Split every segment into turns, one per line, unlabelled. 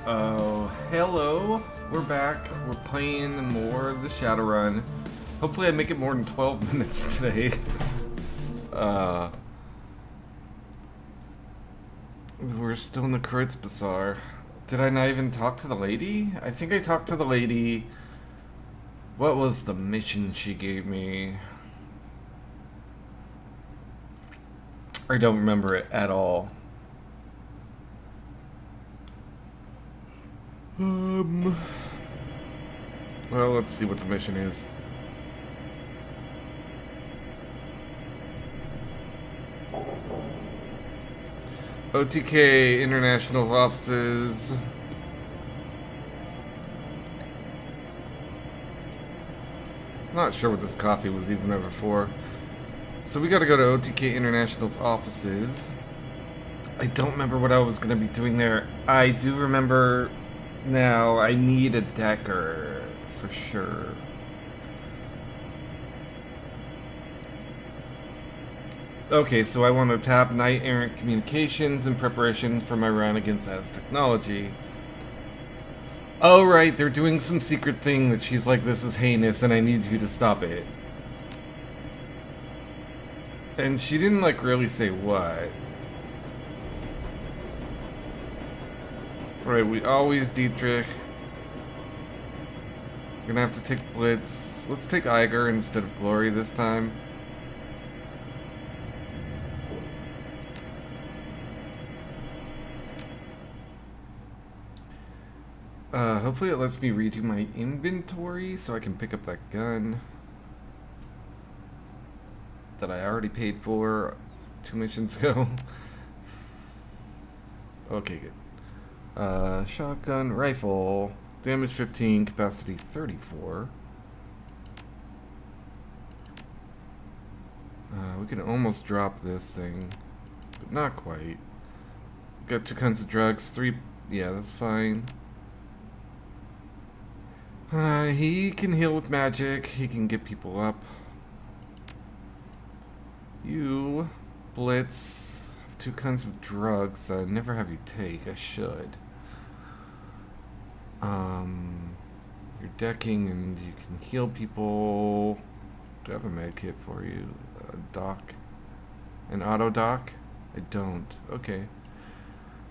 Oh, hello. We're back. We're playing more of the Shadowrun. Hopefully I make it more than 12 minutes today. We're still in the Kreutz Bazaar. Did I not even talk to the lady? I think I talked to the lady. What was the mission she gave me? I don't remember it at all. Well, let's see what the mission is. OTK International offices. Not sure what this coffee was even ever for. So we gotta go to OTK International's offices. I don't remember what I was gonna be doing there. I do remember now I need a decker for sure. Okay, so I want to tap Knight Errant Communications in preparation for my run against Az Technology. Oh right, they're doing some secret thing that she's like, this is heinous and I need you to stop it. And she didn't like really say what. Right, we always Dietrich. We're gonna have to take Blitz. Let's take Iger instead of Glory this time. Hopefully it lets me redo my inventory so I can pick up that gun that I already paid for 2 missions ago. Okay, good. Shotgun, rifle, damage 15, capacity 34. We can almost drop this thing, but not quite. Got 2 kinds of drugs, 3, yeah, that's fine. He can heal with magic, he can get people up. You, Blitz, have 2 kinds of drugs that I never have you take. I should. You're decking and you can heal people. Do I have a med kit for you? A doc? An auto doc? I don't. Okay.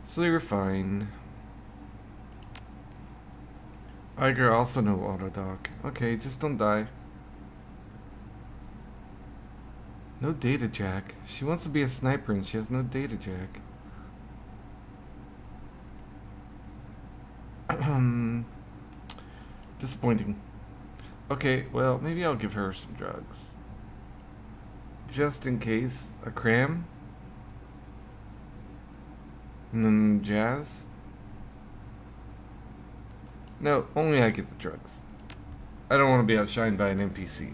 So you're fine. Iger also no auto doc. Okay, just don't die. No data jack. She wants to be a sniper and she has no data jack. Disappointing. Okay, well, maybe I'll give her some drugs. Just in case. A cram? And then Jazz? No, only I get the drugs. I don't want to be outshined by an NPC.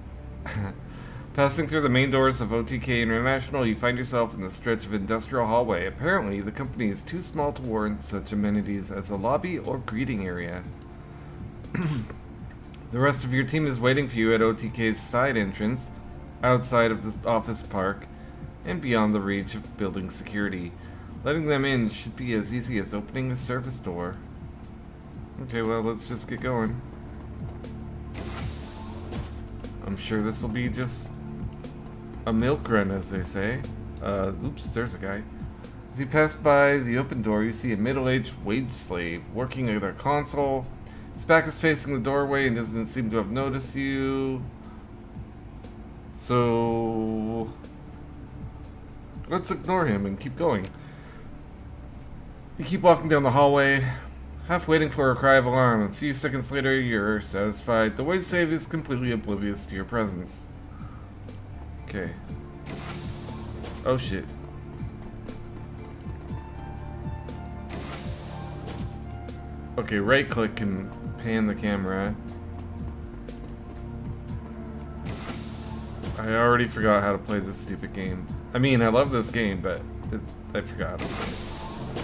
Passing through the main doors of OTK International, you find yourself in the stretch of industrial hallway. Apparently, the company is too small to warrant such amenities as a lobby or greeting area. The rest of your team is waiting for you at OTK's side entrance, outside of the office park, and beyond the reach of building security. Letting them in should be as easy as opening a service door. Okay, well, let's just get going. I'm sure this will be just a milk run, as they say. Oops, there's a guy. As you pass by the open door, you see a middle-aged wage slave working at a console. His back is facing the doorway and doesn't seem to have noticed you. So let's ignore him and keep going. You keep walking down the hallway, half waiting for a cry of alarm. A few seconds later, you're satisfied. The wage slave is completely oblivious to your presence. Okay. Oh shit. Okay, right click can pan the camera. I already forgot how to play this stupid game. I mean, I love this game, but I forgot how to play it.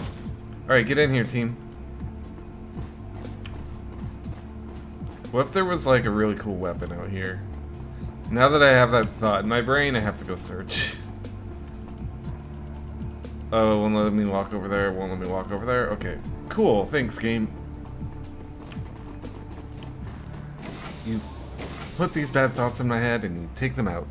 Alright, get in here, team. What if there was like a really cool weapon out here? Now that I have that thought in my brain, I have to go search. Oh, it won't let me walk over there. It won't let me walk over there. Okay. Cool. Thanks, game. You put these bad thoughts in my head and you take them out.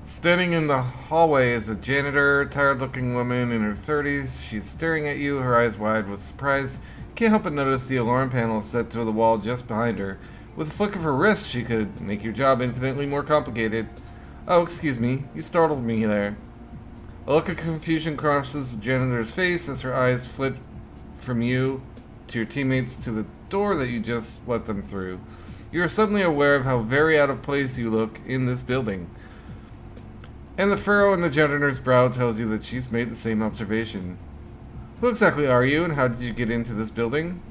Standing in the hallway is a janitor, tired-looking woman in her 30s. She's staring at you, her eyes wide with surprise. You can't help but notice the alarm panel set to the wall just behind her. With a flick of her wrist, she could make your job infinitely more complicated. Oh, excuse me. You startled me there. A look of confusion crosses the janitor's face as her eyes flit from you to your teammates to the door that you just let them through. You are suddenly aware of how very out of place you look in this building. And the furrow in the janitor's brow tells you that she's made the same observation. Who exactly are you, and how did you get into this building?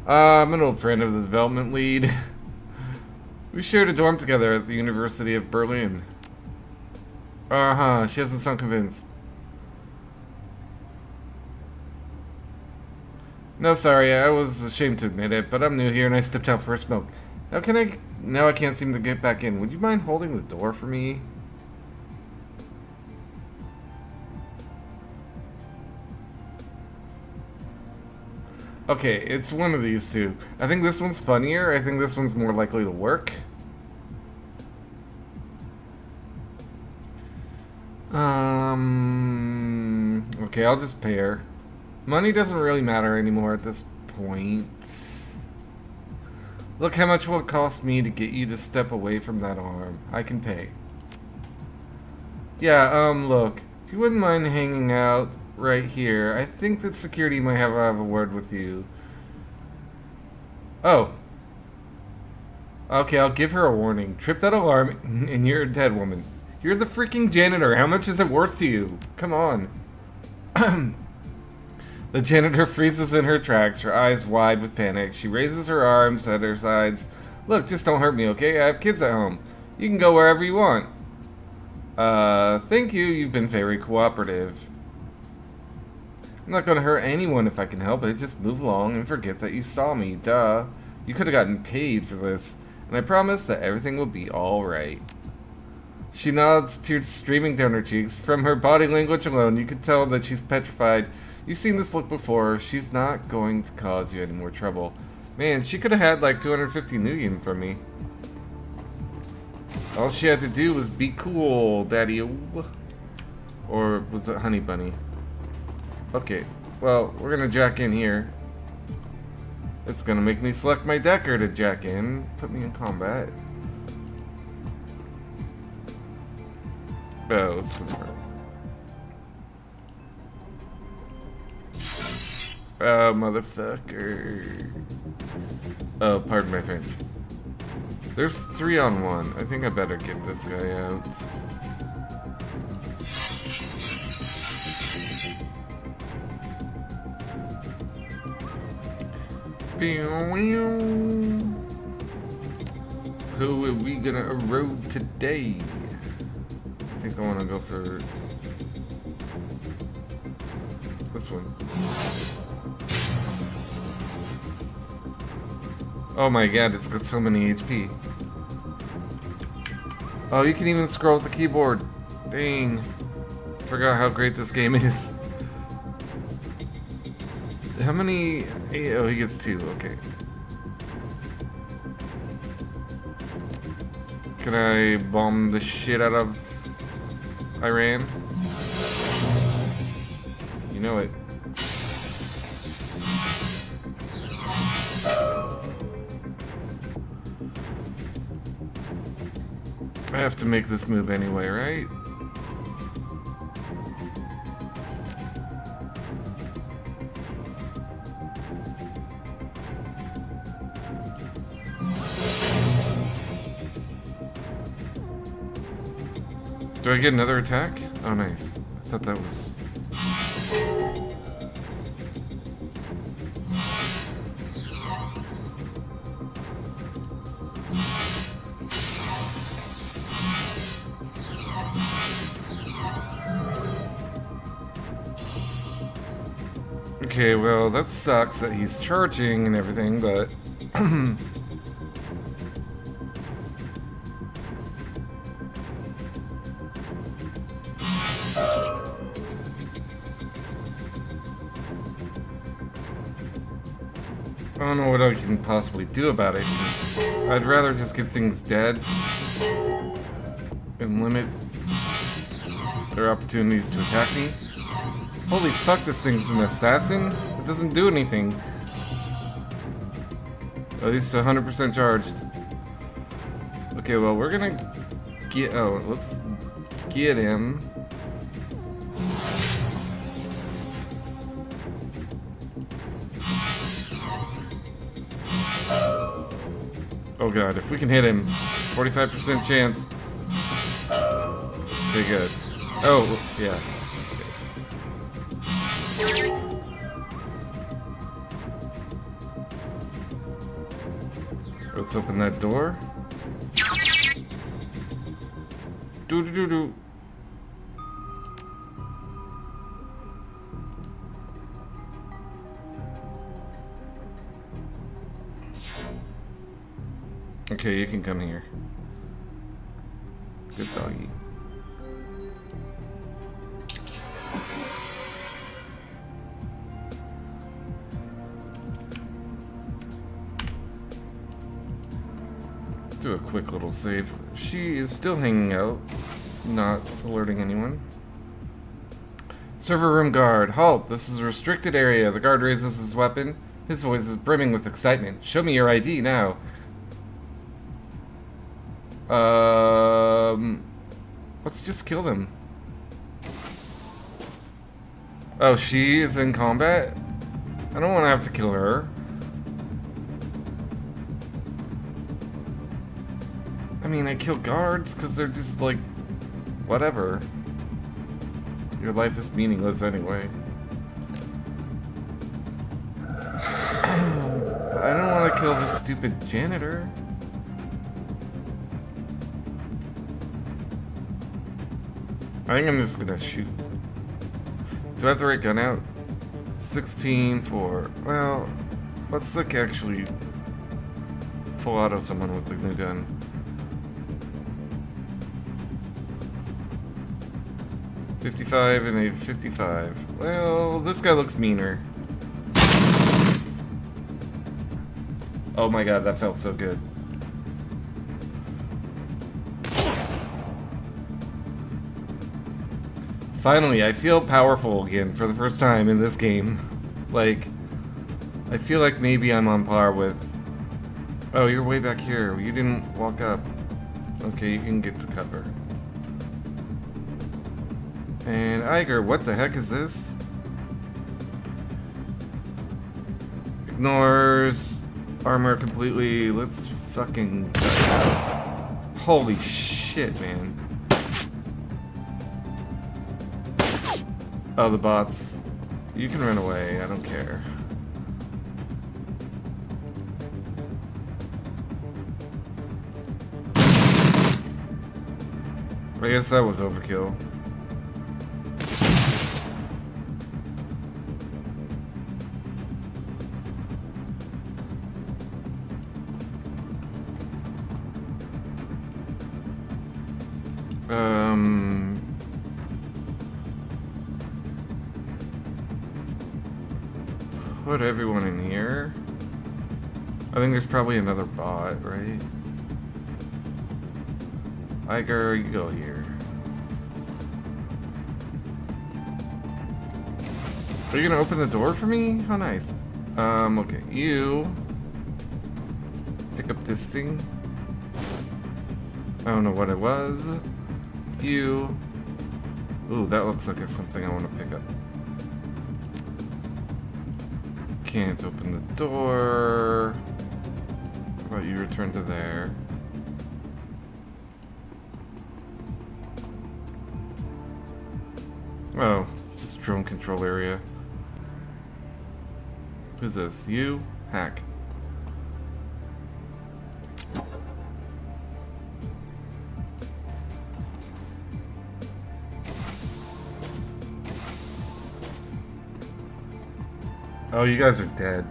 I'm an old friend of the development lead. We shared a dorm together at the University of Berlin. She doesn't sound convinced. No, sorry, I was ashamed to admit it, but I'm new here and I stepped out for a smoke. Now I can't seem to get back in. Would you mind holding the door for me? Okay, it's one of these two. I think this one's funnier. I think this one's more likely to work. Okay, I'll just pay her. Money doesn't really matter anymore at this point. Look how much will it cost me to get you to step away from that arm. I can pay. Yeah, look. If you wouldn't mind hanging out right here, I think that security might have a word with you. Oh. Okay, I'll give her a warning. Trip that alarm and you're a dead woman. You're the freaking janitor. How much is it worth to you? Come on. The janitor freezes in her tracks, her eyes wide with panic. She raises her arms at her sides. Look, just don't hurt me, okay? I have kids at home. You can go wherever you want. Thank you. You've been very cooperative. I'm not gonna hurt anyone if I can help it. Just move along and forget that you saw me. Duh. You could have gotten paid for this. And I promise that everything will be alright. She nods, tears streaming down her cheeks. From her body language alone, you can tell that she's petrified. You've seen this look before. She's not going to cause you any more trouble. Man, she could have had like 250 nuyen from me. All she had to do was be cool, daddy. Or was it Honey Bunny? Okay, well, we're gonna jack in here. It's gonna make me select my decker to jack in. Put me in combat. Oh, let's confirm. Oh, motherfucker. Oh, pardon my French. There's 3-on-1. I think I better get this guy out. Who are we gonna erode today? I think I want to go for this one. Oh my god, it's got so many HP. Oh, you can even scroll with the keyboard. Dang. Forgot how great this game is. How many? Oh, he gets 2. Okay. Can I bomb the shit out of Iran? You know it. I have to make this move anyway, right? Do I get another attack? Oh, nice. I thought that was... Okay, well, that sucks that he's charging and everything, but... I don't know what I can possibly do about it. I'd rather just get things dead and limit their opportunities to attack me. Holy fuck, this thing's an assassin? It doesn't do anything. At least 100% charged. Okay, well, we're gonna get... Oh, whoops. Get him. Oh god, if we can hit him, 45% chance. Okay, good. Oh, yeah. Let's open that door. Do. Okay, you can come here. Good doggy. Do a quick little save. She is still hanging out, not alerting anyone. Server room guard. Halt! This is a restricted area. The guard raises his weapon. His voice is brimming with excitement. Show me your ID now. Let's just kill them. Oh, she is in combat? I don't want to have to kill her. I mean, I kill guards because they're just like, whatever. Your life is meaningless anyway. I don't want to kill this stupid janitor. I think I'm just gonna shoot. Do I have the right gun out? 16 for... Well, let's look actually full auto someone with the new gun. $55 and a $55. Well, this guy looks meaner. Oh my god, that felt so good. Finally, I feel powerful again for the first time in this game. Like, I feel like maybe I'm on par with... Oh, you're way back here. You didn't walk up. Okay, you can get to cover. And Iger, what the heck is this? Ignores armor completely. Let's fucking... Holy shit, man. Oh, the bots. You can run away, I don't care. I guess that was overkill. Put everyone in here. I think there's probably another bot, right? Iger, you go here. Are you gonna open the door for me? How nice. Okay, you pick up this thing. I don't know what it was. You. Ooh, that looks like it's something I want to pick up. Can't open the door. How about you return to there? Oh, it's just a drone control area. Who's this? You? Hack. Oh, you guys are dead.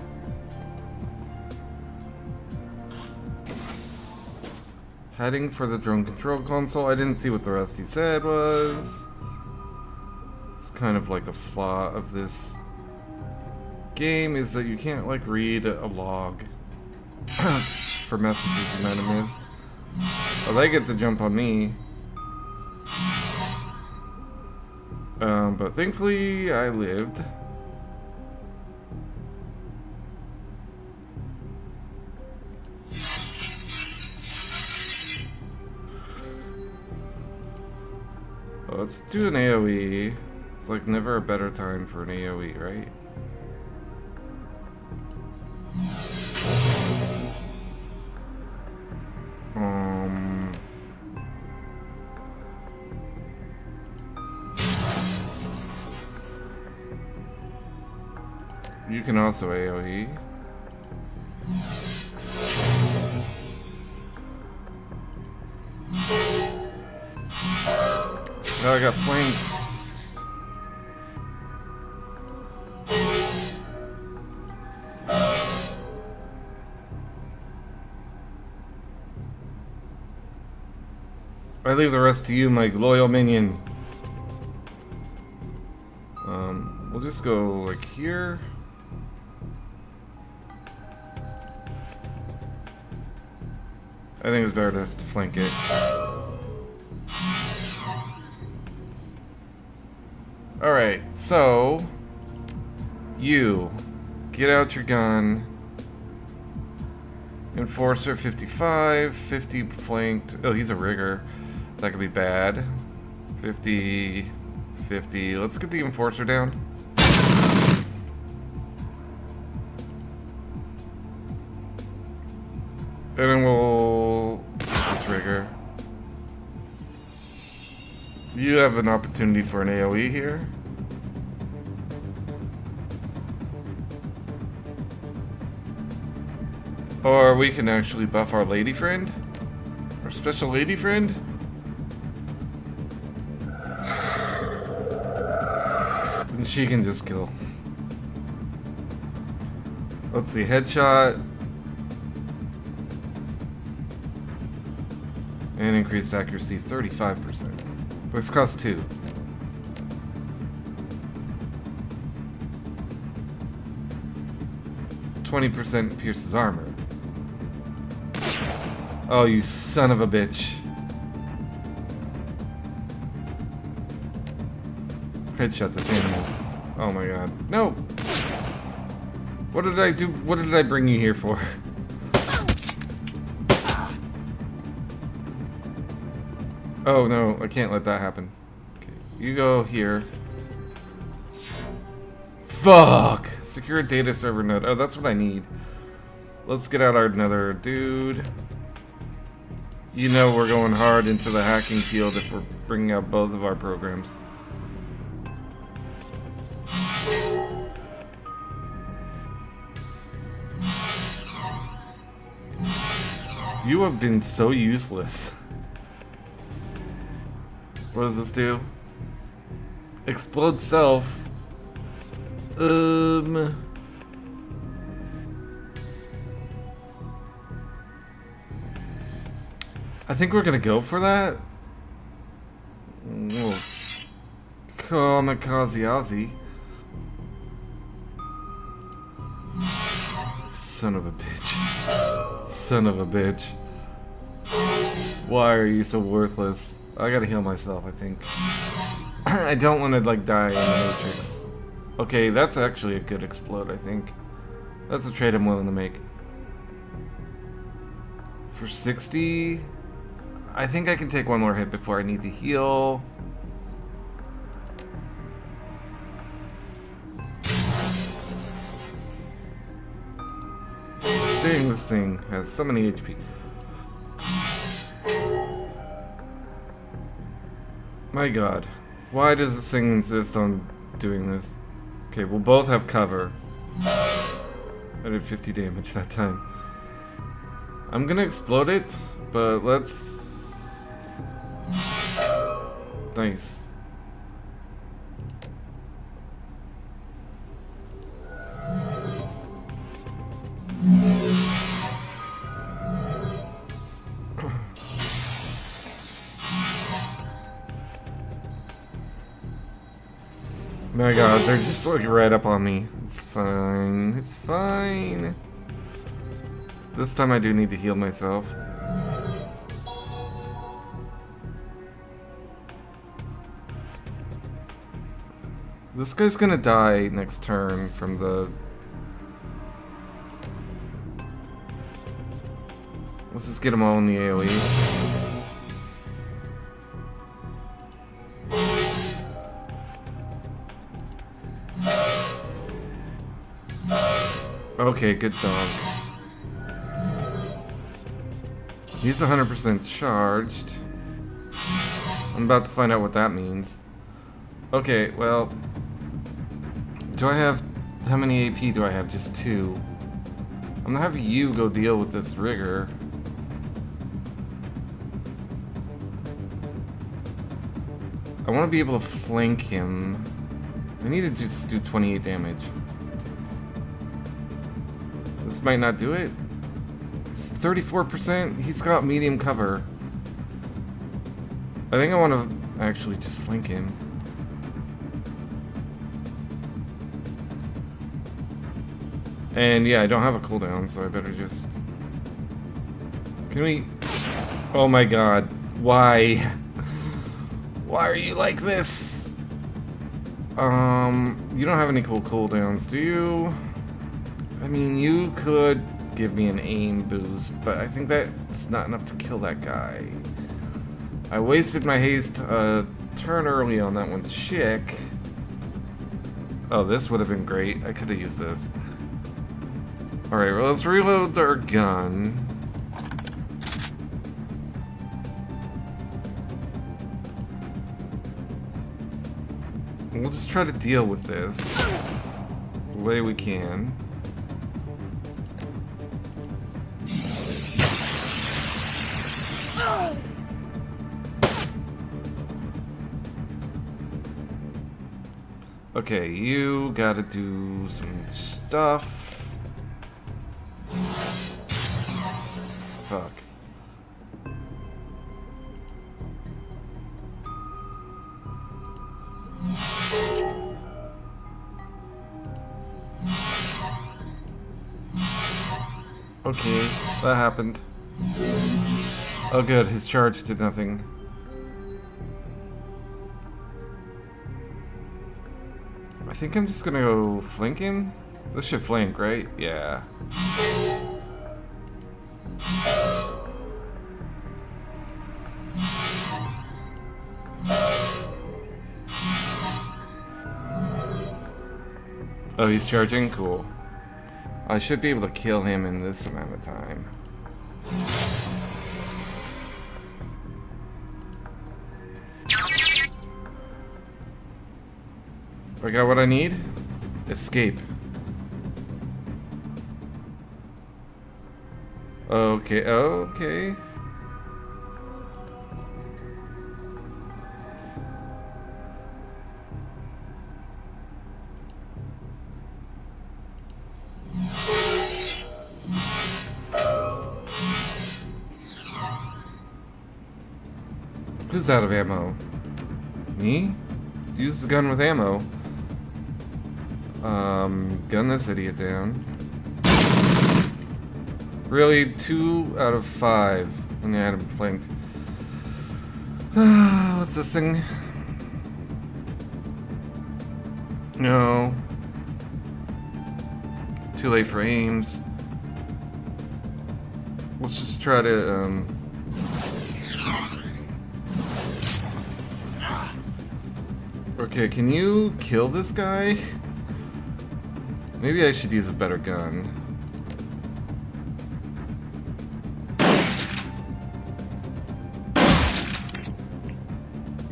Heading for the drone control console. I didn't see what the rest he said was. It's kind of like a flaw of this game is that you can't like read a log for messages you might have missed. Well, they get to jump on me. But thankfully I lived. Well, let's do an AoE. It's like never a better time for an AoE, right? You can also AoE. Oh, I got flanked. I leave the rest to you, my loyal minion. We'll just go like here. I think it's better just to flank it. Alright, so you get out your gun. Enforcer 55, 50 flanked. Oh, he's a rigger. That could be bad. 50, 50. Let's get the enforcer down. And then we'll this rigger. You have an opportunity for an AoE here. Or we can actually buff our lady friend. Our special lady friend. And she can just kill. Let's see, headshot. And increased accuracy 35%. This costs 2. %20 pierces armor. Oh, you son of a bitch. Headshot this animal. Oh my god. No! What did I do? What did I bring you here for? Oh no, I can't let that happen. Okay, you go here. Fuck! Secure data server node. Oh, that's what I need. Let's get out our nether dude. You know we're going hard into the hacking field if we're bringing out both of our programs. You have been so useless. What does this do? Explode self. I think we're gonna go for that. Oh. Kamikaze Ozzy. Son of a bitch. Son of a bitch. Why are you so worthless? I gotta heal myself, I think. I don't want to like die in the Matrix. Okay, that's actually a good explode, I think. That's a trade I'm willing to make. For 60, I think I can take one more hit before I need to heal. Dang, this thing has so many HP. My god. Why does this thing insist on doing this? Okay, we'll both have cover. I did 50 damage that time. I'm gonna explode it, but let's... Nice. my god, they're just like right up on me. It's fine. It's fine. This time I do need to heal myself. This guy's gonna die next turn from the... Let's just get them all in the AoE. Okay, good dog. He's 100% charged. I'm about to find out what that means. Okay, well... Do I have... How many AP do I have? Just 2. I'm gonna have you go deal with this rigger. I want to be able to flank him. I need to just do 28 damage. This might not do it. It's 34%. He's got medium cover. I think I want to actually just flank him. And yeah, I don't have a cooldown, so I better just... Can we... Oh my god. Why? Why are you like this? You don't have any cool cooldowns, do you? I mean, you could give me an aim boost, but I think that's not enough to kill that guy. I wasted my haste a turn early on that one chick. Oh, this would have been great. I could have used this. Alright, well, let's reload our gun. We'll just try to deal with this the way we can. Okay, you gotta do some stuff. Fuck. Okay, that happened. Oh good, his charge did nothing. I think I'm just gonna go flank him. This should flank, right? Yeah. Oh, he's charging? Cool. I should be able to kill him in this amount of time. I got what I need? Escape. Okay, okay. Who's out of ammo? Me? Use the gun with ammo. Gun this idiot down. Really, 2 out of 5 when I had him flanked. What's this thing? No. Too late for aims. Let's just try to, Okay, can you kill this guy? Maybe I should use a better gun.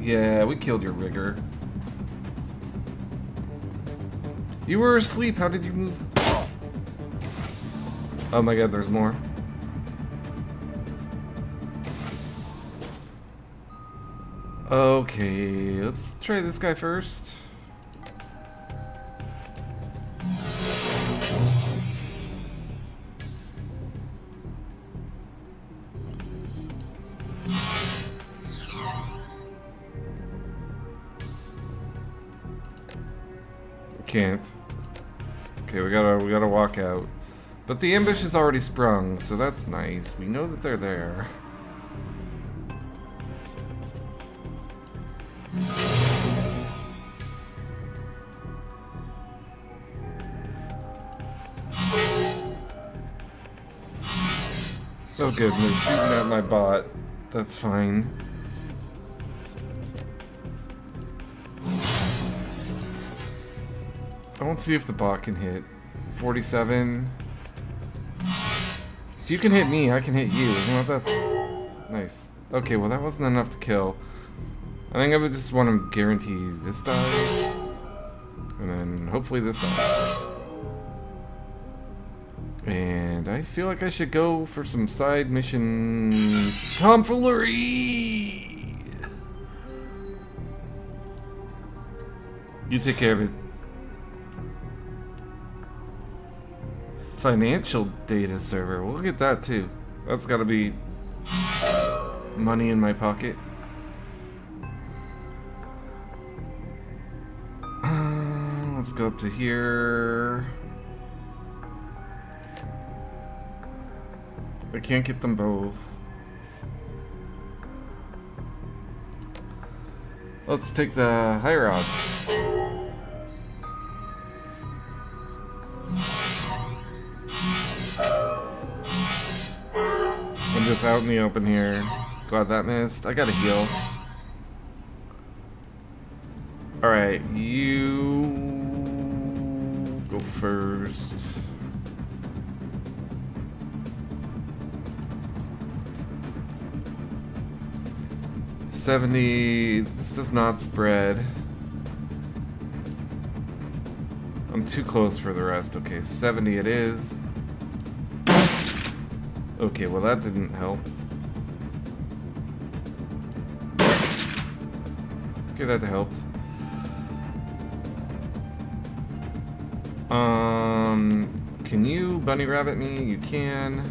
Yeah, we killed your rigger. You were asleep, how did you move? Oh my god, there's more. Okay, let's try this guy first. can't. Okay, we gotta walk out. But the ambush is already sprung, so that's nice. We know that they're there. Oh good, they're shooting at my bot. That's fine. I won't see if the bot can hit. 47. If you can hit me, I can hit you. You know, that's nice. Okay, well that wasn't enough to kill. I think I would just want to guarantee this dies. And then hopefully this dies. And I feel like I should go for some side mission tomfoolery. You take care of it. Financial data server. We'll get that too. That's gotta be money in my pocket. Let's go up to here. I can't get them both. Let's take the high rods. I'm just out in the open here. Glad that missed. I gotta heal. Alright, you go first. $70. This does not spread. I'm too close for the rest. Okay, 70 it is. Okay, well that didn't help. Okay, that helped. Can you bunny rabbit me? You can.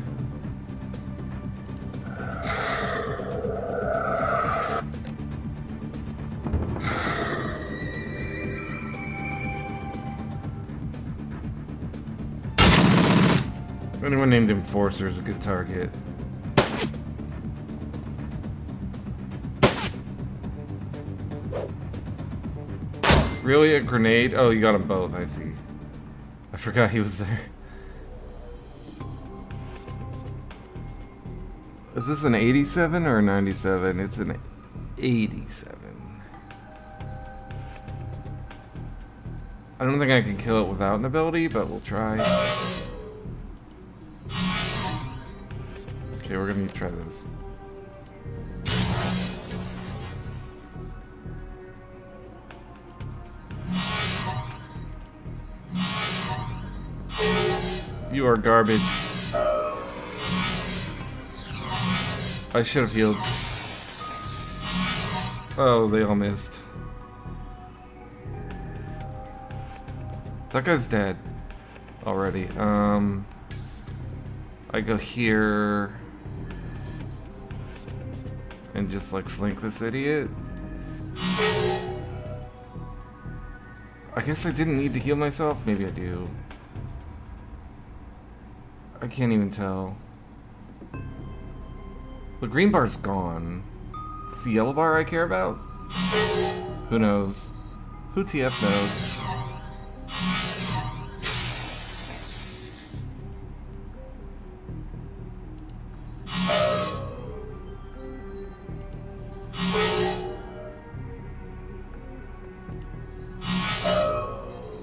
Anyone named Enforcer is a good target. Really? A grenade? Oh, you got them both, I see. I forgot he was there. Is this an 87 or a 97? It's an 87. I don't think I can kill it without an ability, but we'll try. Okay, we're gonna need to try this. You are garbage. I should have healed. Oh, they all missed. That guy's dead already. I go here and just like flank this idiot. I guess I didn't need to heal myself. Maybe I do. I can't even tell. The green bar's gone. It's the yellow bar I care about? Who knows? Who TF knows?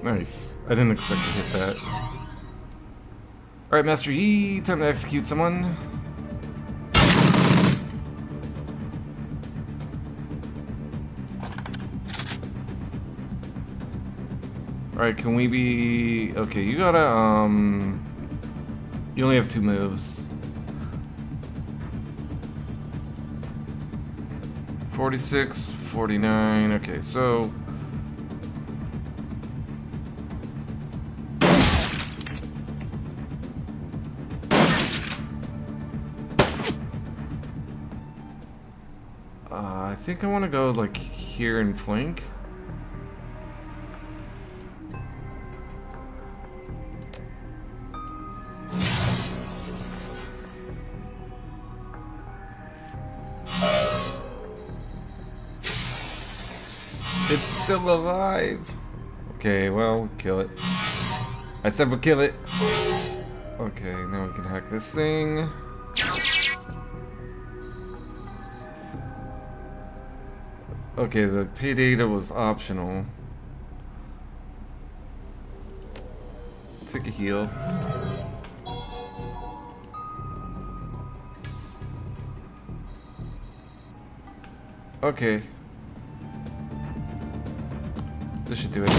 Nice. I didn't expect to hit that. Alright, Master Yi, time to execute someone. Alright, can we be... Okay, you gotta, you only have 2 moves. 46, 49, okay, so... I think I want to go like here and flank. It's still alive. Okay, well, kill it. I said we'll kill it. Okay, now we can hack this thing. Okay, the pay data was optional. Take a heal. Okay. This should do it.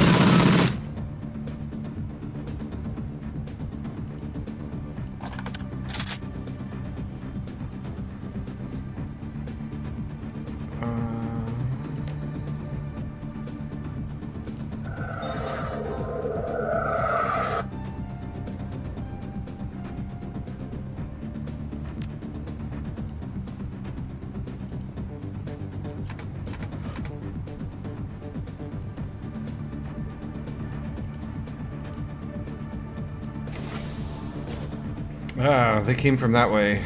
They came from that way.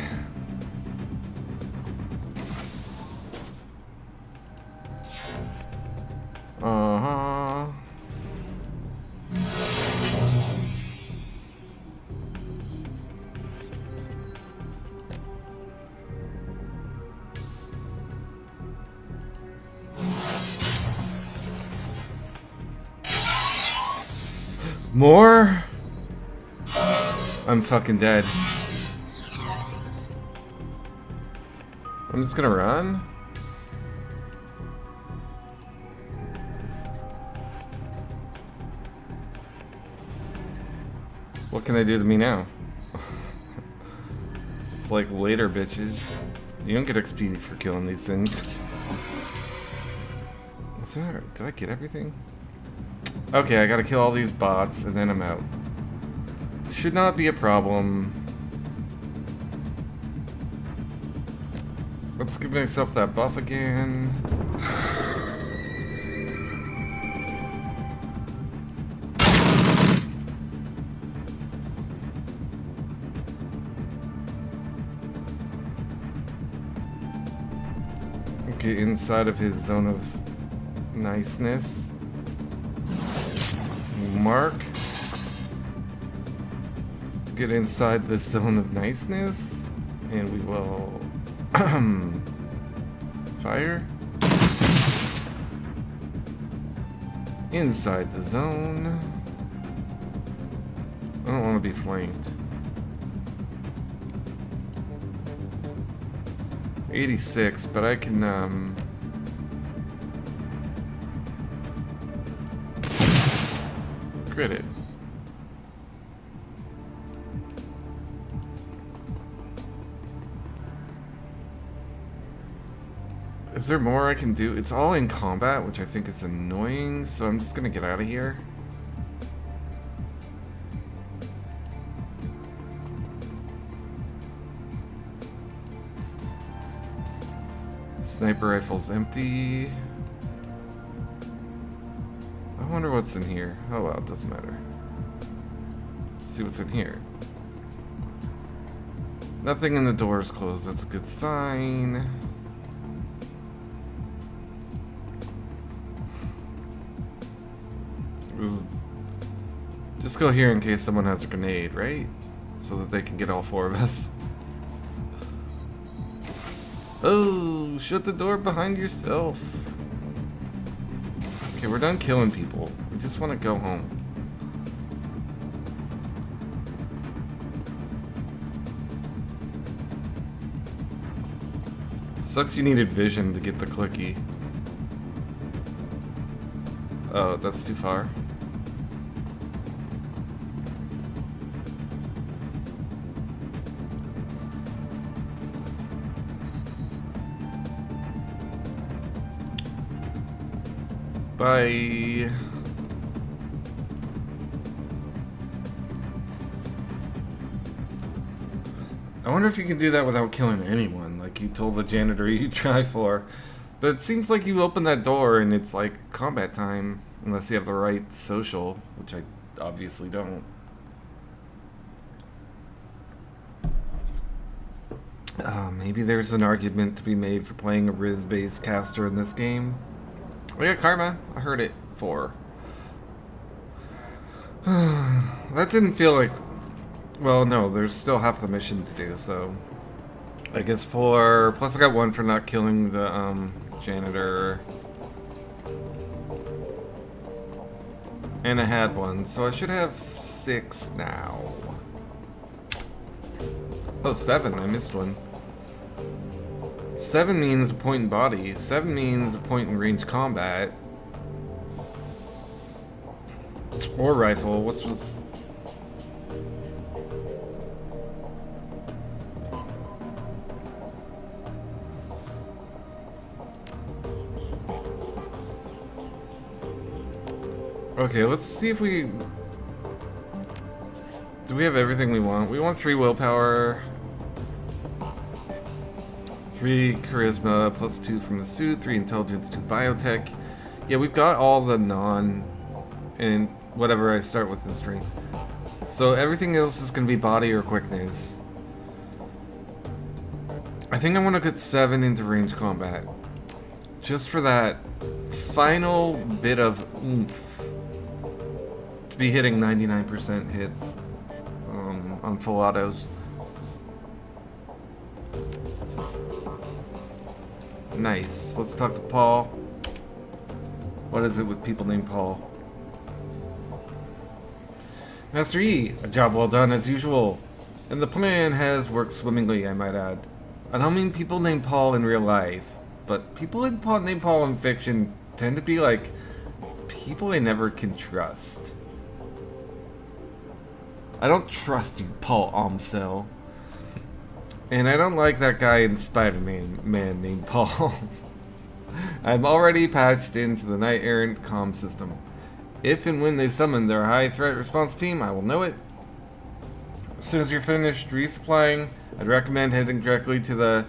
Uh-huh. More? I'm fucking dead. I'm just gonna run. What can they do to me now? It's like later, bitches. You don't get XP for killing these things. What's that? Did I get everything? Okay, I gotta kill all these bots and then I'm out. Should not be a problem. Let's give myself that buff again. Okay, inside of his zone of niceness. Mark. Get inside this zone of niceness, and we will fire inside the zone. I don't want to be flanked. 86, but I can crit it. Is there more I can do? It's all in combat, which I think is annoying, so I'm just gonna get out of here. Sniper rifle's empty. I wonder what's in here. Oh well, it doesn't matter. Let's see what's in here. Nothing in the door's closed, that's a good sign. Just go here in case someone has a grenade, right? So that they can get all four of us. Oh, shut the door behind yourself. Okay, we're done killing people. We just want to go home. Sucks you needed vision to get the clicky. Oh, that's too far. Bye. I wonder if you can do that without killing anyone, like you told the janitor you'd try for. But it seems like you open that door and it's like combat time, unless you have the right social, which I obviously don't. Maybe there's an argument to be made for playing a Riz-based caster in this game. We got karma. I heard it. 4. That didn't feel like... Well, no, there's still half the mission to do, so... I guess 4... Plus I got 1 for not killing the, janitor. And I had 1, so I should have 6 now. Oh, 7. I missed 1. 7 means a point in body. 7 means a point in range combat. Or rifle. What's was... Okay, let's see if we... Do we have everything we want? We want 3 willpower, 3 charisma, plus 2 from the suit, 3 intelligence, 2 biotech. Yeah, we've got all the non... and whatever I start with in strength. So everything else is going to be body or quickness. I think I want to put 7 into range combat. Just for that final bit of oomph. To be hitting 99% hits on full autos. Nice. Let's talk to Paul. What is it with people named Paul? Master E, a job well done as usual. And the plan has worked swimmingly, I might add. I don't mean people named Paul in real life, but people named Paul in fiction tend to be like people I never can trust. I don't trust you, Paul Amsel. And I don't like that guy in Spider-Man named Paul. I'm already patched into the Knight Errant comm system. If and when they summon their high threat response team, I will know it. As soon as you're finished resupplying, I'd recommend heading directly to the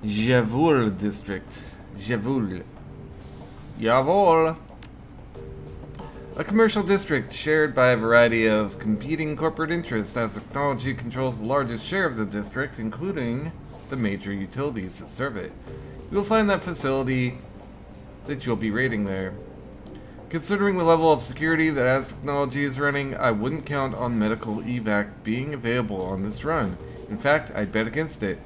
Javul district. Javul. Javul. A commercial district shared by a variety of competing corporate interests, as technology controls the largest share of the district, including the major utilities that serve it. You will find that facility that you'll be raiding there. Considering the level of security that Az Technology is running, I wouldn't count on medical evac being available on this run. In fact, I'd bet against it.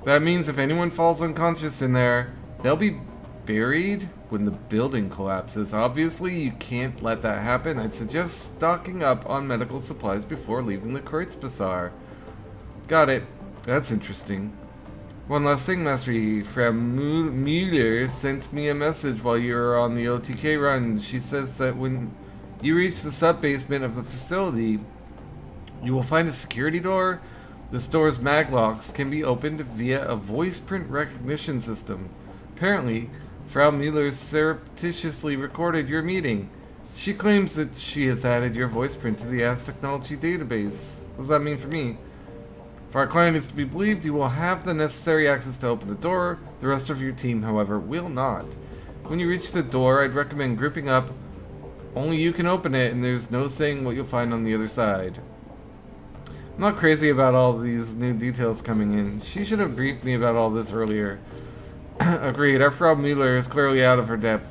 That means if anyone falls unconscious in there, they'll be buried when the building collapses. Obviously, you can't let that happen. I'd suggest stocking up on medical supplies before leaving the Kreuzbazaar. Got it. That's interesting. One last thing, Master E. Frau Müller sent me a message while you were on the OTK run. She says that when you reach the sub-basement of the facility, you will find a security door. This door's maglocks can be opened via a voice print recognition system. Apparently, Frau Müller surreptitiously recorded your meeting. She claims that she has added your voice print to the Az Technology database. What does that mean for me? If our client is to be believed, you will have the necessary access to open the door. The rest of your team, however, will not. When you reach the door, I'd recommend grouping up. Only you can open it, and there's no saying what you'll find on the other side. I'm not crazy about all these new details coming in. She should have briefed me about all this earlier. Agreed, our Frau Müller is clearly out of her depth.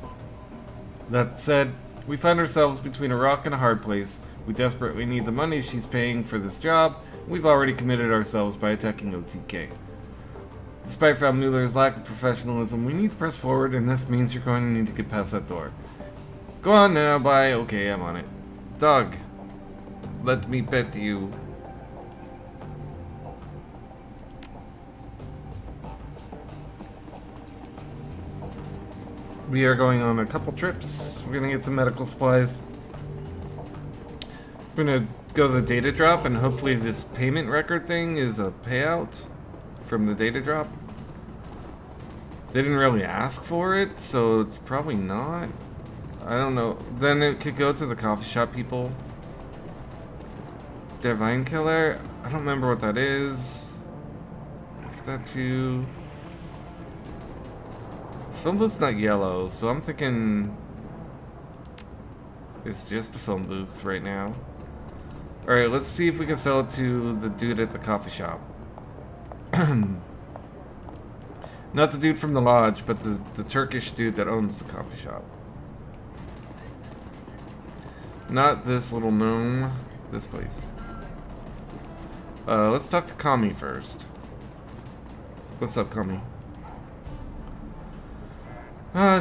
That said, we find ourselves between a rock and a hard place. We desperately need the money she's paying for this job. We've already committed ourselves by attacking OTK. Despite Frau Müller's lack of professionalism, we need to press forward, and this means you're going to need to get past that door. Go on now, bye. Okay, I'm on it. Dog, let me pet you. We are going on a couple trips. We're gonna get some medical supplies. We're gonna go to the data drop, and hopefully this payment record thing is a payout from the data drop. They didn't really ask for it, so it's probably not. I don't know. Then it could go to the coffee shop people. Divine Killer? I don't remember what that is. Statue. Phone booth's not yellow, so I'm thinking it's just a phone booth right now. Alright, let's see if we can sell it to the dude at the coffee shop. Not the dude from the lodge, but the Turkish dude that owns the coffee shop. Not this little gnome. This place. Let's talk to Kami first. What's up, Kami?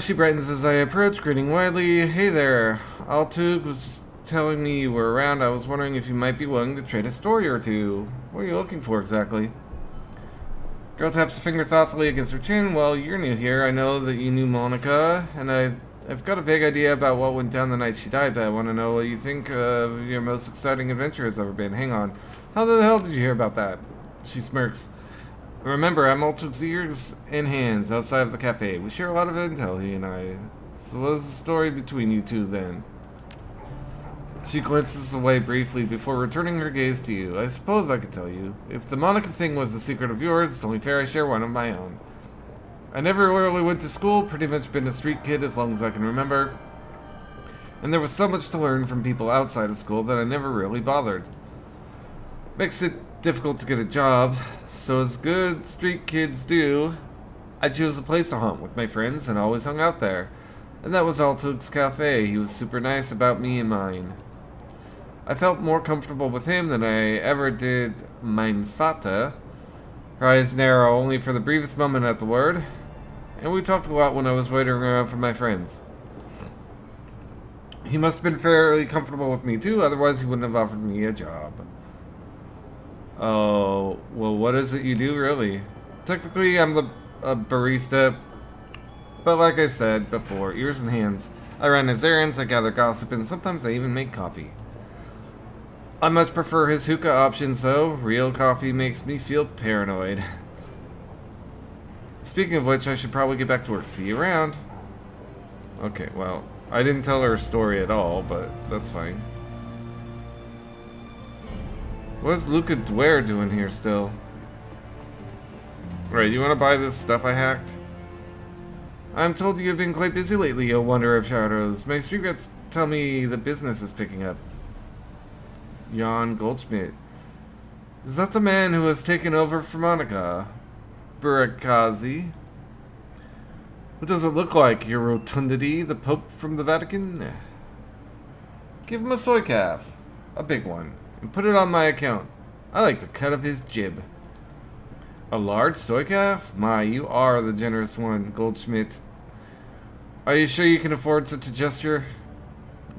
She brightens as I approach, grinning widely. Hey there. Altug was telling me you were around. I was wondering if you might be willing to trade a story or two. What are you looking for exactly? Girl taps a finger thoughtfully against her chin. Well, you're new here. I know that you knew Monica, and I've got a vague idea about what went down the night she died, but I want to know what you think your most exciting adventure has ever been. Hang on. How the hell did you hear about that? She smirks. Remember, I'm Altug's ears and hands outside of the cafe. We share a lot of intel, he and I. So what was the story between you two then? She glances away briefly before returning her gaze to you. I suppose I could tell you. If the Monica thing was a secret of yours, it's only fair I share one of my own. I never really went to school, pretty much been a street kid as long as I can remember. And there was so much to learn from people outside of school that I never really bothered. Makes it difficult to get a job, so as good street kids do, I chose a place to haunt with my friends and always hung out there. And that was Altug's Cafe. He was super nice about me and mine. I felt more comfortable with him than I ever did mein Vater. Her eyes narrow only for the briefest moment at the word, and we talked a lot when I was waiting around for my friends. He must have been fairly comfortable with me too, otherwise he wouldn't have offered me a job. Oh, well, what is it you do, really? Technically, I'm a barista, but like I said before, ears and hands. I run his errands, I gather gossip, and sometimes I even make coffee. I much prefer his hookah options, though. Real coffee makes me feel paranoid. Speaking of which, I should probably get back to work. See you around. Okay, well, I didn't tell her a story at all, but that's fine. What's Luca Dwyer doing here still? Right, you want to buy this stuff I hacked? I'm told you've been quite busy lately, O Wonder of Shadows. My street rats tell me the business is picking up. Jan Goldschmidt. Is that the man who has taken over for Monica? Burakazi? What does it look like, your rotundity, the Pope from the Vatican? Give him a soy calf. A big one. And put it on my account. I like the cut of his jib. A large soy calf? My, you are the generous one, Goldschmidt. Are you sure you can afford such a gesture?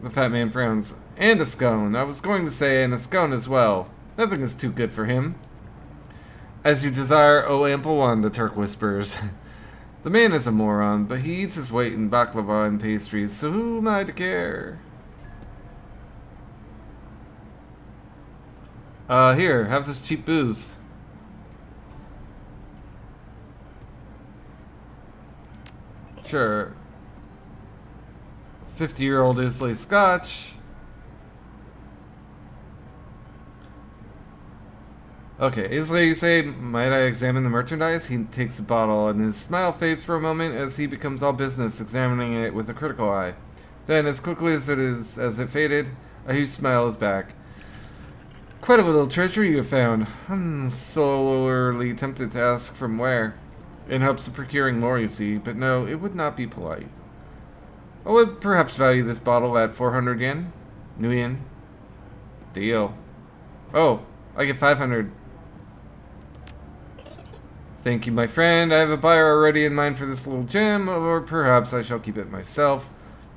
The fat man frowns. And a scone. I was going to say, and a scone as well. Nothing is too good for him. As you desire, O ample one, the Turk whispers. The man is a moron, but he eats his weight in baklava and pastries, so who am I to care? Here, have this cheap booze. Sure. 50-year-old Islay Scotch. Okay, Islay, you say, might I examine the merchandise? He takes the bottle, and his smile fades for a moment as he becomes all business, examining it with a critical eye. Then, as quickly as it faded, a huge smile is back. Quite a little treasure you have found. I'm sorely tempted to ask from where, in hopes of procuring more, you see, but no, it would not be polite. I would perhaps value this bottle at 400 yen. New yen. Deal. Oh, I get 500. Thank you, my friend. I have a buyer already in mind for this little gem, or perhaps I shall keep it myself.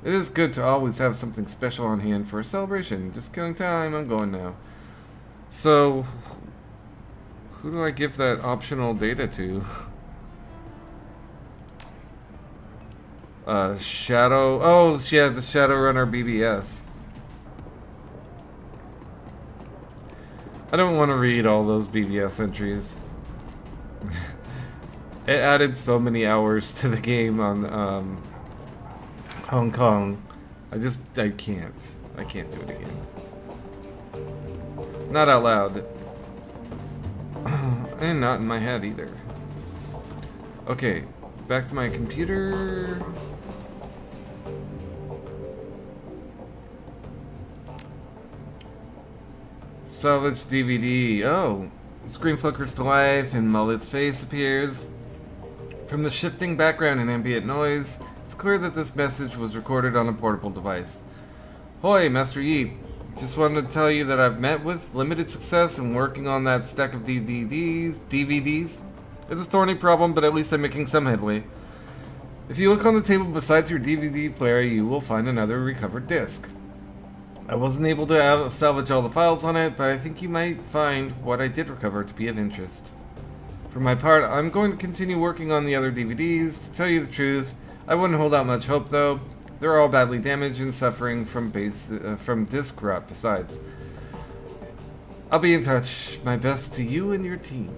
It is good to always have something special on hand for a celebration. Just killing time, I'm going now. So, who do I give that optional data to? Shadow... Oh, yeah, the Shadowrunner BBS. I don't want to read all those BBS entries. It added so many hours to the game on Hong Kong. I can't. I can't do it again. Not out loud. And not in my head either. Okay, back to my computer. Salvage DVD. Oh, the screen flickers to life and Mullet's face appears. From the shifting background and ambient noise, it's clear that this message was recorded on a portable device. Hoi, Master Yi. Just wanted to tell you that I've met with limited success in working on that stack of DVDs. It's a thorny problem, but at least I'm making some headway. If you look on the table besides your DVD player, you will find another recovered disc. I wasn't able to salvage all the files on it, but I think you might find what I did recover to be of interest. For my part, I'm going to continue working on the other DVDs. To tell you the truth, I wouldn't hold out much hope though. They're all badly damaged and suffering from disc rot besides. I'll be in touch. My best to you and your team.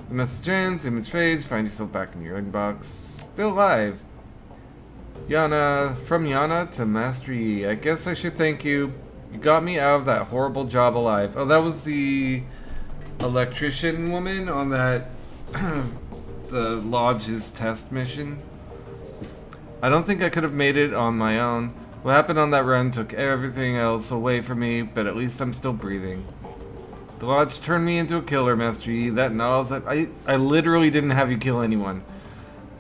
The message ends, image fades, find yourself back in your inbox. Still alive. Yana, from Yana to Master Yi. I guess I should thank you. You got me out of that horrible job alive. Oh, that was the electrician woman on that the lodge's test mission. I don't think I could have made it on my own. What happened on that run took everything else away from me, but at least I'm still breathing. The lodge turned me into a killer, Master Yi. That gnaws at I literally didn't have you kill anyone.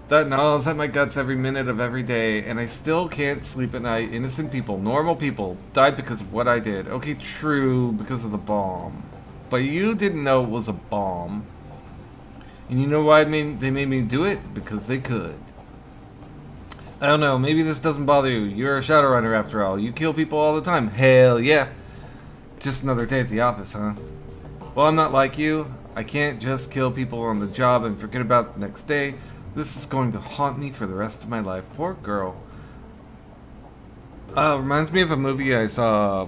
That gnaws at my guts every minute of every day, and I still can't sleep at night. Innocent people, normal people, died because of what I did. Okay, true, because of the bomb. But you didn't know it was a bomb. And you know why they made me do it? Because they could. I don't know, maybe this doesn't bother you. You're a Shadowrunner after all. You kill people all the time. Hell yeah. Just another day at the office, huh? Well, I'm not like you. I can't just kill people on the job and forget about the next day. This is going to haunt me for the rest of my life. Poor girl. Reminds me of a movie I saw.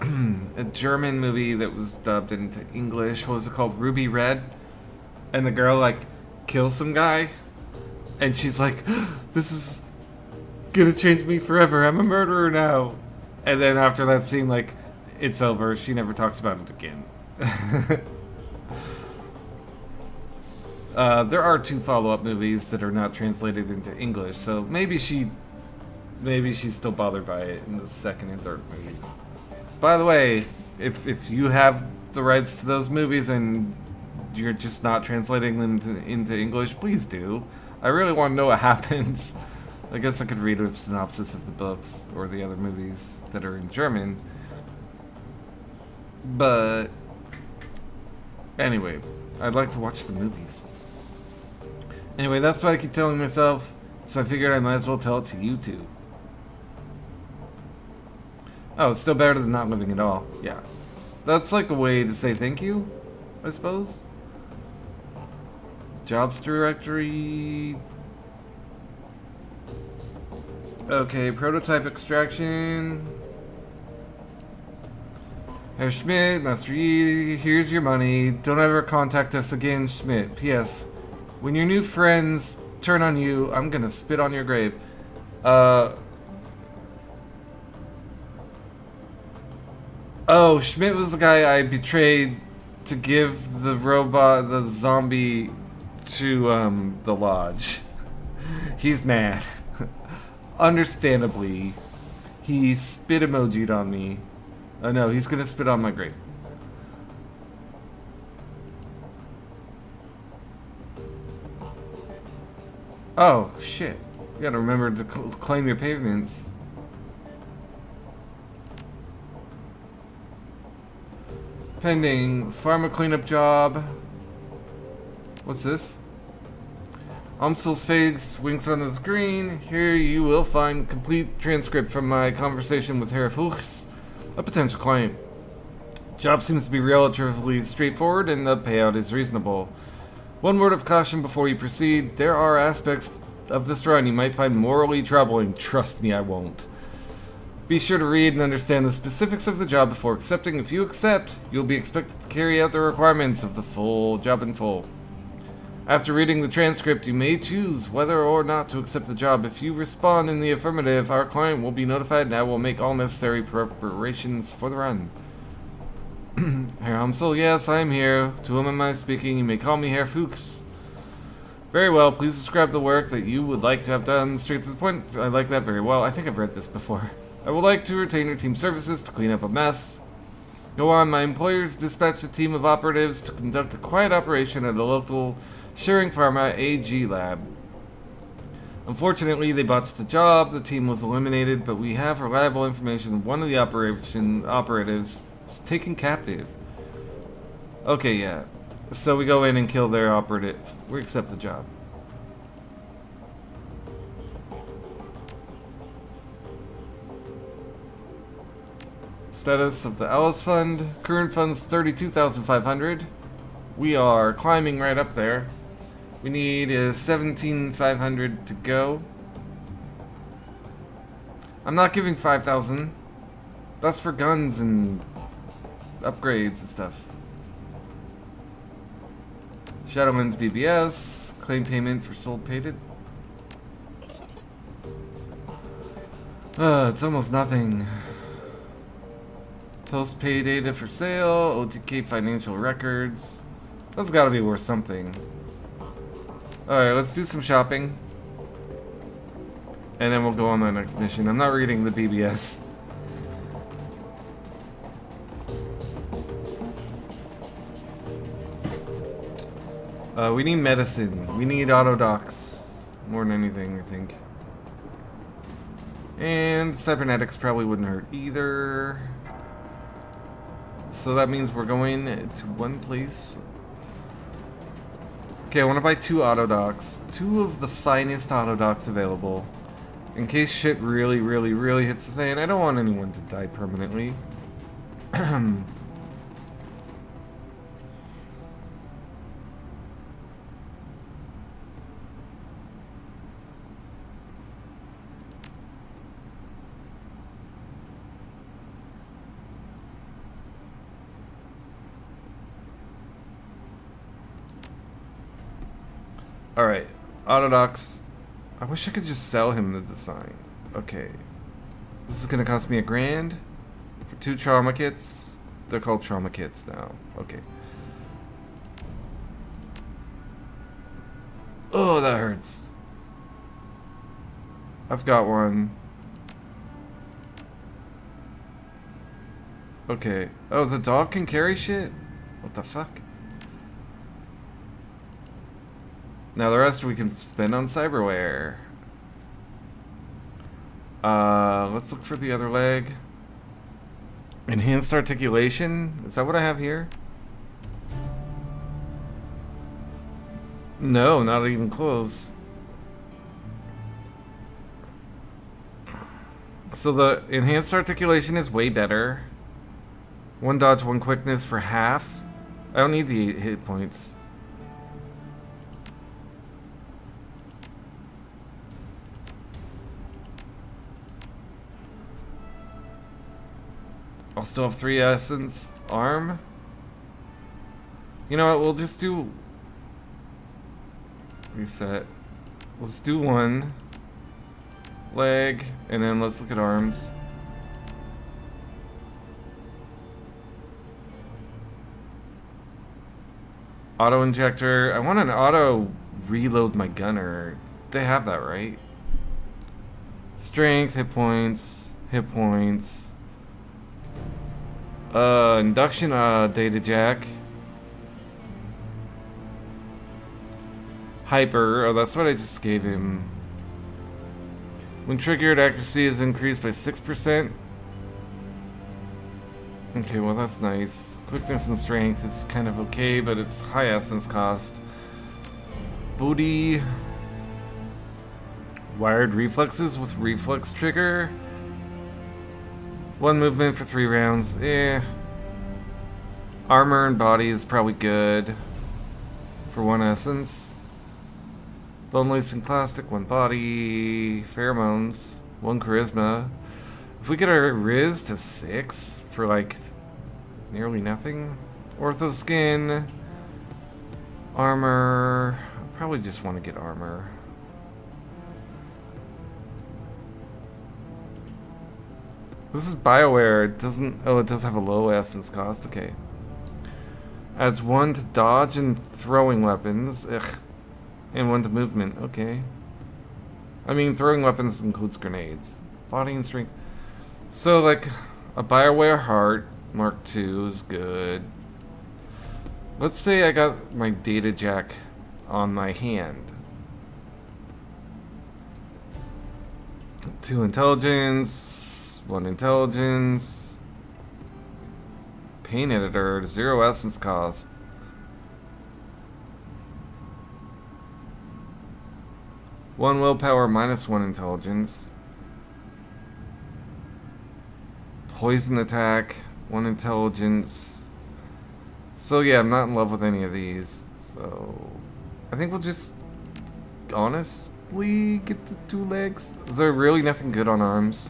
A German movie that was dubbed into English. What was it called? Ruby Red. And the girl, like, kills some guy. And she's like, this is gonna change me forever. I'm a murderer now. And then after that scene, like, it's over. She never talks about it again. There are 2 follow-up movies that are not translated into English, so maybe she's still bothered by it in the second and third movies. By the way, if you have the rights to those movies and you're just not translating them into English, please do. I really want to know what happens. I guess I could read a synopsis of the books or the other movies that are in German. But anyway, I'd like to watch the movies. Anyway, that's what I keep telling myself, so I figured I might as well tell it to you too. Oh, it's still better than not living at all. Yeah. That's like a way to say thank you, I suppose. Jobs directory. Okay, prototype extraction. Herr Schmidt, Master Yi, here's your money. Don't ever contact us again, Schmidt. P.S. When your new friends turn on you, I'm gonna spit on your grave. Oh, Schmidt was the guy I betrayed to give the zombie to, the lodge. He's mad. Understandably. He spit emoji'd on me. Oh no, he's gonna spit on my grave. Oh, shit. You gotta remember to claim your payments. Pending pharma cleanup job. What's this? Amstel's face winks on the screen. Here you will find complete transcript from my conversation with Herr Fuchs, a potential client. Job seems to be relatively straightforward and the payout is reasonable. One word of caution before you proceed. There are aspects of this run you might find morally troubling. Trust me, I won't. Be sure to read and understand the specifics of the job before accepting. If you accept, you'll be expected to carry out the requirements of the full job in full. After reading the transcript, you may choose whether or not to accept the job. If you respond in the affirmative, our client will be notified and I will make all necessary preparations for the run. Herr Amstel, yes, I am here. To whom am I speaking? You may call me Herr Fuchs. Very well, please describe the work that you would like to have done straight to the point. I like that very well. I think I've read this before. I would like to retain your team services to clean up a mess. Go on, my employers dispatched a team of operatives to conduct a quiet operation at a local Shering Pharma AG Lab. Unfortunately, they botched the job. The team was eliminated, but we have reliable information. One of the operatives was taken captive. Okay, yeah. So we go in and kill their operative. We accept the job. Status of the Alice Fund. Current funds 32,500. We are climbing right up there. We need 17,500 to go. I'm not giving 5,000. That's for guns and upgrades and stuff. Shadowrun's BBS. Claim payment for sold pated. It's almost nothing. Post-pay data for sale. OTK financial records. That's gotta be worth something. Alright, let's do some shopping. And then we'll go on the next mission. I'm not reading the BBS. We need medicine. We need auto docs. More than anything, I think. And cybernetics probably wouldn't hurt either. So that means we're going to one place. Okay, I want to buy 2 auto docs. 2 of the finest auto docs available. In case shit really, really, really hits the fan. I don't want anyone to die permanently. Alright, Autodocs. I wish I could just sell him the design. Okay. This is gonna cost me $1,000 for 2 trauma kits. They're called trauma kits now. Okay. Oh, that hurts. I've got one. Okay. Oh, the dog can carry shit? What the fuck? Now the rest we can spend on cyberware. Let's look for the other leg. Enhanced articulation? Is that what I have here? No, not even close. So the enhanced articulation is way better. 1 dodge, 1 quickness for half. I don't need the 8 hit points. I'll still have 3 essence. Arm? You know what, we'll just do... Reset. Let's do 1. Leg, and then let's look at arms. Auto injector. I want an auto reload my gunner. They have that, right? Strength, hit points, hit points. Induction data jack. Hyper. Oh, that's what I just gave him. When triggered, accuracy is increased by 6%. Okay, well that's nice. Quickness and strength is kind of okay, but it's high essence cost. Booty. Wired reflexes with reflex trigger. 1 movement for 3 rounds. Eh. Armor and body is probably good for 1 essence. Bone lacing plastic, 1 body. Pheromones, 1 charisma. If we get our Riz to 6 for like nearly nothing. Ortho skin. Armor. I probably just want to get armor. This is BioWare. It doesn't... Oh, it does have a low essence cost. Okay. Adds 1 to dodge and throwing weapons. Ugh. And 1 to movement. Okay. I mean, throwing weapons includes grenades. Body and strength. So, like, a BioWare heart Mark II is good. Let's say I got my data jack on my hand. 2 intelligence, 1 intelligence. Pain editor, 0 essence cost. One willpower, -1 intelligence. Poison attack, 1 intelligence. So yeah, I'm not in love with any of these. So I think we'll just honestly get the 2 legs. Is there really nothing good on arms?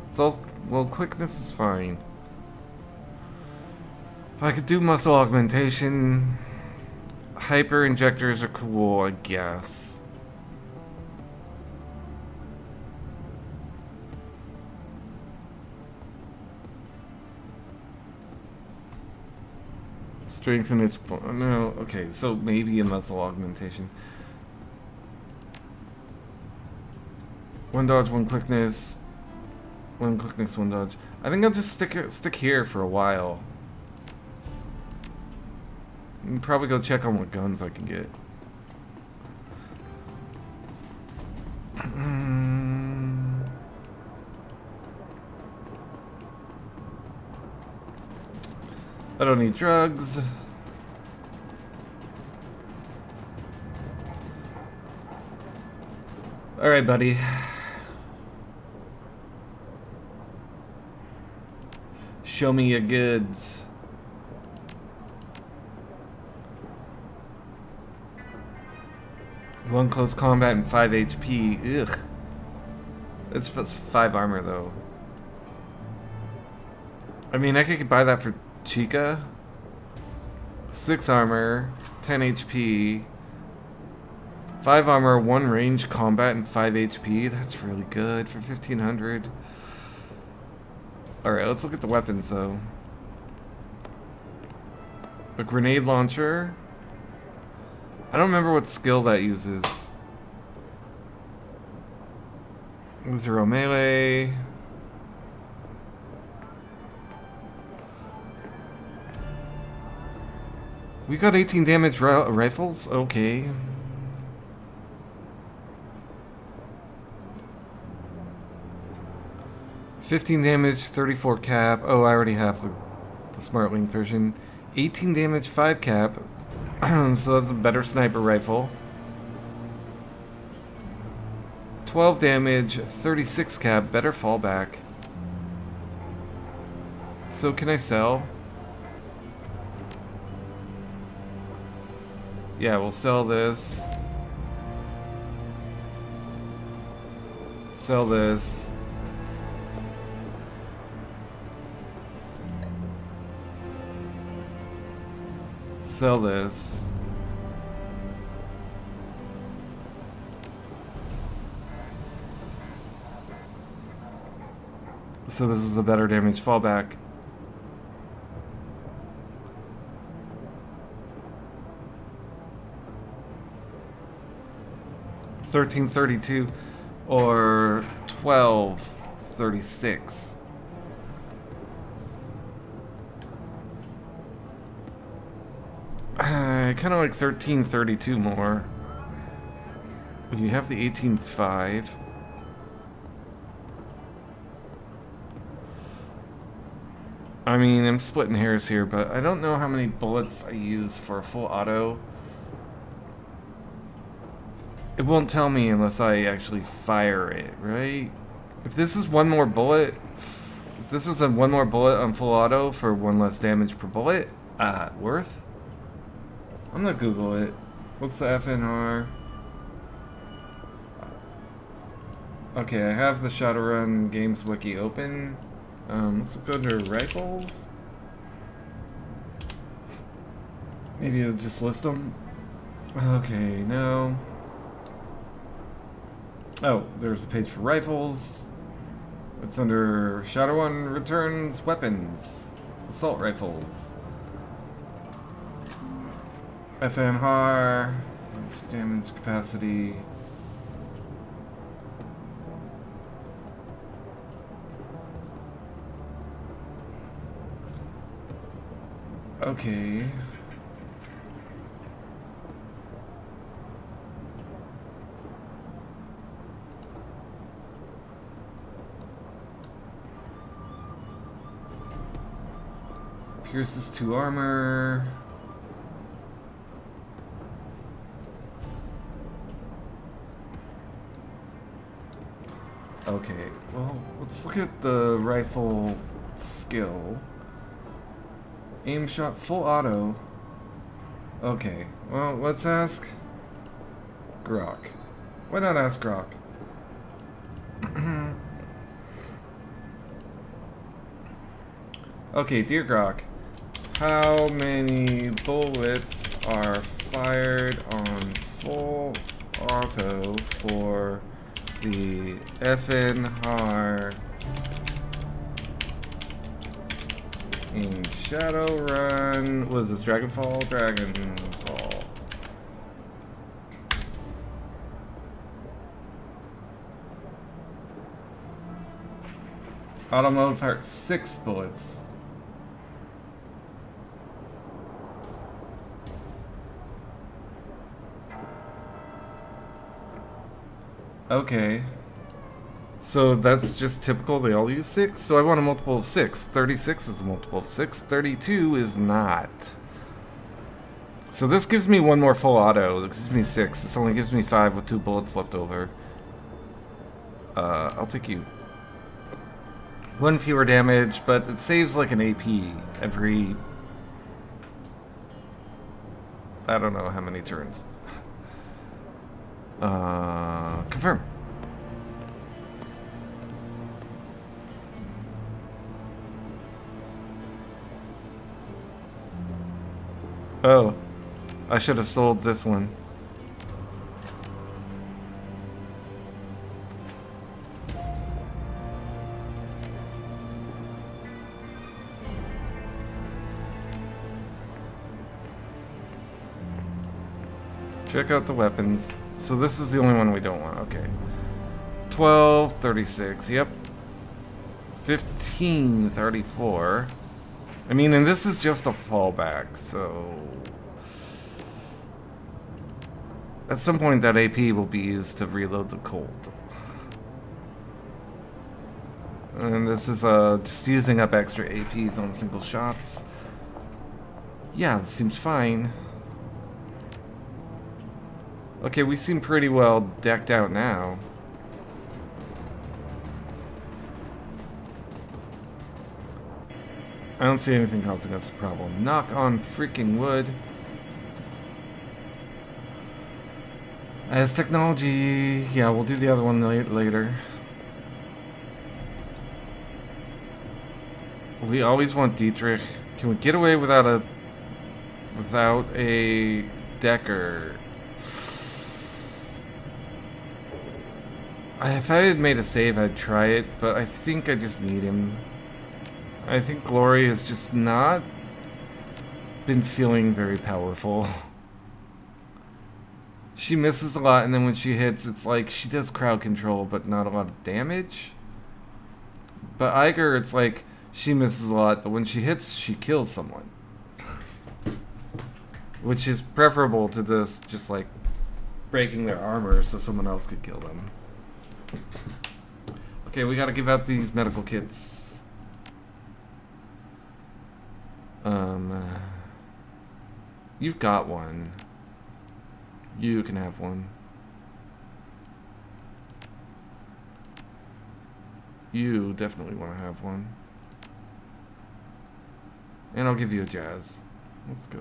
It's all, well, quickness is fine. I could do muscle augmentation. Hyper injectors are cool, I guess. Strengthen its... No, okay, so maybe a muscle augmentation. 1 dodge, 1 quickness. 1 quickness, 1 dodge. I think I'll just stick here for a while. And probably go check on what guns I can get. I don't need drugs. Alright, buddy. Show me your goods. One close combat and 5 HP. Ugh. It's 5 armor though. I mean, I could buy that for Chica. 6 armor, 10 HP. 5 armor, 1 range combat, and 5 HP. That's really good for 1500. Alright, let's look at the weapons though. A grenade launcher. I don't remember what skill that uses. 0 melee. We got 18 damage rifles? Okay. $15 damage, 34 cap. Oh, I already have the Smart Link version. 18 damage, 5 cap. So that's a better sniper rifle. 12 damage, 36 cap, better fallback. So can I sell? Yeah, we'll sell this. Sell this. Sell this. So this is a better damage fallback. $13.32 or $12.36. I kind of like $13.32 more. You have the 18.5. I mean, I'm splitting hairs here, but I don't know how many bullets I use for a full auto. It won't tell me unless I actually fire it, right? If this is one more bullet, if this is a one more bullet on full auto for 1 less damage per bullet, worth? I'm gonna Google it. What's the FNR? Okay, I have the Shadowrun Games Wiki open. Let's go to rifles. Maybe I'll just list them. Okay, no. Oh, there's a page for rifles. It's under Shadowrun returns weapons. Assault rifles. FNR. Damage capacity. Okay. Pierces 2 armor. Okay, well, let's look at the rifle skill. Aim shot, full auto. Okay, well, let's ask Grok. Why not ask Grok? Okay, dear Grok, how many bullets are fired on full auto for the FNR in Shadowrun? Was this Dragonfall? Dragonfall. Auto mode fire 6 bullets. Okay. So that's just typical, they all use 6? So I want a multiple of 6. 36 is a multiple of 6. 32 is not. So this gives me one more full auto. It gives me 6. This only gives me 5 with 2 bullets left over. I'll take you. 1 fewer damage, but it saves like an AP every... I don't know how many turns. Confirm. Oh, I should have sold this one. Check out the weapons. So this is the only one we don't want. Okay. 12, 36. Yep. 15, 34. I mean, and this is just a fallback, so... At some point that AP will be used to reload the Colt. And this is just using up extra APs on single shots. Yeah, it seems fine. Okay, we seem pretty well decked out now. I don't see anything causing us a problem. Knock on freaking wood. As technology... Yeah, we'll do the other one later. We always want Dietrich. Can we get away without a Decker? If I had made a save, I'd try it, but I think I just need him. I think Glory has just not been feeling very powerful. She misses a lot, and then when she hits, it's like she does crowd control, but not a lot of damage. But Iger, it's like she misses a lot, but when she hits, she kills someone. Which is preferable to this, just like breaking their armor so someone else could kill them. Okay, we gotta give out these medical kits. You've got one. You can have one. You definitely want to have one. And I'll give you a jazz. Let's go.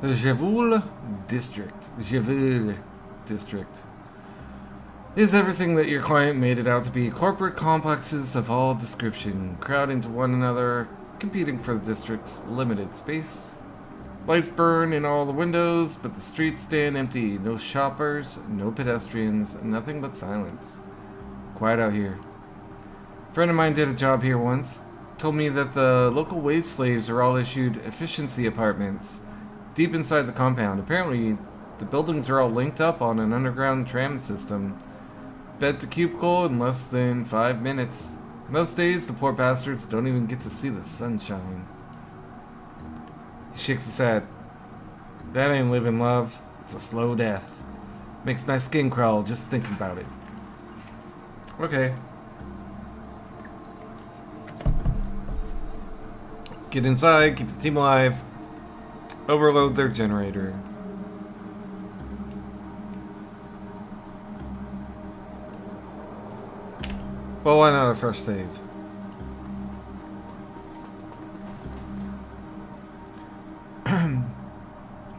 The Jevoul District. Jevoul District is everything that your client made it out to be. Corporate complexes of all description crowd into one another, competing for the district's limited space. Lights burn in all the windows, but the streets stand empty. No shoppers, no pedestrians, nothing but silence. Quiet out here. A friend of mine did a job here once. Told me that the local wage slaves are all issued efficiency apartments deep inside the compound. Apparently, the buildings are all linked up on an underground tram system. Bed to cubicle in less than 5 minutes. Most days, the poor bastards don't even get to see the sunshine. He shakes his head. That ain't living, love. It's a slow death. Makes my skin crawl just thinking about it. Okay. Get inside, keep the team alive, overload their generator. Well, why not a fresh save?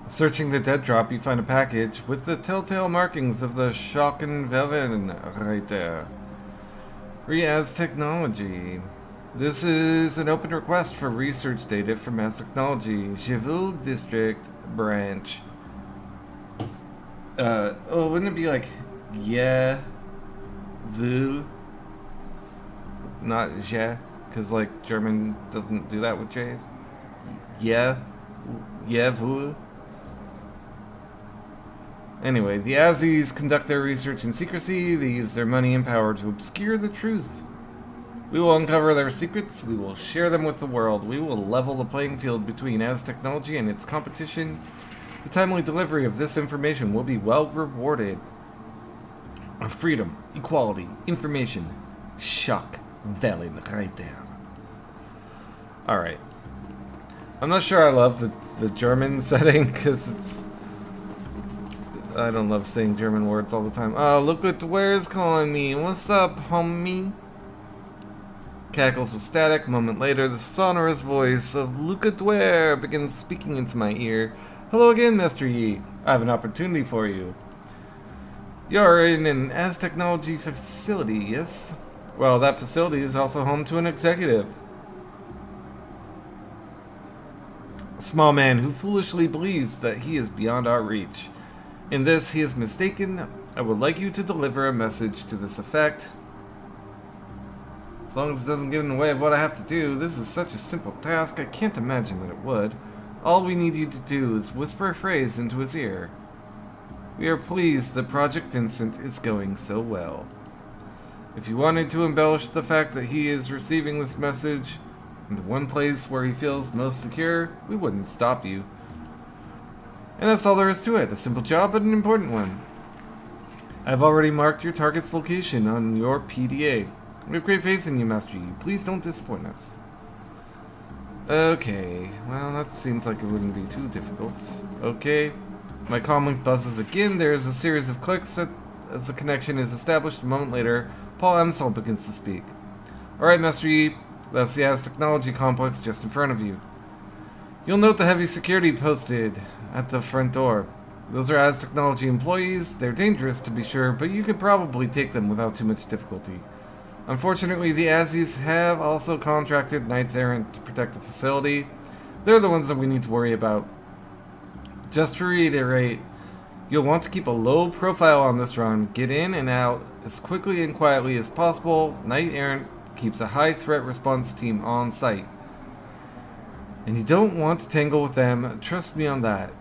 Searching the dead drop, you find a package with the telltale markings of the Schockenwellen right there. Riaz Technology. This is an open request for research data from Riaz Technology, Jevul District Branch. Wouldn't it be like, yeah, Vul? Not Je, because like German doesn't do that with J's. Yeah, Vul. Anyway, the Azis conduct their research in secrecy. They use their money and power to obscure the truth. We will uncover their secrets. We will share them with the world. We will level the playing field between Az technology and its competition. The timely delivery of this information will be well rewarded. Freedom, equality, information. Shock Velen right there. Alright. I'm not sure I love the German setting, because it's... I don't love saying German words all the time. Oh, look what Dware's calling me. What's up, homie? Cackles of static. A moment later, the sonorous voice of Luca Dware begins speaking into my ear. Hello again, Master Yi. I have an opportunity for you. You're in an Az Technology facility, yes? Well, that facility is also home to an executive. A small man who foolishly believes that he is beyond our reach. In this, he is mistaken. I would like you to deliver a message to this effect. As long as it doesn't get in the way of what I have to do, this is such a simple task, I can't imagine that it would. All we need you to do is whisper a phrase into his ear. We are pleased that Project Vincent is going so well. If you wanted to embellish the fact that he is receiving this message in the one place where he feels most secure, we wouldn't stop you. And that's all there is to it. A simple job, but an important one. I've already marked your target's location on your PDA. We have great faith in you, Master Yi. Please don't disappoint us. Okay, well, that seems like it wouldn't be too difficult. Okay, my comm link buzzes again. There is a series of clicks as the connection is established. A moment later, Paul Emsol begins to speak. Alright, Master Yi, that's the Az Technology complex just in front of you. You'll note the heavy security posted at the front door. Those are Az Technology employees. They're dangerous, to be sure, but you could probably take them without too much difficulty. Unfortunately, the Azis have also contracted Knights Errant to protect the facility. They're the ones that we need to worry about. Just to reiterate, you'll want to keep a low profile on this run. Get in and out as quickly and quietly as possible. Knight Errant keeps a high threat response team on site. And you don't want to tangle with them, trust me on that.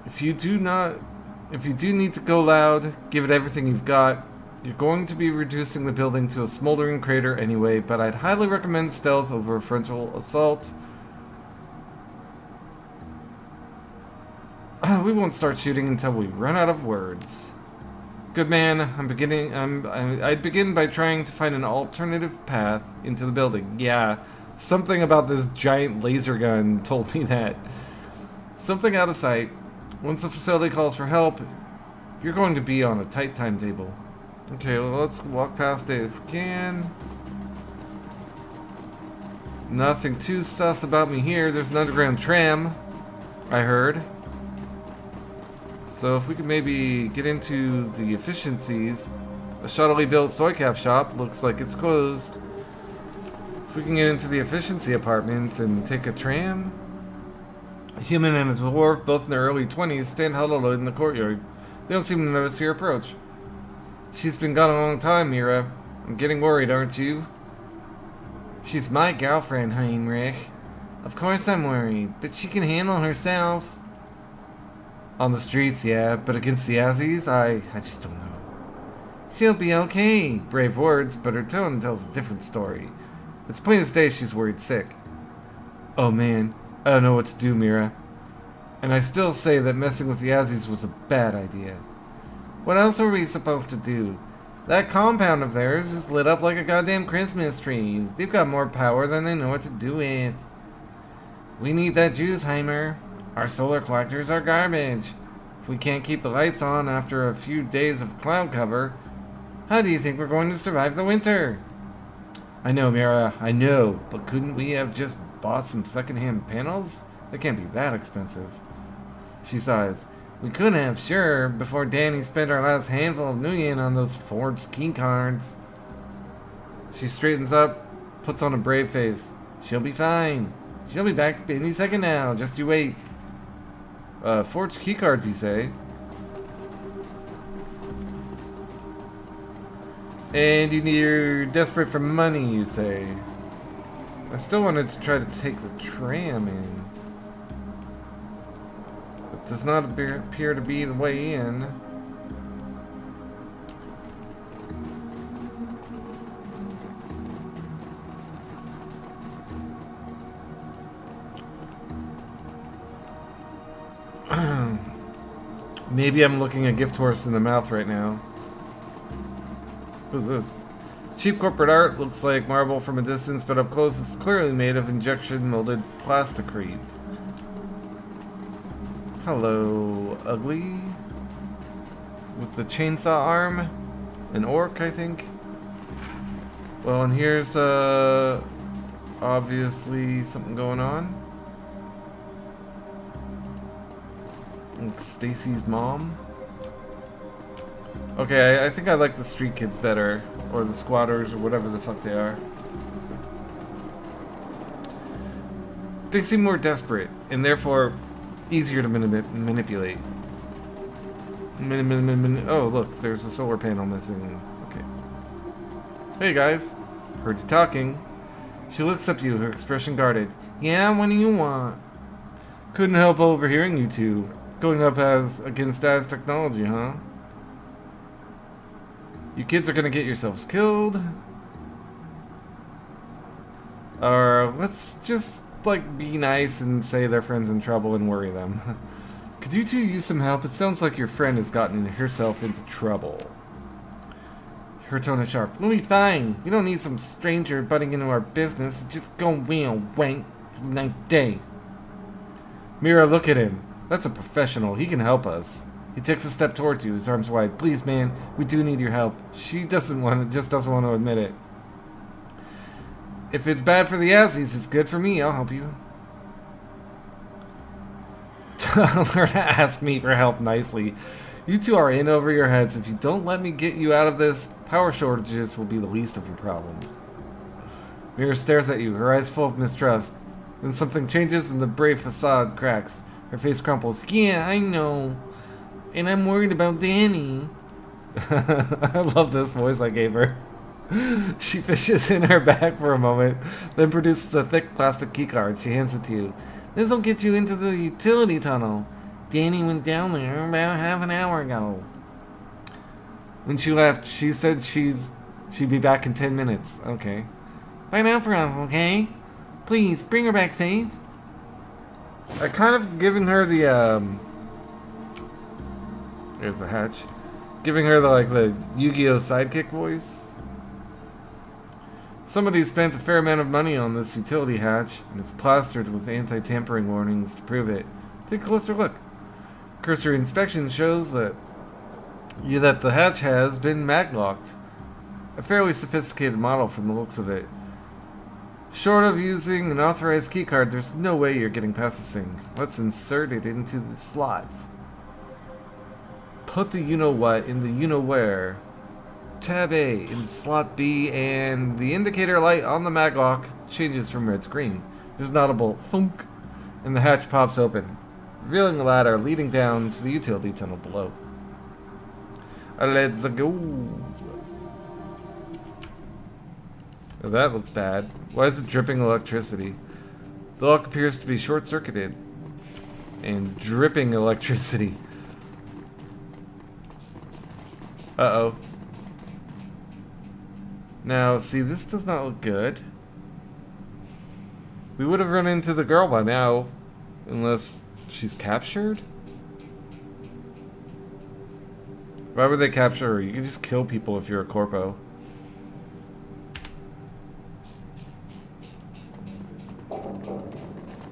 If you do need to go loud, give it everything you've got. You're going to be reducing the building to a smoldering crater anyway, but I'd highly recommend stealth over a frontal assault. We won't start shooting until we run out of words. Good man, I'd begin by trying to find an alternative path into the building. Yeah, something about this giant laser gun told me that. Something out of sight. Once the facility calls for help, you're going to be on a tight timetable. Okay, well, let's walk past it if we can. Nothing too sus about me here. There's an underground tram, I heard. So if we could maybe get into the efficiencies. A shoddily built soy-calf shop looks like it's closed. If we can get into the efficiency apartments and take a tram. A human and a dwarf, both in their early 20s, stand huddled in the courtyard. They don't seem to notice your approach. She's been gone a long time, Mira. I'm getting worried, aren't you? She's my girlfriend, Heinrich. Of course I'm worried, but she can handle herself. On the streets, yeah, but against the Azis, I just don't know. She'll be okay. Brave words, but her tone tells a different story. It's plain as day she's worried sick. Oh man, I don't know what to do, Mira. And I still say that messing with the Azis was a bad idea. What else are we supposed to do? That compound of theirs is lit up like a goddamn Christmas tree. They've got more power than they know what to do with. We need that juice, Heimer. Our solar collectors are garbage. If we can't keep the lights on after a few days of cloud cover, how do you think we're going to survive the winter? I know, Mira, I know, but couldn't we have just bought some secondhand panels? They can't be that expensive. She sighs. We could have, sure, before Danny spent our last handful of nuyen on those forged key cards. She straightens up, puts on a brave face. She'll be fine. She'll be back any second now, just you wait. Forged key cards, you say? And you're desperate for money, you say. I still wanted to try to take the tram in. But does not appear to be the way in. Maybe I'm looking a gift horse in the mouth right now. Who's this? Cheap corporate art looks like marble from a distance, but up close it's clearly made of injection molded plastic reeds. Hello, ugly. With the chainsaw arm. An orc, I think. Well, and here's obviously something going on. Like Stacy's mom. Okay, I think I like the street kids better. Or the squatters, or whatever the fuck they are. They seem more desperate, and therefore easier to manipulate. Oh, look, there's a solar panel missing. Okay. Hey guys, heard you talking. She looks up at you, her expression guarded. Yeah, what do you want? Couldn't help overhearing you two. Going up against Az technology, huh? You kids are gonna get yourselves killed. Or let's just, like, be nice and say their friend's in trouble and worry them. Could you two use some help? It sounds like your friend has gotten herself into trouble. Her tone is sharp. We'll be fine. We don't need some stranger butting into our business. Just go wheel, wank, night day. Mira, look at him. That's a professional. He can help us. He takes a step towards you, his arms wide. Please, man, we do need your help. She just doesn't want to admit it. If it's bad for the Aussies, it's good for me. I'll help you. Tell her to ask me for help nicely. You two are in over your heads. If you don't let me get you out of this, power shortages will be the least of your problems. Mira stares at you, her eyes full of mistrust. Then something changes and the brave facade cracks. Her face crumples. Yeah, I know. And I'm worried about Danny. I love this voice I gave her. She fishes in her bag for a moment, then produces a thick plastic keycard. She hands it to you. This'll get you into the utility tunnel. Danny went down there about half an hour ago. When she left, she said she'd be back in 10 minutes. Okay. Find out for us, okay? Please, bring her back safe. I kind of given her the, There's the hatch. Giving her the Yu-Gi-Oh! Sidekick voice. Somebody spent a fair amount of money on this utility hatch, and it's plastered with anti-tampering warnings to prove it. Take a closer look. Cursory inspection shows that the hatch has been mag-locked. A fairly sophisticated model from the looks of it. Short of using an authorized keycard, there's no way you're getting past this thing. Let's insert it into the slot. Put the you-know-what in the you-know-where. Tab A in slot B, and the indicator light on the maglock changes from red to green. There's an audible thunk, and the hatch pops open, revealing a ladder leading down to the utility tunnel below. Let's go. Oh, that looks bad. Why is it dripping electricity? The lock appears to be short-circuited and dripping electricity. Uh-oh. Now, see, this does not look good. We would have run into the girl by now, unless she's captured? Why would they capture her? You can just kill people if you're a corpo.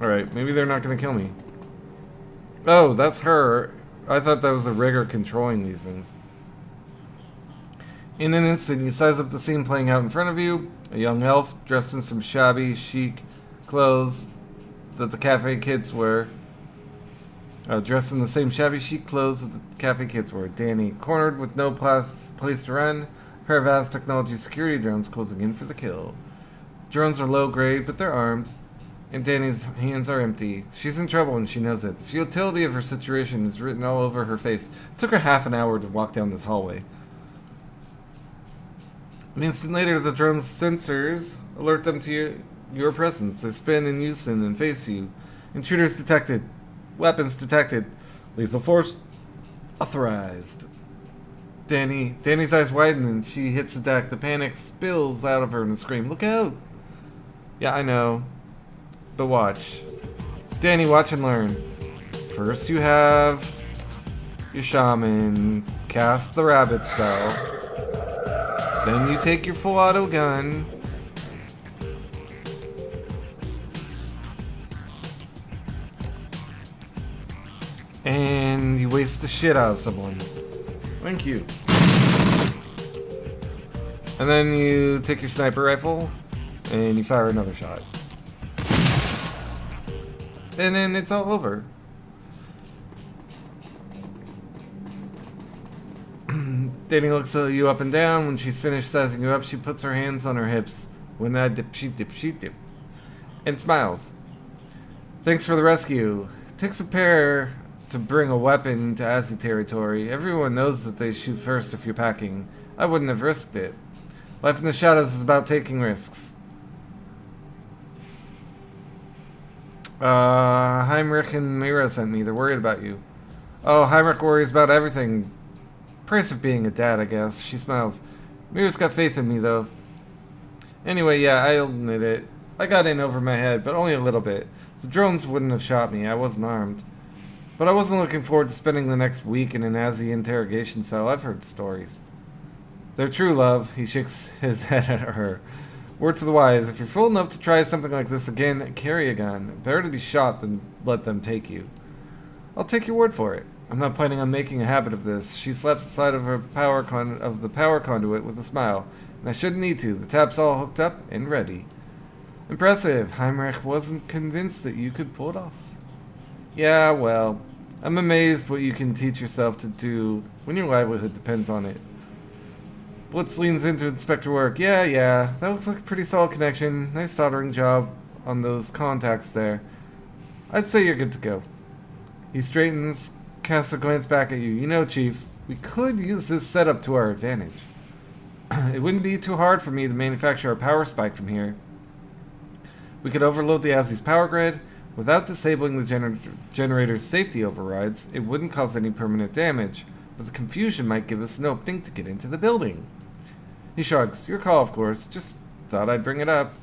Alright, maybe they're not gonna kill me. Oh, that's her. I thought that was the rigger controlling these things. In an instant, you size up the scene playing out in front of you. A young elf dressed in some shabby, chic clothes that the cafe kids wear. Dressed in the same shabby, chic clothes that the cafe kids wear. Danny, cornered with no place to run. A pair of advanced technology security drones closing in for the kill. The drones are low grade, but they're armed. And Danny's hands are empty. She's in trouble and she knows it. The futility of her situation is written all over her face. It took her half an hour to walk down this hallway. An instant later, the drone's sensors alert them to your presence. They spin in unison and face you. Intruders detected. Weapons detected. Lethal force authorized. Danny's eyes widen and she hits the deck. The panic spills out of her in a scream. Look out! Yeah, I know. But watch. Danny, watch and learn. First you have your shaman cast the rabbit spell. Then you take your full auto gun. And you waste the shit out of someone. Thank you. And then you take your sniper rifle and you fire another shot. And then it's all over. Danny looks at you up and down. When she's finished sizing you up, she puts her hands on her hips. When I dip, she dip, she dip. And smiles. Thanks for the rescue. It takes a pair to bring a weapon to Azzy territory. Everyone knows that they shoot first if you're packing. I wouldn't have risked it. Life in the shadows is about taking risks. Heinrich and Mira sent me. They're worried about you. Oh, Heinrich worries about everything. Price of being a dad, I guess. She smiles. Mira's got faith in me, though. Anyway, yeah, I'll admit it. I got in over my head, but only a little bit. The drones wouldn't have shot me. I wasn't armed. But I wasn't looking forward to spending the next week in an Azzy interrogation cell. I've heard stories. They're true, love. He shakes his head at her. Word to the wise, if you're fool enough to try something like this again, carry a gun. Better to be shot than let them take you. I'll take your word for it. I'm not planning on making a habit of this. She slaps the side of the power conduit with a smile. And I shouldn't need to. The tap's all hooked up and ready. Impressive. Heinrich wasn't convinced that you could pull it off. Yeah, well, I'm amazed what you can teach yourself to do when your livelihood depends on it. Blitz leans into inspector work. Yeah, that looks like a pretty solid connection. Nice soldering job on those contacts there. I'd say you're good to go. He straightens, casts a glance back at you. You know, Chief, we could use this setup to our advantage. It wouldn't be too hard for me to manufacture a power spike from here. We could overload the Azzy's power grid. Without disabling the generator's safety overrides, it wouldn't cause any permanent damage, but the confusion might give us an opening to get into the building. He shrugs. Your call, of course. Just thought I'd bring it up.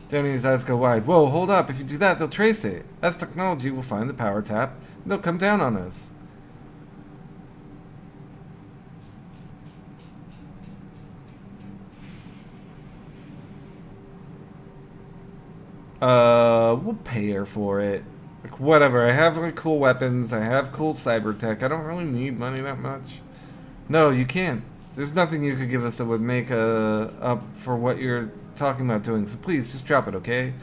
Danny's eyes go wide. Whoa, hold up. If you do that, they'll trace it. As technology will find the power tap, and they'll come down on us. We'll pay her for it. Like, whatever. I have, like, cool weapons. I have cool cyber tech. I don't really need money that much. No, you can't. There's nothing you could give us that would make up for what you're talking about doing. So please, just drop it, okay?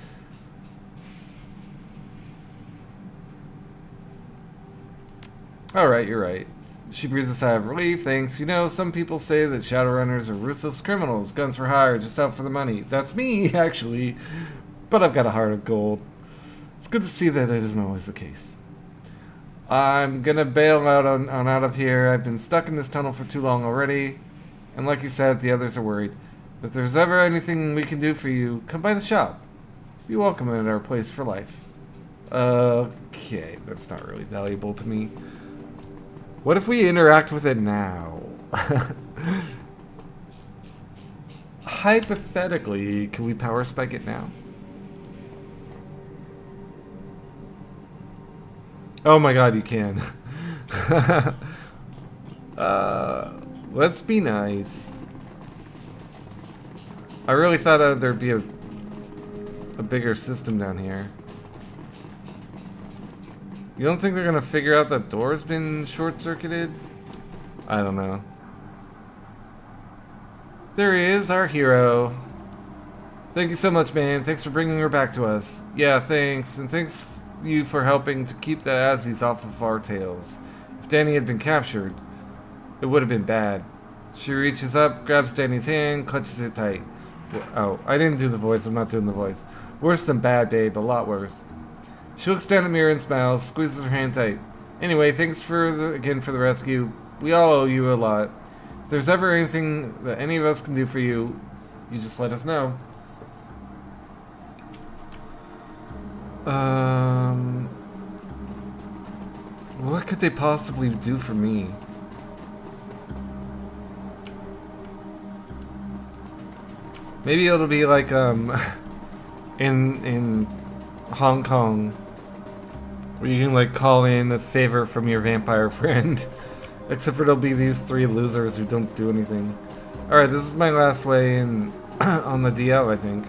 Alright, you're right. She breathes a sigh of relief. Thanks. You know, some people say that Shadowrunners are ruthless criminals, guns for hire, just out for the money. That's me, actually. But I've got a heart of gold. It's good to see that it isn't always the case. I'm gonna bail out on out of here. I've been stuck in this tunnel for too long already. And like you said, the others are worried. If there's ever anything we can do for you, come by the shop. Be welcome at our place for life. Okay, that's not really valuable to me. What if we interact with it now? Hypothetically, can we power spike it now? Oh my god, you can. Let's be nice. I really thought there'd be a bigger system down here. You don't think they're gonna figure out that door's been short-circuited? I don't know. There he is, our hero. Thank you so much, man. Thanks for bringing her back to us. Yeah, thanks. And thanks you for helping to keep the Azzies off of our tails. If Danny had been captured, it would have been bad. She reaches up, grabs Danny's hand, clutches it tight. Oh, I didn't do the voice. I'm not doing the voice. Worse than bad, babe. A lot worse. She looks down at Mira and smiles, squeezes her hand tight. Anyway, thanks again for the rescue. We all owe you a lot. If there's ever anything that any of us can do for you, you just let us know. What could they possibly do for me? Maybe it'll be like, in Hong Kong, where you can, like, call in a favor from your vampire friend. Except for it'll be these three losers who don't do anything. Alright, this is my last way in on the DL, I think.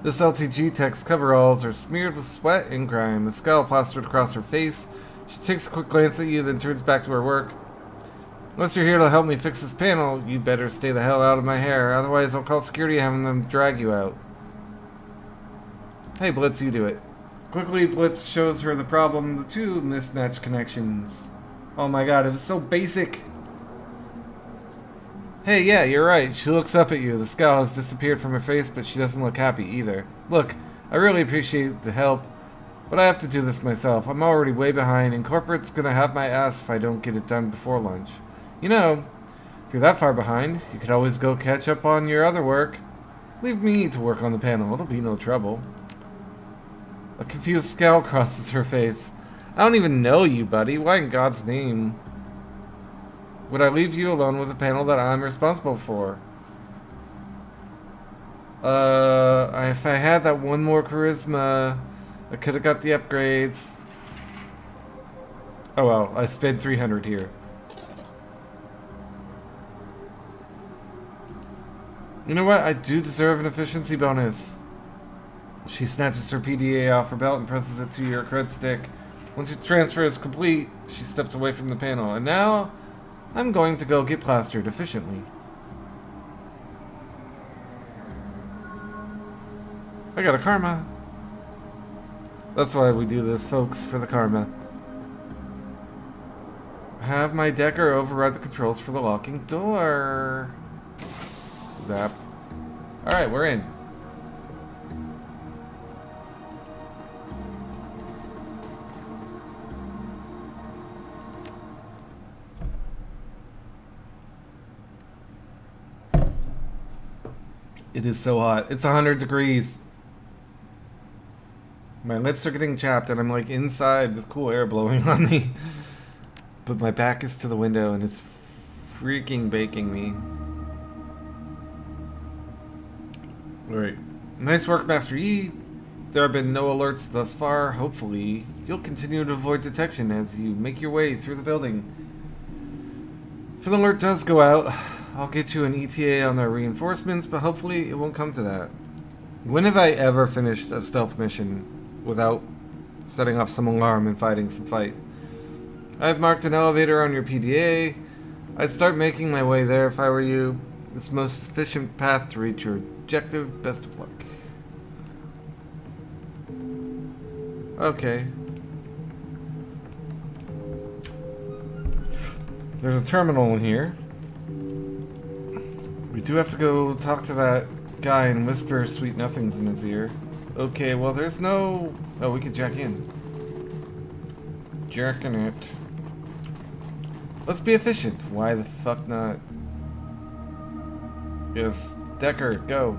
This LTG tech's coveralls are smeared with sweat and grime, a scowl plastered across her face. She takes a quick glance at you, then turns back to her work. Unless you're here to help me fix this panel, you'd better stay the hell out of my hair, otherwise I'll call security having them drag you out. Hey Blitz, you do it. Quickly, Blitz shows her the problem, the two mismatched connections. Oh my god, it was so basic! Hey, yeah, you're right. She looks up at you. The scowl has disappeared from her face, but she doesn't look happy either. Look, I really appreciate the help, but I have to do this myself. I'm already way behind, and corporate's gonna have my ass if I don't get it done before lunch. You know, if you're that far behind, you could always go catch up on your other work. Leave me to work on the panel. It'll be no trouble. A confused scowl crosses her face. I don't even know you, buddy. Why in God's name would I leave you alone with a panel that I'm responsible for? If I had that one more charisma, I could have got the upgrades. Oh well, I spent 300 here. You know what? I do deserve an efficiency bonus. She snatches her PDA off her belt and presses it to your cred stick. Once your transfer is complete, she steps away from the panel. And now, I'm going to go get plastered efficiently. I got a karma. That's why we do this, folks, for the karma. Have my decker override the controls for the locking door. Zap. Alright, we're in. It is so hot. It's 100 degrees. My lips are getting chapped and I'm like inside with cool air blowing on me. But my back is to the window and it's freaking baking me. Alright. Nice work, Master Yi. There have been no alerts thus far. Hopefully, you'll continue to avoid detection as you make your way through the building. If an alert does go out, I'll get you an ETA on their reinforcements, but hopefully it won't come to that. When have I ever finished a stealth mission without setting off some alarm and fighting some fight? I've marked an elevator on your PDA. I'd start making my way there if I were you. It's the most efficient path to reach your objective. Best of luck. Okay. There's a terminal in here. We do have to go talk to that guy and whisper sweet nothings in his ear. Okay, well there's no... Oh, we could jack in. Jacking it. Let's be efficient. Why the fuck not? Yes, Decker, go.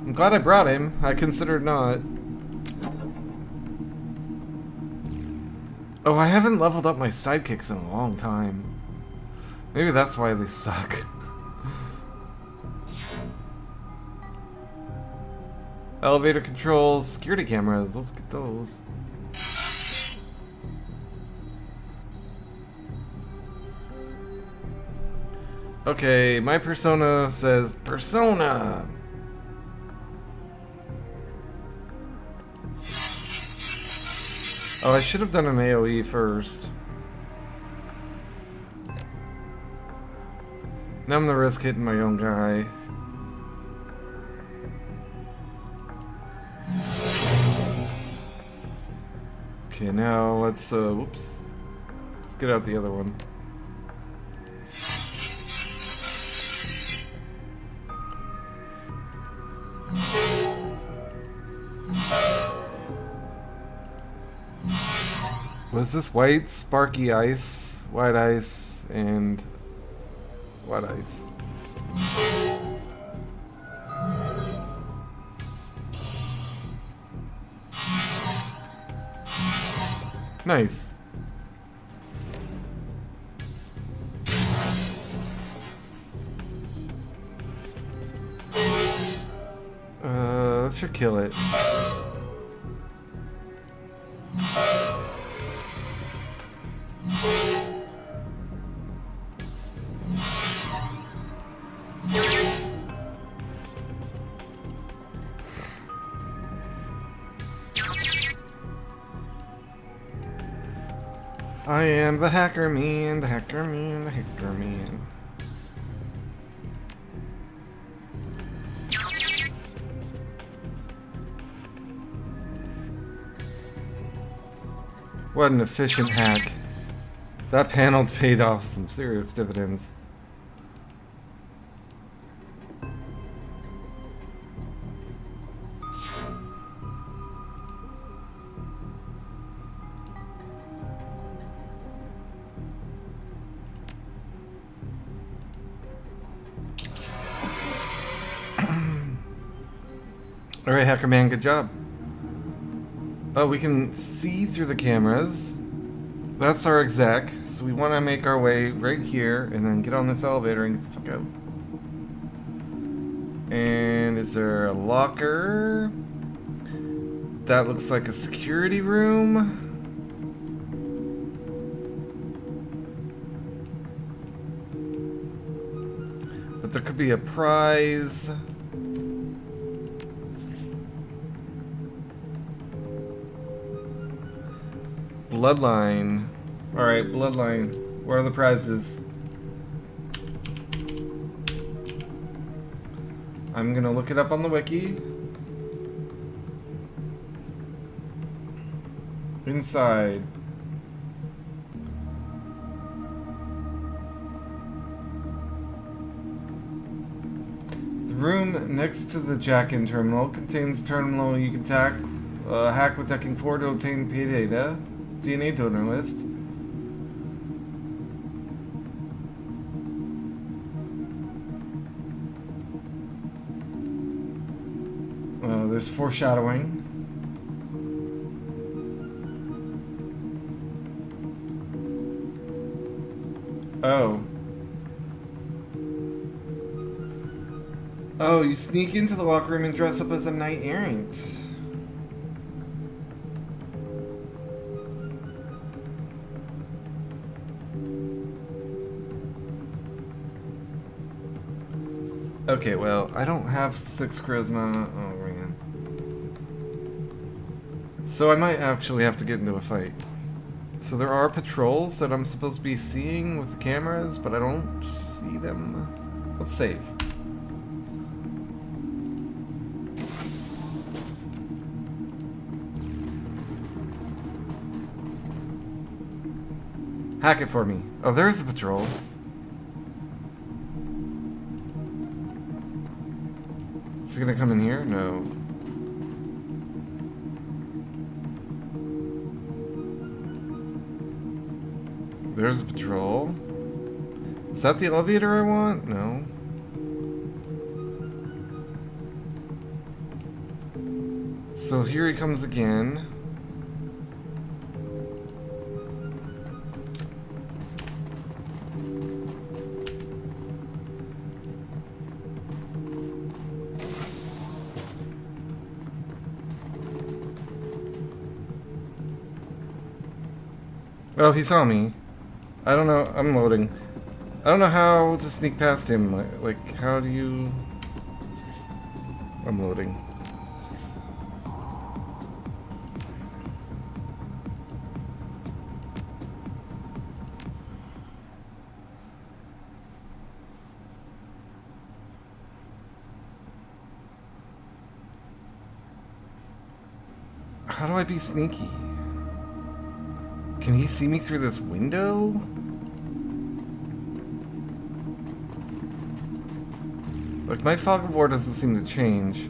I'm glad I brought him. I considered not. Oh, I haven't leveled up my sidekicks in a long time. Maybe that's why they suck. Elevator controls, security cameras. Let's get those. Okay, my persona says persona. Oh, I should have done an AoE first. Now I'm gonna risk hitting my own guy. Okay, now let's, whoops. Let's get out the other one. Was this white, sparky ice, white ice, and white ice? Nice. That should kill it. I am the hacker man, the hacker man, the hacker man. What an efficient hack. That panel paid off some serious dividends. Alright, Hacker Man, good job. Oh, we can see through the cameras. That's our exec, so we want to make our way right here and then get on this elevator and get the fuck out. And is there a locker? That looks like a security room. But there could be a prize. Bloodline. Alright, Bloodline. What are the prizes? I'm gonna look it up on the wiki. Inside. The room next to the jack-in terminal contains a terminal you can hack with decking 4 to obtain pay data. DNA donor list. There's foreshadowing. Oh. Oh, you sneak into the locker room and dress up as a knight errant. Okay, well, I don't have 6 charisma. Oh, man. So I might actually have to get into a fight. So there are patrols that I'm supposed to be seeing with the cameras, but I don't see them. Let's save. Hack it for me. Oh, there's a patrol. Is he gonna come in here? No. There's a patrol. Is that the elevator I want? No. So here he comes again. Oh, he saw me. I don't know. I'm loading. I don't know how to sneak past him. Like, how do you... I'm loading. How do I be sneaky? Can he see me through this window? Like, my fog of war doesn't seem to change.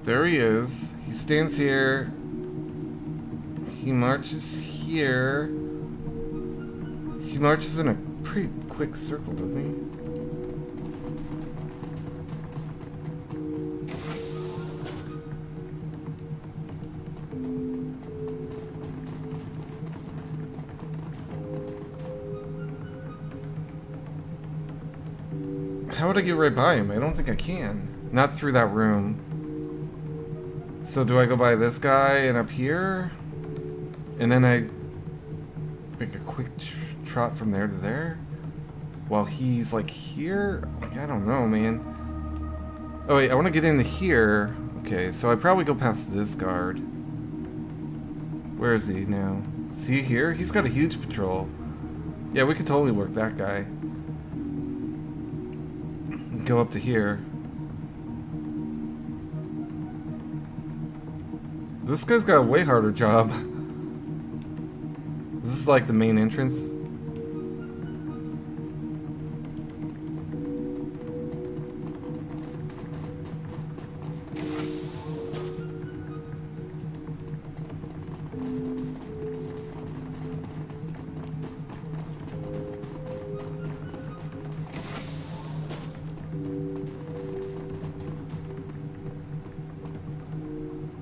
There he is. He stands here. He marches here. He marches in a pretty quick circle, doesn't he? How would I get right by him? I don't think I can. Not through that room. So do I go by this guy and up here? And then I make a quick trot from there to there? While he's like here? Like, I don't know, man. Oh wait, I want to get into here. Okay, so I probably go past this guard. Where is he now? Is he here? He's got a huge patrol. Yeah, we could totally work that guy. Go up to here. This guy's got a way harder job. This is like the main entrance.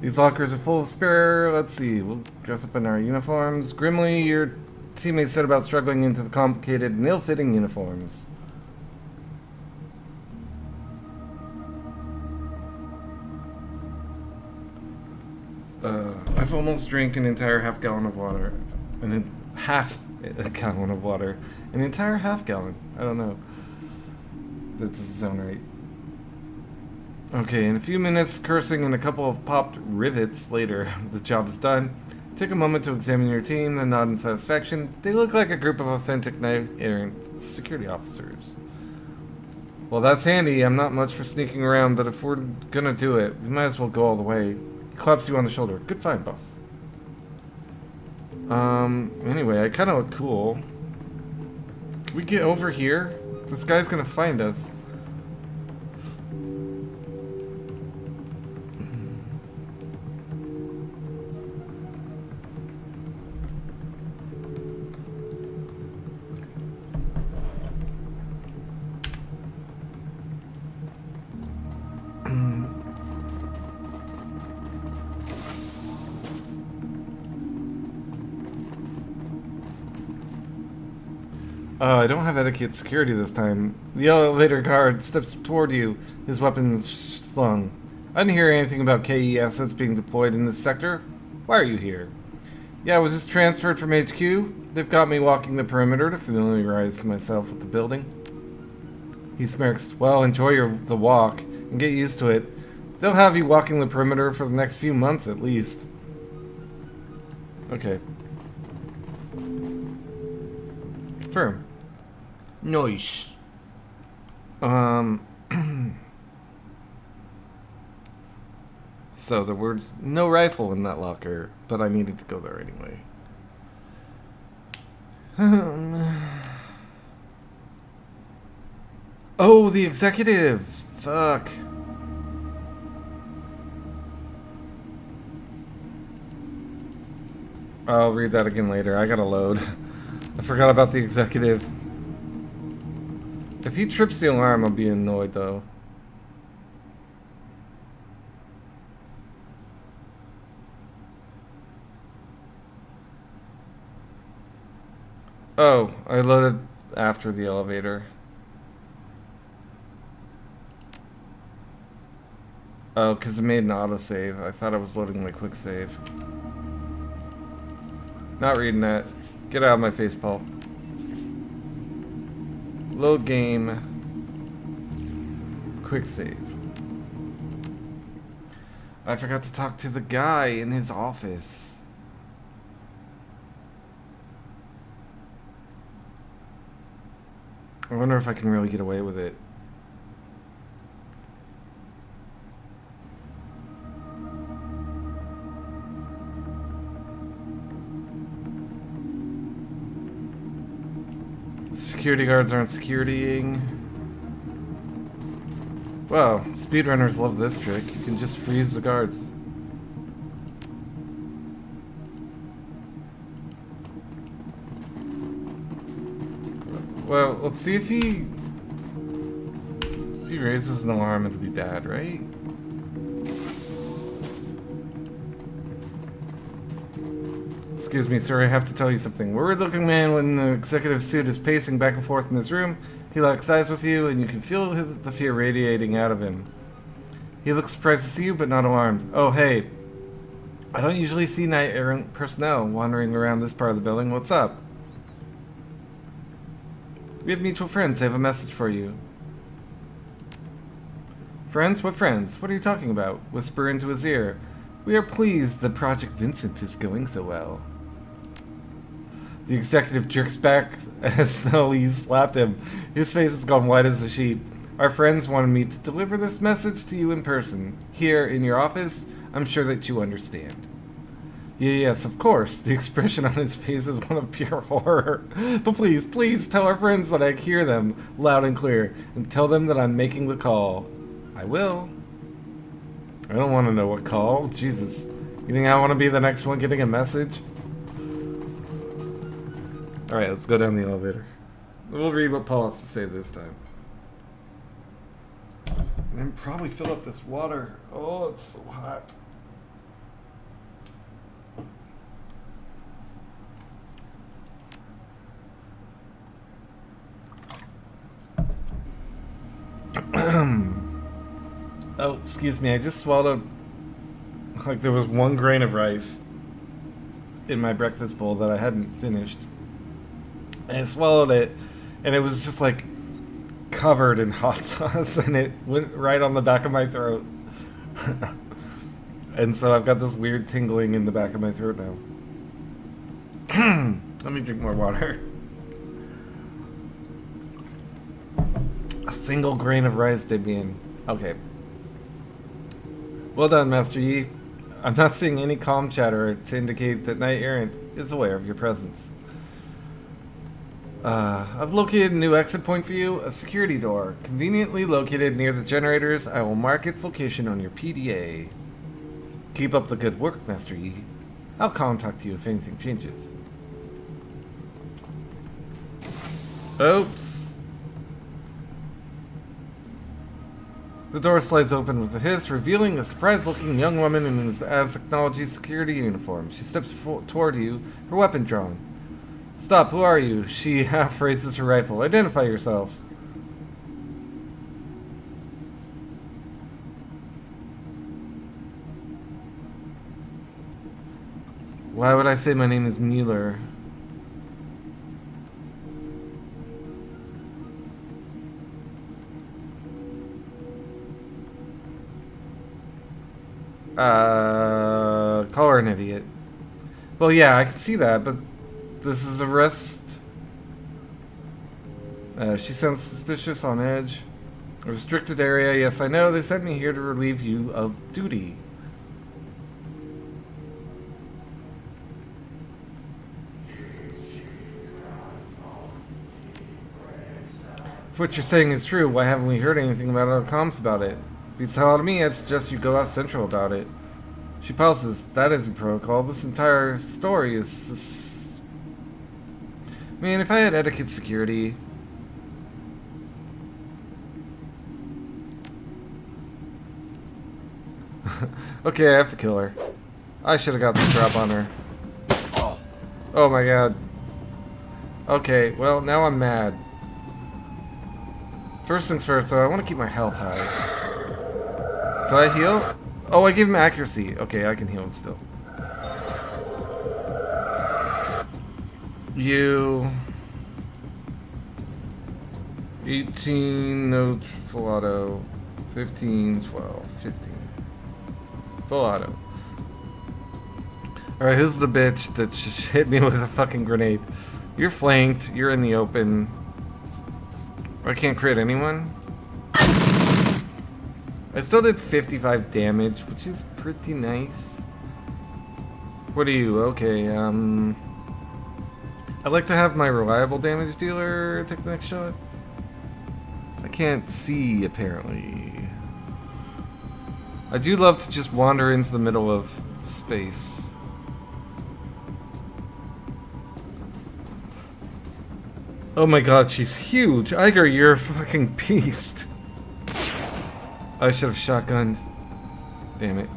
These lockers are full of spare. Let's see. We'll dress up in our uniforms. Grimly, your teammates said about struggling into the complicated and ill-fitting uniforms. I've almost drank an entire half gallon of water. Half a gallon of water. An entire half gallon. I don't know. That doesn't sound right. Okay, in a few minutes of cursing and a couple of popped rivets later, the job is done. Take a moment to examine your team, then nod in satisfaction. They look like a group of authentic knight-errant security officers. Well, that's handy. I'm not much for sneaking around, but if we're gonna do it, we might as well go all the way. He claps you on the shoulder. Good find, boss. Anyway, I kinda look cool. Can we get over here? This guy's gonna find us. I don't have etiquette security this time. The elevator guard steps toward you, his weapons slung. I didn't hear anything about KE assets being deployed in this sector. Why are you here? Yeah, I was just transferred from HQ. They've got me walking the perimeter to familiarize myself with the building. He smirks. Well, enjoy the walk and get used to it. They'll have you walking the perimeter for the next few months at least. Okay. Confirm.
Nice.
So the words no rifle in that locker, but I needed to go there anyway. Oh, the executive! Fuck. I'll read that again later. I gotta load. I forgot about the executive. If he trips the alarm, I'll be annoyed though. Oh, I loaded after the elevator. Oh, because it made an autosave. I thought I was loading my quick save. Not reading that. Get out of my face, Paul. Load game. Quick save. I forgot to talk to the guy in his office. I wonder if I can really get away with it. Security guards aren't securitying. Well, speedrunners love this trick. You can just freeze the guards. Well, let's see if he raises an alarm, it'll be bad, right? Excuse me, sir, I have to tell you something. Worried-looking man in the executive suit is pacing back and forth in his room. He locks eyes with you, and you can feel the fear radiating out of him. He looks surprised to see you, but not alarmed. Oh, hey. I don't usually see knight-errant personnel wandering around this part of the building. What's up? We have mutual friends. They have a message for you. Friends? What friends? What are you talking about? Whisper into his ear. We are pleased that Project Vincent is going so well. The executive jerks back as though you slapped him. His face has gone white as a sheet. Our friends wanted me to deliver this message to you in person. Here, in your office, I'm sure that you understand. Yes, of course. The expression on his face is one of pure horror. But please tell our friends that I hear them loud and clear. And tell them that I'm making the call. I will. I don't want to know what call. Jesus. You think I want to be the next one getting a message? Alright, let's go down the elevator. We'll read what Paul has to say this time. And then probably fill up this water. Oh, it's so hot. Oh, excuse me, I just swallowed, like there was 1 grain of rice in my breakfast bowl that I hadn't finished. And I swallowed it, and it was just like covered in hot sauce, and it went right on the back of my throat. And so I've got this weird tingling in the back of my throat now. Let me drink more water. A single grain of rice did me in. Okay. Well done, Master Yi. I'm not seeing any comm chatter to indicate that Knight Errant is aware of your presence. I've located a new exit point for you, a security door. Conveniently located near the generators, I will mark its location on your PDA. Keep up the good work, Master Yi. I'll contact you if anything changes. Oops. The door slides open with a hiss, revealing a surprised-looking young woman in his technology security uniform. She steps toward you, her weapon drawn. Stop, who are you? She half raises her rifle. Identify yourself. Why would I say my name is Mueller? Call her an idiot. Well, yeah, I can see that, but this is arrest. She sounds suspicious, on edge. A restricted area, yes, I know. They sent me here to relieve you of duty. If what you're saying is true, why haven't we heard anything about our comms about it? Beats the hell out of me, I'd suggest you go out central about it. She pauses. That isn't protocol. This entire story is... Man, if I had etiquette security... Okay, I have to kill her. I should have got the drop on her. Oh my god. Okay, well, now I'm mad. First things first, though, I want to keep my health high. Did I heal? Oh, I gave him accuracy. Okay, I can heal him still. You... 18, no full auto. 15, 12, 15. Full auto. Alright, who's the bitch that hit me with a fucking grenade? You're flanked, you're in the open. I can't crit anyone? I still did 55 damage, which is pretty nice. What are you? Okay, I'd like to have my reliable damage dealer take the next shot. I can't see, apparently. I do love to just wander into the middle of space. Oh my god, she's huge! Iger, you're a fucking beast! I should have shotgunned. Damn it.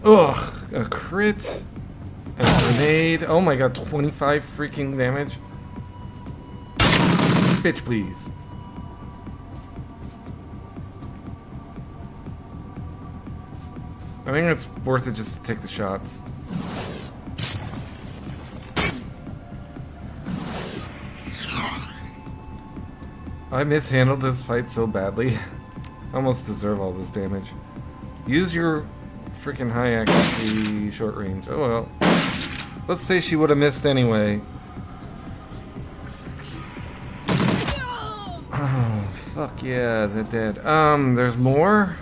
Ugh, a crit. And a grenade. Oh my god, 25 freaking damage. Bitch, please. I think it's worth it just to take the shots. I mishandled this fight so badly. I almost deserve all this damage. Use your freaking high accuracy short range. Oh well. Let's say she would have missed anyway. Oh, fuck yeah, they're dead. There's more?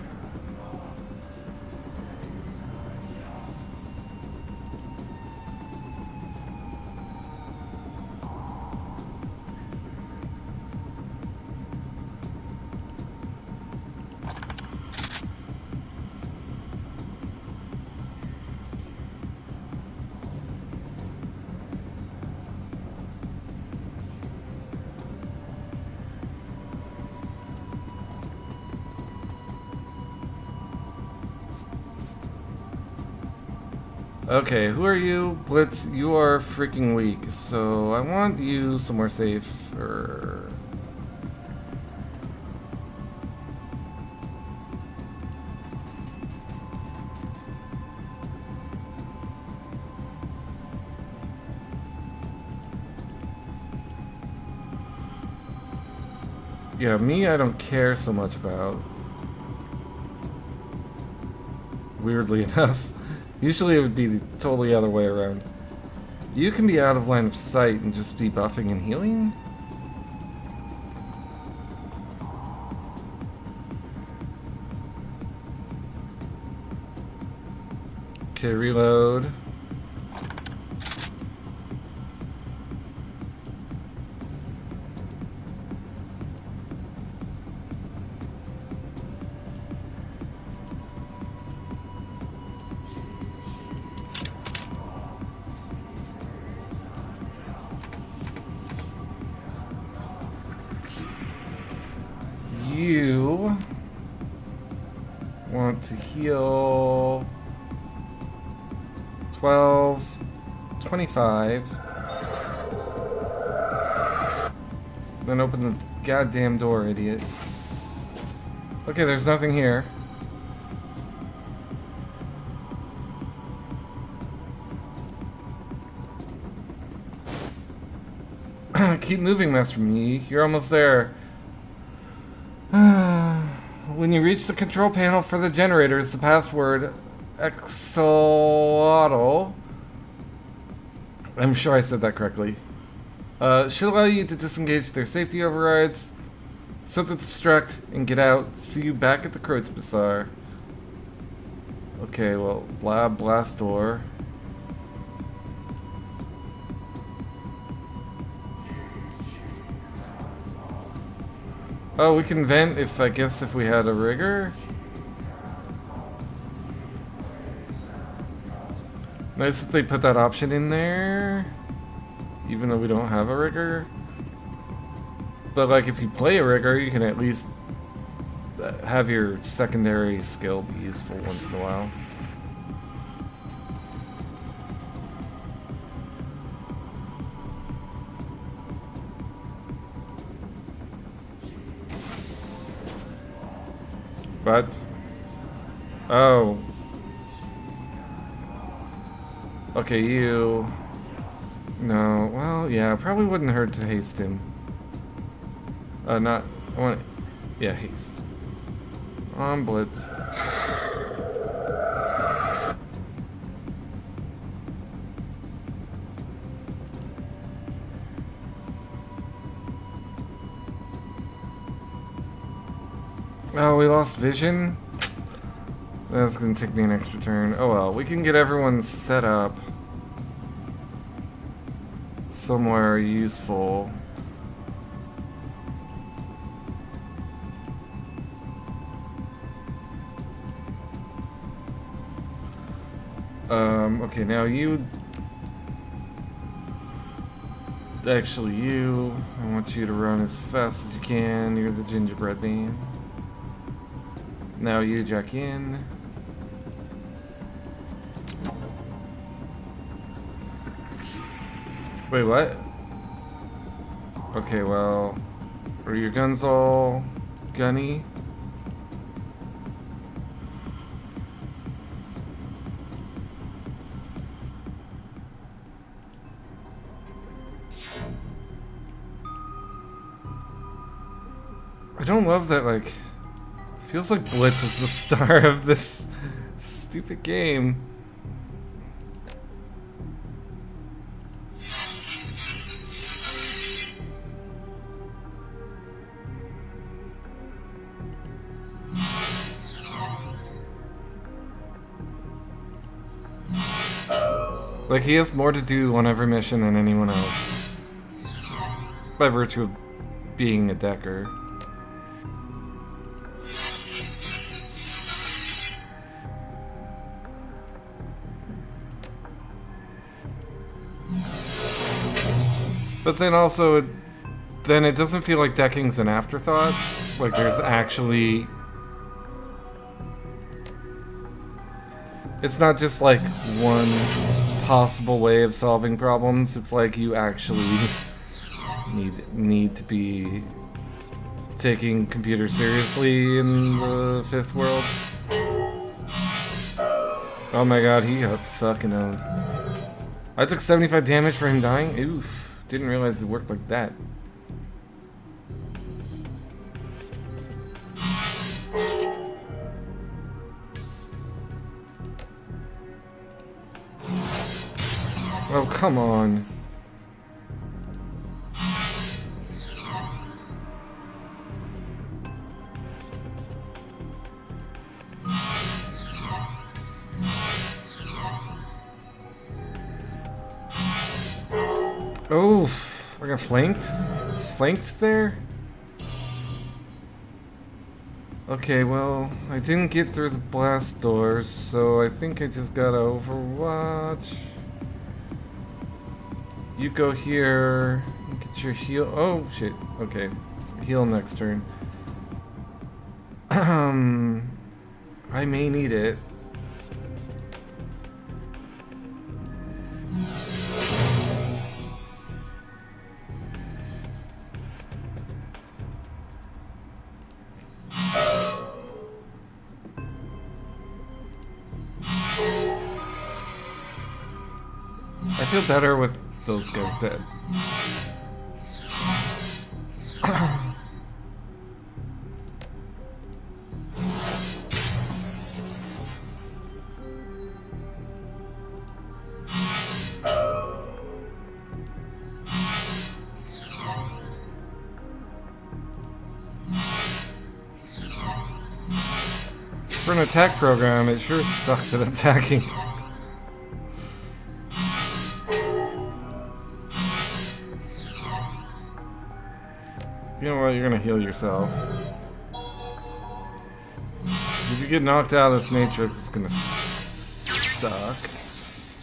Okay, who are you? Blitz, you are freaking weak, so I want you somewhere safe, or... Yeah, me I don't care so much about. Weirdly enough. Usually it would be the totally other way around. You can be out of line of sight and just be buffing and healing? Okay, reload. You want to heal 12, 25, then open the goddamn door, idiot. Okay, there's nothing here. Keep moving, Master Me. You're almost there. When you reach the control panel for the generators, the password Exolotl, I'm sure I said that correctly, should allow you to disengage their safety overrides, set the destruct, and get out. See you back at the Croats Bazaar. Okay, well, lab blast door. Oh, we can vent if, I guess, if we had a rigger? Nice that they put that option in there, even though we don't have a rigger. But, like, if you play a rigger, you can at least have your secondary skill be useful once in a while. But, oh. Okay, you. No, well, yeah, probably wouldn't hurt to haste him. Not, I want, yeah, haste. On Blitz. Oh, we lost vision? That's gonna take me an extra turn. Oh well, we can get everyone set up somewhere useful. Okay, now you... Actually, I want you to run as fast as you can. You're the gingerbread man. Now you jack in. Wait, what? Okay, well... Are your guns all gunny? I don't love that, like... Feels like Blitz is the star of this stupid game. Like, he has more to do on every mission than anyone else. By virtue of being a decker. But then also, then it doesn't feel like decking's an afterthought. Like there's actually... It's not just like one possible way of solving problems. It's like you actually need to be taking computers seriously in the fifth world. Oh my god, he got fucking owned. I took 75 damage for him dying? Oof. Didn't realize it worked like that. Oh, come on. Oof, I got flanked? Flanked there? Okay, well, I didn't get through the blast doors, so I think I just gotta overwatch. You go here, get your heal. Oh, shit, okay. Heal next turn. I may need it. I feel better with those guys dead. For an attack program, it sure sucks at attacking. You know what, you're gonna heal yourself. If you get knocked out of this matrix, it's gonna suck.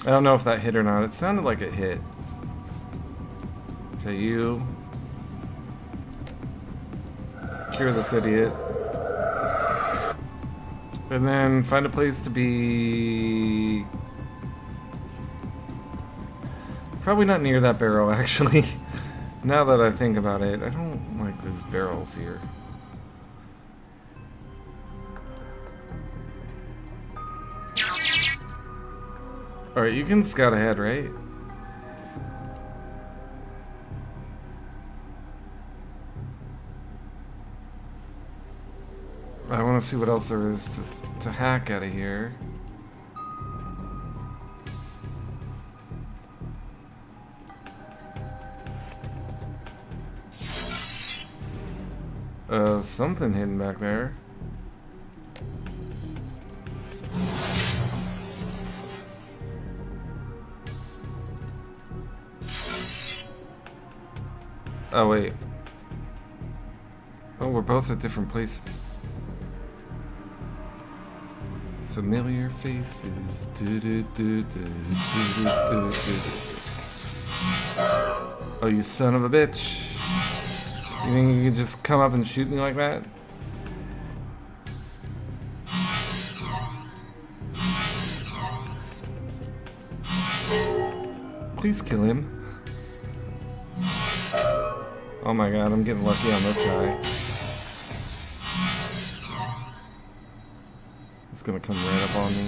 I don't know if that hit or not. It sounded like it hit. Okay, you cure this idiot. And then find a place to be... Probably not near that barrel, actually. Now that I think about it, I don't like these barrels here. Alright, you can scout ahead, right? I want to see what else there is to hack out of here. Something hidden back there. Oh, wait. Oh, we're both at different places. Familiar faces. Oh, you son of a bitch. You think you can just come up and shoot me like that? Please kill him. Oh my god, I'm getting lucky on this guy. He's gonna come right up on me.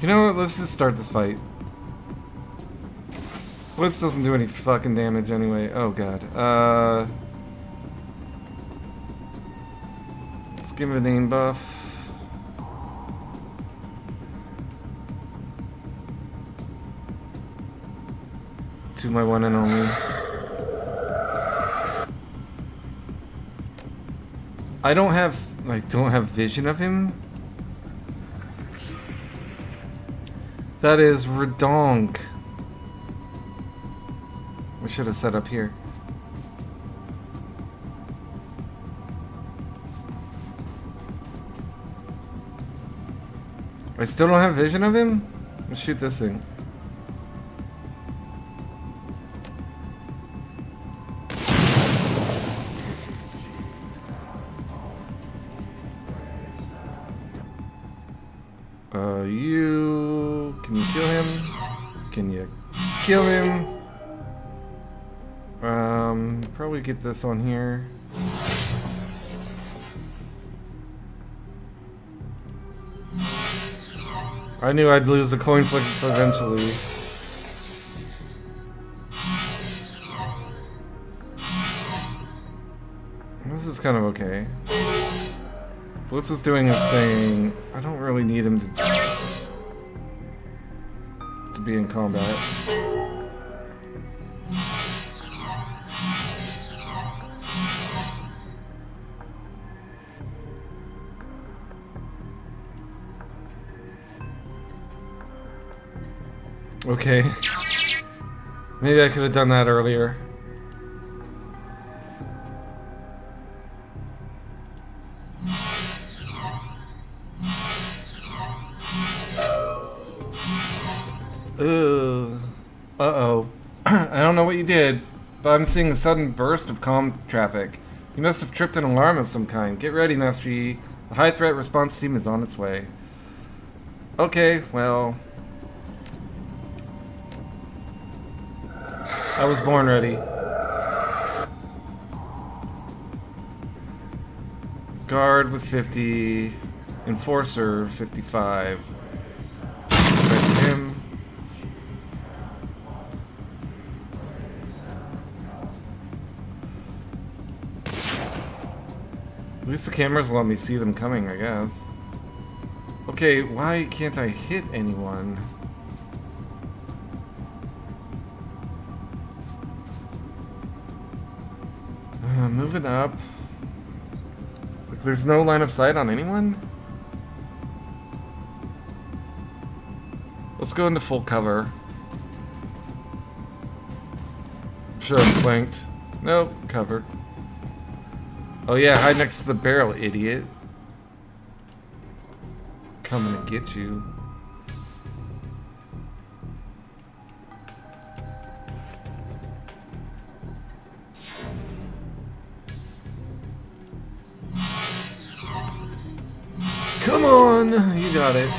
You know what? Let's just start this fight. Blitz doesn't do any fucking damage anyway. Oh god. Let's give him a name buff. To my one and only. I don't have vision of him. That is redonk. We should have set up here. I still don't have vision of him? Let's shoot this thing. Can you kill him? Can you kill him? Probably get this on here. I knew I'd lose the coin flip eventually. This is kind of okay. Blitz is doing his thing. I don't really need him to be in combat. Okay. Maybe I could have done that earlier. Uh-oh. I don't know what you did, but I'm seeing a sudden burst of comm traffic. You must have tripped an alarm of some kind. Get ready, Master Yi. The high threat response team is on its way. Okay, well... I was born ready. Guard with 50. Enforcer 55. Right to him. At least the cameras will let me see them coming, I guess. Okay, why can't I hit anyone? Moving up. Like, there's no line of sight on anyone? Let's go into full cover. Sure, I'm flanked. Nope, covered. Oh yeah, hide next to the barrel, idiot. Coming to get you. Come on, you got it.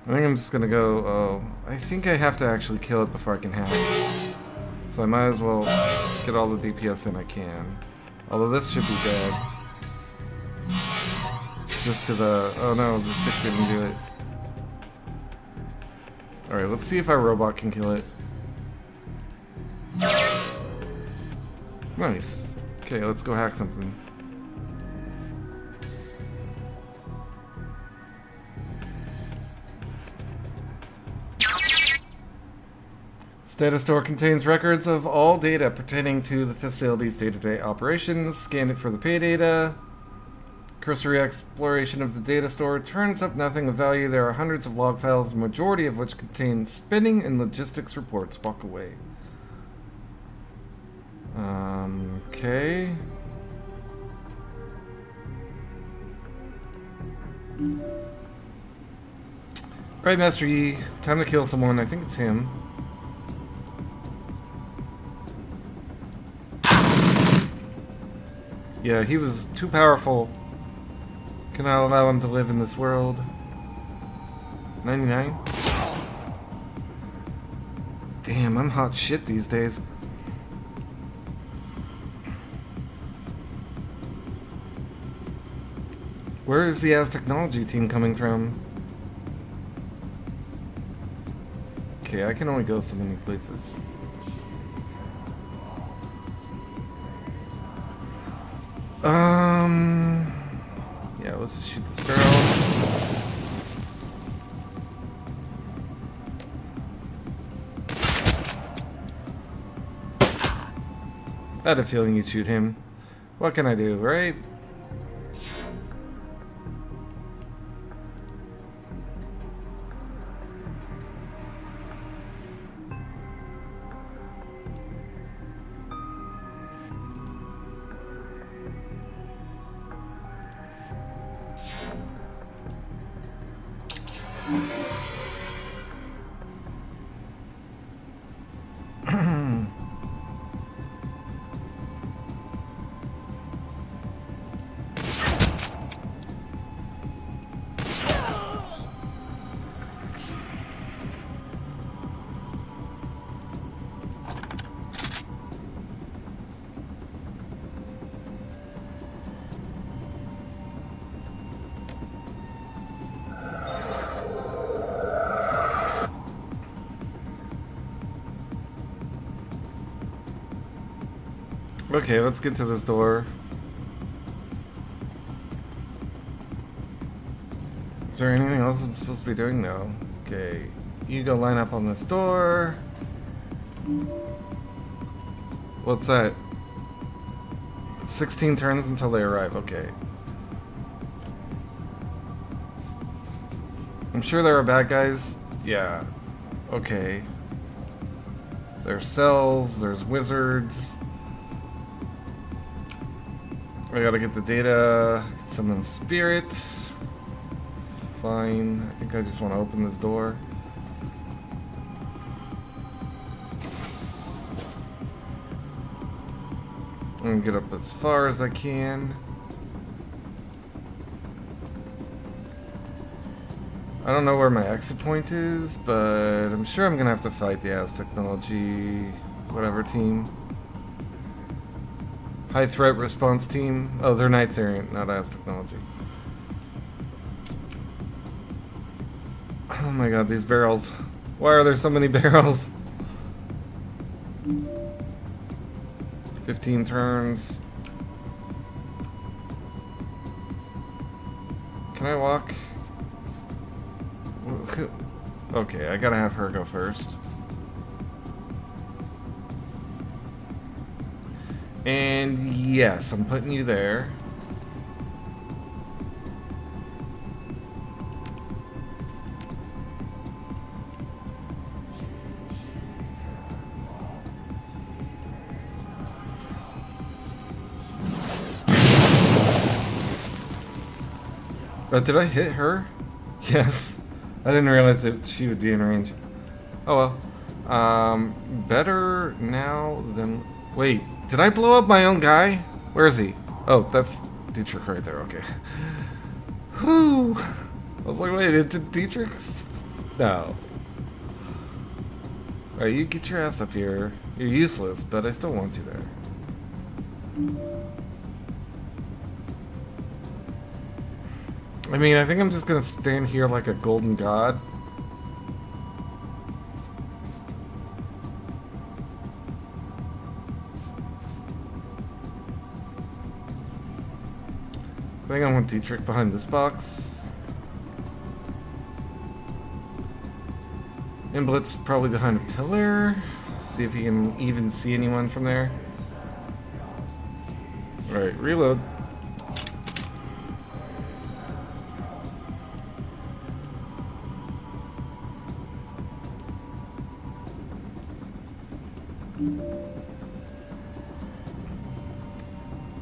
I think I'm just gonna go, oh, I think I have to actually kill it before I can hack. So I might as well get all the DPS in I can. Although this should be dead. just to the... Oh no, the tick didn't do it. Alright, let's see if our robot can kill it. Nice. Okay, let's go hack something. Data store contains records of all data pertaining to the facility's day-to-day operations. Scan it for the pay data. Cursory exploration of the data store turns up nothing of value. There are hundreds of log files, the majority of which contain spinning and logistics reports. Walk away. Okay. Right, Master Yi. Time to kill someone. I think it's him. Yeah, he was too powerful. Cannot allow him to live in this world. 99? Damn, I'm hot shit these days. Where is the Technology team coming from? Okay, I can only go so many places. Yeah, let's just shoot this barrel. I had a feeling you'd shoot him. What can I do, right? Okay, let's get to this door. Is there anything else I'm supposed to be doing? No. Okay, you go line up on this door. What's that? 16 turns until they arrive. Okay. I'm sure there are bad guys. Yeah. Okay. There's cells, there's wizards. I gotta get the data, summon spirit. Fine. I think I just want to open this door. I'm gonna get up as far as I can. I don't know where my exit point is, but I'm sure I'm gonna have to fight the Technology whatever team. High threat response team. Oh, they're Knights Errant, not Technology. Oh my god, these barrels. Why are there so many barrels? 15 turns. Can I walk? Okay, I gotta have her go first. And yes, I'm putting you there. Oh, did I hit her? Yes. I didn't realize that she would be in range. Oh well. Better now than... Wait. Did I blow up my own guy? Where is he? Oh, that's Dietrich right there, okay. Whew. I was like, wait, did Dietrich? No. Alright, you get your ass up here. You're useless, but I still want you there. I mean, I think I'm just gonna stand here like a golden god. I think I want Dietrich behind this box. And Blitz probably behind a pillar. See if he can even see anyone from there. Alright, reload.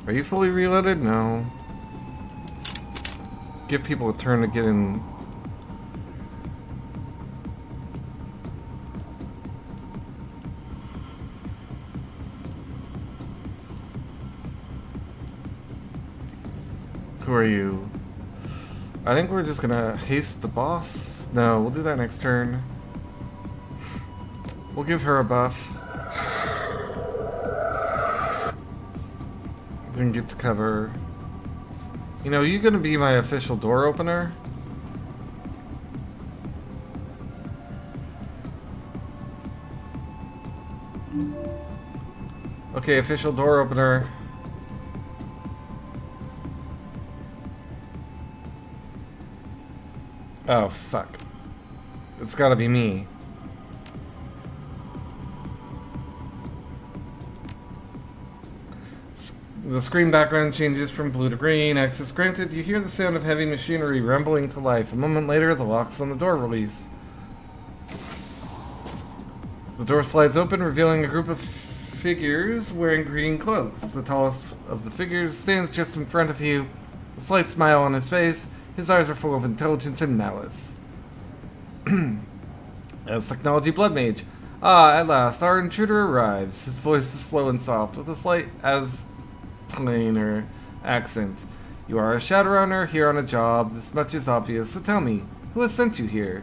Are you fully reloaded? No. Give people a turn to get in. Who are you? I think we're just gonna haste the boss. No, we'll do that next turn. We'll give her a buff. Then get to cover. You know, you gonna be my official door opener? Okay, official door opener. Oh, fuck. It's gotta be me. The screen background changes from blue to green. Access granted. You hear the sound of heavy machinery rumbling to life. A moment later, the locks on the door release. The door slides open, revealing a group of figures wearing green cloaks. The tallest of the figures stands just in front of you, a slight smile on his face. His eyes are full of intelligence and malice. As Technology Blood Mage. Ah, at last, our intruder arrives. His voice is slow and soft, with a slight Aztlaner accent. You are a Shadowrunner here on a job. This much is obvious, so tell me, who has sent you here?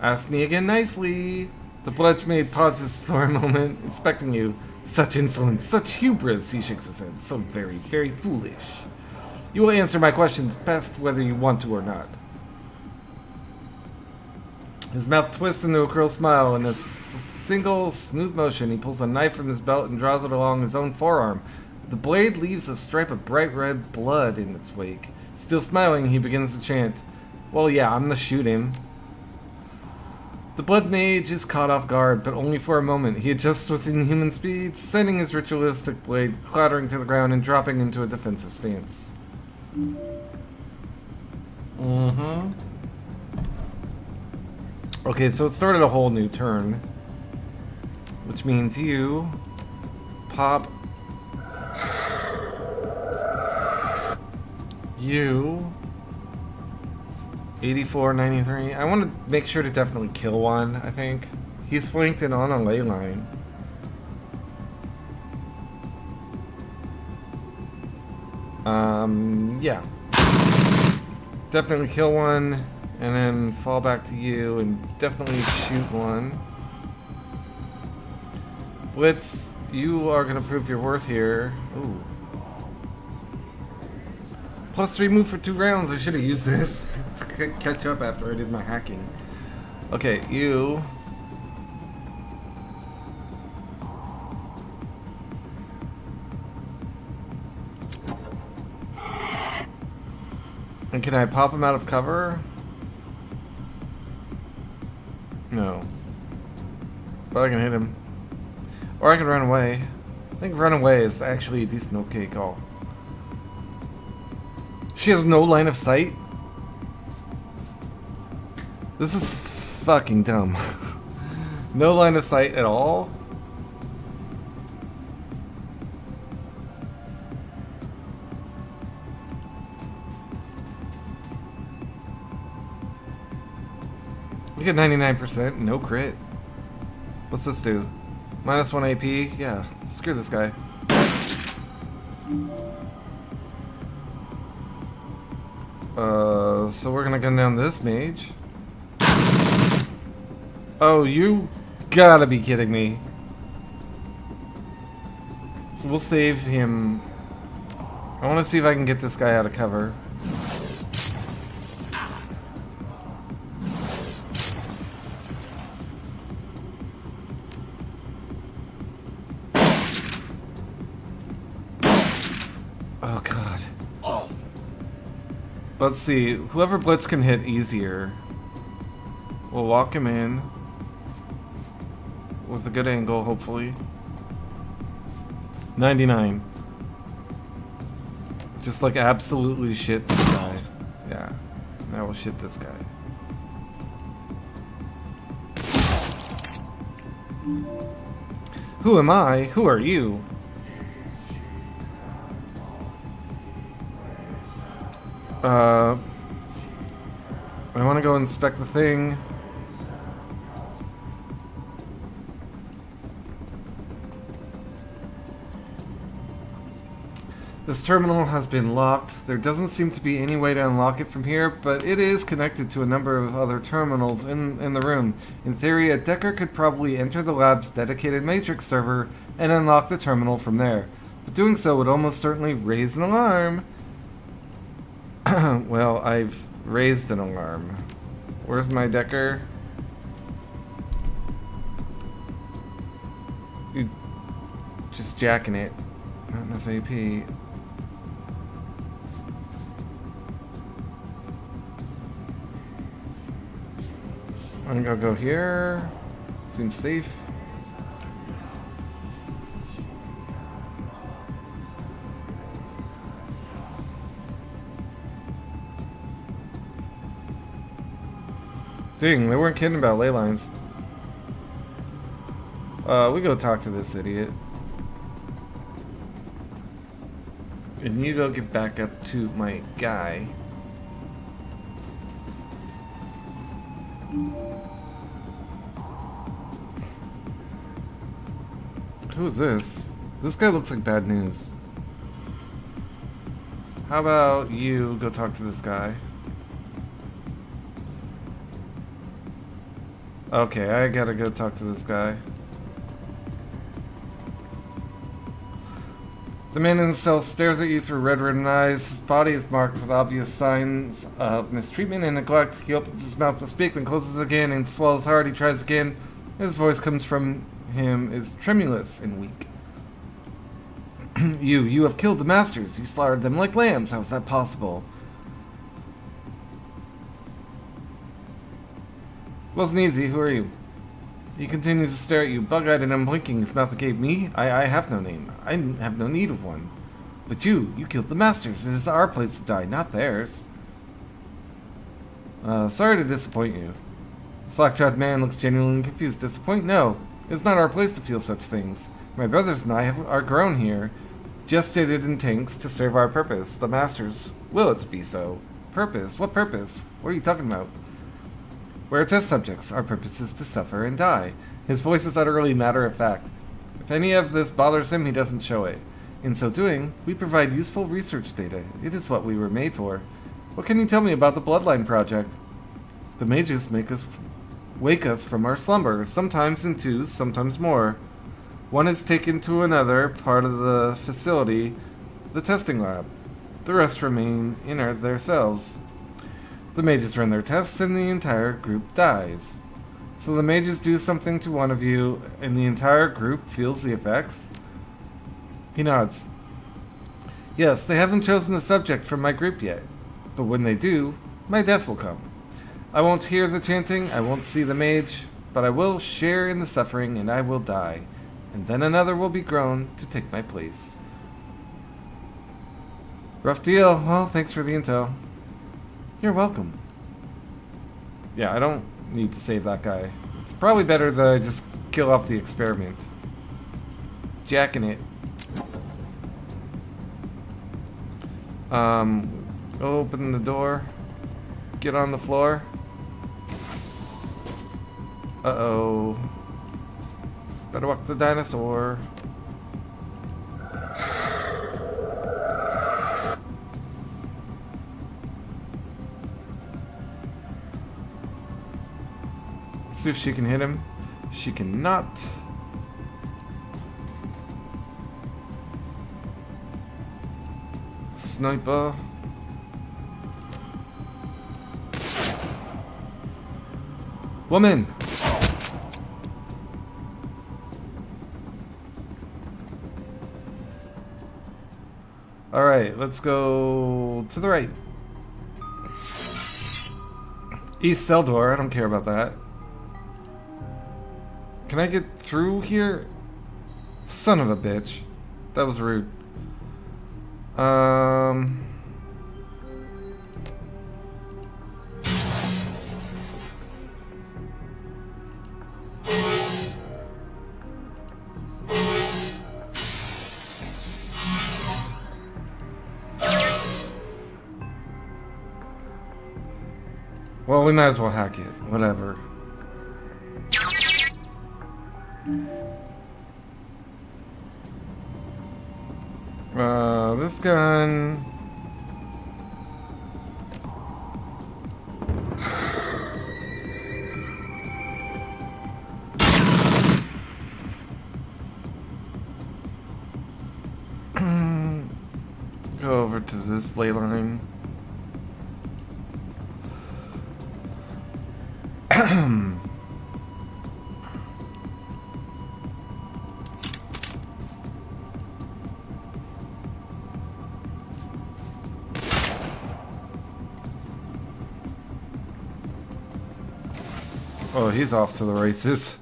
Ask me again nicely. The Blood Mage pauses for a moment, inspecting you. Such insolence, such hubris, he shakes his head. So very, very foolish. You will answer my questions best whether you want to or not. His mouth twists into a cruel smile. In a single, smooth motion, he pulls a knife from his belt and draws it along his own forearm. The blade leaves a stripe of bright red blood in its wake. Still smiling, he begins to chant, "Well, yeah, I'm gonna shoot him." The Blood Mage is caught off guard, but only for a moment. He adjusts with inhuman speed, sending his ritualistic blade clattering to the ground and dropping into a defensive stance. Okay, so it started a whole new turn, which means you pop you 84-93. I want to make sure to definitely kill one, I think. He's flanked and on a ley line. Yeah. Definitely kill one, and then fall back to you, and definitely shoot one. Blitz, you are going to prove your worth here. Ooh. +3 move for 2 rounds. I should have used this to catch up after I did my hacking. Okay, you. And can I pop him out of cover? No. But I can hit him. Or I can run away. I think run away is actually a decent okay call. She has no line of sight? This is fucking dumb. No line of sight at all? You get 99%, no crit. What's this do? -1 AP? Yeah, screw this guy. So we're gonna gun down this mage. Oh, you gotta be kidding me. we'll save him. I want to see if I can get this guy out of cover. Oh god. Let's see. Whoever Blitz can hit easier. We'll walk him in. With a good angle, hopefully. 99. Just like absolutely shit this guy. Yeah. Now we'll shit this guy. Who am I? Who are you? I want to go inspect the thing. This terminal has been locked. There doesn't seem to be any way to unlock it from here, but it is connected to a number of other terminals in the room. In theory, a Decker could probably enter the lab's dedicated Matrix server and unlock the terminal from there. But doing so would almost certainly raise an alarm. Well, I've raised an alarm. Where's my Decker? You just jacking it. Not enough AP. I think I'll go here. Seems safe. Dang, they weren't kidding about ley lines. We go talk to this idiot. And you go get back up to my guy. Who is this? This guy looks like bad news. How about you go talk to this guy? Okay, I gotta go talk to this guy. The man in the cell stares at you through red-ridden eyes. His body is marked with obvious signs of mistreatment and neglect. He opens his mouth to speak, then closes it again and swallows hard. He tries again. His voice comes from him is tremulous and weak. You have killed the masters. You slaughtered them like lambs. How is that possible? Wasn't easy. Who are you? He continues to stare at you, bug-eyed and unblinking. His mouth agape. Me? I have no name. I have no need of one. But you killed the masters. It is our place to die, not theirs. Sorry to disappoint you. The slack-jawed man looks genuinely confused. Disappoint? No. It's not our place to feel such things. My brothers and I are grown here, gestated in tanks to serve our purpose. The masters will it be so. Purpose? What purpose? What are you talking about? We're test subjects. Our purpose is to suffer and die. His voice is utterly matter-of-fact. If any of this bothers him, he doesn't show it. In so doing, we provide useful research data. It is what we were made for. What can you tell me about the Bloodline Project? The mages wake us from our slumber, sometimes in twos, sometimes more. One is taken to another part of the facility, the testing lab. The rest remain in their cells. The mages run their tests and the entire group dies. So the mages do something to one of you and the entire group feels the effects? He nods. Yes, they haven't chosen the subject from my group yet. But when they do, my death will come. I won't hear the chanting, I won't see the mage, but I will share in the suffering and I will die. And then another will be grown to take my place. Rough deal. Well, thanks for the intel. You're welcome. Yeah, I don't need to save that guy. It's probably better that I just kill off the experiment. Jacking it. Open the door. Get on the floor. Uh-oh. Better walk the dinosaur. See if she can hit him. She cannot. Sniper. Woman! Alright, let's go to the right. East cell door, I don't care about that. Can I get through here? Son of a bitch. That was rude. Well, we might as well hack it. Whatever. This gun. Go over to this ley line. Oh, he's off to the races.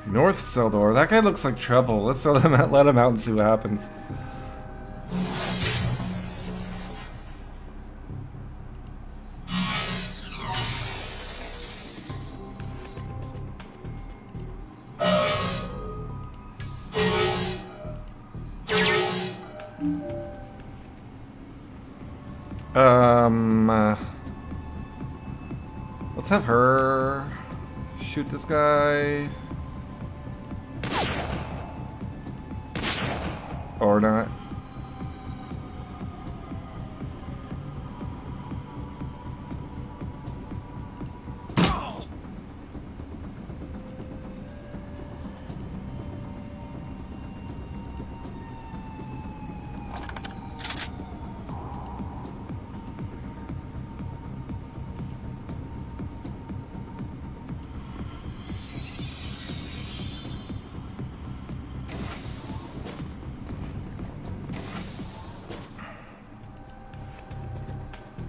North cell door. That guy looks like trouble. Let's let him out and see what happens. Let's have her shoot this guy. Or not.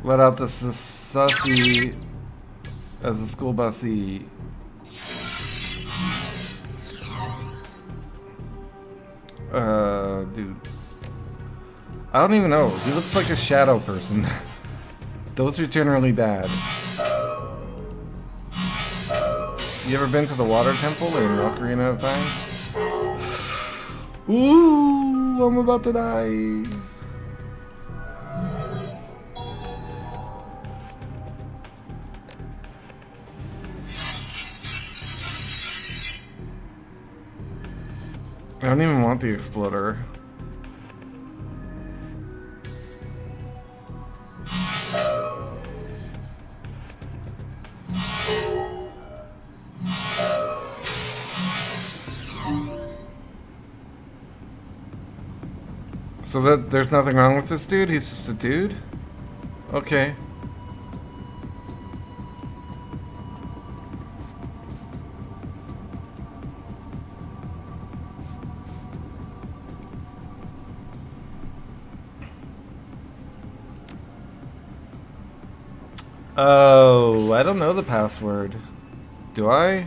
Let out the sussy as a school busy. Dude. I don't even know. He looks like a shadow person. Those are generally bad. You ever been to the water temple in Ocarina of Time? Ooh, I'm about to die. I don't even want the exploder. So that there's nothing wrong with this dude? He's just a dude? Okay. Oh, I don't know the password. Do I?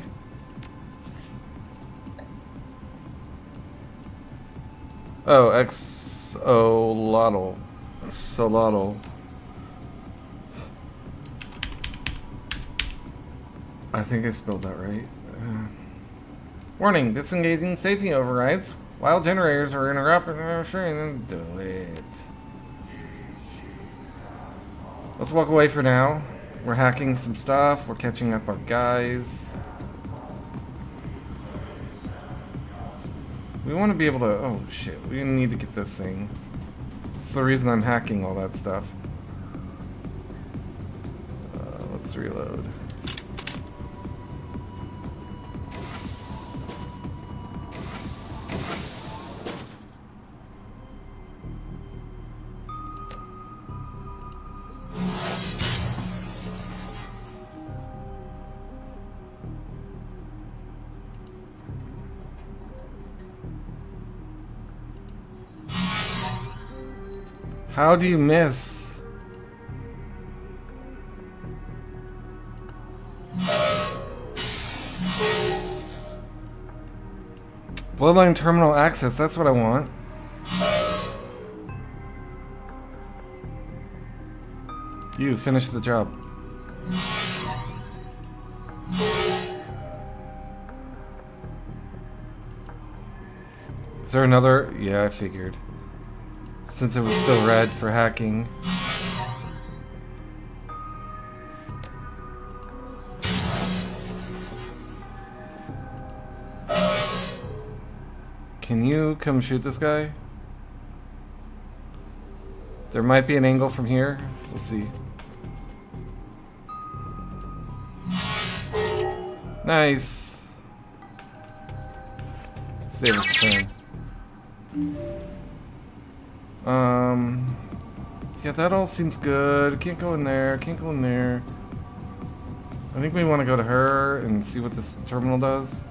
Oh, Xolotl. Solotl. I think I spelled that right. Warning, disengaging safety overrides. While generators are interrupted, do it. Let's walk away for now. We're hacking some stuff. We're catching up our guys. We want to be able to... Oh, shit. We need to get this thing. It's the reason I'm hacking all that stuff. let's reload. How do you miss? Bloodline terminal access, that's what I want. You finish the job. Is there another? Yeah, I figured. Since it was still red for hacking. Can you come shoot this guy? There might be an angle from here. We'll see. Nice. Save us the turn. Yeah, that all seems good. Can't go in there. Can't go in there. I think we want to go to her and see what this terminal does.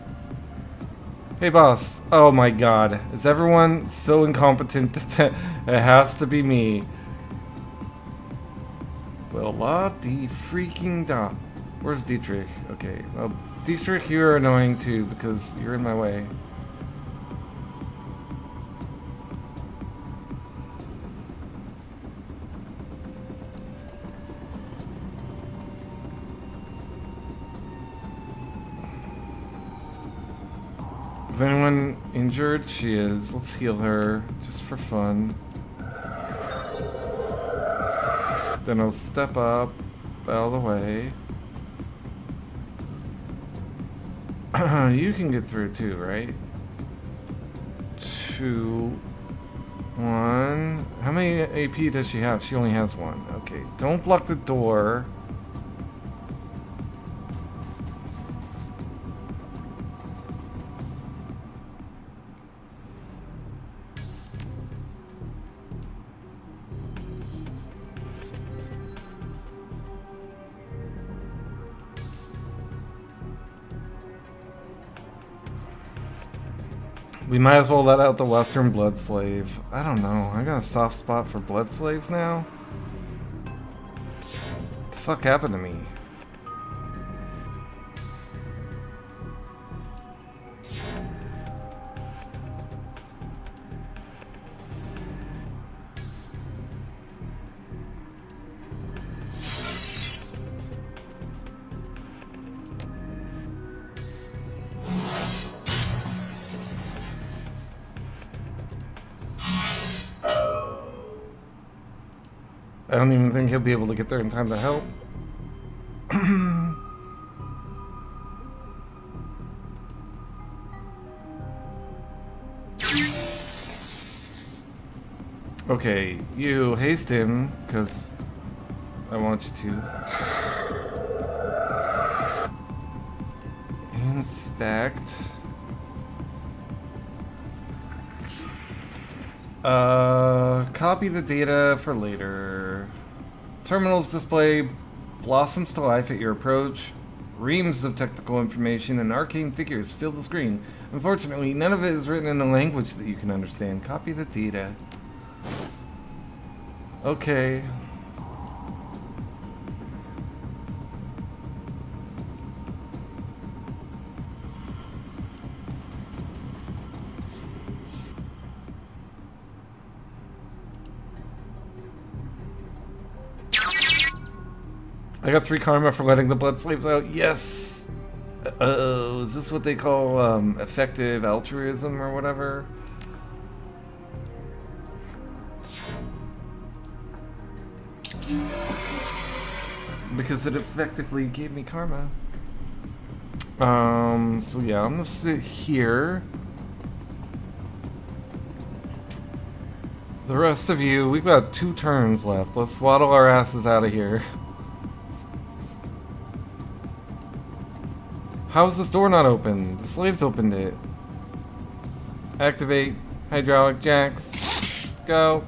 Hey, boss. Oh my god. Is everyone so incompetent that it has to be me? Well, la de freaking da. Where's Dietrich? Okay. Well, Dietrich, you're annoying too because you're in my way. Is anyone injured? She is. Let's heal her, just for fun. Then I'll step up, out of the way. You can get through too, right? 2, 1. How many AP does she have? She only has 1. Okay, don't block the door. We might as well let out the Western Blood Slave. I don't know. I got a soft spot for Blood Slaves now. What the fuck happened to me? I don't even think he'll be able to get there in time to help. Okay, you haste him, because I want you to. Inspect. Copy the data for later. Terminals display blossoms to life at your approach. Reams of technical information and arcane figures fill the screen. Unfortunately, none of it is written in a language that you can understand. Copy the data. Okay. I got 3 karma for letting the blood slaves out. Yes! Oh, is this what they call effective altruism or whatever? Because it effectively gave me karma. So yeah, I'm gonna sit here. The rest of you, we've got 2 turns left. Let's waddle our asses out of here. How's this door not open? The slaves opened it. Activate hydraulic jacks. Go.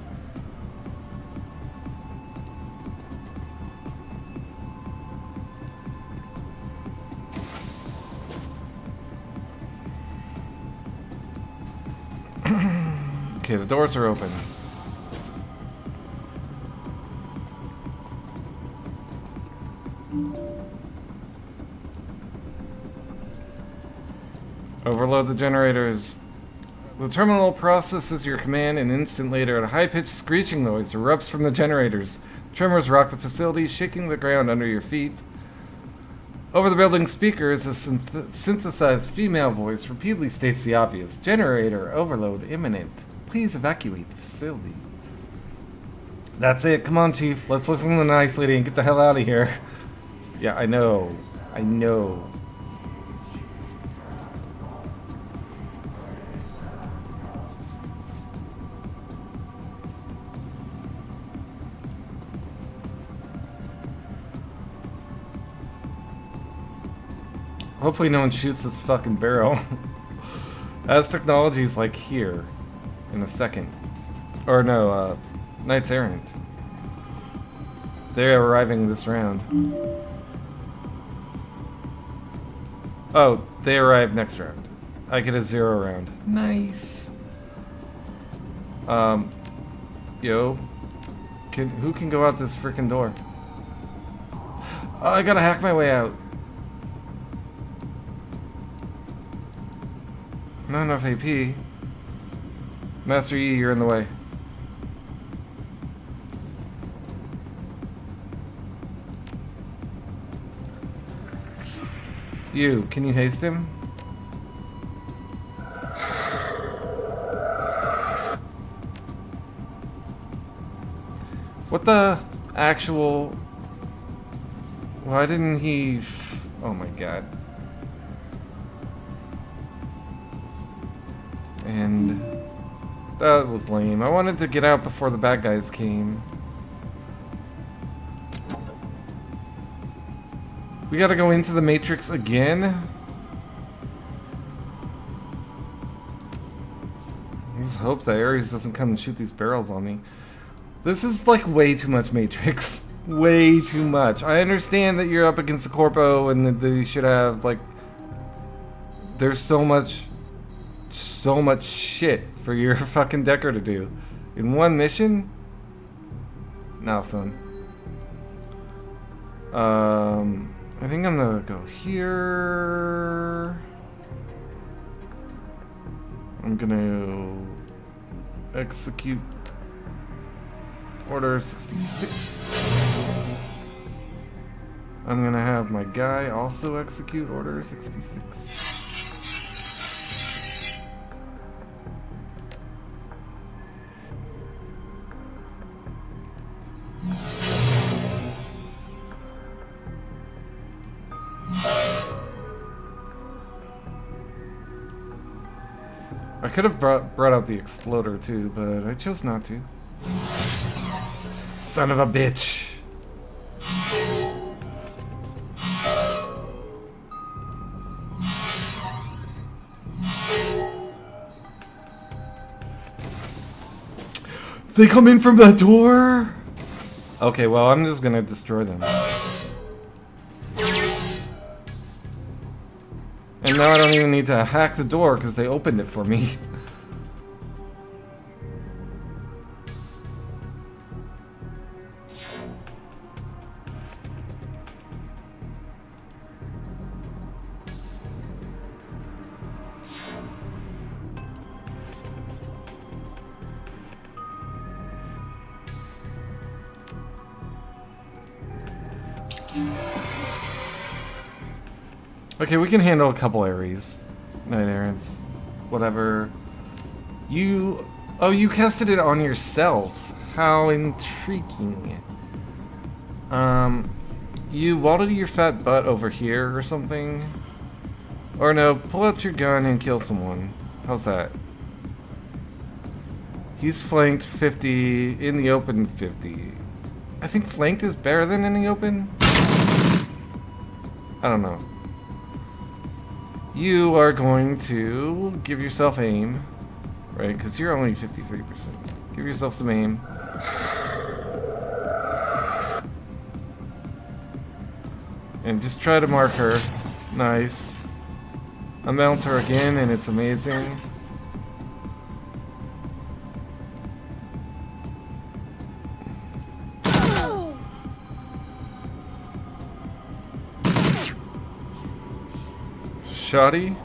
Okay, the doors are open. Overload the generators. The terminal processes your command. An instant later, a high-pitched screeching noise erupts from the generators. Tremors rock the facility, shaking the ground under your feet. Over the building's speakers, a synthesized female voice repeatedly states the obvious. Generator overload imminent. Please evacuate the facility. That's it. Come on, Chief. Let's listen to the nice lady and get the hell out of here. Yeah, I know. I know. Hopefully no one shoots this fucking barrel. As technology's like here. In a second. Or no, Knights Errant. They're arriving this round. Oh, they arrive next round. I get a 0 round. Nice. Yo. Who can go out this freaking door? Oh, I gotta hack my way out. Not enough AP. Master E, you're in the way. You, can you haste him? What the actual... Why didn't he... Oh my god. And... That was lame. I wanted to get out before the bad guys came. We gotta go into the Matrix again? Let's hope that Ares doesn't come and shoot these barrels on me. This is like way too much Matrix. Way too much. I understand that you're up against the Corpo and that they should have, like... There's so much shit for your fucking Decker to do. In one mission? No, son. I think I'm gonna go here. I'm gonna execute Order 66. I'm gonna have my guy also execute Order 66. I could have brought out the exploder too, but I chose not to. Son of a bitch. They come in from that door? Okay, well, I'm just gonna destroy them. And now I don't even need to hack the door because they opened it for me. Okay, we can handle a couple Ares. Knight Errants. Whatever. You... Oh, you casted it on yourself. How intriguing. You waddle your fat butt over here or something? Or no, pull out your gun and kill someone. How's that? He's flanked 50, in the open 50. I think flanked is better than in the open? I don't know. You are going to give yourself aim, right? Because you're only 53%. Give yourself some aim. And just try to mark her. Nice. Unbounce her again, and it's amazing. Shoddy.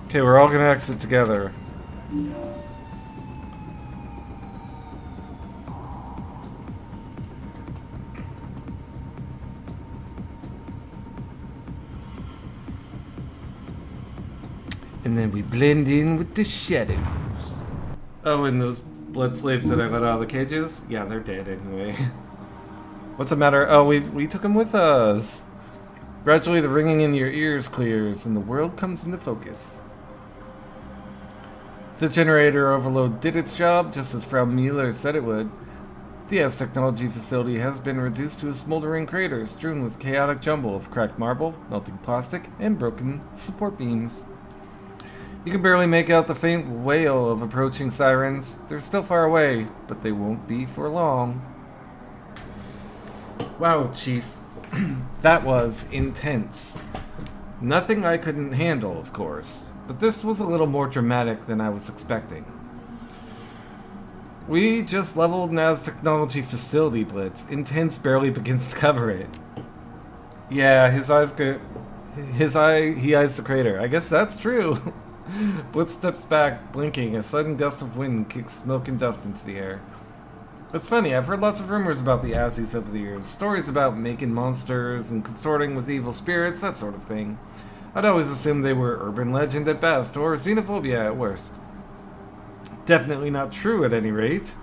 Okay, we're all gonna exit together. And then we blend in with the shadows. Oh, and those blood slaves that I let out of the cages? Yeah, they're dead anyway. What's the matter? Oh, we took them with us. Gradually, the ringing in your ears clears, and the world comes into focus. The generator overload did its job, just as Frau Mueller said it would. The S technology facility has been reduced to a smoldering crater strewn with chaotic jumble of cracked marble, melting plastic, and broken support beams. You can barely make out the faint wail of approaching sirens. They're still far away, but they won't be for long. Wow, Chief. That was intense. Nothing I couldn't handle, of course, but this was a little more dramatic than I was expecting. We just leveled Naz Technology Facility Blitz. Intense barely begins to cover it. Yeah, he eyes the crater. I guess that's true. Blitz steps back, blinking. A sudden gust of wind kicks smoke and dust into the air. It's funny, I've heard lots of rumors about the Azzies over the years. Stories about making monsters and consorting with evil spirits, that sort of thing. I'd always assumed they were urban legend at best, or xenophobia at worst. Definitely not true at any rate.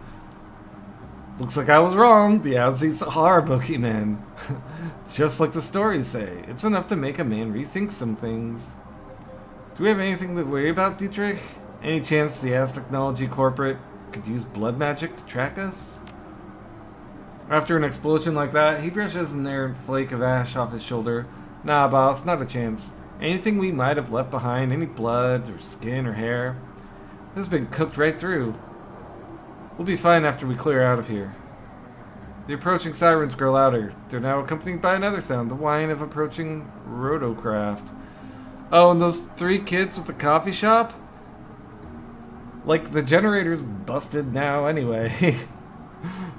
Looks like I was wrong. The Azzies are boogeymen. Just like the stories say. It's enough to make a man rethink some things. Do we have anything to worry about, Dietrich? Any chance the Az Technology Corporate could use blood magic to track us? After an explosion like that, he brushes an errant flake of ash off his shoulder. Nah, boss, not a chance. Anything we might have left behind, any blood or skin or hair, this has been cooked right through. We'll be fine after we clear out of here. The approaching sirens grow louder. They're now accompanied by another sound, the whine of approaching rotocraft. Oh, and those 3 kids with the coffee shop? Like, the generator's busted now anyway.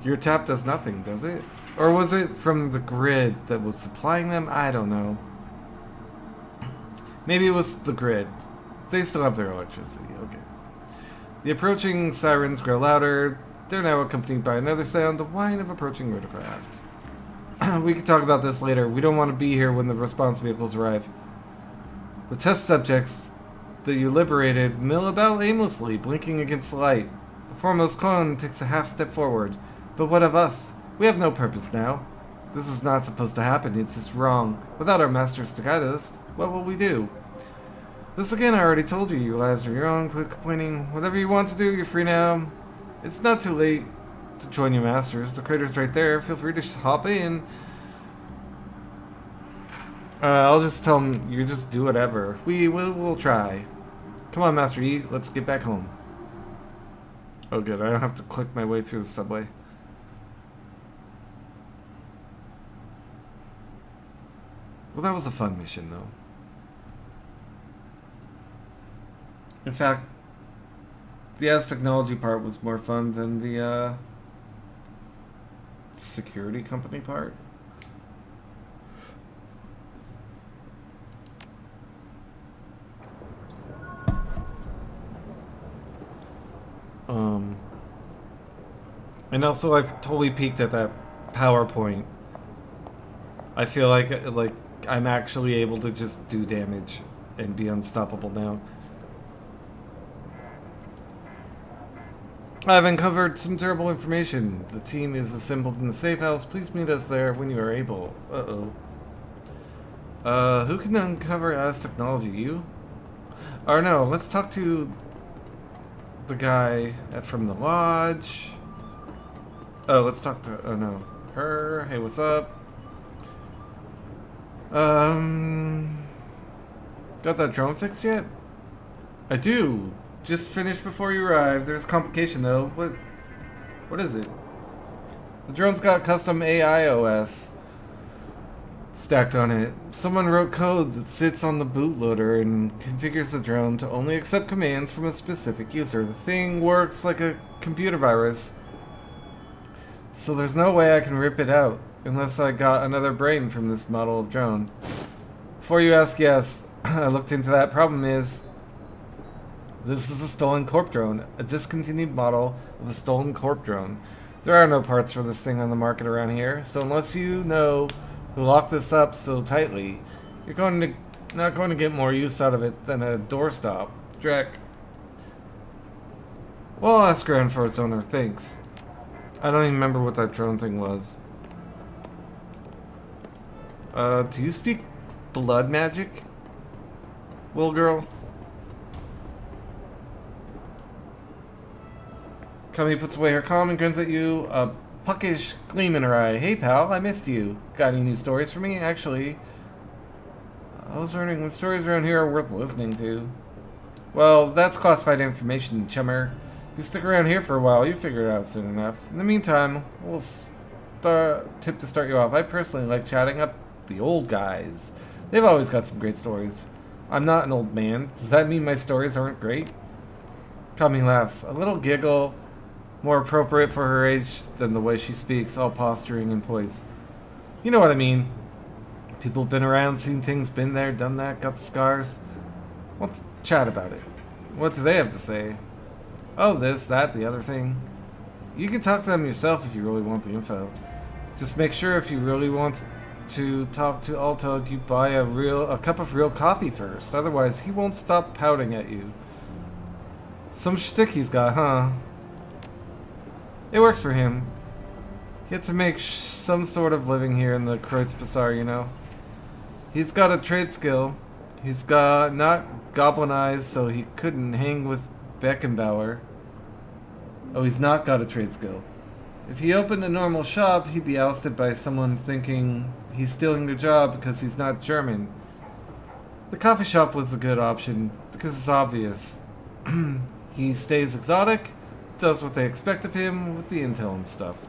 Your tap does nothing, does it? Or was it from the grid that was supplying them? I don't know. Maybe it was the grid. They still have their electricity, okay. The approaching sirens grow louder. They're now accompanied by another sound, the whine of approaching rotocraft. We can talk about this later. We don't want to be here when the response vehicles arrive. The test subjects that you liberated mill about aimlessly, blinking against the light. The foremost clone takes a half step forward. But what of us? We have no purpose now. This is not supposed to happen. It's just wrong. Without our masters to guide us, what will we do? This again, I already told you. Your lives are your own. Quit complaining. Whatever you want to do, you're free now. It's not too late to join your masters. The crater's right there. Feel free to hop in. I'll just tell him you just do whatever. We'll try. Come on, Master Yi. Let's get back home. Oh, good. I don't have to click my way through the subway. Well, that was a fun mission, though. In fact, the Az Technology part was more fun than the security company part. And also I've totally peaked at that PowerPoint. I feel like I'm actually able to just do damage and be unstoppable now. I've uncovered some terrible information. The team is assembled in the safe house. Please meet us there when you are able. Who can uncover Az Technology? You? Or no, let's talk to the guy from the lodge. Oh, let's talk to, oh no, her. Hey, what's up? Um, got that drone fixed yet? I do. Just finished before you arrived. There's a complication though. What is it? The drone's got custom AI OS stacked on it. Someone wrote code that sits on the bootloader and configures the drone to only accept commands from a specific user. The thing works like a computer virus, so there's no way I can rip it out unless I got another brain from this model of drone. Before you ask, yes, I looked into that. Problem is, this is a stolen corp drone, a discontinued model of a stolen corp drone. There are no parts for this thing on the market around here, so unless you know who locked this up so tightly, you're not going to get more use out of it than a doorstop. Drek. Well, I'll ask around for its owner. Thanks. I don't even remember what that drone thing was. Do you speak blood magic, little girl? Kami puts away her calm and grins at you, a puckish gleam in her eye. Hey pal, I missed you. Got any new stories for me? Actually, I was wondering what stories around here are worth listening to. Well, that's classified information, chummer. If you stick around here for a while, you figure it out soon enough. In the meantime, we'll tip to start you off. I personally like chatting up the old guys. They've always got some great stories. I'm not an old man. Does that mean my stories aren't great? Kami laughs, a little giggle, more appropriate for her age than the way she speaks, all posturing and poise. You know what I mean. People have been around, seen things, been there, done that, got the scars. Want to chat about it. What do they have to say? Oh, this, that, the other thing. You can talk to them yourself if you really want the info. Just make sure if you really want to talk to Altug, you buy a cup of real coffee first. Otherwise, he won't stop pouting at you. Some shtick he's got, huh? It works for him. He had to make some sort of living here in the Kreutz Bazaar, you know. He's got a trade skill. He's got not goblin eyes, so he couldn't hang with Beckenbauer. Oh, he's not got a trade skill. If he opened a normal shop, he'd be ousted by someone thinking he's stealing their job because he's not German. The coffee shop was a good option because it's obvious. He stays exotic, does what they expect of him with the intel and stuff.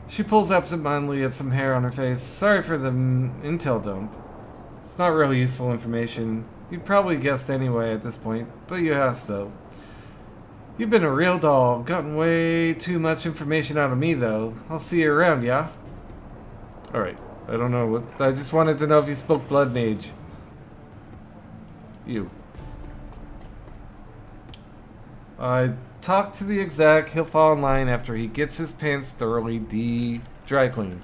She pulls absentmindedly at some hair on her face. Sorry for the intel dump. It's not really useful information. You'd probably guessed anyway at this point, but you have so. You've been a real doll. Gotten way too much information out of me, though. I'll see you around, yeah? Alright. I don't know what... I just wanted to know if you spoke Blood Mage. You. I talked to the exec. He'll fall in line after he gets his pants thoroughly dry cleaned.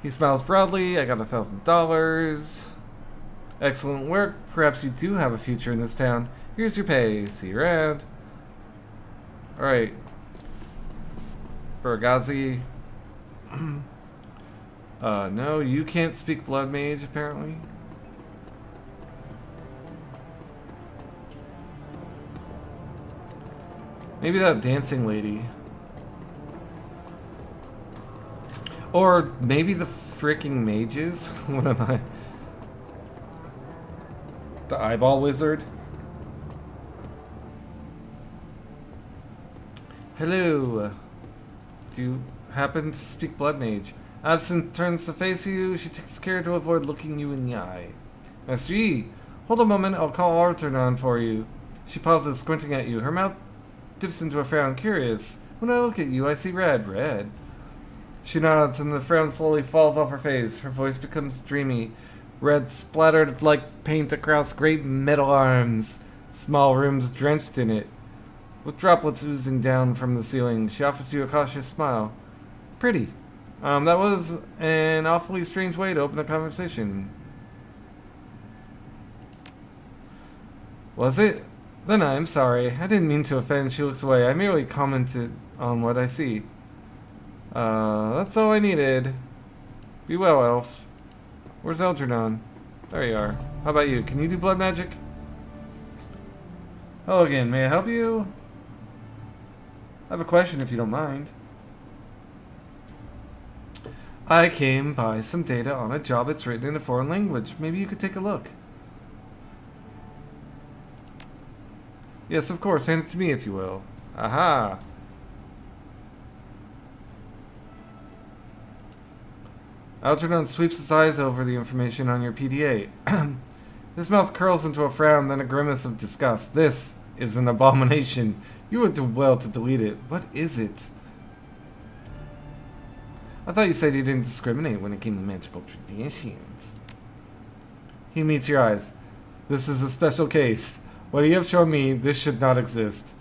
He smiles broadly. I got $1,000. Excellent work. Perhaps you do have a future in this town. Here's your pay. See you around. Alright. Burgazi. No, you can't speak Blood Mage, apparently. Maybe that dancing lady. Or maybe the freaking mages? What am I? The eyeball wizard? Hello. Do you happen to speak Blood Mage? Absinthe turns to face you. She takes care to avoid looking you in the eye. Master Yi, hold a moment. I'll call Arternon for you. She pauses, squinting at you. Her mouth dips into a frown. Curious. When I look at you, I see red. Red. She nods, and the frown slowly falls off her face. Her voice becomes dreamy. Red splattered like paint across great metal arms. Small rooms drenched in it. With droplets oozing down from the ceiling, she offers you a cautious smile. Pretty. That was an awfully strange way to open a conversation. Was it? Then I'm sorry. I didn't mean to offend. She looks away. I merely commented on what I see. That's all I needed. Be well, elf. Where's Eldranon? There you are. How about you? Can you do blood magic? Hello again. May I help you? I have a question if you don't mind. I came by some data on a job it's written in a foreign language. Maybe you could take a look. Yes, of course. Hand it to me if you will. Aha! Algernon sweeps his eyes over the information on your PDA. His mouth curls into a frown, then a grimace of disgust. This is an abomination. You would do well to delete it. What is it? I thought you said you didn't discriminate when it came to magical traditions. He meets your eyes. This is a special case. What you have shown me, this should not exist.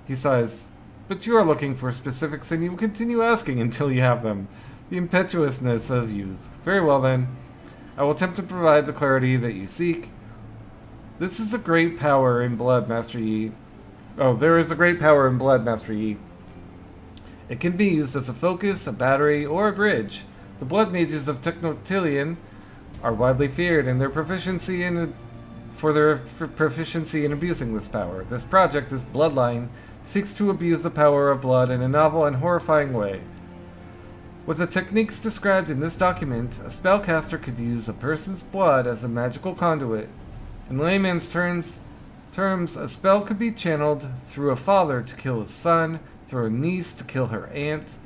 He sighs. But you are looking for specifics and you will continue asking until you have them. The impetuousness of youth. Very well then. I will attempt to provide the clarity that you seek. This is a great power in blood, Master Yi. Oh, there is a great power in blood, Master Yi. It can be used as a focus, a battery, or a bridge. The blood mages of Technotilion are widely feared in their proficiency in proficiency in abusing this power. This project, this bloodline, seeks to abuse the power of blood in a novel and horrifying way. With the techniques described in this document, a spellcaster could use a person's blood as a magical conduit. In layman's terms, a spell could be channeled through a father to kill his son, through a niece to kill her aunt,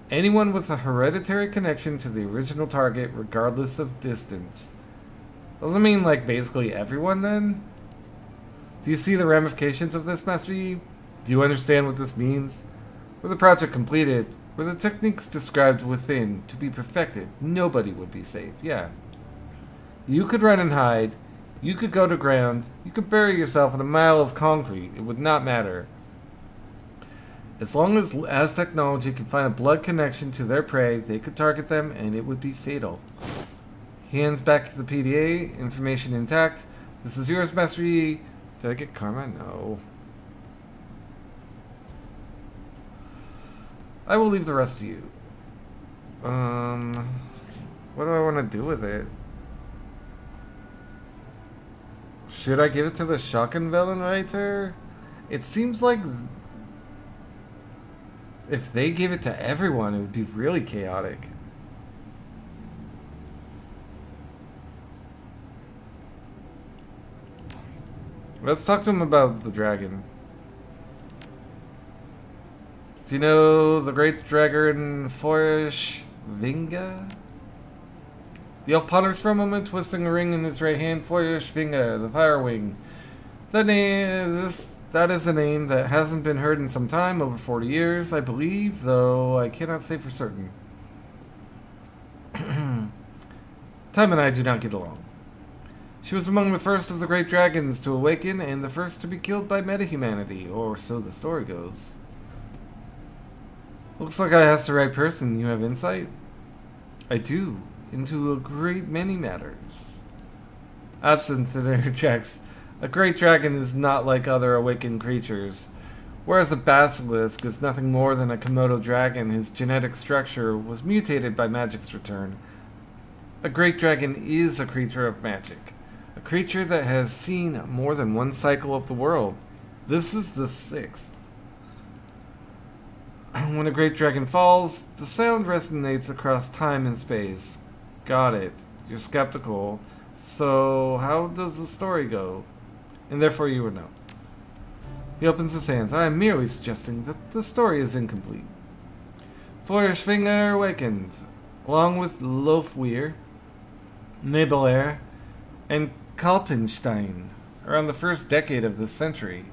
anyone with a hereditary connection to the original target, regardless of distance. Doesn't mean like basically everyone then? Do you see the ramifications of this, Master Yi? Do you understand what this means? Were the project completed, were the techniques described within to be perfected, nobody would be safe, yeah. You could run and hide, you could go to ground, you could bury yourself in a mile of concrete, it would not matter. As long as technology can find a blood connection to their prey, they could target them and it would be fatal. He hands back the PDA, information intact. This is yours, Master Yi. Did I get karma? No. I will leave the rest to you. What do I want to do with it? Should I give it to the Schockenwellenreiter? It seems like if they give it to everyone, it would be really chaotic. Let's talk to him about the dragon. Do you know the great dragon Forish Vinga? The elf ponders for a moment, twisting a ring in his right hand. Forish Vinga, the fire wing. That is a name that hasn't been heard in some time, over 40 years, I believe, though I cannot say for certain. Time and I do not get along. She was among the first of the great dragons to awaken, and the first to be killed by metahumanity, or so the story goes. Looks like I asked the right person. You have insight? I do, into a great many matters. Absinthe interjects. A great dragon is not like other awakened creatures, whereas a basilisk is nothing more than a Komodo dragon whose genetic structure was mutated by magic's return. A great dragon is a creature of magic, a creature that has seen more than one cycle of the world. This is the 6th. When a great dragon falls, the sound resonates across time and space. Got it. You're skeptical. So, how does the story go? And therefore you would know. He opens his hands. I am merely suggesting that the story is incomplete. Feuerschwinger awakened, along with Lofweir, Nebelair, and Kaltenstein, around the first decade of this century.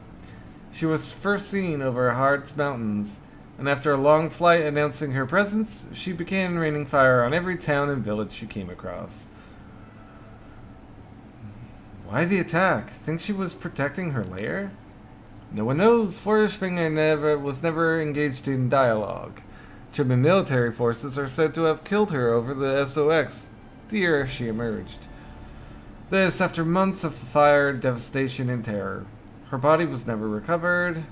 She was first seen over Hart's mountains, and after a long flight announcing her presence, she began raining fire on every town and village she came across. Why the attack? Think she was protecting her lair? No one knows. Feuerschwinger was never engaged in dialogue. German military forces are said to have killed her over the SOX the year she emerged. This after months of fire, devastation, and terror. Her body was never recovered.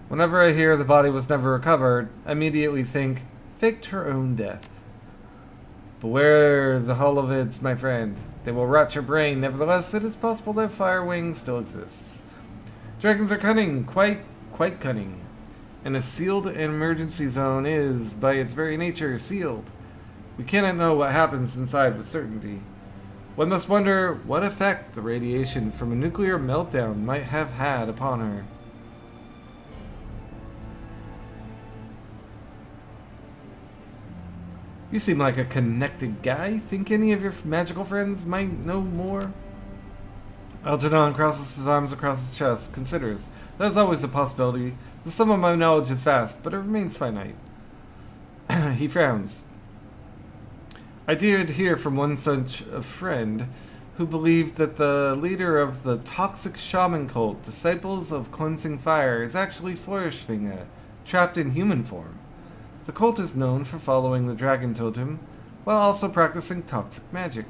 Whenever I hear the body was never recovered, I immediately think, faked her own death. Beware the Holovids, my friend. They will rot your brain. Nevertheless, it is possible that Firewing still exists. Dragons are cunning, quite cunning. And a sealed emergency zone is, by its very nature, sealed. We cannot know what happens inside with certainty. One must wonder what effect the radiation from a nuclear meltdown might have had upon her. You seem like a connected guy. Think any of your magical friends might know more? Algernon crosses his arms across his chest, considers. That is always a possibility. The sum of my knowledge is vast, but it remains finite. He frowns. I did hear from one such a friend who believed that the leader of the toxic shaman cult, Disciples of Cleansing Fire, is actually Flourishfinger, trapped in human form. The cult is known for following the dragon totem, while also practicing toxic magic.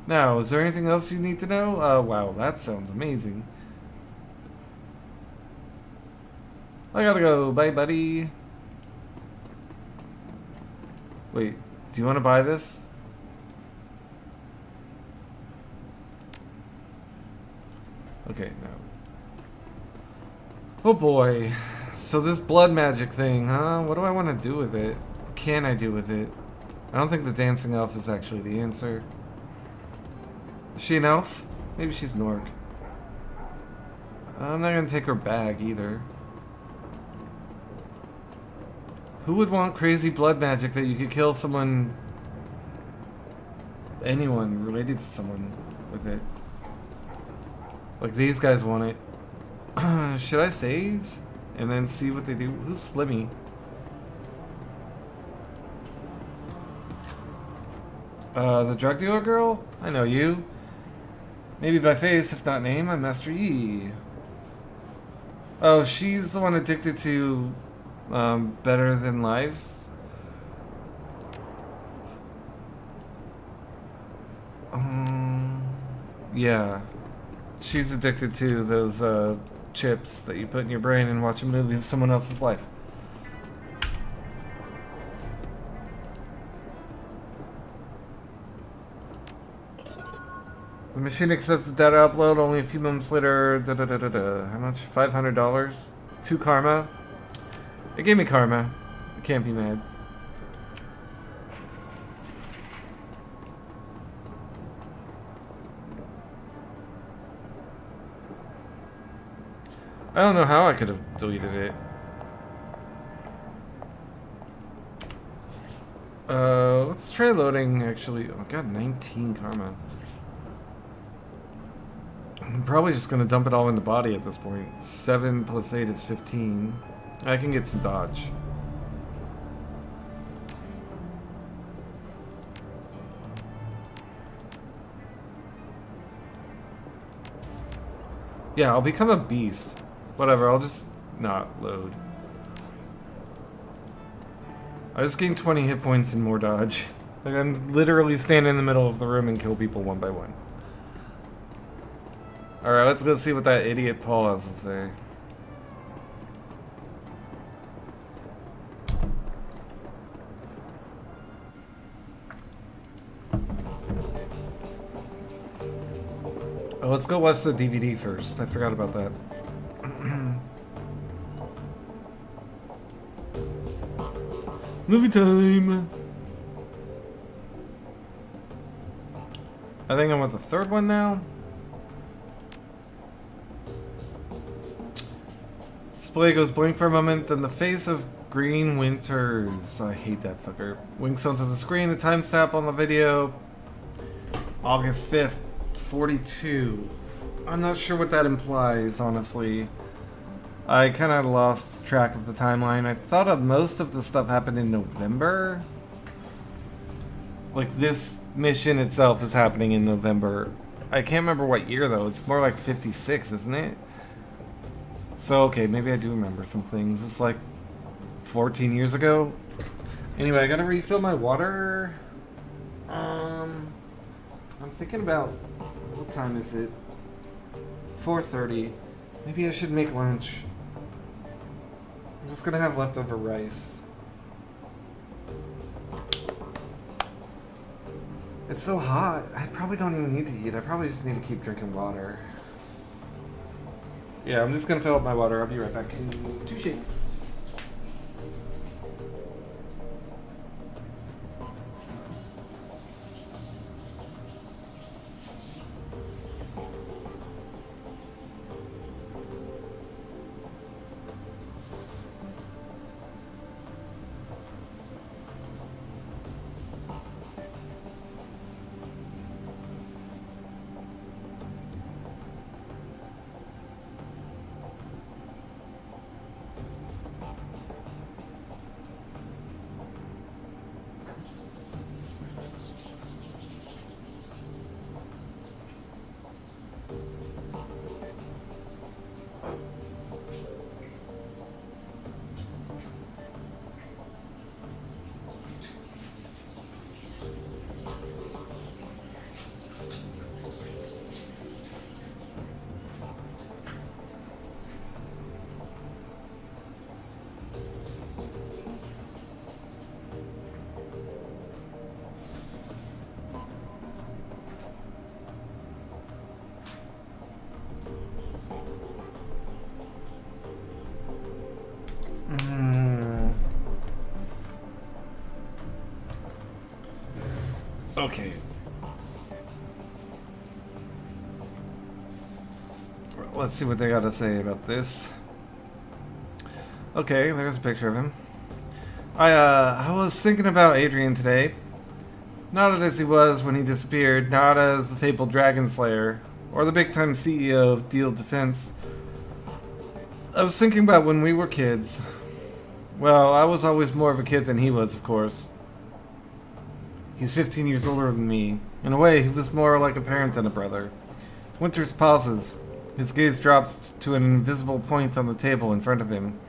Now, is there anything else you need to know? Wow, that sounds amazing. I gotta go. Bye, buddy. Wait, do you want to buy this? Okay, no. Oh boy. So this blood magic thing, huh? What do I want to do with it? What can I do with it? I don't think the dancing elf is actually the answer. Is she an elf? Maybe she's an orc. I'm not gonna take her bag either. Who would want crazy blood magic that you could kill someone, anyone related to someone with it? Like these guys want it. Should I save and then see what they do? Who's Slimmy? The drug dealer girl? I know you. Maybe by face, if not name, I'm Master Yi. Oh, she's the one addicted to Better Than Lives. Yeah. She's addicted to those chips that you put in your brain and watch a movie of someone else's life. The machine accepts the data upload only a few moments later. How much? $500? 2 karma? It gave me karma. I can't be mad. I don't know how I could have deleted it. Let's try loading actually. Oh, I got 19 karma. I'm probably just gonna dump it all in the body at this point. 7 plus 8 is 15. I can get some dodge. Yeah, I'll become a beast. Whatever, I'll just not load. I just gained 20 hit points and more dodge. Like I'm literally standing in the middle of the room and kill people one by one. Alright, let's go see what that idiot Paul has to say. Oh, let's go watch the DVD first. I forgot about that. Movie time! I think I'm with the third one now. Display goes blank for a moment, then the face of Green Winters. I hate that fucker. Winks onto the screen, the timestamp on the video. August 5th, 42. I'm not sure what that implies, honestly. I kind of lost track of the timeline. I thought of most of the stuff happened in November. Like this mission itself is happening in November. I can't remember what year though. It's more like 56, isn't it? So okay, maybe I do remember some things. It's like 14 years ago. Anyway, I gotta refill my water. I'm thinking about what time is it? 4:30. Maybe I should make lunch. I'm just gonna have leftover rice. It's so hot. I probably don't even need to eat. I probably just need to keep drinking water. Yeah, I'm just gonna fill up my water. I'll be right back in 2 shakes. Okay. Let's see what they got to say about this. Okay, there's a picture of him. I was thinking about Adrian today. Not as he was when he disappeared, not as the fabled Dragon Slayer, or the big-time CEO of Deal Defense. I was thinking about when we were kids. Well, I was always more of a kid than he was, of course. He's 15 years older than me. In a way, he was more like a parent than a brother. Winters pauses. His gaze drops to an invisible point on the table in front of him.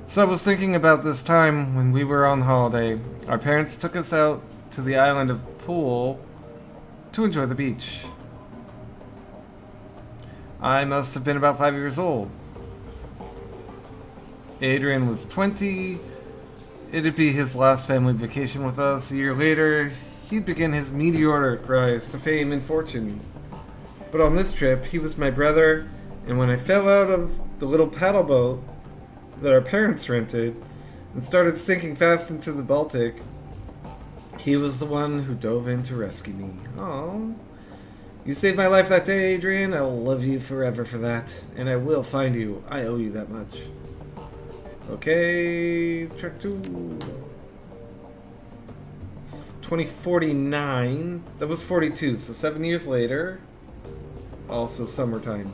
So I was thinking about this time when we were on holiday. Our parents took us out to the island of Pool to enjoy the beach. I must have been about 5 years old. Adrian was 20. It'd be his last family vacation with us. A year later, he'd begin his meteoric rise to fame and fortune. But on this trip, he was my brother, and when I fell out of the little paddle boat that our parents rented and started sinking fast into the Baltic, he was the one who dove in to rescue me. Aww. You saved my life that day, Adrian. I'll love you forever for that, and I will find you. I owe you that much. Okay, track 2. 2049. That was 42, so 7 years later. Also summertime.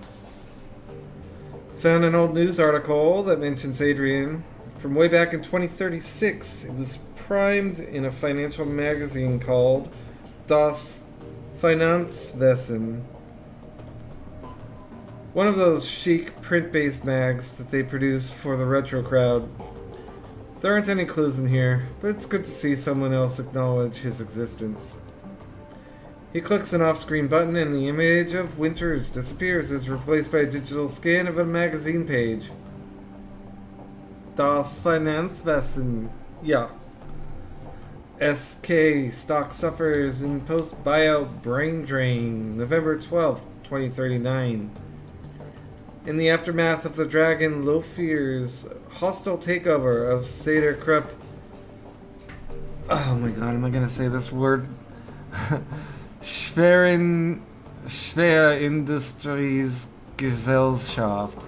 Found an old news article that mentions Adrian from way back in 2036. It was primed in a financial magazine called Das Finanzwesen. One of those chic print-based mags that they produce for the retro crowd. There aren't any clues in here, but it's good to see someone else acknowledge his existence. He clicks an off-screen button and the image of Winters disappears as replaced by a digital scan of a magazine page. Das Finanzwesen. Yeah. SK stock suffers in post-buyout brain drain. November 12th, 2039. In the aftermath of the Dragon Lofier's hostile takeover of Seder Krupp. Oh my god, am I gonna say this word? Schwer Industries Gesellschaft.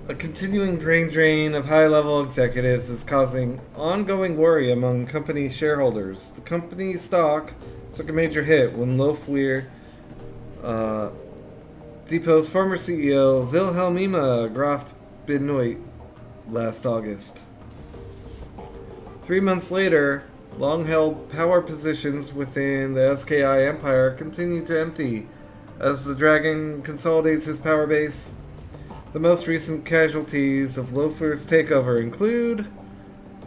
A continuing brain drain of high-level executives is causing ongoing worry among company shareholders. The company's stock took a major hit when Lofweir deposed former CEO Wilhelmina Graft Benoit last August. 3 months later, long-held power positions within the SKI empire continue to empty as the Dragon consolidates his power base. The most recent casualties of Lofweir's takeover include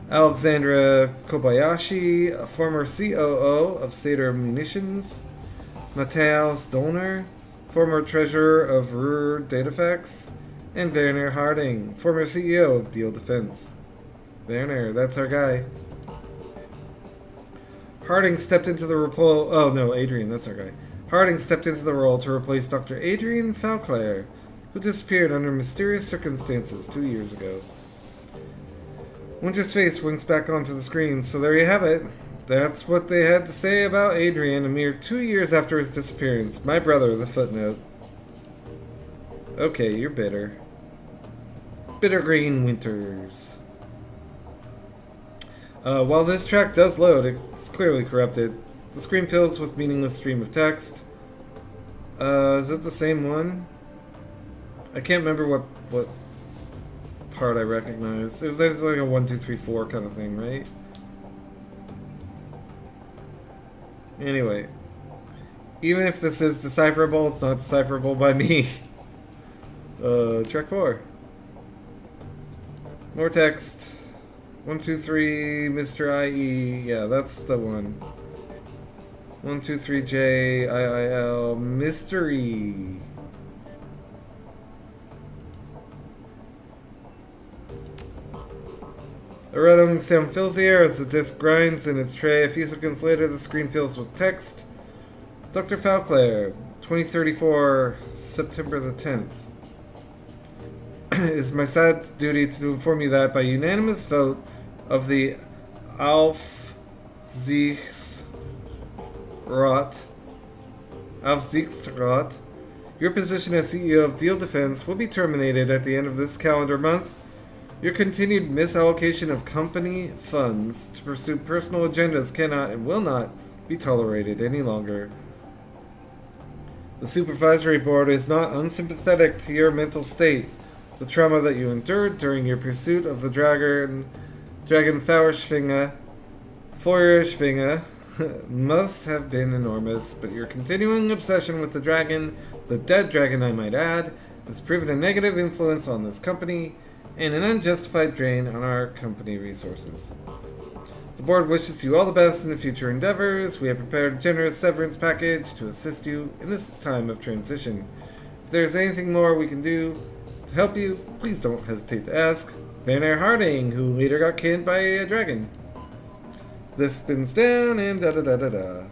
Alexandra Kobayashi, a former COO of Seder Munitions, Matthias Donner, former treasurer of Ruhr Datafex, and Werner Harding, former CEO of Deal Defense. Werner, that's our guy. Harding stepped into the role. Oh no, Adrian, that's our guy. Harding stepped into the role to replace Dr. Adrian Falclair, who disappeared under mysterious circumstances 2 years ago. Winter's face winks back onto the screen, so there you have it. That's what they had to say about Adrian a mere 2 years after his disappearance. My brother, the footnote. Okay, you're bitter. Bitter Green Winters. While this track does load, it's clearly corrupted. The screen fills with meaningless stream of text. Is it the same one? I can't remember what part I recognize. It was like a 1, 2, 3, 4 kind of thing, right? Anyway. Even if this is decipherable, it's not decipherable by me. Track 4. More text. 1, 2, 3, Mr. IE. Yeah, that's the one. 1, 2, 3, J, IIL, mystery. A rattling sound fills the air as the disc grinds in its tray. A few seconds later, the screen fills with text. Dr. Falclair, 2034, September the 10th. it is my sad duty to inform you that by unanimous vote of the Aufsichtsrat, your position as CEO of Deal Defense will be terminated at the end of this calendar month. Your continued misallocation of company funds to pursue personal agendas cannot and will not be tolerated any longer. The Supervisory Board is not unsympathetic to your mental state. The trauma that you endured during your pursuit of the Dragonfall must have been enormous, but your continuing obsession with the dragon, the dead dragon I might add, has proven a negative influence on this company and an unjustified drain on our company resources. The board wishes you all the best in the future endeavors. We have prepared a generous severance package to assist you in this time of transition. If there's anything more we can do to help you, please don't hesitate to ask. Van Air Harding, who later got killed by a dragon. This spins down and da-da-da-da-da.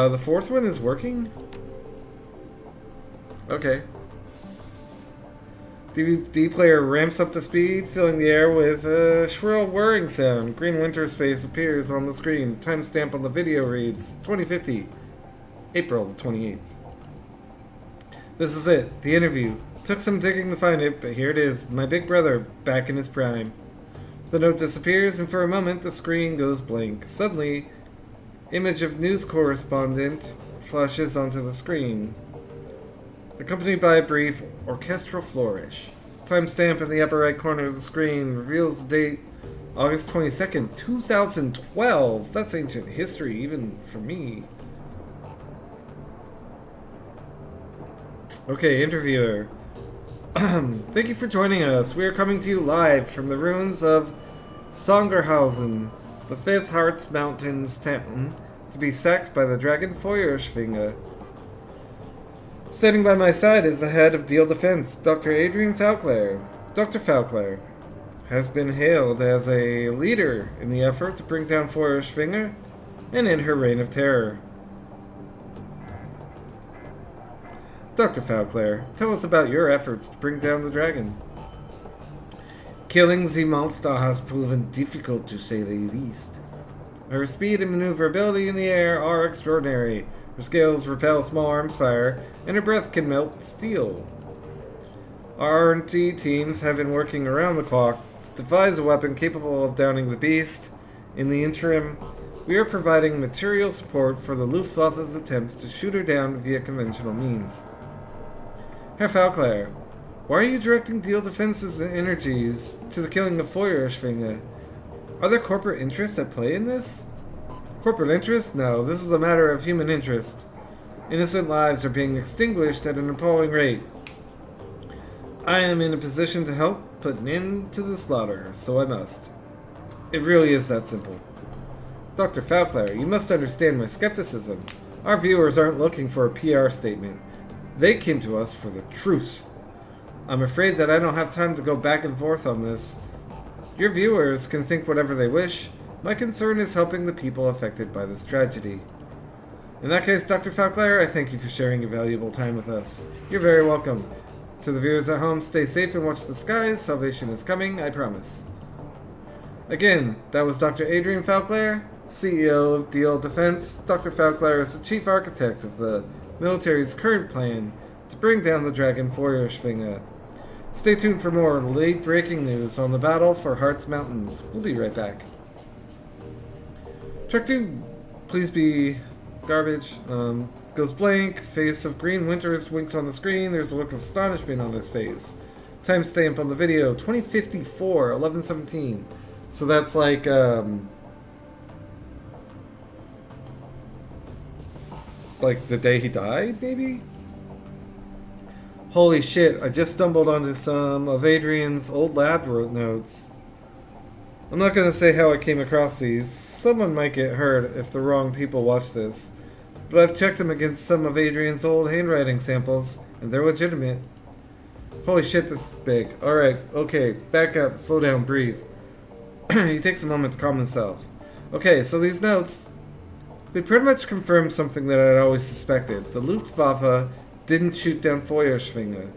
The fourth one is working? Okay. DVD player ramps up to speed, filling the air with a shrill whirring sound. Green Winter's face appears on the screen. The timestamp on the video reads 2050, April the 28th. This is it, the interview. Took some digging to find it, but here it is, my big brother, back in his prime. The note disappears, and for a moment the screen goes blank. Suddenly, image of news correspondent flashes onto the screen, accompanied by a brief orchestral flourish. Timestamp in the upper right corner of the screen reveals the date, August 22nd, 2012. That's ancient history, even for me. Okay, interviewer. Thank you for joining us. We are coming to you live from the ruins of Songerhausen, the fifth Harz Mountains town to be sacked by the dragon Feuerschwinge. Standing by my side is the head of Deal Defense, Dr. Adrian Falkler. Dr. Falkler has been hailed as a leader in the effort to bring down Feuerschwinge and in her reign of terror. Dr. Falkler, tell us about your efforts to bring down the dragon. Killing the monster has proven difficult to say the least. Her speed and maneuverability in the air are extraordinary. Her scales repel small arms fire, and her breath can melt steel. Our R&D teams have been working around the clock to devise a weapon capable of downing the beast. In the interim, we are providing material support for the Luftwaffe's attempts to shoot her down via conventional means. Herr Falkler, why are you directing Deal Defense's energies to the killing of Feuerschwinge? Are there corporate interests at play in this? Corporate interest? No, this is a matter of human interest. Innocent lives are being extinguished at an appalling rate. I am in a position to help put an end to the slaughter, so I must. It really is that simple. Dr. Falkler, you must understand my skepticism. Our viewers aren't looking for a PR statement. They came to us for the truth. I'm afraid that I don't have time to go back and forth on this. Your viewers can think whatever they wish. My concern is helping the people affected by this tragedy. In that case, Dr. Falkler, I thank you for sharing your valuable time with us. You're very welcome. To the viewers at home, stay safe and watch the skies. Salvation is coming, I promise. Again, that was Dr. Adrian Falkler, CEO of Deal Defense. Dr. Falkler is the chief architect of the military's current plan to bring down the dragon Feuerschwinge. Stay tuned for more late-breaking news on the battle for Harz Mountains. We'll be right back. Track 2, please be garbage. Goes blank. Face of Green Winters winks on the screen. There's a look of astonishment on his face. Timestamp on the video, 2054, 11/17. So that's like, the day he died, maybe? Holy shit, I just stumbled onto some of Adrian's old lab notes. I'm not going to say how I came across these. Someone might get hurt if the wrong people watch this. But I've checked them against some of Adrian's old handwriting samples, and they're legitimate. Holy shit, this is big. Alright, okay, back up, slow down, breathe. He takes a moment to calm himself. Okay, so these notes, they pretty much confirm something that I'd always suspected. The Luftwaffe didn't shoot down Feuerschwinge.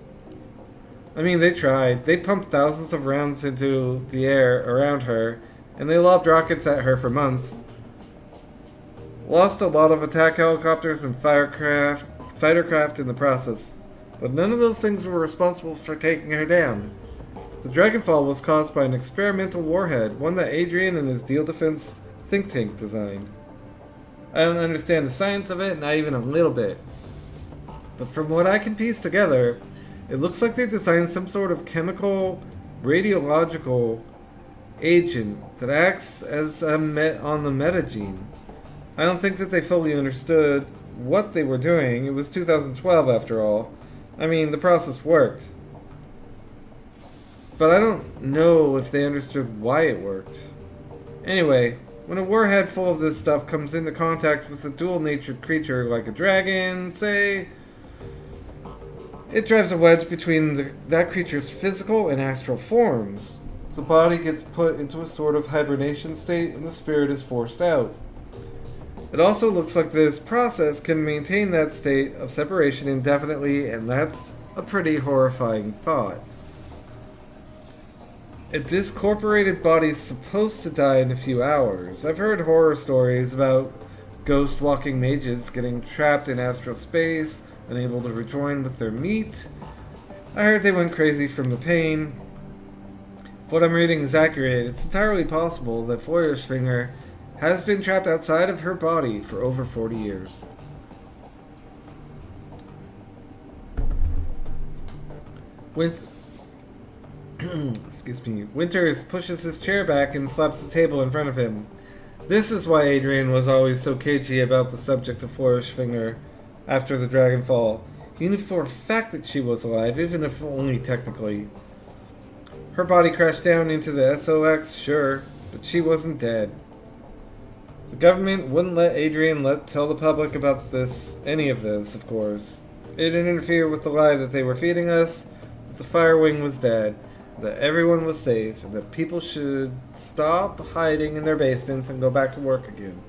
I mean, they tried. They pumped thousands of rounds into the air around her, and they lobbed rockets at her for months. Lost a lot of attack helicopters and fighter craft in the process, but none of those things were responsible for taking her down. The Dragonfall was caused by an experimental warhead, one that Adrian and his Deal Defense think tank designed. I don't understand the science of it, not even a little bit. But from what I can piece together, it looks like they designed some sort of chemical, radiological agent that acts as on the metagene. I don't think that they fully understood what they were doing. It was 2012 after all. I mean, the process worked. But I don't know if they understood why it worked. Anyway, when a warhead full of this stuff comes into contact with a dual-natured creature like a dragon, say, it drives a wedge between that creature's physical and astral forms. The body gets put into a sort of hibernation state and the spirit is forced out. It also looks like this process can maintain that state of separation indefinitely, and that's a pretty horrifying thought. A discorporated body's supposed to die in a few hours. I've heard horror stories about ghost walking mages getting trapped in astral space, unable to rejoin with their meat. I heard they went crazy from the pain. If what I'm reading is accurate, it's entirely possible that Feuerschwinge has been trapped outside of her body for over 40 years. Excuse me. Winters pushes his chair back and slaps the table in front of him. This is why Adrian was always so cagey about the subject of Feuerschwinge after the Dragonfall. He knew for a fact that she was alive, even if only technically. Her body crashed down into the SOX, sure, but she wasn't dead. The government wouldn't let Adrian tell the public about any of this, of course. It interfered with the lie that they were feeding us, that the Fire Wing was dead, that everyone was safe, and that people should stop hiding in their basements and go back to work again.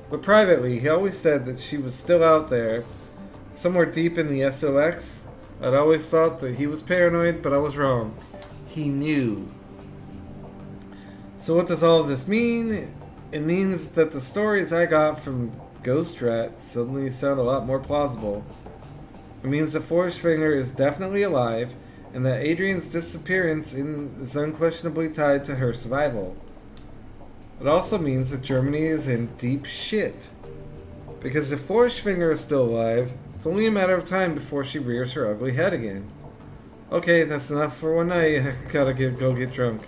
But privately, he always said that she was still out there, somewhere deep in the SOX. I'd always thought that he was paranoid, but I was wrong. He knew. So what does all of this mean? It means that the stories I got from Ghost Rat suddenly sound a lot more plausible. It means that Feuerschwinge is definitely alive, and that Adrian's disappearance is unquestionably tied to her survival. It also means that Germany is in deep shit. Because if Feuerschwinge is still alive, it's only a matter of time before she rears her ugly head again. Okay, that's enough for one night. I gotta go get drunk.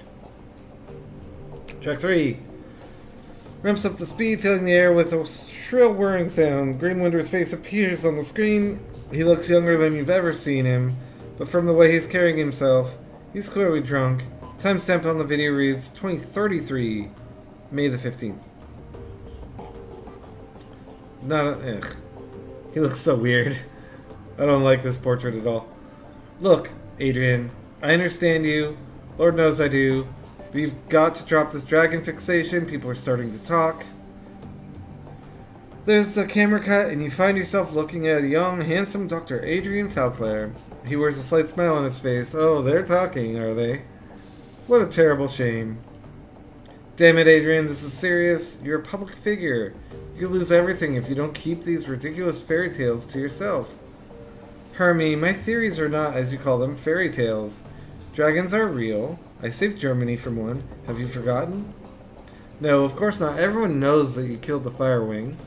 Track 3. Ramps up the speed, filling the air with a shrill whirring sound. Greenwinter's face appears on the screen. He looks younger than you've ever seen him, but from the way he's carrying himself, he's clearly drunk. Timestamp on the video reads 2033, May the 15th. He looks so weird. I don't like this portrait at all. Look, Adrian, I understand you. Lord knows I do. But you've got to drop this dragon fixation. People are starting to talk. There's a camera cut, and you find yourself looking at a young, handsome Dr. Adrian Falclair. He wears a slight smile on his face. Oh, they're talking, are they? What a terrible shame. Damn it, Adrian, this is serious. You're a public figure. You could lose everything if you don't keep these ridiculous fairy tales to yourself. Hermie, my theories are not, as you call them, fairy tales. Dragons are real. I saved Germany from one. Have you forgotten? No, of course not. Everyone knows that you killed the Fire Wing.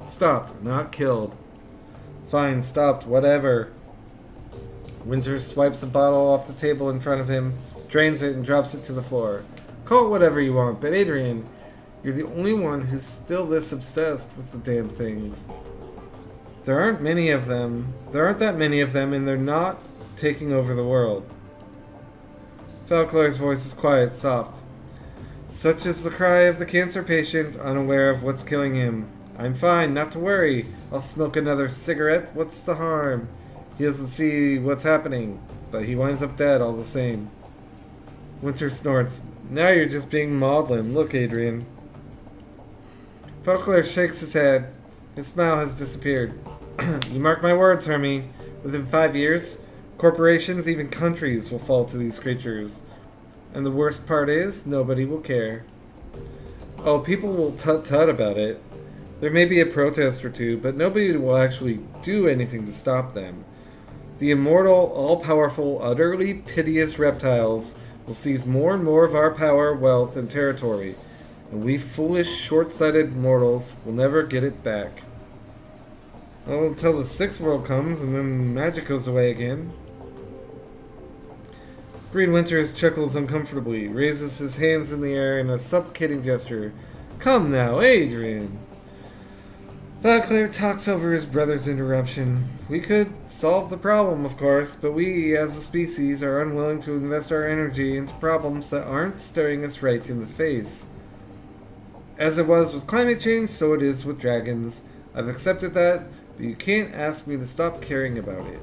Stopped, not killed. Fine, stopped, whatever. Winter swipes a bottle off the table in front of him, drains it, and drops it to the floor. Call it whatever you want, but Adrian, you're the only one who's still this obsessed with the damn things. There aren't that many of them, and they're not taking over the world. Falclair's voice is quiet, soft. Such is the cry of the cancer patient, unaware of what's killing him. I'm fine, not to worry. I'll smoke another cigarette. What's the harm? He doesn't see what's happening, but he winds up dead all the same. Winter snorts. Now you're just being maudlin. Look, Adrian. Falclair shakes his head. His smile has disappeared. You mark my words, Hermie.
Within 5 years, corporations, even countries, will fall to these creatures. And the worst part is, nobody will care. Oh, people will tut-tut about it. There may be a protest or two, but nobody will actually do anything to stop them. The immortal, all-powerful, utterly piteous reptiles will seize more and more of our power, wealth, and territory, and we foolish, short-sighted mortals will never get it back. Well, until the sixth world comes, and then magic goes away again. Green Winters chuckles uncomfortably, raises his hands in the air in a supplicating gesture. Come now, Adrian! Valclair talks over his brother's interruption. We could solve the problem, of course, but we, as a species, are unwilling to invest our energy into problems that aren't staring us right in the face. As it was with climate change, so it is with dragons. I've accepted that, but you can't ask me to stop caring about it.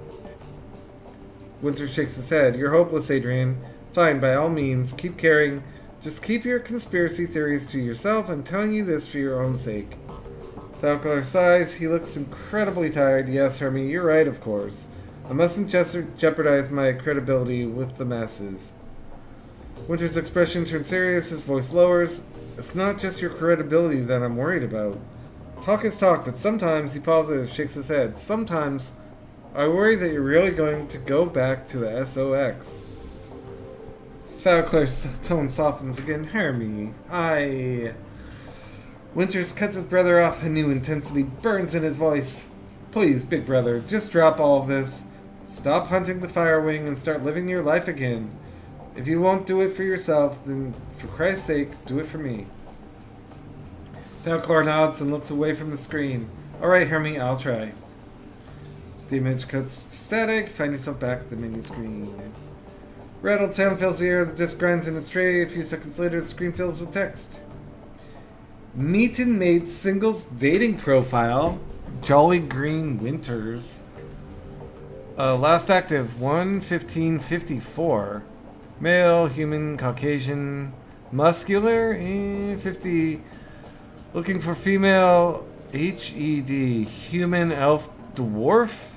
Winter shakes his head. You're hopeless, Adrian. Fine, by all means, keep caring. Just keep your conspiracy theories to yourself. I'm telling you this for your own sake. Falconer sighs. He looks incredibly tired. Yes, Hermie, you're right, of course. I mustn't jeopardize my credibility with the masses. Winter's expression turns serious. His voice lowers. It's not just your credibility that I'm worried about. Talk is talk, but sometimes, he pauses, shakes his head. Sometimes, I worry that you're really going to go back to the SOX. Falclair's tone softens again. Hermie, Winters cuts his brother off. A new intensity burns in his voice. Please, big brother, just drop all of this. Stop hunting the Firewing and start living your life again. If you won't do it for yourself, then for Christ's sake, do it for me. Falcor nods and looks away from the screen. Alright, Hermie, I'll try. The image cuts to static. Find yourself back at the menu screen. Rattled sound fills the air. The disc grinds in its tray. A few seconds later, the screen fills with text. Meet and mate singles dating profile. Jolly Green Winters. Last active 1/15/54. Male, human, Caucasian, muscular, 50. Looking for female, HED, human elf dwarf?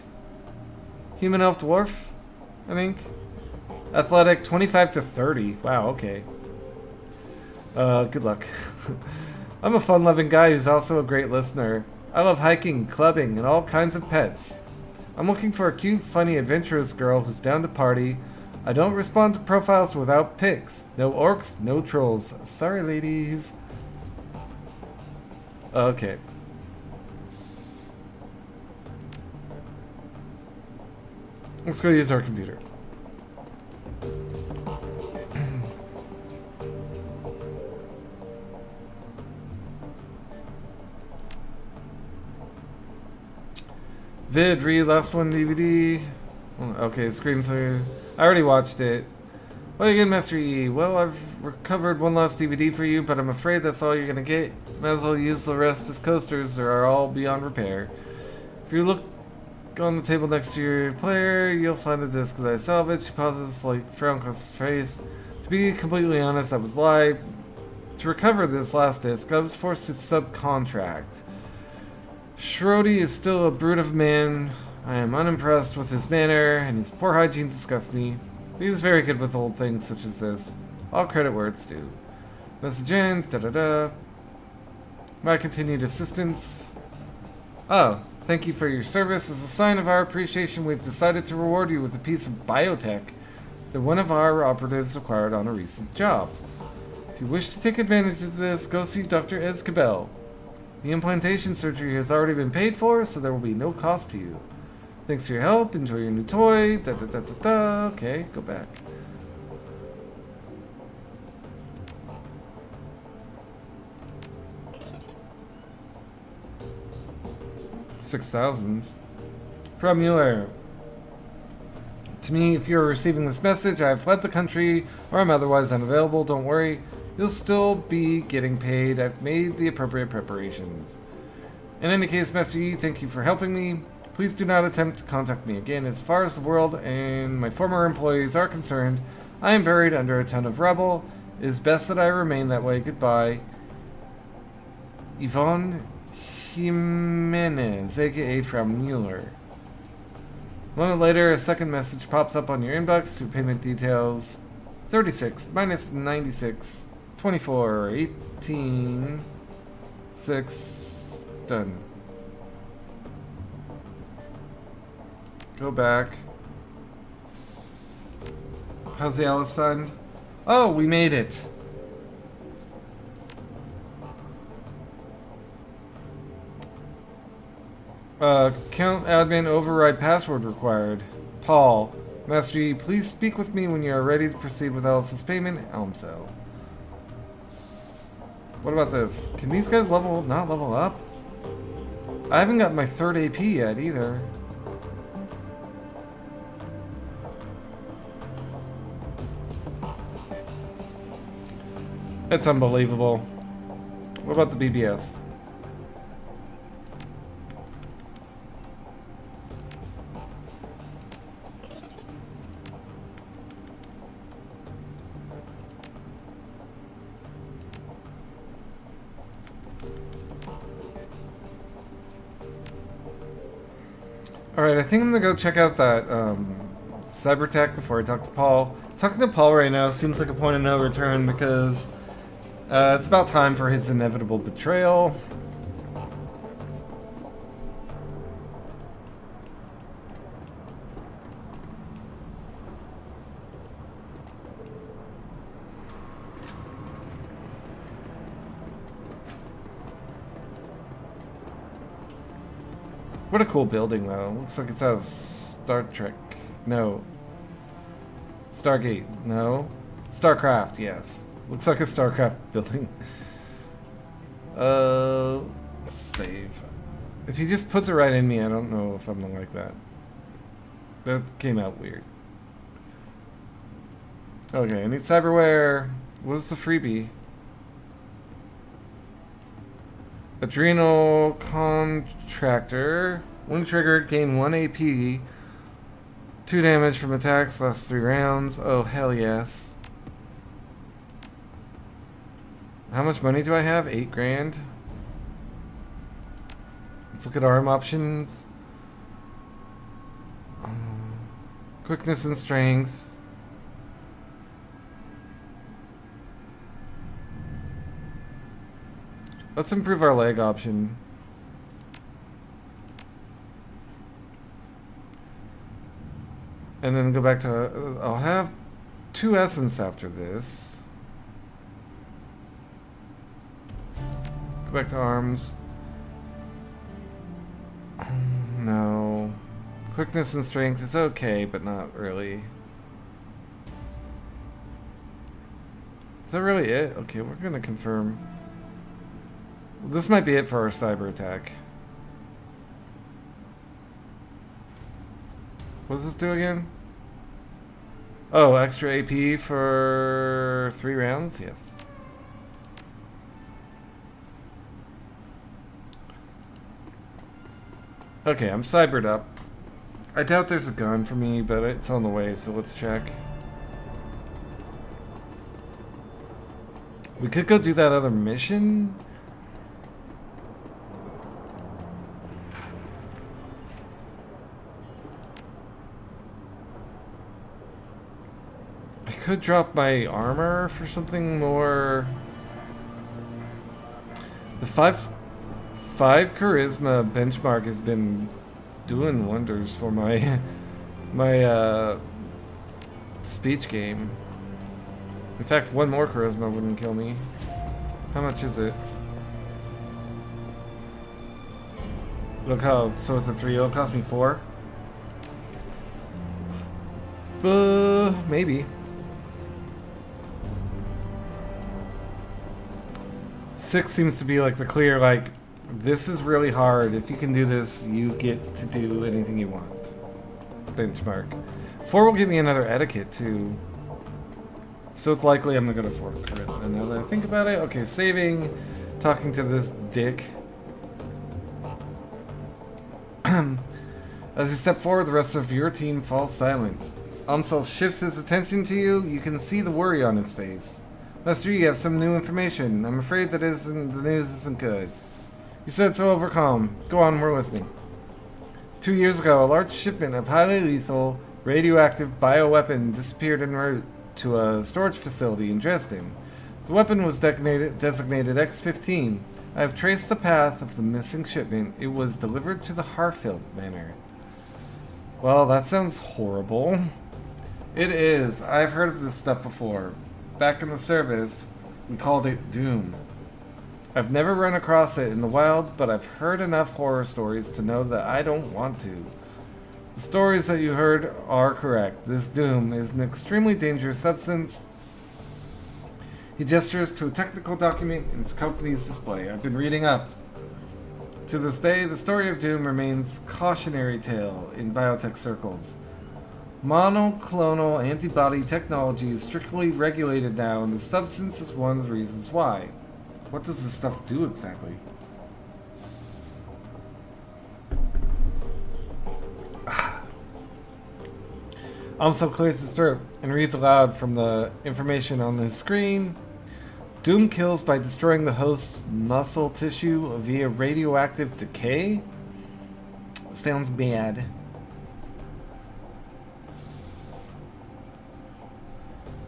Human elf dwarf, I think. Athletic, 25 to 30. Wow, okay. Good luck. I'm a fun-loving guy who's also a great listener. I love hiking, clubbing, and all kinds of pets. I'm looking for a cute, funny, adventurous girl who's down to party. I don't respond to profiles without pics. No orcs, no trolls. Sorry, ladies. Okay. Let's go use our computer. Vid, read last one DVD. Okay, screenplay. I already watched it. Well, again, Master E. Well, I've recovered one last DVD for you, but I'm afraid that's all you're gonna get. Might as well use the rest as coasters, or are all beyond repair. If you look on the table next to your player, you'll find the disc that I salvaged. She pauses, like frown across his face. To be completely honest, I was lied. To recover this last disc, I was forced to subcontract. Schrody is still a brute of a man. I am unimpressed with his manner, and his poor hygiene disgusts me. He is very good with old things such as this. All credit where it's due. Message ends, da-da-da. My continued assistance. Oh, thank you for your service. As a sign of our appreciation, we've decided to reward you with a piece of biotech that one of our operatives acquired on a recent job. If you wish to take advantage of this, go see Dr. Escabel. The implantation surgery has already been paid for, so there will be no cost to you. Thanks for your help. Enjoy your new toy. Da da da da da. Okay, go back. $6,000. From Mueller. To me, if you're receiving this message, I have fled the country, or I'm otherwise unavailable. Don't worry. You'll still be getting paid. I've made the appropriate preparations. In any case, Master Yi, thank you for helping me. Please do not attempt to contact me again. As far as the world and my former employees are concerned, I am buried under a ton of rubble. It is best that I remain that way. Goodbye. Yvonne Jimenez, aka from Mueller. A moment later, a second message pops up on your inbox to payment details. 36 minus 96. 24. 18. 6. Done. Go back. How's the Alice Fund? Oh, we made it. Account admin override password required. Paul. Master Yi, please speak with me when you are ready to proceed with Alice's payment. Elmcell. What about this? Can these guys not level up? I haven't got my 3rd AP yet either. It's unbelievable. What about the BBS? Alright, I think I'm gonna go check out that cyber tech before I talk to Paul. Talking to Paul right now seems like a point of no return because it's about time for his inevitable betrayal. What a cool building, though. Looks like it's out of Star Trek. No. Stargate. No. StarCraft, yes. Looks like a StarCraft building. Save. If he just puts it right in me, I don't know if I'm gonna like that. That came out weird. Okay, I need cyberware. What's the freebie? Adrenal Contractor. When triggered, gain 1 AP. 2 damage from attacks, lasts 3 rounds. Oh, hell yes. How much money do I have? 8 grand. Let's look at arm options. Quickness and strength. Let's improve our leg option. And then go back to... I'll have 2 essence after this. Go back to arms. No. Quickness and strength is okay, but not really. Is that really it? Okay, we're gonna confirm. This might be it for our cyber attack. What does this do again? Oh, extra AP for 3 rounds? Yes. Okay, I'm cybered up. I doubt there's a gun for me, but it's on the way, so let's check. We could go do that other mission. I could drop my armor for something more. The 5 charisma benchmark has been doing wonders for my speech game. In fact, 1 more charisma wouldn't kill me. How much is it? Look how, so it's a 3, it'll cost me 4? Maybe. 6 seems to be like the clear, like, this is really hard. If you can do this, you get to do anything you want. Benchmark. 4 will give me another etiquette, too. So it's likely I'm gonna go to 4 charisma. Now that I think about it, okay, saving, talking to this dick. As you step forward, the rest of your team falls silent. Amsel shifts his attention to you. You can see the worry on his face. Master, you have some new information. I'm afraid that the news isn't good. You said so, overcome. Go on, we're listening. 2 years ago, a large shipment of highly lethal, radioactive bioweapon disappeared en route to a storage facility in Dresden. The weapon was designated X-15. I have traced the path of the missing shipment. It was delivered to the Harfield Manor. Well, that sounds horrible. It is. I've heard of this stuff before. Back in the service, we called it Doom. I've never run across it in the wild, but I've heard enough horror stories to know that I don't want to. The stories that you heard are correct. This Doom is an extremely dangerous substance. He gestures to a technical document in his company's display. I've been reading up. To this day, the story of Doom remains cautionary tale in biotech circles. Monoclonal antibody technology is strictly regulated now, and the substance is one of the reasons why. What does this stuff do exactly? Amsel clears his throat and reads aloud from the information on his screen. Doom kills by destroying the host's muscle tissue via radioactive decay? Sounds bad.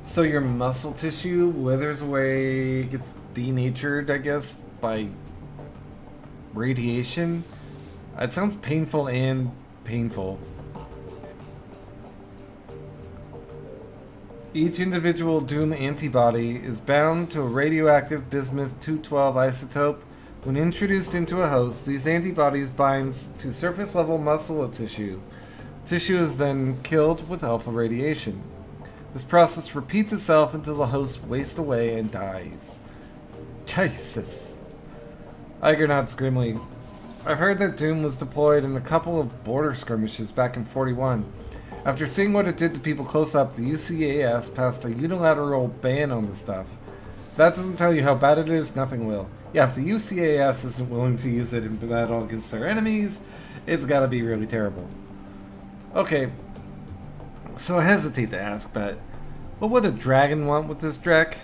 So your muscle tissue withers away, gets denatured, I guess, by radiation? It sounds painful and painful. Each individual Doom antibody is bound to a radioactive bismuth-212 isotope. When introduced into a host, these antibodies binds to surface-level muscle tissue. Tissue is then killed with alpha radiation. This process repeats itself until the host wastes away and dies. Jesus. Iger nods grimly. I've heard that Doom was deployed in a couple of border skirmishes back in 41. After seeing what it did to people close up, the UCAS passed a unilateral ban on the stuff. If that doesn't tell you how bad it is, nothing will. Yeah, if the UCAS isn't willing to use it in battle against their enemies, it's gotta be really terrible. Okay, so I hesitate to ask, but what would a dragon want with this Drek?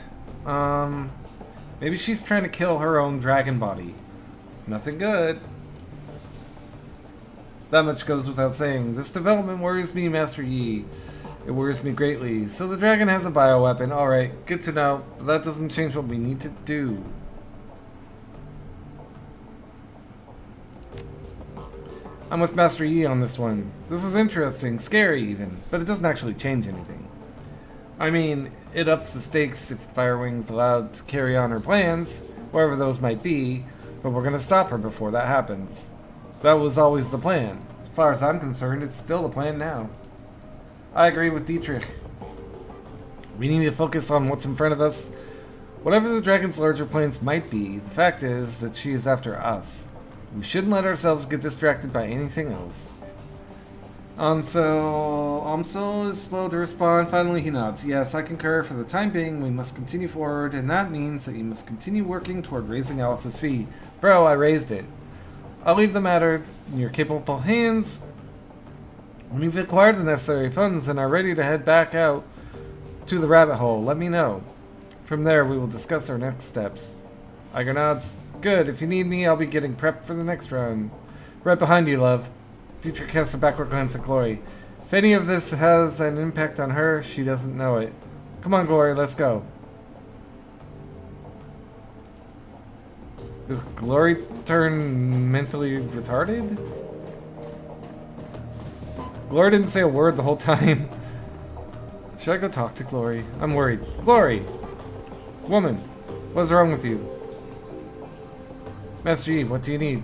Maybe she's trying to kill her own dragon body. Nothing good. That much goes without saying. This development worries me, Master Yi. It worries me greatly. So the dragon has a bioweapon. Alright, good to know. But that doesn't change what we need to do. I'm with Master Yi on this one. This is interesting, scary even, but it doesn't actually change anything. I mean, it ups the stakes if Firewing's allowed to carry on her plans, wherever those might be, but we're gonna stop her before that happens. That was always the plan. As far as I'm concerned, it's still the plan now. I agree with Dietrich. We need to focus on what's in front of us. Whatever the dragon's larger plans might be, the fact is that she is after us. We shouldn't let ourselves get distracted by anything else. Amsel is slow to respond. Finally, he nods. Yes, I concur. For the time being, we must continue forward, and that means that you must continue working toward raising Alice's fee. Bro, I raised it. I'll leave the matter in your capable hands. When you've acquired the necessary funds and are ready to head back out to the rabbit hole, let me know. From there, we will discuss our next steps. Iger nods. Good. If you need me, I'll be getting prepped for the next round. Right behind you, love. Dietrich casts a backward glance at Glory. If any of this has an impact on her, she doesn't know it. Come on, Glory, let's go. Does Glory turn mentally retarded? Glory didn't say a word the whole time. Should I go talk to Glory? I'm worried. Glory! Woman, what's wrong with you? Master Yi, what do you need?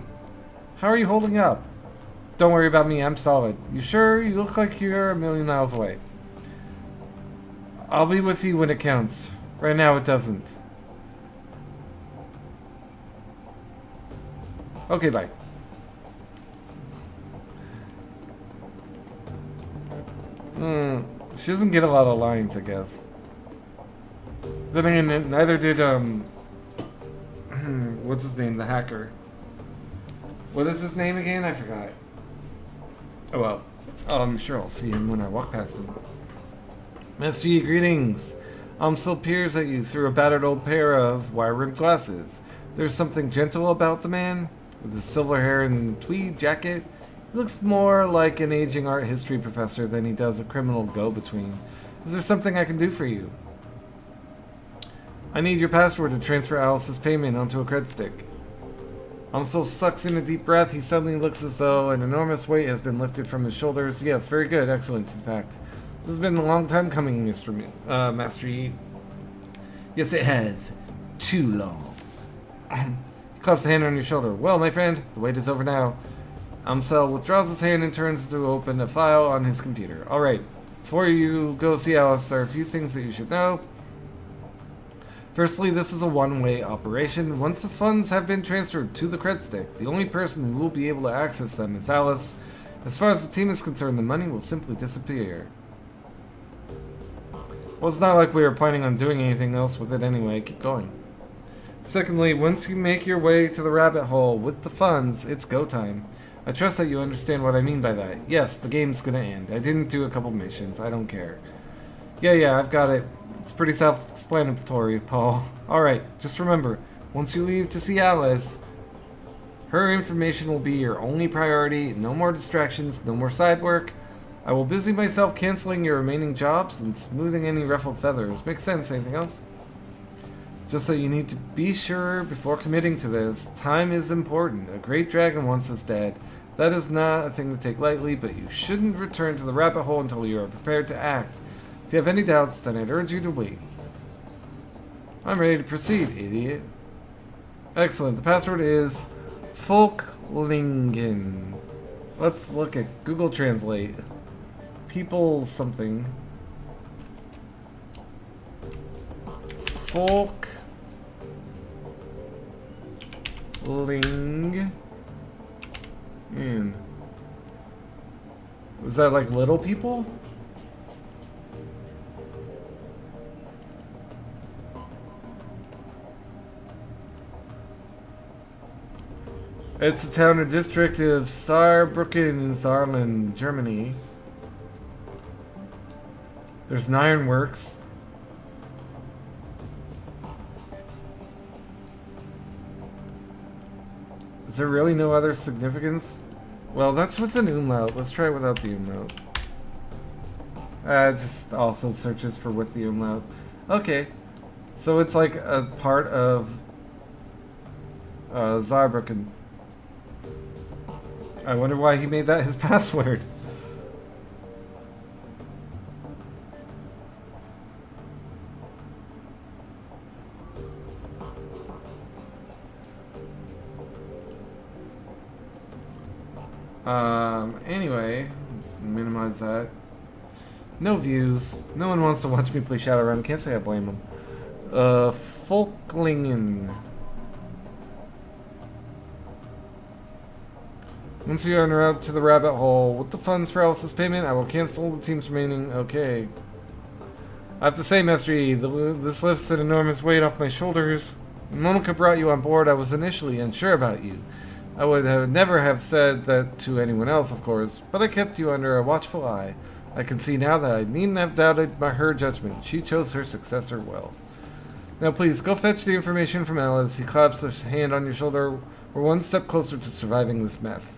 How are you holding up? Don't worry about me, I'm solid. You sure? You look like you're a million miles away. I'll be with you when it counts. Right now it doesn't. Okay, bye. She doesn't get a lot of lines, I guess. Then again, neither did, what's his name? The hacker. What is his name again? I forgot. Oh well. Oh, I'm sure I'll see him when I walk past him. Master Yi, greetings. Amsel peers at you through a battered old pair of wire-rimmed glasses. There's something gentle about the man, with his silver hair and tweed jacket. He looks more like an aging art history professor than he does a criminal go-between. Is there something I can do for you? I need your password to transfer Alice's payment onto a cred stick. Amsel sucks in a deep breath. He suddenly looks as though an enormous weight has been lifted from his shoulders. Yes, very good. Excellent, in fact. This has been a long time coming, Master Yi.
Yes, it has. Too long.
He claps a hand on your shoulder. Well, my friend, the wait is over now. Amsel withdraws his hand and turns to open a file on his computer. Alright, before you go see Alice, there are a few things that you should know. Firstly, this is a one-way operation. Once the funds have been transferred to the cred stick, the only person who will be able to access them is Alice. As far as the team is concerned, the money will simply disappear. Well, it's not like we were planning on doing anything else with it anyway. Keep going. Secondly, once you make your way to the rabbit hole with the funds, it's go time. I trust that you understand what I mean by that. Yes, the game's gonna end. I didn't do a couple missions. I don't care. Yeah, I've got it. It's pretty self-explanatory, Paul. Alright, just remember, once you leave to see Alice, her information will be your only priority. No more distractions, no more side work. I will busy myself canceling your remaining jobs and smoothing any ruffled feathers. Makes sense. Anything else? Just that you need to be sure before committing to this. Time is important. A great dragon wants us dead. That is not a thing to take lightly, but you shouldn't return to the rabbit hole until you are prepared to act. If you have any doubts, then I'd urge you to wait. I'm ready to proceed, idiot. Excellent. The password is Folklingen. Let's look at Google Translate. People something. Folkling. Was that like little people? It's a town or district of Saarbrücken in Saarland, Germany. There's an ironworks. Is there really no other significance? Well, that's with an umlaut. Let's try it without the umlaut. It just also searches for with the umlaut. Okay. So it's like a part of Saarbrücken. I wonder why he made that his password. Anyway, let's minimize that. No views. No one wants to watch me play Shadowrun. Can't say I blame them. Folklingen. Once you are en route to the rabbit hole with the funds for Alice's payment, I will cancel the team's remaining. Okay. I have to say, Master Yi, this lifts an enormous weight off my shoulders. When Monica brought you on board, I was initially unsure about you. I would never have said that to anyone else, of course, but I kept you under a watchful eye. I can see now that I needn't have doubted her judgment. She chose her successor well. Now please, go fetch the information from Alice. He claps a hand on your shoulder. We're one step closer to surviving this mess.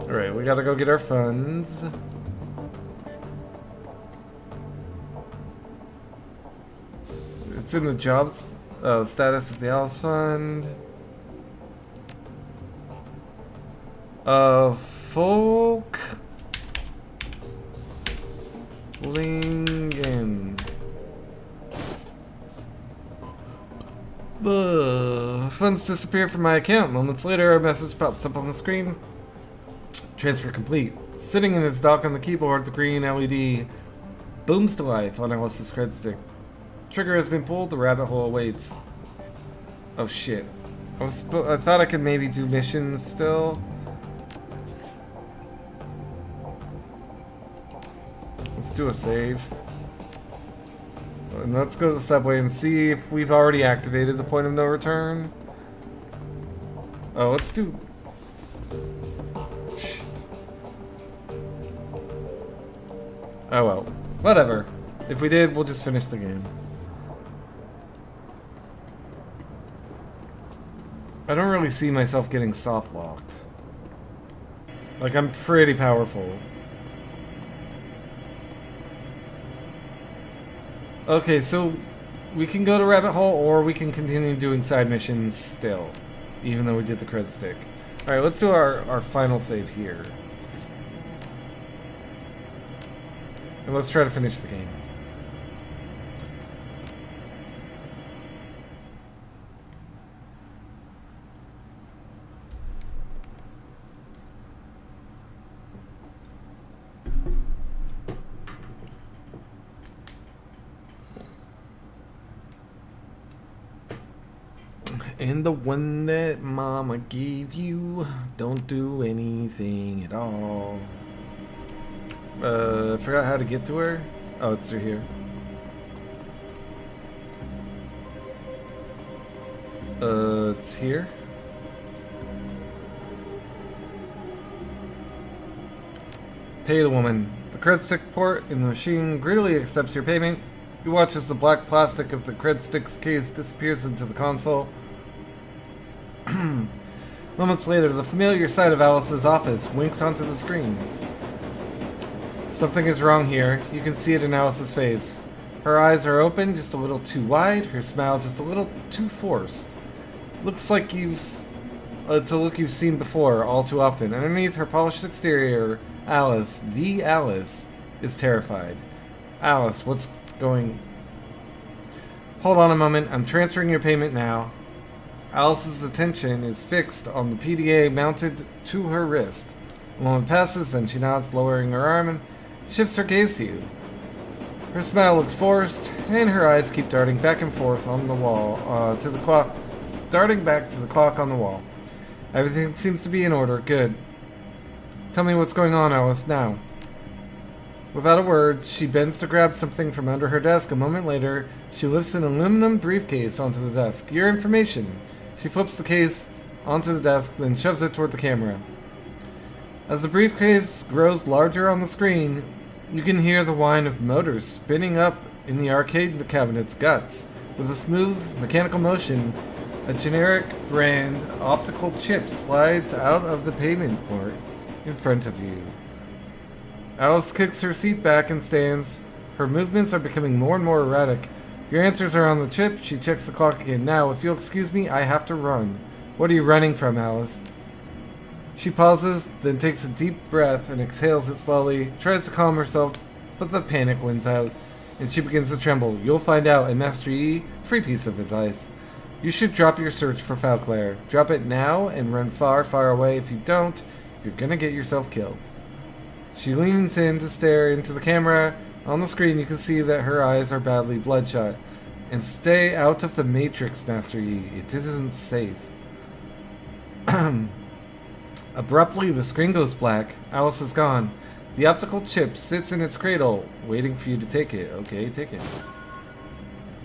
Alright, we gotta go get our funds. It's in the jobs status of the Alice Fund. Folklingen. Funds disappear from my account. Moments later, a message pops up on the screen. Transfer complete. Sitting in his dock on the keyboard, the green LED booms to life on Alice's cred stick. Trigger has been pulled. The rabbit hole awaits. Oh shit! I thought I could maybe do missions still. Let's do a save. And let's go to the subway and see if we've already activated the point of no return. Oh, let's do... Shit. Oh well. Whatever. If we did, we'll just finish the game. I don't really see myself getting soft locked. Like, I'm pretty powerful. Okay, so we can go to Rabbit Hole, or we can continue doing side missions still, even though we did the cred stick. Alright, let's do our final save here. And let's try to finish the game. And the one that Mama gave you, don't do anything at all. I forgot how to get to her. Oh, it's through here. It's here. Pay the woman. The cred stick port in the machine greedily accepts your payment. You watch as the black plastic of the cred stick's case disappears into the console. Moments later, the familiar sight of Alice's office winks onto the screen. Something is wrong here. You can see it in Alice's face. Her eyes are open, just a little too wide. Her smile just a little too forced. Looks like it's a look you've seen before, all too often. Underneath her polished exterior, Alice, the Alice, is terrified. Alice, what's going... Hold on a moment. I'm transferring your payment now. Alice's attention is fixed on the PDA mounted to her wrist. A moment passes, then she nods, lowering her arm and shifts her gaze to you. Her smile looks forced, and her eyes keep darting back and forth on the wall, to the clock, darting back to the clock on the wall. Everything seems to be in order. Good. Tell me what's going on, Alice, now. Without a word, she bends to grab something from under her desk. A moment later, she lifts an aluminum briefcase onto the desk. Your information. She flips the case onto the desk, then shoves it toward the camera. As the briefcase grows larger on the screen, you can hear the whine of motors spinning up in the arcade cabinet's guts. With a smooth mechanical motion, a generic brand optical chip slides out of the payment port in front of you. Alice kicks her seat back and stands. Her movements are becoming more and more erratic. Your answers are on the chip. She checks the clock again. Now, if you'll excuse me, I have to run. What are you running from, Alice? She pauses, then takes a deep breath and exhales it slowly, tries to calm herself, but the panic wins out, and she begins to tremble. You'll find out, and Master Yi, free piece of advice. You should drop your search for Falclair. Drop it now and run far, far away. If you don't, you're gonna get yourself killed. She leans in to stare into the camera. On the screen, you can see that her eyes are badly bloodshot. And stay out of the Matrix, Master Yi. It isn't safe. Abruptly, the screen goes black. Alice is gone. The optical chip sits in its cradle, waiting for you to take it. Okay, take it.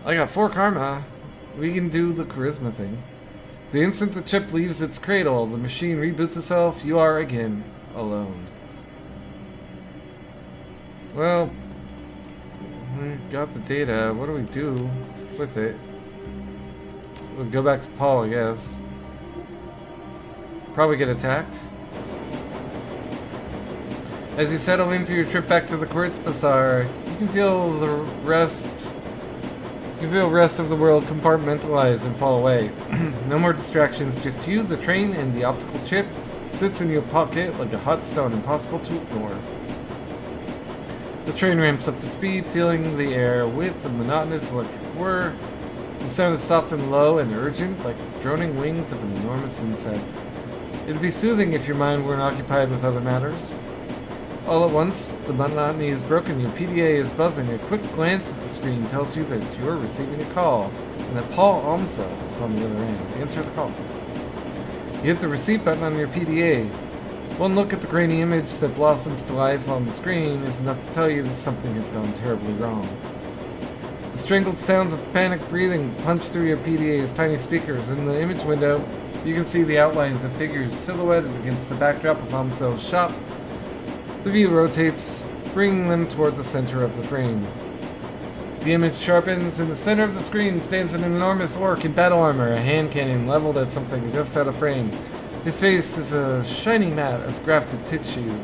I got 4 karma. We can do the charisma thing. The instant the chip leaves its cradle, the machine reboots itself. You are again alone. Well, we got the data. What do we do with it? We'll go back to Paul, I guess. Probably get attacked. As you settle in for your trip back to the Quartz Bazaar, you can feel the rest. You feel the rest of the world compartmentalize and fall away. No more distractions, just you, the train, and the optical chip sits in your pocket like a hot stone, impossible to ignore. The train ramps up to speed, filling the air with a monotonous electric whir. The sound is soft and low and urgent, like droning wings of an enormous insect. It would be soothing if your mind weren't occupied with other matters. All at once, the monotony is broken, your PDA is buzzing. A quick glance at the screen tells you that you're receiving a call, and that Paul Almsel is on the other end. Answer the call. You hit the receive button on your PDA. One look at the grainy image that blossoms to life on the screen is enough to tell you that something has gone terribly wrong. The strangled sounds of panicked breathing punch through your PDA's tiny speakers. In the image window, you can see the outlines of figures silhouetted against the backdrop of Almsel's shop. The view rotates, bringing them toward the center of the frame. The image sharpens. In the center of the screen stands an enormous orc in battle armor, a hand cannon leveled at something just out of frame. His face is a shining mat of grafted tissue.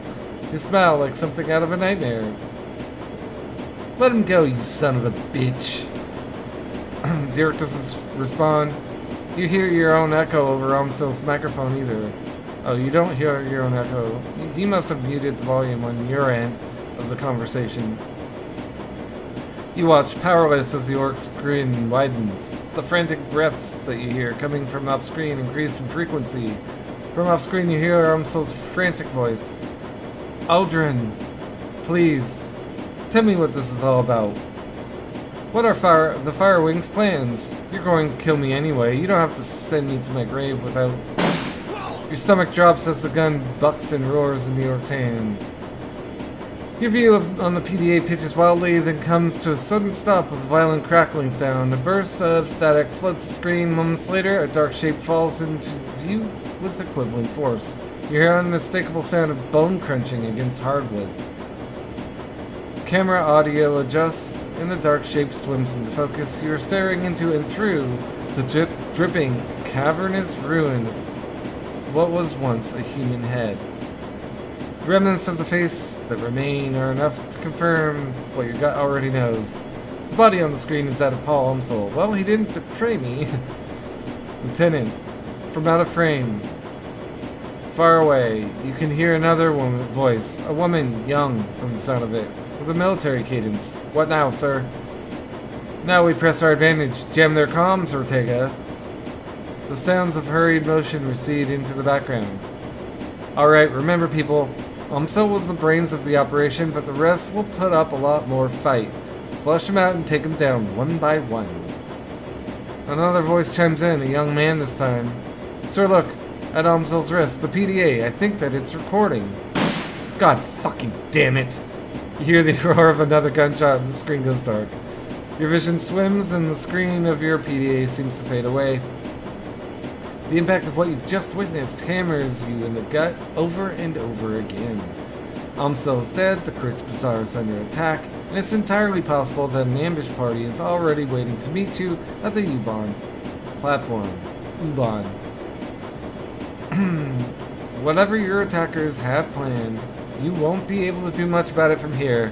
His smile like something out of a nightmare. Let him go, you son of a bitch. The orc doesn't respond. You hear your own echo over Amstel's microphone either. Oh, you don't hear your own echo. He must have muted the volume on your end of the conversation. You watch, powerless, as the orc's grin widens. The frantic breaths that you hear coming from off-screen increase in frequency. From off-screen you hear Amstel's frantic voice. Aldrin, please, tell me what this is all about. What are the Firewing's plans? You're going to kill me anyway. You don't have to send me to my grave without... Your stomach drops as the gun bucks and roars in the orc's hand. Your view on the PDA pitches wildly, then comes to a sudden stop with a violent crackling sound. A burst of static floods the screen. Moments later, a dark shape falls into view with equivalent force. You hear an unmistakable sound of bone crunching against hardwood. The camera audio adjusts, and the dark shape swims into focus. You are staring into and through the dripping, cavernous ruin of what was once a human head. The remnants of the face that remain are enough to confirm what your gut already knows. The body on the screen is that of Paul Umsel. Well, he didn't betray me. Lieutenant, from out of frame, far away, you can hear another voice. A woman, young from the sound of it, with a military cadence. What now, sir? Now we press our advantage. Jam their comms, Ortega. The sounds of hurried motion recede into the background. Alright, remember people, Umsel was the brains of the operation, but the rest will put up a lot more fight. Flush them out and take them down one by one. Another voice chimes in, a young man this time. Sir, look, at Umsel's wrist, the PDA, I think that it's recording. God fucking damn it. You hear the roar of another gunshot and the screen goes dark. Your vision swims and the screen of your PDA seems to fade away. The impact of what you've just witnessed hammers you in the gut over and over again. Umsel is dead, the Kurtz Bazaar is under attack, and it's entirely possible that an ambush party is already waiting to meet you at the U-Bahn platform. U-Bahn. Whatever your attackers have planned, you won't be able to do much about it from here.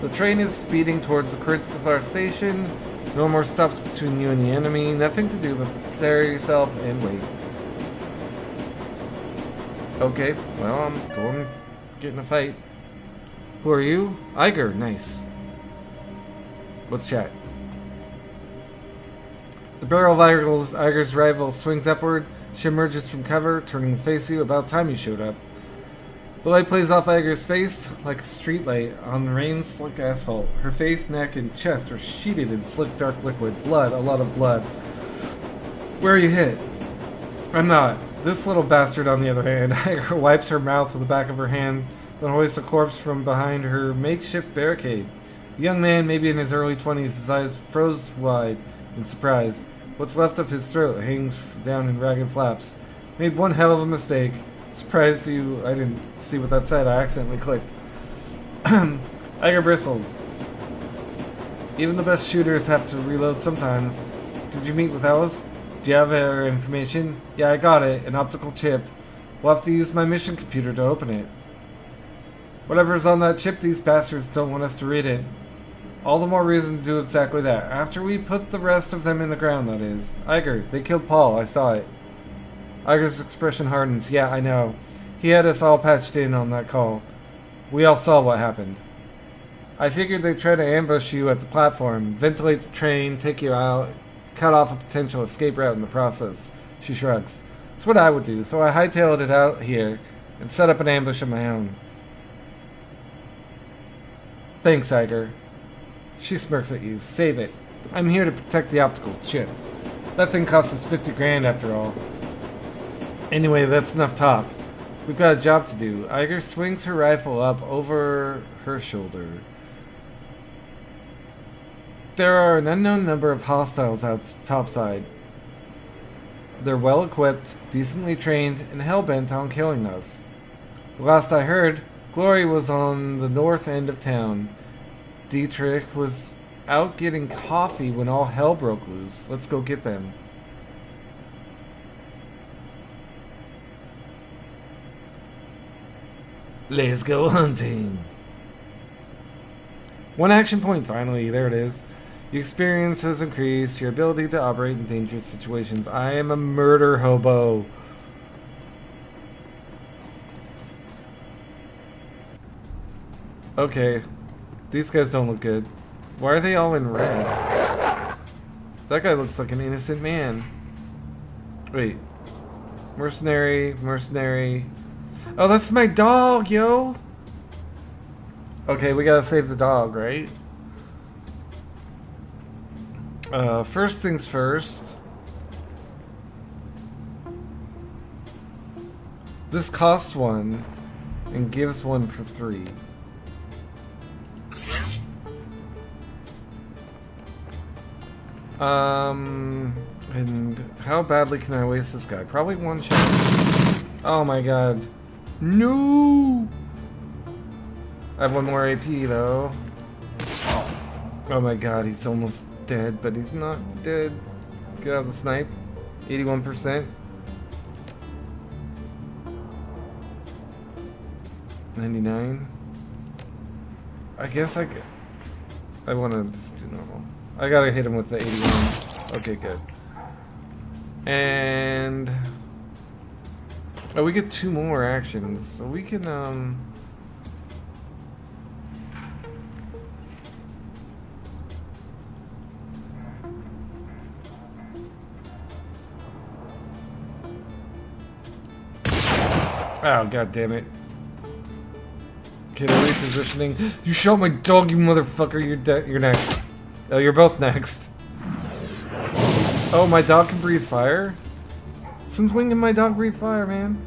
The train is speeding towards the Kurtz Bazaar station. No more stops between you and the enemy. Nothing to do but prepare yourself and wait. Okay, well, I'm going to get in a fight. Who are you? Iger, nice. Let's chat. The barrel of Iger's rifle swings upward. She emerges from cover, turning to face you. About time you showed up. The light plays off Iger's face like a street light on rain-slick asphalt. Her face, neck, and chest are sheeted in slick dark liquid. Blood, a lot of blood. Where are you hit? I'm not. This little bastard, on the other hand, Iger wipes her mouth with the back of her hand, then hoists a corpse from behind her makeshift barricade. A young man, maybe in his early 20s, his eyes froze wide in surprise. What's left of his throat hangs down in ragged flaps. Made one hell of a mistake. Surprised you, I didn't see what that said, I accidentally clicked. Iger bristles. Even the best shooters have to reload sometimes. Did you meet with Alice? Do you have her information? Yeah, I got it. An optical chip. We'll have to use my mission computer to open it. Whatever's on that chip, these bastards don't want us to read it. All the more reason to do exactly that. After we put the rest of them in the ground, that is. Iger, they killed Paul. I saw it. Iger's expression hardens. Yeah, I know. He had us all patched in on that call. We all saw what happened. I figured they'd try to ambush you at the platform, ventilate the train, take you out, cut off a potential escape route in the process. She shrugs. That's what I would do, so I hightailed it out here and set up an ambush of my own. Thanks, Iger. She smirks at you. Save it. I'm here to protect the optical chip. That thing cost us 50 grand after all. Anyway, that's enough talk. We've got a job to do. Iger swings her rifle up over her shoulder. There are an unknown number of hostiles out topside. They're well equipped, decently trained, and hell-bent on killing us. The last I heard, Glory was on the north end of town. Dietrich was out getting coffee when all hell broke loose. Let's go get them.
Let's go hunting.
1 action point, finally. There it is. Your experience has increased. Your ability to operate in dangerous situations. I am a murder hobo. Okay. These guys don't look good. Why are they all in red? That guy looks like an innocent man. Wait. Mercenary, mercenary. Oh, that's my dog, yo! Okay, we gotta save the dog, right? First things first. This costs 1 and gives 1 for 3. And how badly can I waste this guy? Probably 1 shot. Oh my god. No! I have 1 more AP though. Oh my god, he's almost dead, but he's not dead. Get out of the snipe. 81%. 99. I guess I want to just do normal. I gotta hit him with the 81. Okay, good. And oh, we get 2 more actions, so we can oh, god damn it. Okay, repositioning. You shot my dog, you motherfucker. You're next. Oh, you're both next. Oh, my dog can breathe fire? Since when can my dog breathe fire, man?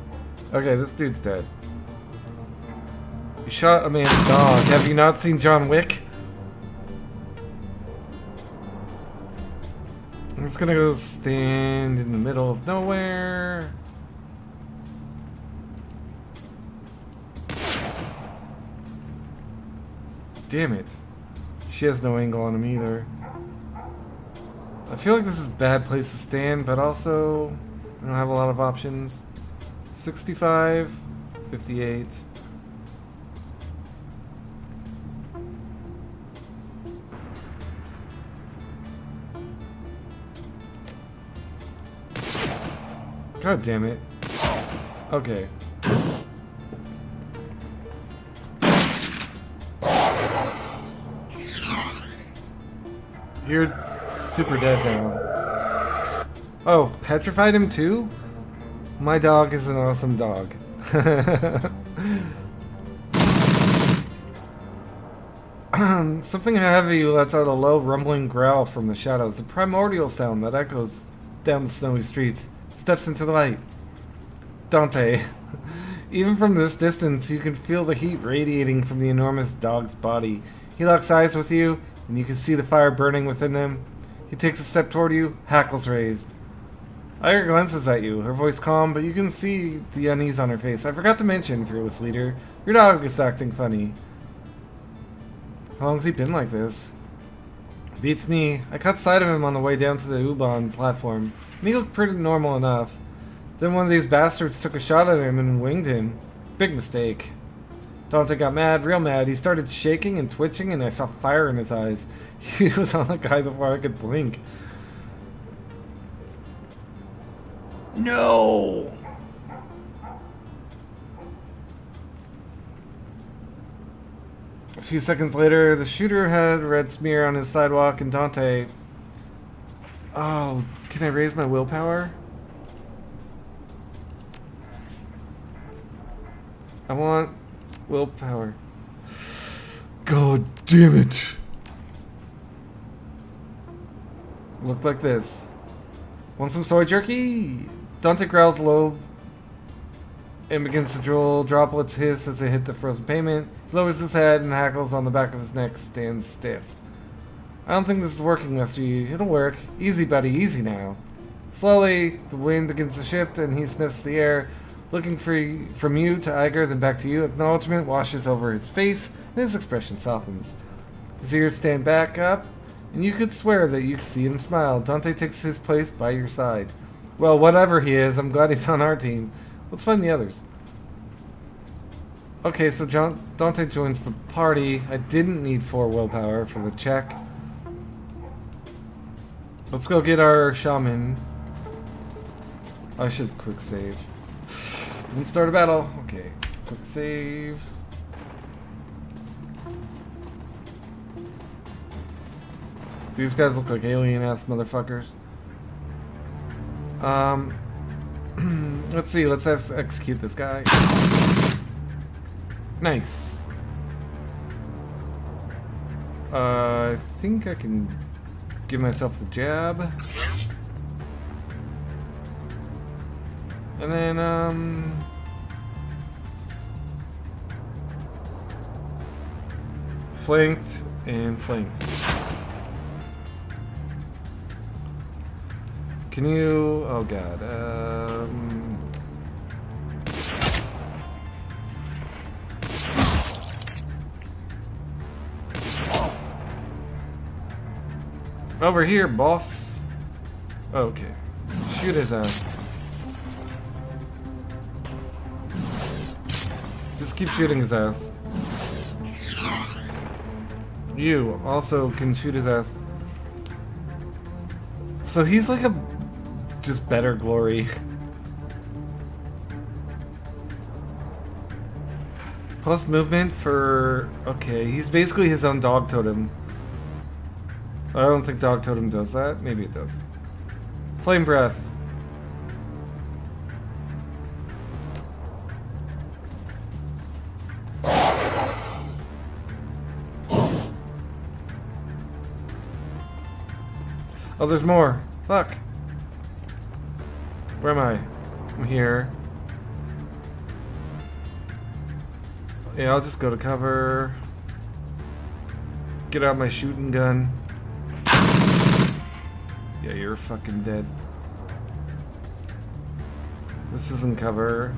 Okay, this dude's dead. You shot a man's dog. Have you not seen John Wick? I'm just gonna go stand in the middle of nowhere. Damn it. She has no angle on him either. I feel like this is a bad place to stand, but also I don't have a lot of options. 65, 58. God damn it. Okay. You're super dead now. Oh, petrified him too? My dog is an awesome dog. Something heavy lets out a low rumbling growl from the shadows, a primordial sound that echoes down the snowy streets. Steps into the light. Dante. Even from this distance, you can feel the heat radiating from the enormous dog's body. He locks eyes with you, and you can see the fire burning within them. He takes a step toward you, hackles raised. Ira glances at you, her voice calm, but you can see the unease on her face. I forgot to mention, fearless leader, your dog is acting funny. How long's he been like this? Beats me. I caught sight of him on the way down to the U-Bahn platform, and he looked pretty normal enough. Then one of these bastards took a shot at him and winged him. Big mistake. Dante got mad, real mad. He started shaking and twitching, and I saw fire in his eyes. He was on the guy before I could blink. No! A few seconds later, the shooter had a red smear on his sidewalk, and Dante... Oh, can I raise my willpower? I want willpower. God damn it! Looked like this. Want some soy jerky? Dante growls low and begins to drool. Droplets hiss as they hit the frozen pavement. He lowers his head and hackles on the back of his neck stands stiff. I don't think this is working, Musty. It'll work. Easy, buddy. Easy now. Slowly, the wind begins to shift and he sniffs the air. Looking from you to Iger, then back to you. Acknowledgement washes over his face and his expression softens. His ears stand back up And you could swear that you see him smile. Dante takes his place by your side. Well, whatever he is, I'm glad he's on our team. Let's find the others. Okay, so Dante joins the party. I didn't need 4 willpower for the check. Let's go get our shaman. I should quick save. Didn't start a battle. Okay, quick save. These guys look like alien-ass motherfuckers. Let's see. Let's execute this guy. Nice. I think I can give myself the jab. And then, flanked and flanked. Can you... Oh god, over here, boss. Okay. Shoot his ass. Just keep shooting his ass. You also can shoot his ass. So he's like a just better Glory. Plus movement for... Okay, he's basically his own dog totem. I don't think dog totem does that. Maybe it does. Flame breath. Oh, there's more. Fuck. Where am I? I'm here. Yeah, I'll just go to cover. Get out my shooting gun. Yeah, you're fucking dead. This isn't cover.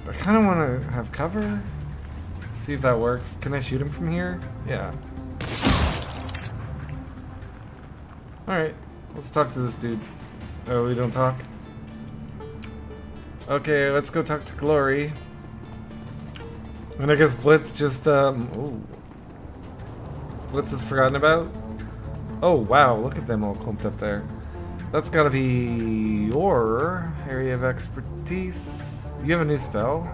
I kind of want to have cover. See if that works. Can I shoot him from here? Yeah. Alright, let's talk to this dude. Oh, we don't talk? Okay, let's go talk to Glory. And I guess Blitz just, ooh. Blitz is forgotten about? Oh, wow, look at them all clumped up there. That's gotta be your area of expertise. You have a new spell?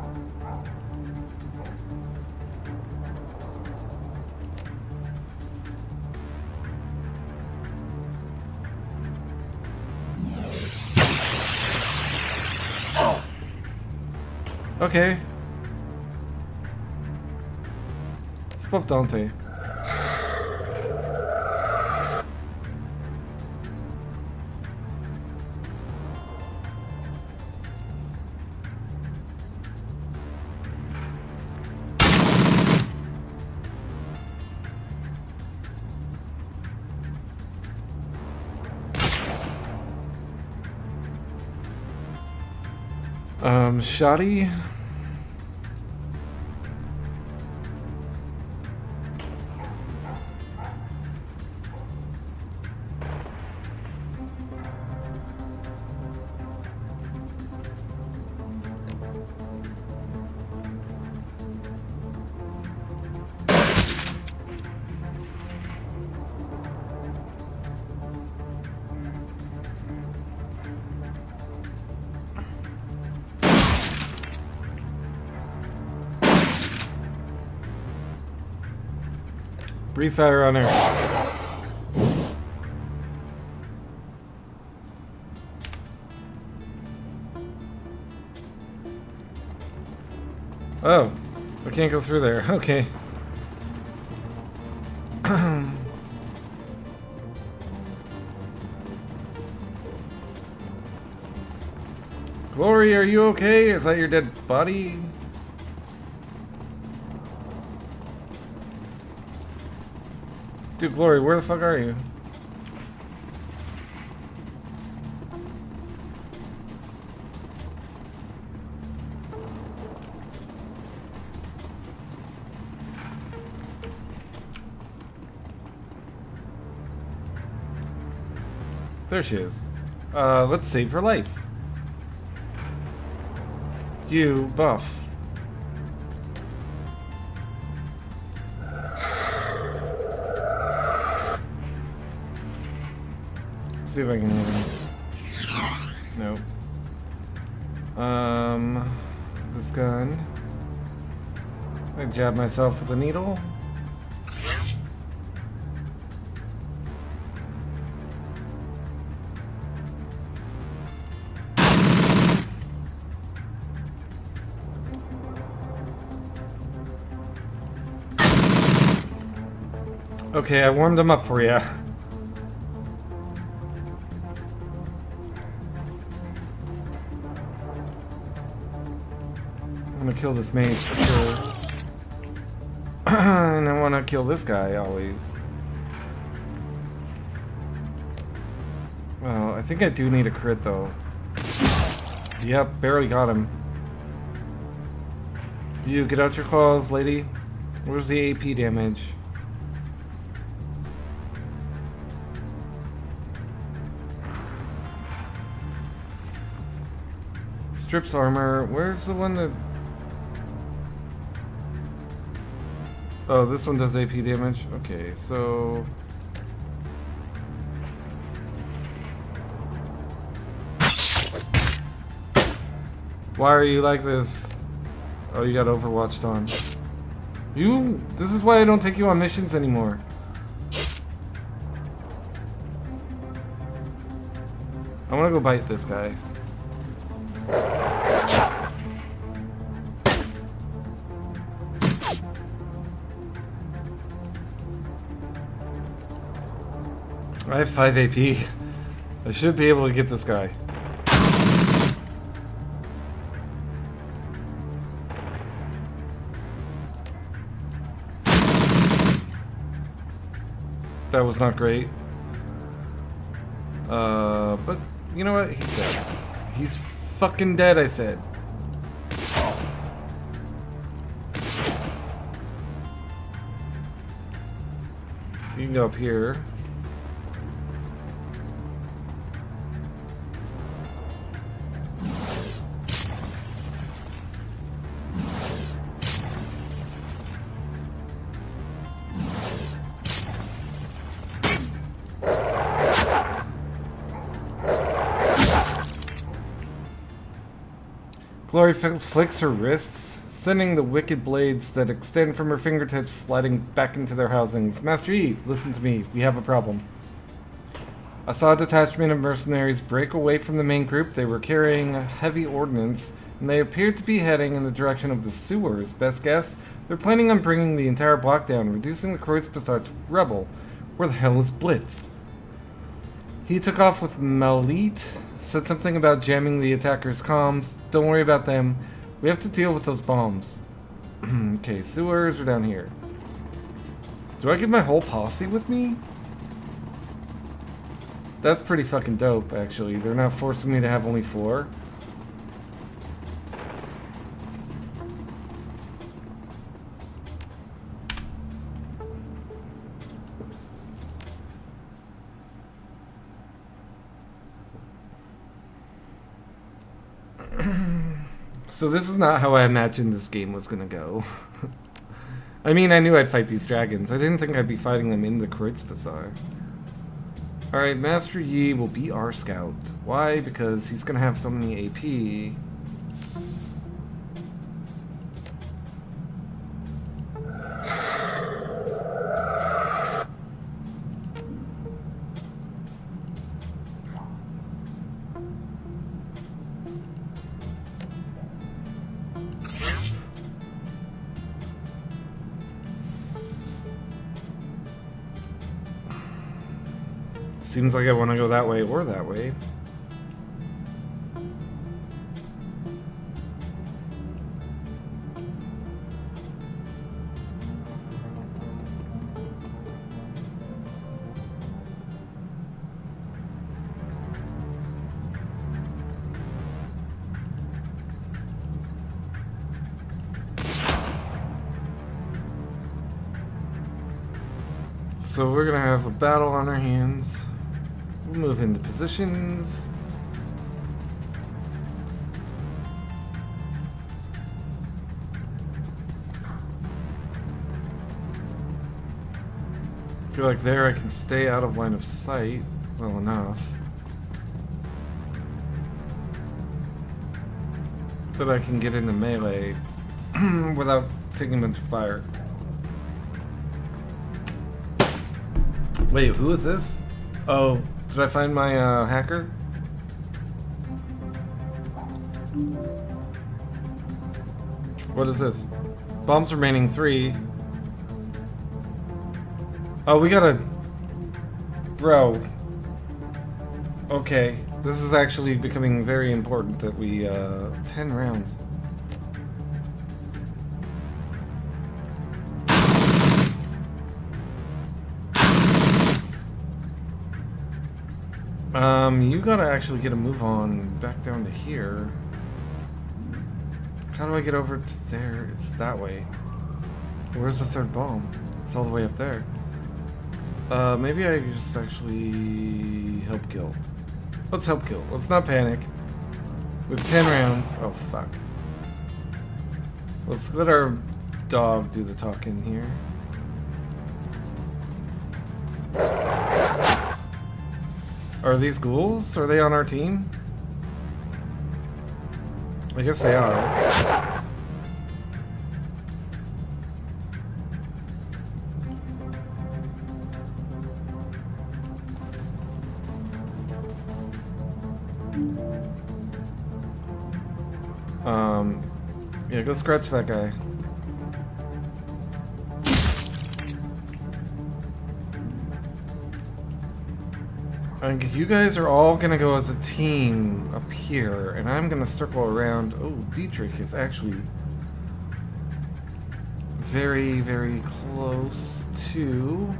Okay. Let's buff Dante. Shoddy? Brief fire on her. Oh, I can't go through there. Okay. Glory, are you okay? Is that your dead body? Dude, Glory, where the fuck are you? There she is. Let's save her life. You buff. See if I can hit him. Nope. This gun. I jab myself with a needle. Okay, I warmed them up for you. I'm gonna kill this mage for sure. And I wanna kill this guy always. Well, I think I do need a crit though. Yep, barely got him. You get out your claws, lady. Where's the AP damage? Strips armor. Where's the one that... Oh, this one does AP damage? Okay, so... Why are you like this? Oh, you got Overwatched on. You... This is why I don't take you on missions anymore. I wanna go bite this guy. I have 5 AP. I should be able to get this guy. That was not great. But you know what? He's dead. He's fucking dead, I said. You can go up here. Glory flicks her wrists, sending the wicked blades that extend from her fingertips sliding back into their housings. Master Yi, listen to me. We have a problem. I saw a detachment of mercenaries break away from the main group. They were carrying heavy ordnance, and they appeared to be heading in the direction of the sewers. Best guess? They're planning on bringing the entire block down, reducing the Kreuzbezirk to rubble. Where the hell is Blitz? He took off with Malit, said something about jamming the attackers' comms. Don't worry about them. We have to deal with those bombs. Okay, sewers are down here. Do I get my whole posse with me? That's pretty fucking dope, actually. They're not forcing me to have only 4. So this is not how I imagined this game was gonna go. I mean, I knew I'd fight these dragons. I didn't think I'd be fighting them in the Kreuzbezirk. Alright, Master Yi will be our scout. Why? Because he's gonna have so many AP. Seems like I want to go that way or that way. So we're gonna have a battle on our hands. We'll move into positions. I feel like there I can stay out of line of sight well enough that I can get into melee without taking much fire. Wait, who is this? Oh, did I find my hacker? What is this? Bombs remaining 3. Oh, we gotta... Bro. Okay, this is actually becoming very important that we, 10 rounds. You gotta actually get a move on back down to here. How do I get over to there? It's that way. Where's the third bomb? It's all the way up there. Maybe I just actually help kill. Let's help kill. Let's not panic. We have 10 rounds. Oh, fuck. Let's let our dog do the talking here. Are these ghouls? Are they on our team? I guess they are. Yeah, go scratch that guy. I think you guys are all gonna go as a team up here, and I'm gonna circle around. Oh, Dietrich is actually very, very close to.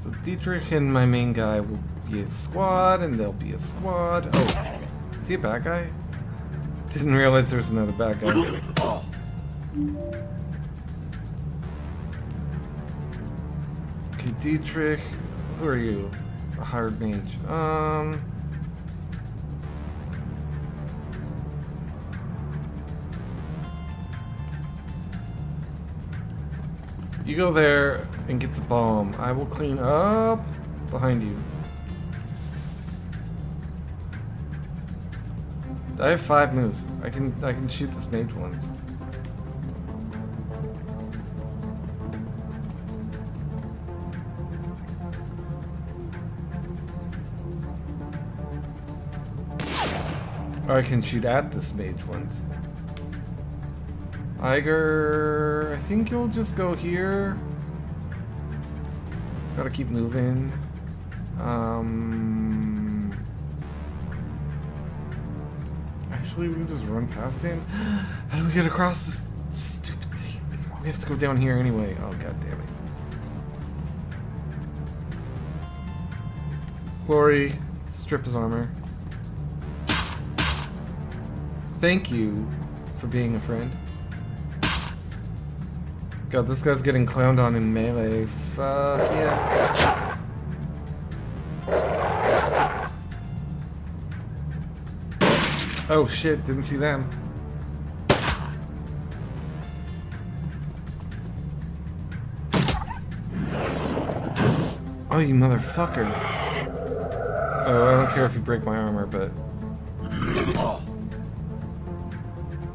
So Dietrich and my main guy will be a squad, and they'll be a squad. Oh, is he a bad guy? Didn't realize there was another bad guy. Okay, Dietrich, who are you? A hired mage. You go there and get the bomb. I will clean up behind you. I have 5 moves. I can shoot this mage once. Or I can shoot at this mage once. Iger, I think you'll just go here. Gotta keep moving. Actually, we can just run past him. How do we get across this stupid thing? We have to go down here anyway. Oh, god damn it. Glory, strip his armor. Thank you for being a friend. God, this guy's getting clowned on in melee. Fuck yeah. Oh shit, didn't see them. Oh, you motherfucker. Oh, I don't care if you break my armor, but...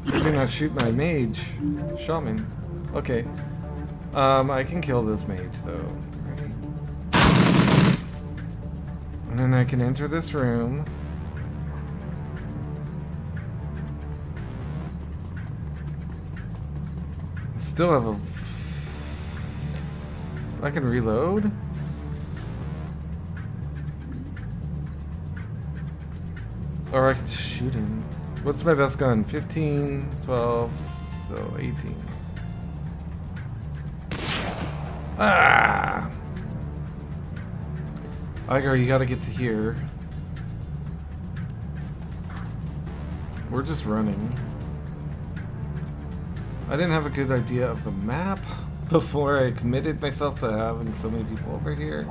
You do not shoot my mage. Shaman. Okay. I can kill this mage, though. Right? And then I can enter this room. Still have a... I can reload? Or I can just shoot him. What's my best gun? 15, 12, so 18. Ah! Iger, you gotta get to here. We're just running. I didn't have a good idea of the map before I committed myself to having so many people over here.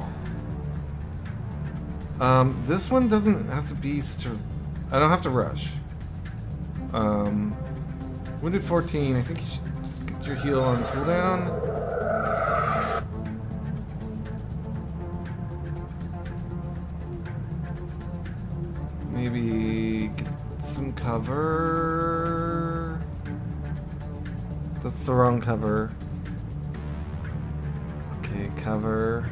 This one doesn't have to be such a... I don't have to rush. Wounded 14, I think you should just get your heal on cooldown. Maybe get some cover. That's the wrong cover. Okay, cover.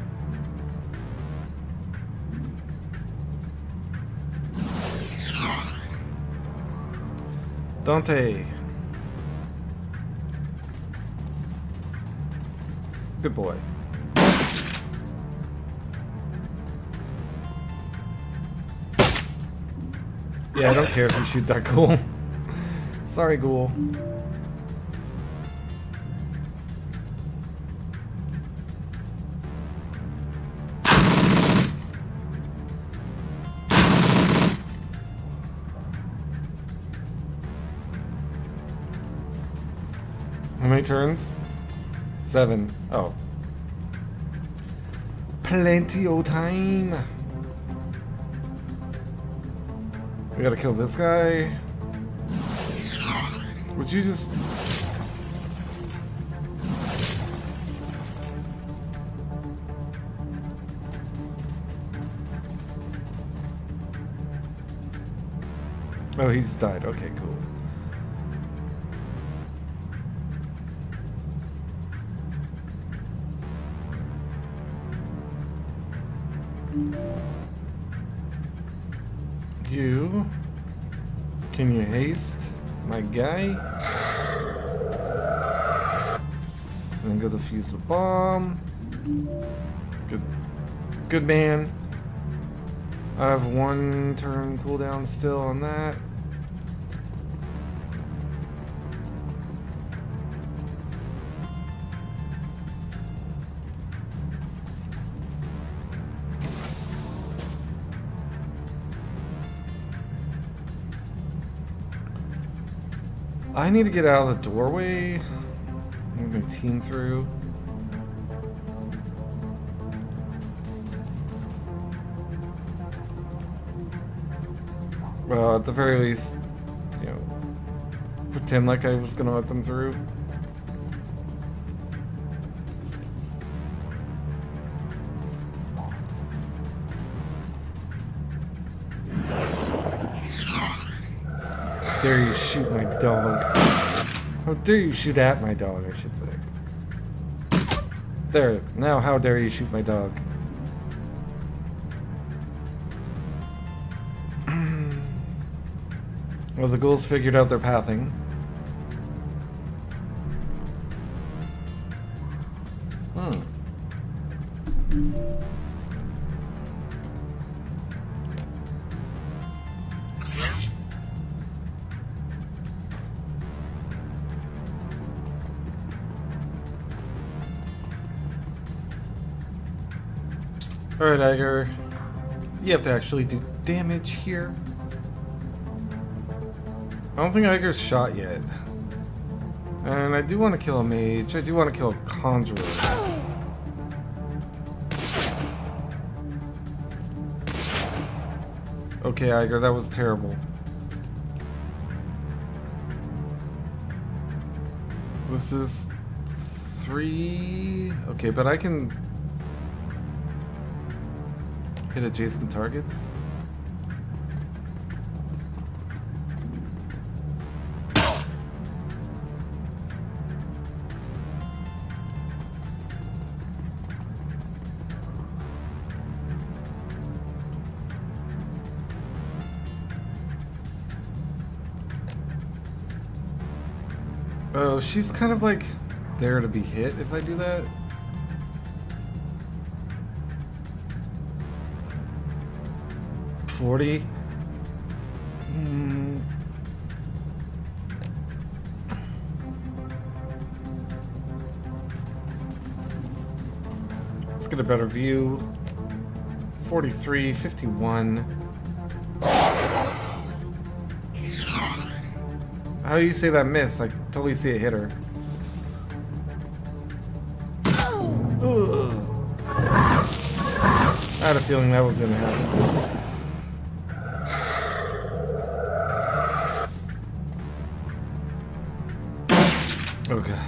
Dante. Good boy. Yeah, I don't care if you shoot that ghoul. Sorry, ghoul. How many turns? 7. Oh. Plenty of time. We gotta kill this guy. Would you just... Oh, he's died. Okay, cool. You... Can you haste, my guy? And then go defuse the bomb. Good. Good man. I have 1 turn cooldown still on that. I need to get out of the doorway. I'm gonna team through. Well, at the very least, you know, pretend like I was gonna let them through. How dare you shoot my dog? How dare you shoot at my dog, I should say. There, now how dare you shoot my dog? Well, the ghouls figured out their pathing. Alright, Iger. You have to actually do damage here. I don't think Iger's shot yet. And I do want to kill a mage. I do want to kill a conjurer. Okay, Iger, that was terrible. This is 3... Okay, but I can hit adjacent targets. Oh, she's kind of like there to be hit if I do that. $40. Let's get a better view. 43, 51. How do you say that miss? I totally see it hit her. I had a feeling that was gonna happen. Oh god.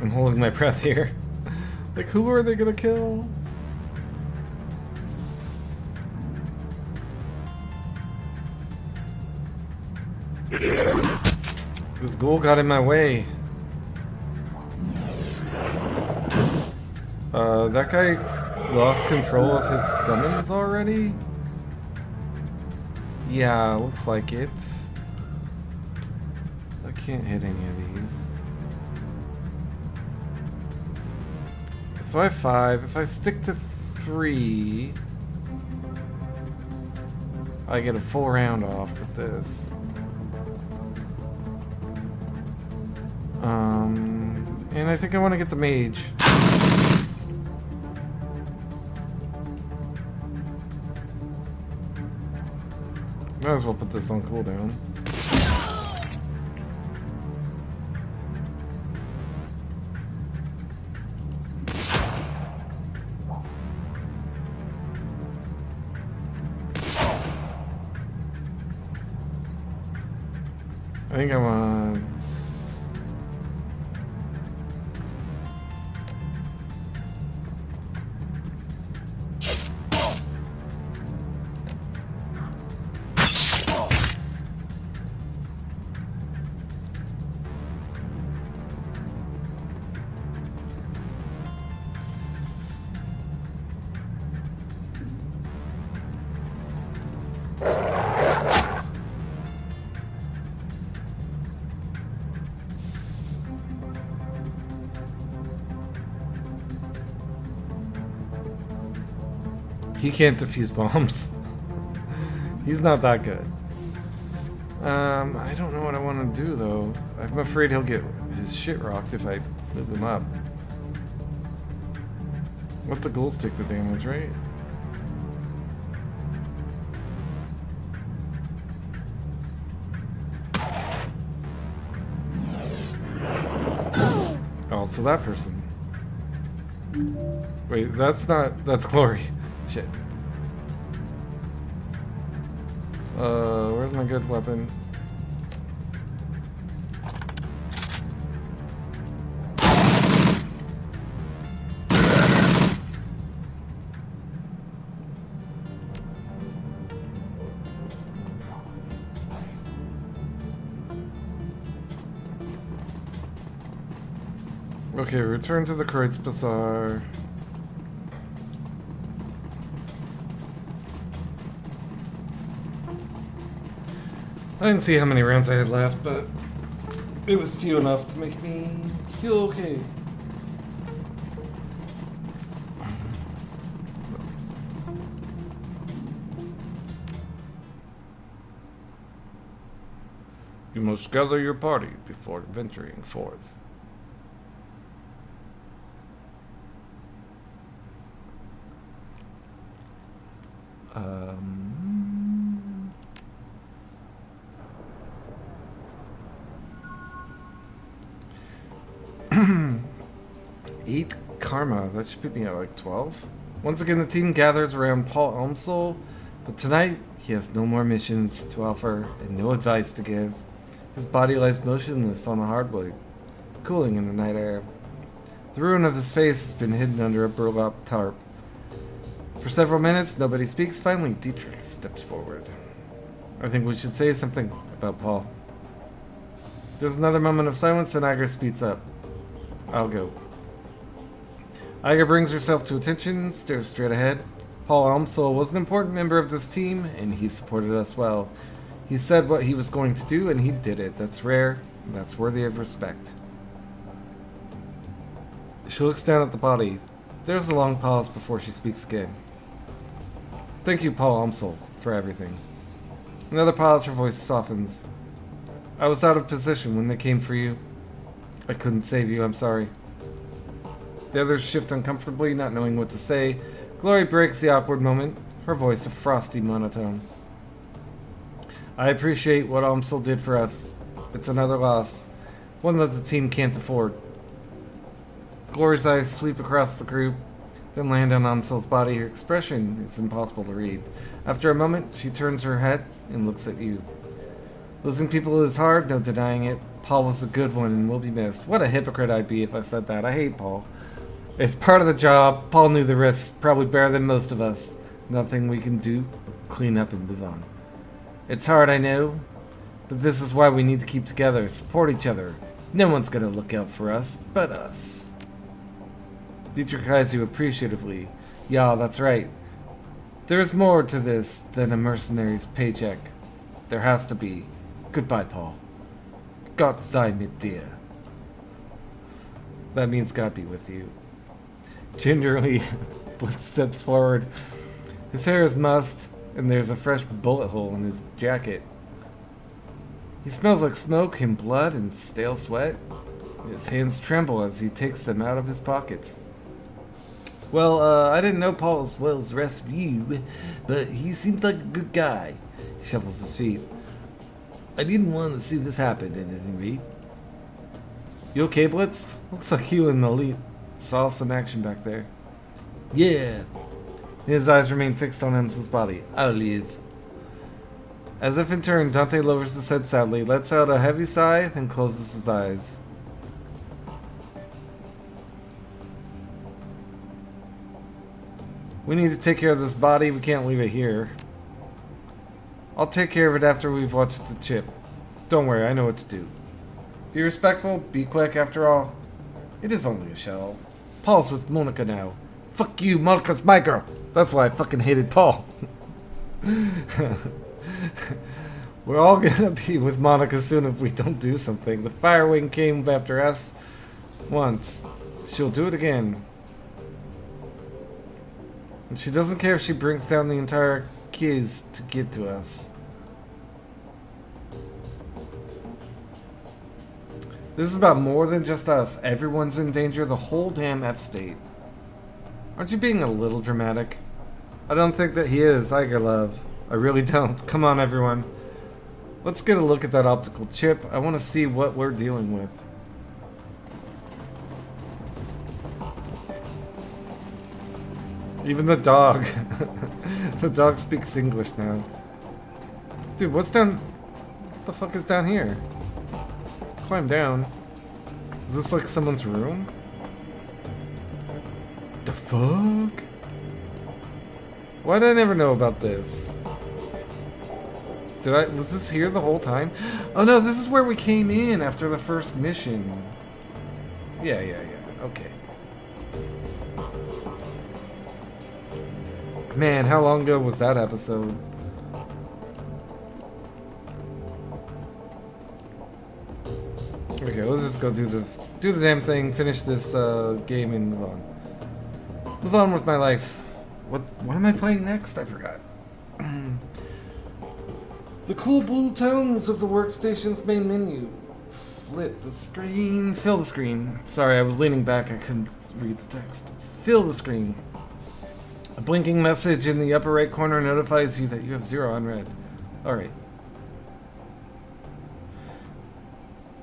I'm holding my breath here. Like, who are they gonna kill? This ghoul got in my way. That guy lost control of his summons already? Yeah, looks like it. I can't hit any of these. So I have 5. If I stick to 3, I get a full round off with this. And I think I want to get the mage. Might as well put this on cooldown. I think I'm on. He can't defuse bombs. He's not that good. I don't know what I want to do though. I'm afraid he'll get his shit rocked if I move him up. Let the ghouls take the damage, right? Oh, so that person. Wait, that's Glory. Shit. Where's my good weapon? Okay, return to the Kreutz Bazaar. I didn't see how many rounds I had left, but it was few enough to make me feel okay. You must gather your party before venturing forth. Eight karma. That should put me at like 12. Once again, the team gathers around Paul Elmsole, but tonight he has no more missions to offer and no advice to give. His body lies motionless on the hardwood, cooling in the night air. The ruin of his face has been hidden under a burlap tarp. For several minutes, nobody speaks. Finally, Dietrich steps forward. I think we should say something about Paul. There's another moment of silence, and Iger speeds up. I'll go. Iger brings herself to attention, stares straight ahead. Paul Elmsole was an important member of this team, and he supported us well. He said what he was going to do, and he did it. That's rare, and that's worthy of respect. She looks down at the body. There's a long pause before she speaks again. Thank you, Paul Elmsole, for everything. Another pause, her voice softens. I was out of position when they came for you. I couldn't save you, I'm sorry. The others shift uncomfortably, not knowing what to say. Glory breaks the awkward moment, her voice a frosty monotone. I appreciate what Elmsole did for us. It's another loss, one that the team can't afford. Glory's eyes sweep across the group. then land on Amsel's body. Her expression is impossible to read. After a moment, she turns her head and looks at you. Losing people is hard, no denying it. Paul was a good one and will be missed. What a hypocrite I'd be if I said that. I hate Paul. It's part of the job. Paul knew the risks, probably better than most of us. Nothing we can do, clean up and move on. It's hard, I know, but this is why we need to keep together, support each other. No one's gonna look out for us, but us. Dietrich eyes you appreciatively. Yeah, that's right. There is more to this than a mercenary's paycheck. There has to be. Goodbye, Paul. Gott sei mit dir. That means God be with you. Gingerly, Blitz steps forward. His hair is mussed, and there's a fresh bullet hole in his jacket. He smells like smoke and blood and stale sweat. His hands tremble as he takes them out of his pockets. Well, I didn't know Paul as well as the rest of you, but he seems like a good guy. He shuffles his feet. I didn't want to see this happen at any rate. You okay, Blitz? Looks like you and Elite saw some action back there. Yeah. His eyes remain fixed on Amsel's body. I'll live. As if in turn, Dante lowers his head sadly, lets out a heavy sigh, then closes his eyes. We need to take care of this body. We can't leave it here. I'll take care of it after we've watched the chip. Don't worry, I know what to do. Be respectful, be quick after all. It is only a shell. Paul's with Monica now. Fuck you, Monica's my girl. That's why I fucking hated Paul. We're all gonna be with Monica soon if we don't do something. The Firewing came after us once. She'll do it again. And she doesn't care if she brings down the entire Kiz to get to us. This is about more than just us. Everyone's in danger, the whole damn F-state. Aren't you being a little dramatic? I don't think that he is, Iger Love. I really don't. Come on, everyone. Let's get a look at that optical chip. I want to see what we're dealing with. Even the dog. The dog speaks English now. Dude, what's down... What the fuck is down here? Climb down. Is this like someone's room? The fuck? Why did I never know about this? Was this here the whole time? Oh no, this is where we came in after the first mission. Yeah, okay. Man, how long ago was that episode? Okay, let's just go do the damn thing, finish this game and move on. Move on with my life. What am I playing next? I forgot. The cool blue tones of the workstation's main menu. Flip the screen. Fill the screen. Sorry, I was leaning back. I couldn't read the text. Fill the screen. A blinking message in the upper right corner notifies you that you have 0 unread. Alright.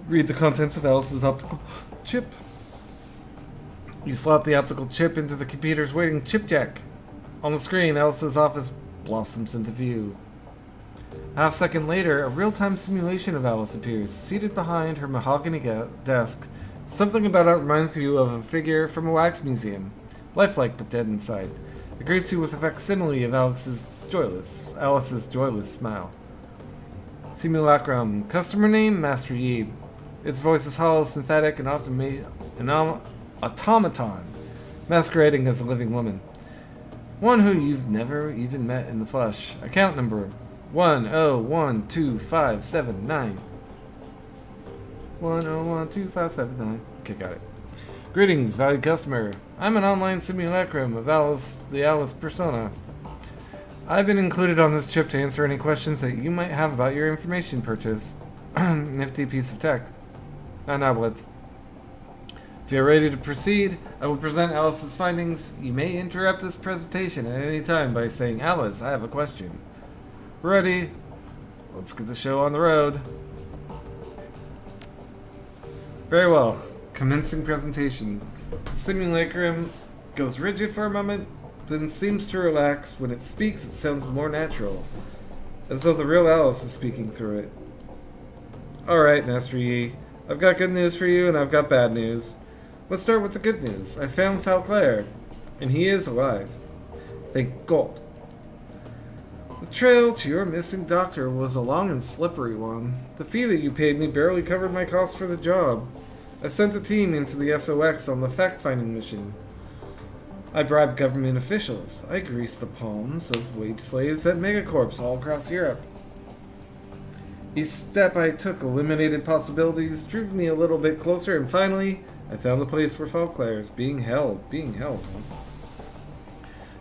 Read the contents of Alice's optical chip. You slot the optical chip into the computer's waiting chip jack. On the screen, Alice's office blossoms into view. Half second later, a real-time simulation of Alice appears, seated behind her mahogany desk. Something about it reminds you of a figure from a wax museum, lifelike but dead inside. It greets you with a facsimile of Alice's joyless smile. Simulacrum. Customer name, Master Yi. Its voice is hollow, synthetic, and often an automaton, masquerading as a living woman. One who you've never even met in the flesh. Account number 1012579. 1012579. Okay, got it. Greetings, valued customer. I'm an online simulacrum of Alice, the Alice persona. I've been included on this chip to answer any questions that you might have about your information purchase. Nifty piece of tech. Now, Blitz. If you're ready to proceed, I will present Alice's findings. You may interrupt this presentation at any time by saying, Alice, I have a question. Ready? Let's get the show on the road. Very well. Commencing presentation. Simulacrum goes rigid for a moment, then seems to relax. When it speaks, it sounds more natural, as though the real Alice is speaking through it. Alright, Master Yi. I've got good news for you, and I've got bad news. Let's start with the good news. I found Falclair, and he is alive. Thank God. The trail to your missing doctor was a long and slippery one. The fee that you paid me barely covered my costs for the job. I sent a team into the SOX on the fact-finding mission. I bribed government officials. I greased the palms of wage slaves at megacorps all across Europe. Each step I took eliminated possibilities, drew me a little bit closer, and finally, I found the place where Falclair is being held.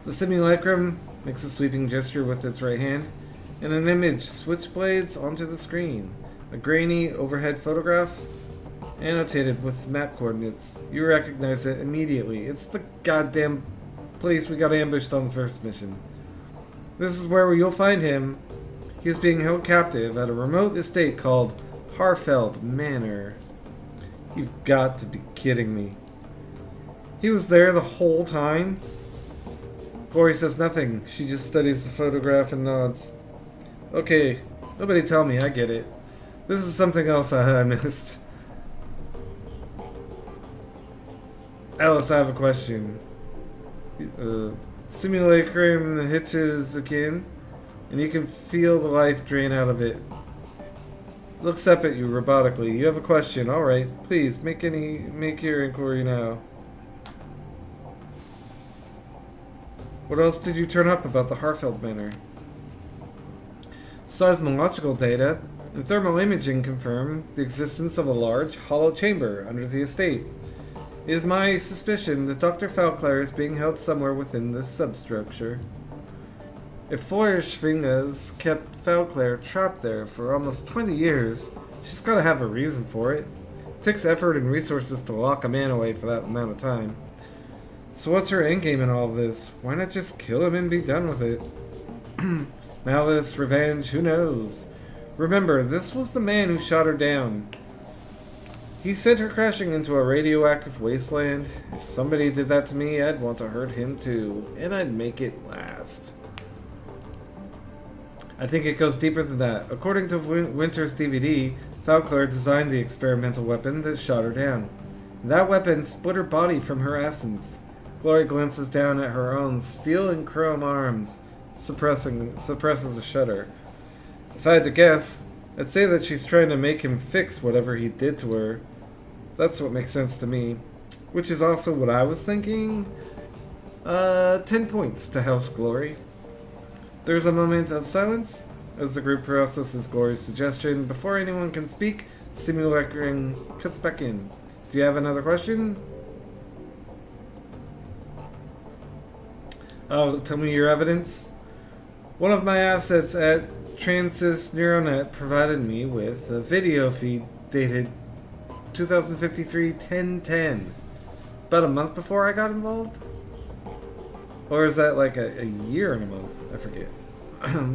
The simulacrum makes a sweeping gesture with its right hand, and an image switchblades onto the screen. A grainy overhead photograph, annotated with map coordinates. You recognize it immediately. It's the goddamn place we got ambushed on the first mission. This is where you'll find him. He is being held captive at a remote estate called Harfeld Manor. You've got to be kidding me. He was there the whole time? Glory says nothing. She just studies the photograph and nods. Okay, nobody tell me, I get it. This is something else I missed. Alice, I have a question. Simulacrum hitches again, and you can feel the life drain out of it. Looks up at you robotically. You have a question. Alright, please, make your inquiry now. What else did you turn up about the Harfeld Manor? Seismological data and thermal imaging confirm the existence of a large, hollow chamber under the estate. It is my suspicion that Dr. Falclair is being held somewhere within this substructure. If Feuerschwinger's kept Falclair trapped there for almost 20 years, she's got to have a reason for it. It takes effort and resources to lock a man away for that amount of time. So what's her endgame in all of this? Why not just kill him and be done with it? Malice, revenge, who knows? Remember, this was the man who shot her down. He sent her crashing into a radioactive wasteland. If somebody did that to me, I'd want to hurt him too, and I'd make it last. I think it goes deeper than that. According to Winter's DVD, Falclair designed the experimental weapon that shot her down. That weapon split her body from her essence. Glory glances down at her own steel and chrome arms, suppresses a shudder. If I had to guess, I'd say that she's trying to make him fix whatever he did to her. That's what makes sense to me. Which is also what I was thinking. 10 points to House Glory. There's a moment of silence as the group processes Glory's suggestion. Before anyone can speak, Simulacrum cuts back in. Do you have another question? Oh, tell me your evidence. One of my assets at Transys Neuronet provided me with a video feed dated 2053-1010. About a month before I got involved? Or is that like a year and a month? I forget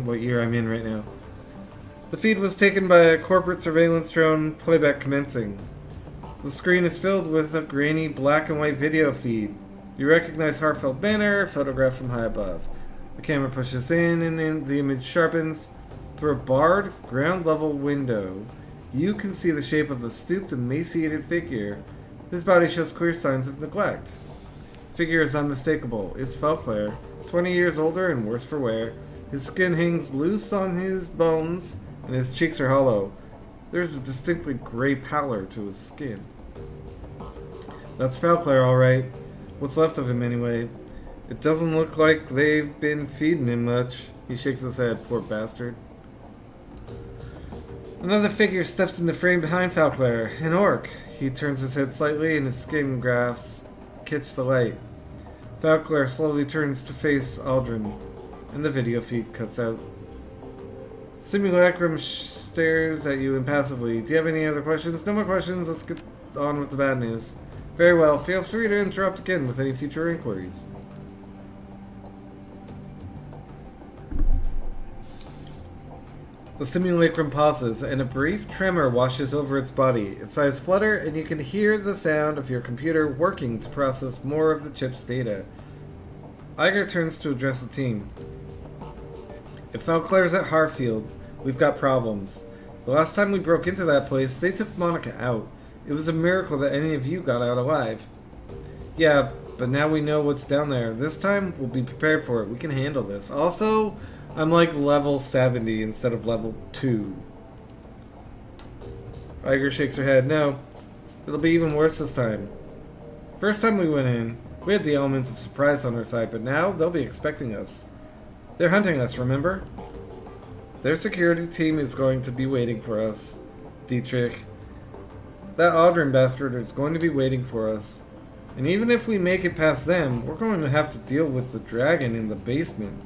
what year I'm in right now. The feed was taken by a corporate surveillance drone, playback commencing. The screen is filled with a grainy black and white video feed. You recognize Harfeld Manor, photographed from high above. The camera pushes in and then the image sharpens. Through a barred, ground-level window, you can see the shape of a stooped, emaciated figure. His body shows clear signs of neglect. The figure is unmistakable. It's Falclair, 20 years older and worse for wear. His skin hangs loose on his bones, and his cheeks are hollow. There's a distinctly gray pallor to his skin. That's Falclair, all right. What's left of him, anyway. It doesn't look like they've been feeding him much. He shakes his head, poor bastard. Another figure steps in the frame behind Falclair, an orc. He turns his head slightly and his skin grafts catch the light. Falclair slowly turns to face Aldrin, and the video feed cuts out. Simulacrum stares at you impassively. Do you have any other questions? No more questions. Let's get on with the bad news. Very well. Feel free to interrupt again with any future inquiries. The simulacrum pauses, and a brief tremor washes over its body. Its eyes flutter, and you can hear the sound of your computer working to process more of the chip's data. Iger turns to address the team. If Falclair's at Harfield, we've got problems. The last time we broke into that place, they took Monica out. It was a miracle that any of you got out alive. Yeah, but now we know what's down there. This time, we'll be prepared for it. We can handle this. Also, I'm like level 70 instead of level 2. Iger shakes her head. No, it'll be even worse this time. First time we went in, we had the element of surprise on our side, but now they'll be expecting us. They're hunting us, remember? Their security team is going to be waiting for us, Dietrich. That Audrin bastard is going to be waiting for us. And even if we make it past them, we're going to have to deal with the dragon in the basement.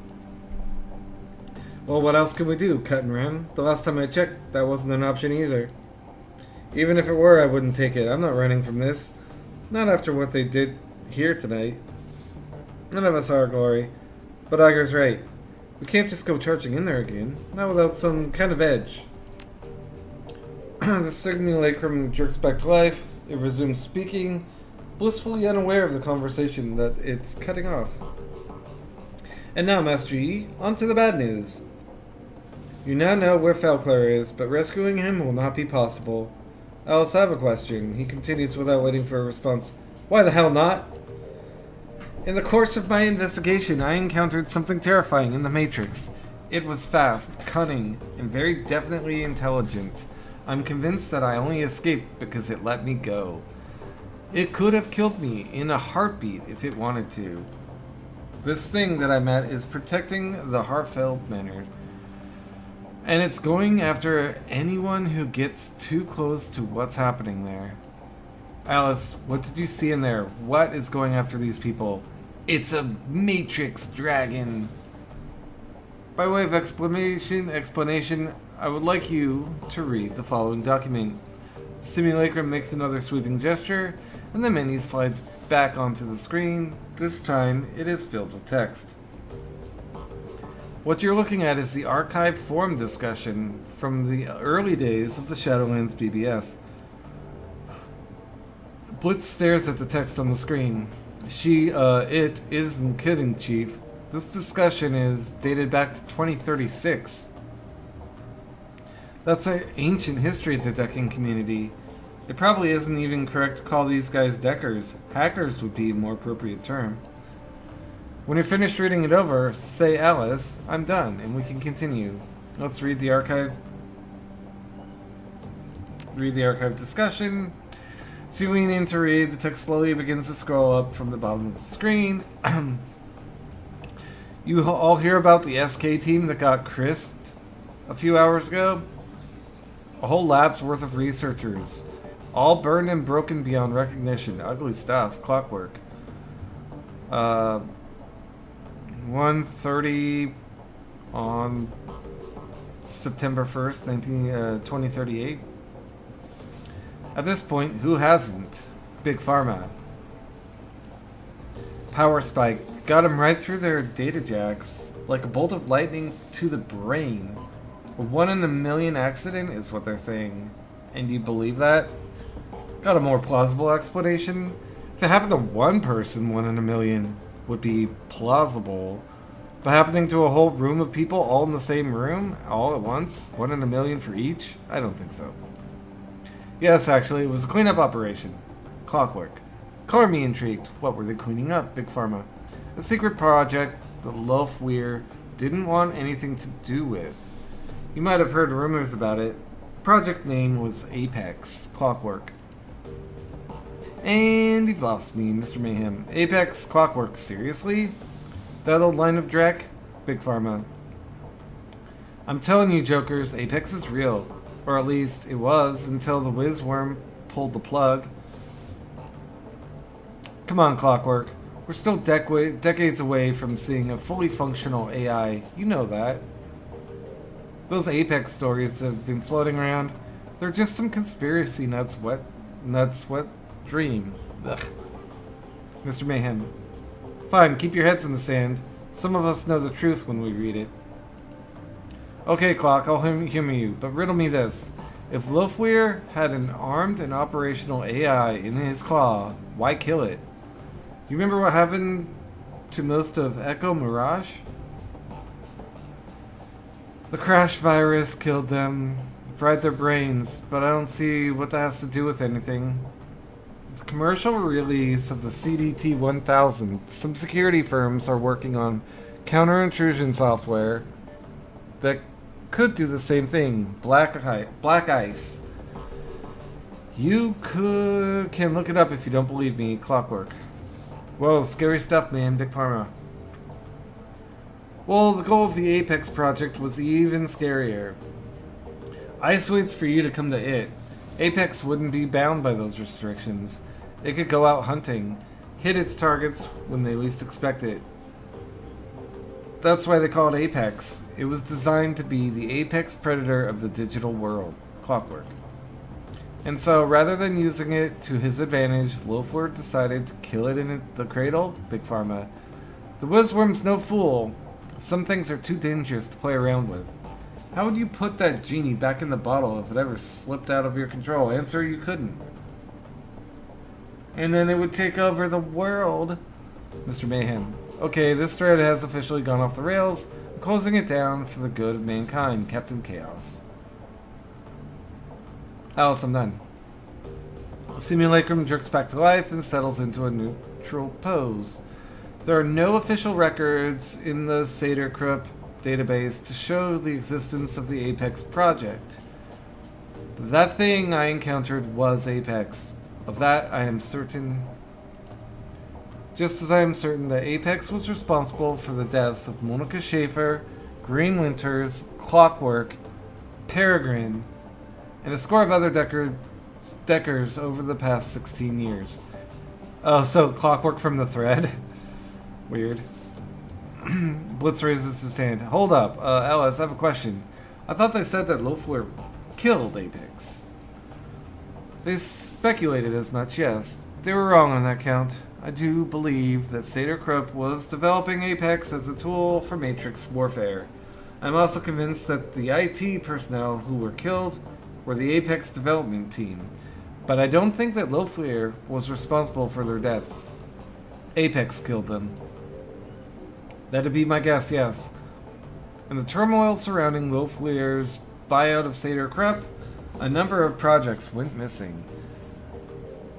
Well, what else can we do? Cut and run? The last time I checked, that wasn't an option either. Even if it were, I wouldn't take it. I'm not running from this. Not after what they did here tonight. None of us are, Glory. But Iger's right. We can't just go charging in there again. Not without some kind of edge. The simulacrum jerks back to life. It resumes speaking, blissfully unaware of the conversation that it's cutting off. And now, Master Yi, on to the bad news. You now know where Falclair is, but rescuing him will not be possible. Alice, I have a question. He continues without waiting for a response. Why the hell not? In the course of my investigation, I encountered something terrifying in the Matrix. It was fast, cunning, and very definitely intelligent. I'm convinced that I only escaped because it let me go. It could have killed me in a heartbeat if it wanted to. This thing that I met is protecting the Harfeld Manor. And it's going after anyone who gets too close to what's happening there. Alice, what did you see in there? What is going after these people? It's a Matrix dragon. By way of explanation, I would like you to read the following document. Simulacrum makes another sweeping gesture, and the menu slides back onto the screen. This time, it is filled with text. What you're looking at is the archive forum discussion from the early days of the Shadowlands BBS. Blitz stares at the text on the screen. It isn't kidding, Chief. This discussion is dated back to 2036. That's an ancient history of the decking community. It probably isn't even correct to call these guys deckers. Hackers would be a more appropriate term. When you're finished reading it over, say Alice, I'm done, and we can continue. Let's read the archive. Read the archive discussion. As you lean in to read, the text slowly begins to scroll up from the bottom of the screen. You all hear about the SK team that got crisped a few hours ago? A whole lab's worth of researchers. All burned and broken beyond recognition. Ugly stuff. Clockwork. 1:30 on September 1st, 2038. At this point, who hasn't? Big Pharma. Power spike. Got him right through their data jacks. Like a bolt of lightning to the brain. A 1 in a million accident is what they're saying. And do you believe that? Got a more plausible explanation? If it happened to one person, 1 in a million would be plausible. But happening to a whole room of people all in the same room, all at once, 1 in a million for each? I don't think so. Yes, actually, it was a cleanup operation. Clockwork. Color me intrigued. What were they cleaning up, Big Pharma? A secret project that Lofweir didn't want anything to do with. You might have heard rumors about it. The project name was Apex. Clockwork. And you've lost me, Mr. Mayhem. Apex Clockwork, seriously? That old line of dreck? Big Pharma. I'm telling you, jokers, Apex is real. Or at least it was until the Whizworm pulled the plug. Come on, Clockwork. We're still decades away from seeing a fully functional AI. You know that. Those Apex stories that have been floating around, they're just some conspiracy nuts what dream. Ugh. Mr. Mayhem. Fine, keep your heads in the sand. Some of us know the truth when we read it. Okay, Clock, I'll humor you, but riddle me this. If Lofweir had an armed and operational AI in his claw, why kill it? You remember what happened to most of Echo Mirage? The crash virus killed them, fried their brains, but I don't see what that has to do with anything. The commercial release of the CDT-1000, some security firms are working on counter-intrusion software that could do the same thing. Black ice. You can look it up if you don't believe me. Clockwork. Whoa, scary stuff, man. Big Pharma. Well, the goal of the Apex project was even scarier. Ice waits for you to come to it. Apex wouldn't be bound by those restrictions. It could go out hunting, hit its targets when they least expect it. That's why they call it Apex. It was designed to be the apex predator of the digital world. Clockwork. And so, rather than using it to his advantage, Lofweir decided to kill it in the cradle. Big Pharma. The Wizworm's no fool. Some things are too dangerous to play around with. How would you put that genie back in the bottle if it ever slipped out of your control? Answer, you couldn't. And then it would take over the world. Mr. Mayhem. Okay, this thread has officially gone off the rails. I'm closing it down for the good of mankind, Captain Chaos. Alice, I'm done. The simulacrum jerks back to life and settles into a neutral pose. There are no official records in the Shadowrun database to show the existence of the Apex project. That thing I encountered was Apex. Of that, I am certain. Just as I am certain that Apex was responsible for the deaths of Monica Schaefer, Green Winters, Clockwork, Peregrine, and a score of other Deckers over the past 16 years. Oh, so Clockwork from the thread? Weird. Blitz raises his hand. Hold up, Alice, I have a question. I thought they said that Lofweir killed Apex. They speculated as much, yes. They were wrong on that count. I do believe that Shadowrun was developing Apex as a tool for Matrix warfare. I'm also convinced that the IT personnel who were killed were the Apex development team. But I don't think that Lofweir was responsible for their deaths. Apex killed them. That'd be my guess, yes. In the turmoil surrounding Lofweir's buyout of Shadowrun, a number of projects went missing.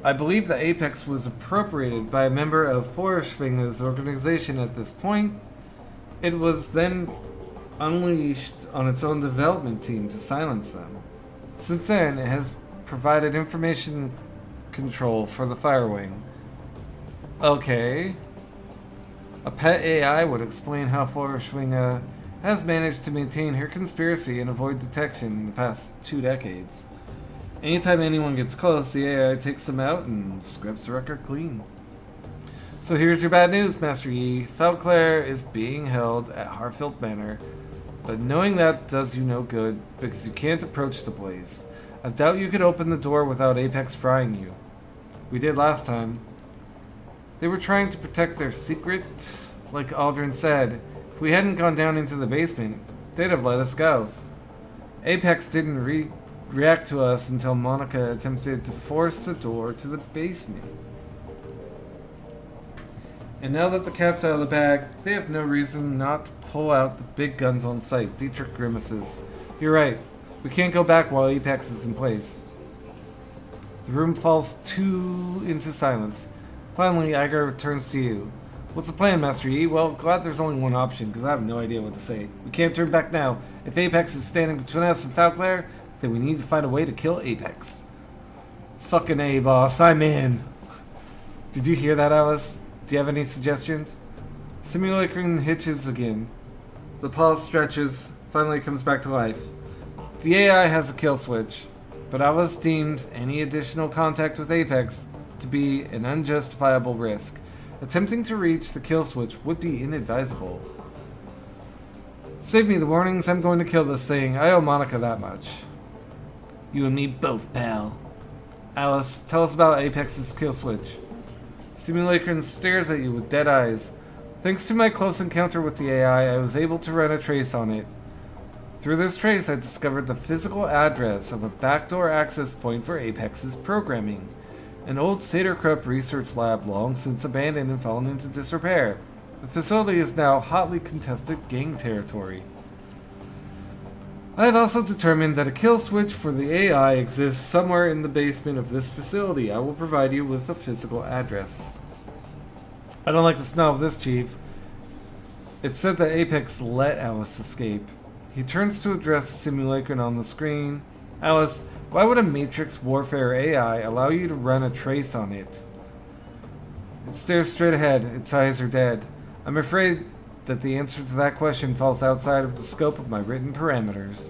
I believe that Apex was appropriated by a member of Forschwinger's organization at this point. It was then unleashed on its own development team to silence them. Since then, it has provided information control for the Firewing. Okay. A pet AI would explain how Forschwinger has managed to maintain her conspiracy and avoid detection in the past 2 decades. Anytime anyone gets close, the AI takes them out and scrubs the record clean. So here's your bad news, Master Yi. Falclair is being held at Harfield Manor, but knowing that does you no good because you can't approach the place. I doubt you could open the door without Apex frying you. We did last time. They were trying to protect their secret, like Aldrin said. If we hadn't gone down into the basement, they'd have let us go. Apex didn't react to us until Monica attempted to force the door to the basement. And now that the cat's out of the bag, they have no reason not to pull out the big guns on sight. Dietrich grimaces. You're right. We can't go back while Apex is in place. The room falls into silence. Finally, Iger turns to you. What's the plan, Master Yi? Well, glad there's only one option, because I have no idea what to say. We can't turn back now. If Apex is standing between us and Falclair, then we need to find a way to kill Apex. Fucking A, boss. I'm in. Did you hear that, Alice? Do you have any suggestions? Simulacrum hitches again. The pause stretches, finally comes back to life. The AI has a kill switch, but Alice deemed any additional contact with Apex to be an unjustifiable risk. Attempting to reach the kill switch would be inadvisable. Save me the warnings, I'm going to kill this thing. I owe Monica that much. You and me both, pal. Alice, tell us about Apex's kill switch. Simulacrum stares at you with dead eyes. Thanks to my close encounter with the AI, I was able to run a trace on it. Through this trace, I discovered the physical address of a backdoor access point for Apex's programming. An old Saterkrupp research lab long since abandoned and fallen into disrepair. The facility is now hotly contested gang territory. I have also determined that a kill switch for the AI exists somewhere in the basement of this facility. I will provide you with a physical address. I don't like the smell of this, Chief. It's said that Apex let Alice escape. He turns to address the simulacron on the screen. Alice, why would a Matrix Warfare AI allow you to run a trace on it? It stares straight ahead. Its eyes are dead. I'm afraid that the answer to that question falls outside of the scope of my written parameters.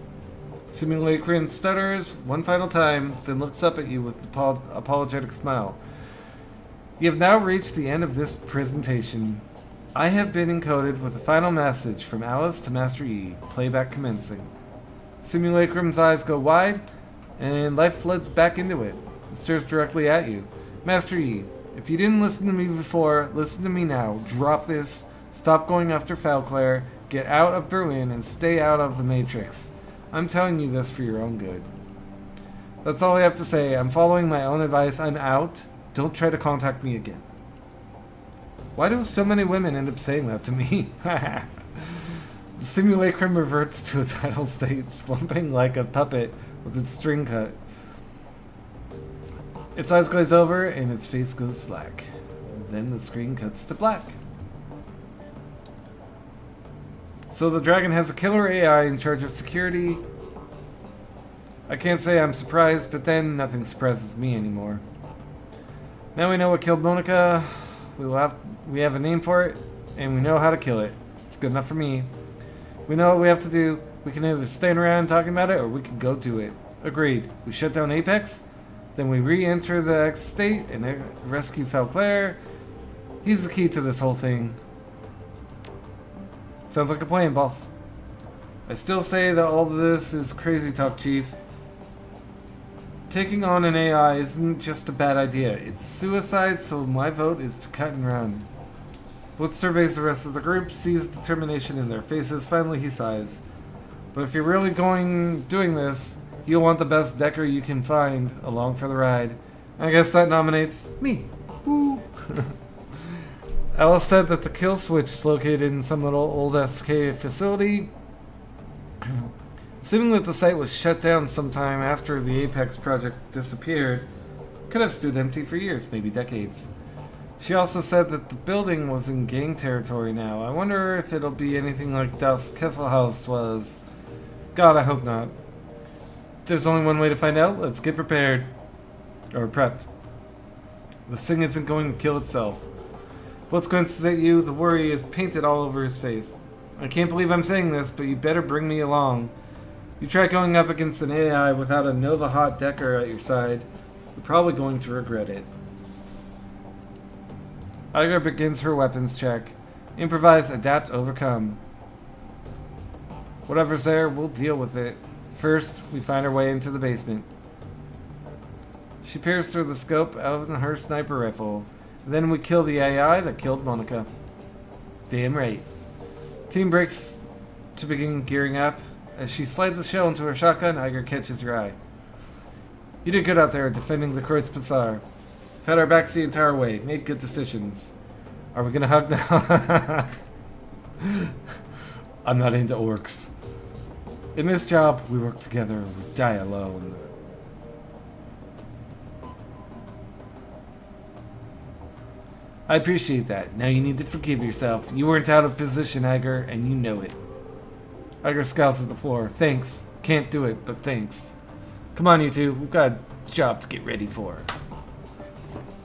Simulacron stutters one final time, then looks up at you with an apologetic smile. You have now reached the end of this presentation. I have been encoded with a final message from Alice to Master Yi. Playback commencing. Simulacrum's eyes go wide, and life floods back into it. It stares directly at you. Master Yi, if you didn't listen to me before, listen to me now. Drop this. Stop going after Falclair. Get out of Berlin and stay out of the Matrix. I'm telling you this for your own good. That's all I have to say. I'm following my own advice. I'm out. Don't try to contact me again. Why do so many women end up saying that to me? The simulacrum reverts to its idle state, slumping like a puppet with its string cut. Its eyes glaze over and its face goes slack. Then the screen cuts to black. So the dragon has a killer AI in charge of security. I can't say I'm surprised, but then nothing surprises me anymore. Now we know what killed Monica. We have a name for it, and we know how to kill it. It's good enough for me. We know what we have to do. We can either stand around talking about it, or we can go do it. Agreed. We shut down Apex, then we re-enter the X state and rescue Falclair. He's the key to this whole thing. Sounds like a plan, boss. I still say that all this is crazy talk, Chief. Taking on an AI isn't just a bad idea. It's suicide, so my vote is to cut and run. Blitz surveys the rest of the group, sees determination in their faces. Finally, he sighs. But if you're really doing this, you'll want the best Decker you can find along for the ride. I guess that nominates me. Woo. Alice said that the kill switch is located in some little old SK facility. Assuming that the site was shut down sometime after the Apex project disappeared, could have stood empty for years, maybe decades. She also said that the building was in gang territory now. I wonder if it'll be anything like Das Kesselhaus was. God, I hope not. There's only one way to find out. Let's get prepared. Or prepped. This thing isn't going to kill itself. What's going to say you? The worry is painted all over his face. I can't believe I'm saying this, but you better bring me along. You try going up against an AI without a Nova Hot Decker at your side, you're probably going to regret it. Iger begins her weapons check. Improvise, adapt, overcome. Whatever's there, we'll deal with it. First, we find our way into the basement. She peers through the scope of her sniper rifle. Then we kill the AI that killed Monica. Damn right. Team breaks to begin gearing up. As she slides a shell into her shotgun, Iger catches your eye. You did good out there defending the Kreuzpassar. Had our backs the entire way. Made good decisions. Are we gonna hug now? I'm not into orcs. In this job, we work together, we die alone. I appreciate that. Now you need to forgive yourself. You weren't out of position, Iger, and you know it. Iger scowls at the floor. Thanks. Can't do it, but thanks. Come on, you two. We've got a job to get ready for.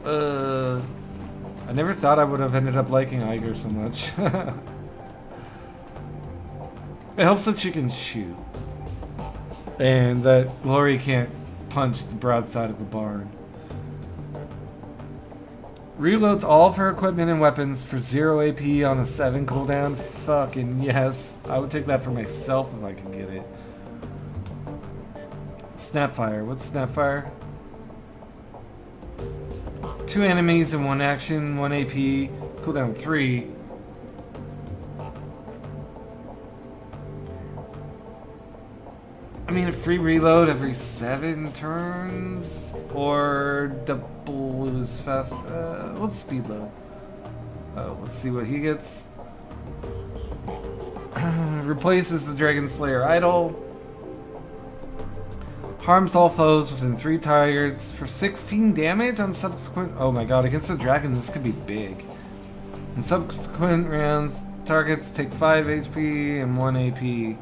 I never thought I would have ended up liking Iger so much. It helps that she can shoot. And that Lori can't punch the broadside of the barn. Reloads all of her equipment and weapons for 0 AP on a 7 cooldown. Fucking yes. I would take that for myself if I could get it. Snapfire. What's Snapfire? 2 enemies in 1 action, 1 AP, cooldown 3. mean a free reload every 7 turns? Or double is fast? What's speed load? Let's see what he gets. Replaces the Dragon Slayer idol. Harms all foes within 3 targets for 16 damage on subsequent... Oh my god, against the dragon this could be big. In subsequent rounds, targets take 5 HP and 1 AP.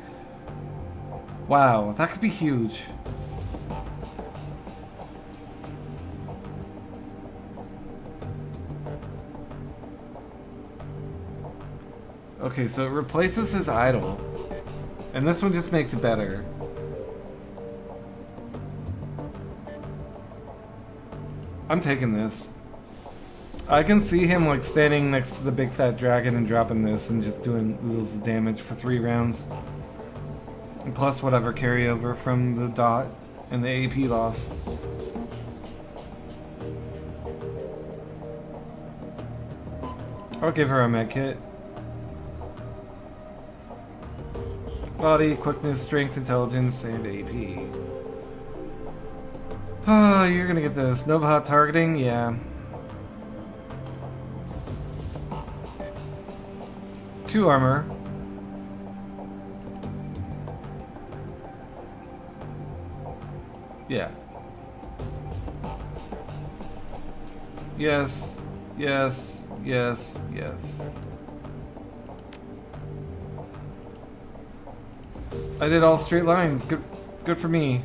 Wow, that could be huge. Okay, so it replaces his idol. And this one just makes it better. I'm taking this. I can see him like standing next to the big fat dragon and dropping this and just doing oodles of damage for 3 rounds. And plus whatever carryover from the dot and the AP loss. I'll give her a med kit. Body, quickness, strength, intelligence, and AP. Ah, you're gonna get this. Nova hot targeting? Yeah. 2 armor. Yeah. Yes. Yes. Yes. Yes. I did all straight lines. Good for me.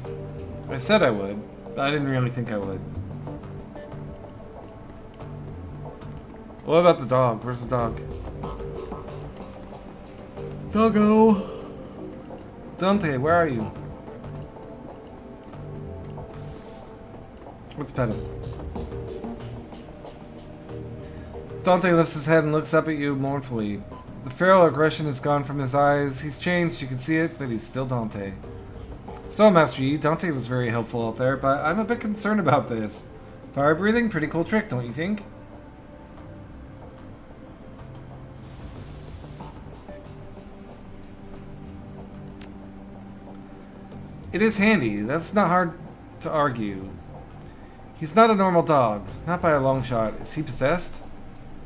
I said I would. I didn't really think I would. What about the dog? Where's the dog? Doggo! Dante, where are you? Let's pet him. Dante lifts his head and looks up at you mournfully. The feral aggression is gone from his eyes. He's changed, you can see it, but he's still Dante. So, Master Yi, Dante was very helpful out there, but I'm a bit concerned about this. Fire breathing, pretty cool trick, don't you think? It is handy, that's not hard to argue. He's not a normal dog, not by a long shot. Is he possessed?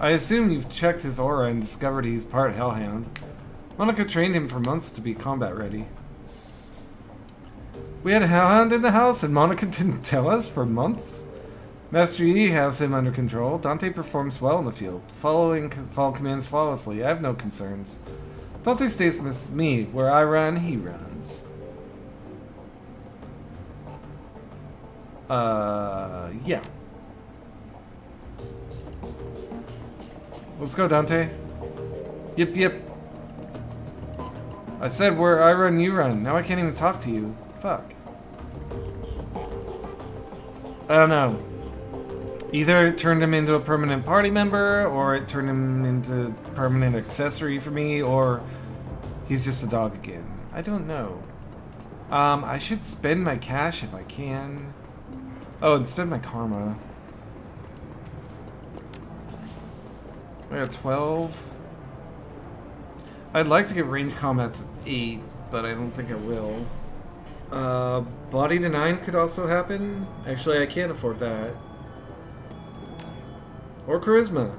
I assume you've checked his aura and discovered he's part hellhound. Monica trained him for months to be combat ready. We had a hellhound in the house and Monica didn't tell us for months? Master Yi has him under control. Dante performs well in the field, following fall commands flawlessly. I have no concerns. Dante stays with me. Where I run, he runs. Yeah. Let's go, Dante. Yep, yep. I said where I run, you run. Now I can't even talk to you. Fuck. I don't know. Either it turned him into a permanent party member, or it turned him into a permanent accessory for me, or he's just a dog again. I don't know. I should spend my cash if I can. Oh, and spend my karma. I got 12. I'd like to get range combat to 8, but I don't think I will. Body to 9 could also happen. Actually, I can't afford that. Or charisma.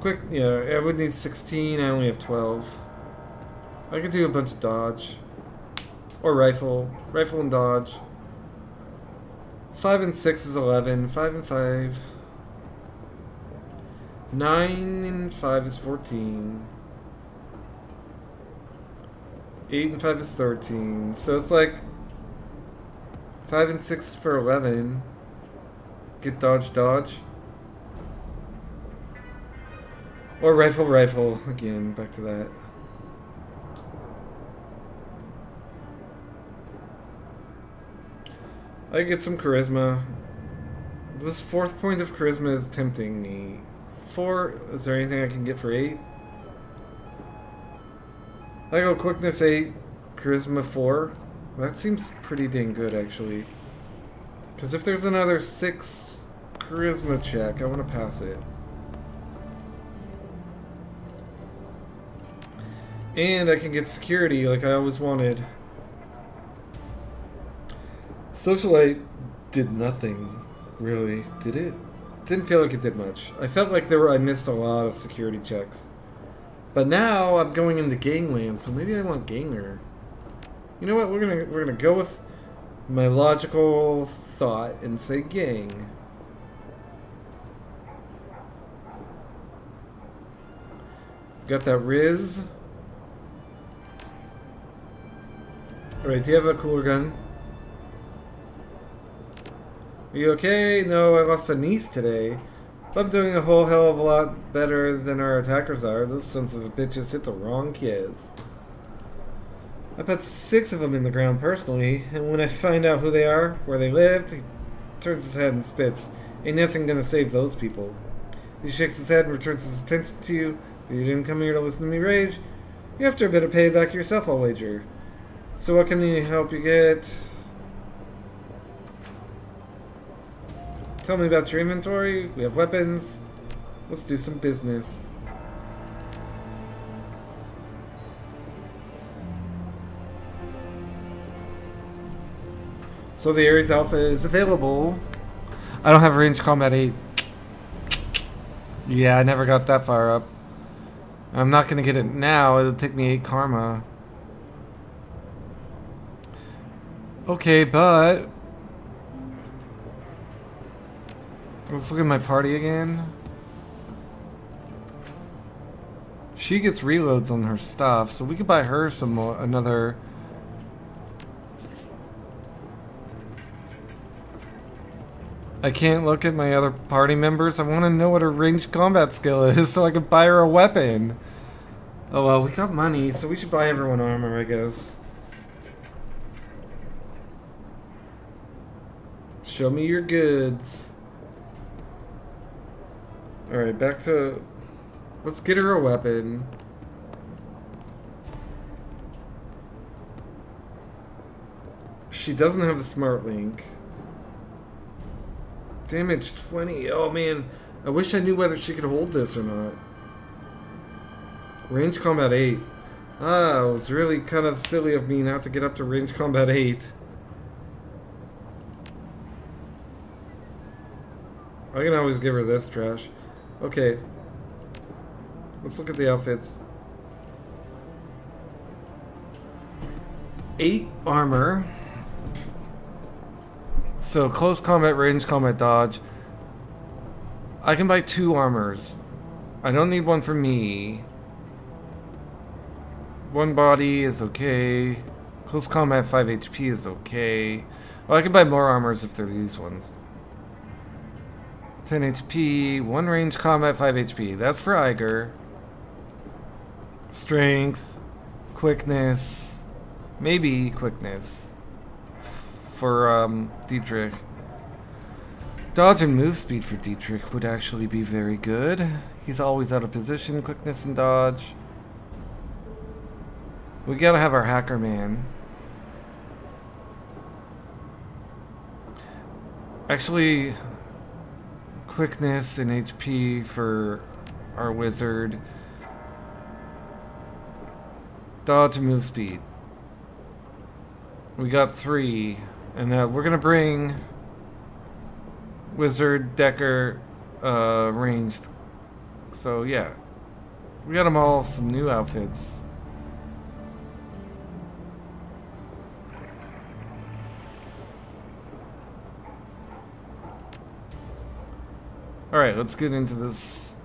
Quick, yeah, I would need 16, I only have 12. I could do a bunch of dodge. Or rifle. Rifle and dodge. 5 and 6 is 11. 5 and 5. 9 and 5 is 14. 8 and 5 is 13. So it's like 5 and 6 for 11. Get dodge, dodge. Or rifle, rifle. Again, back to that. I get some charisma. This 4th point of charisma is tempting me. 4, is there anything I can get for 8? I go quickness 8, charisma 4. That seems pretty dang good, actually. Because if there's another 6 charisma check, I want to pass it. And I can get security like I always wanted. Socialite did nothing, really, did it? Didn't feel like it did much. I felt like I missed a lot of security checks. But now I'm going into gangland, so maybe I want ganger. You know what? We're gonna go with my logical thought and say gang. Got that Riz. Alright, do you have a cooler gun? Are you okay? No, I lost a niece today. But I'm doing a whole hell of a lot better than our attackers are. Those sons of bitches hit the wrong kids. I put 6 of them in the ground personally, and when I find out who they are, where they lived, he turns his head and spits. Ain't nothing gonna save those people. He shakes his head and returns his attention to you, but you didn't come here to listen to me rage. You're after a bit of payback yourself, I'll wager. So what can he help you get? Tell me about your inventory. We have weapons. Let's do some business. So the Ares Alpha is available. I don't have range combat 8. Yeah, I never got that far up. I'm not gonna get it now. It'll take me 8 karma. Okay, but let's look at my party again. She gets reloads on her stuff, so we could buy her some more, another. I can't look at my other party members. I want to know what her ranged combat skill is so I can buy her a weapon. Oh well, we got money, so we should buy everyone armor, I guess. Show me your goods. Alright, back to... Let's get her a weapon. She doesn't have a smart link. Damage 20. Oh man, I wish I knew whether she could hold this or not. Range combat 8. Ah, it was really kind of silly of me not to get up to range combat 8. I can always give her this trash. Okay. Let's look at the outfits. 8 armor. So close combat, range combat, dodge. I can buy 2 armors. I don't need one for me. 1 body is okay. Close combat 5 HP is okay. Well, I can buy more armors if they're these ones. 10 HP, 1 range combat, 5 HP. That's for Iger. Strength, quickness, maybe quickness for Dietrich. Dodge and move speed for Dietrich would actually be very good. He's always out of position, quickness and dodge. We gotta have our hacker man. Actually, quickness and HP for our wizard. Dodge and move speed. We got 3. And we're gonna bring wizard, Decker, ranged. So yeah. We got them all some new outfits. Alright, let's get into this.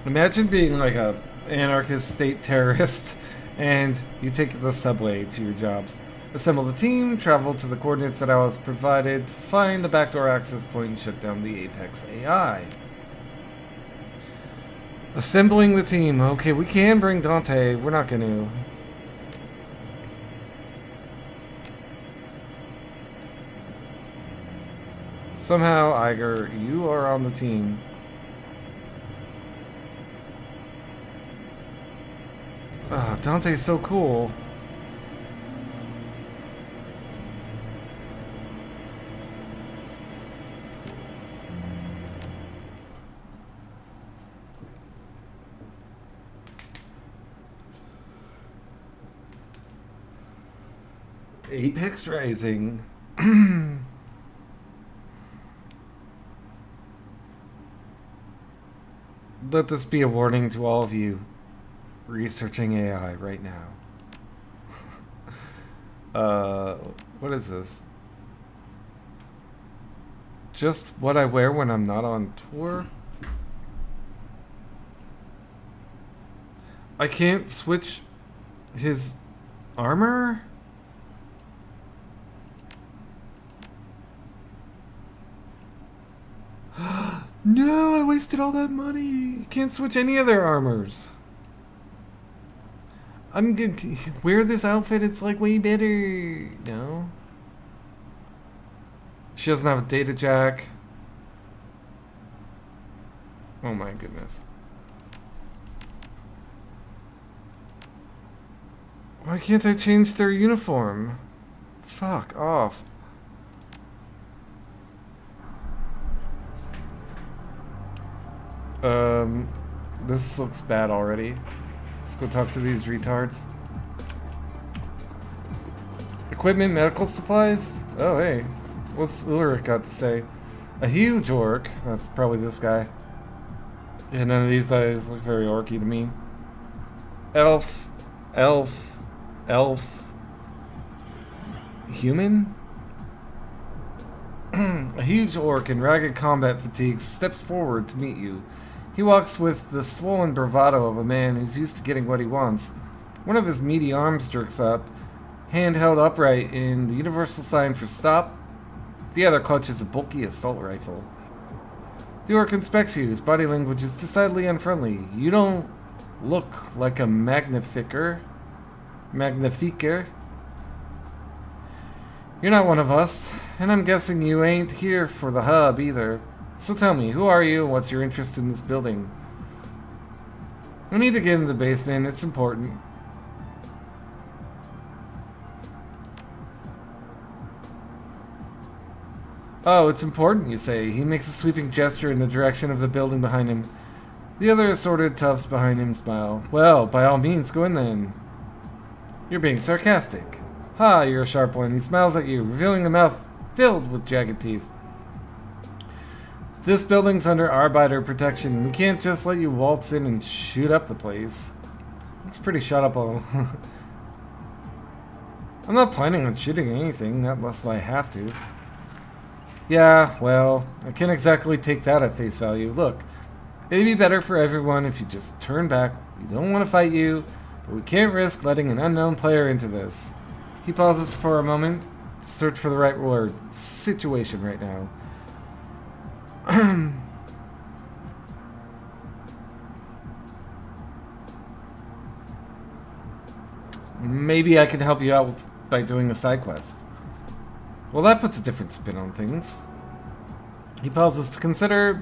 Imagine being like a anarchist state terrorist and you take the subway to your jobs. Assemble the team, travel to the coordinates that Alice provided, find the backdoor access point and shut down the Apex AI. Assembling the team. Okay, we can bring Dante. We're not gonna. Somehow, Iger, you are on the team. Oh, Dante's so cool. Apex Rising. Let this be a warning to all of you researching AI right now. What is this? Just what I wear when I'm not on tour? I can't switch his armor? No, I wasted all that money. You can't switch any of their armors. I'm gonna wear this outfit, it's like way better. No. She doesn't have a data jack. Oh my goodness. Why can't I change their uniform? Fuck off. This looks bad already. Let's go talk to these retards. Equipment, medical supplies? Oh, hey. What's Ulrich got to say? A huge orc. That's probably this guy. Yeah, none of these guys look very orky to me. Elf. Elf. Elf. Human? A huge orc in ragged combat fatigues steps forward to meet you. He walks with the swollen bravado of a man who's used to getting what he wants. One of his meaty arms jerks up, hand held upright in the universal sign for stop. The other clutches a bulky assault rifle. The orc inspects you. His body language is decidedly unfriendly. You don't look like a magnificer. You're not one of us, and I'm guessing you ain't here for the hub either. So tell me, who are you and what's your interest in this building? We need to get in the basement, it's important. Oh, it's important, you say. He makes a sweeping gesture in the direction of the building behind him. The other assorted toughs behind him smile. Well, by all means, go in then. You're being sarcastic. Ha, you're a sharp one. He smiles at you, revealing a mouth filled with jagged teeth. This building's under Arbiter protection. We can't just let you waltz in and shoot up the place. It's pretty shut up all. I'm not planning on shooting anything, not unless I have to. Yeah, well, I can't exactly take that at face value. Look, it'd be better for everyone if you just turn back. We don't want to fight you, but we can't risk letting an unknown player into this. He pauses for a moment, search for the right word. Situation right now. Maybe I can help you out by doing a side quest. Well, that puts a different spin on things. He pauses to consider.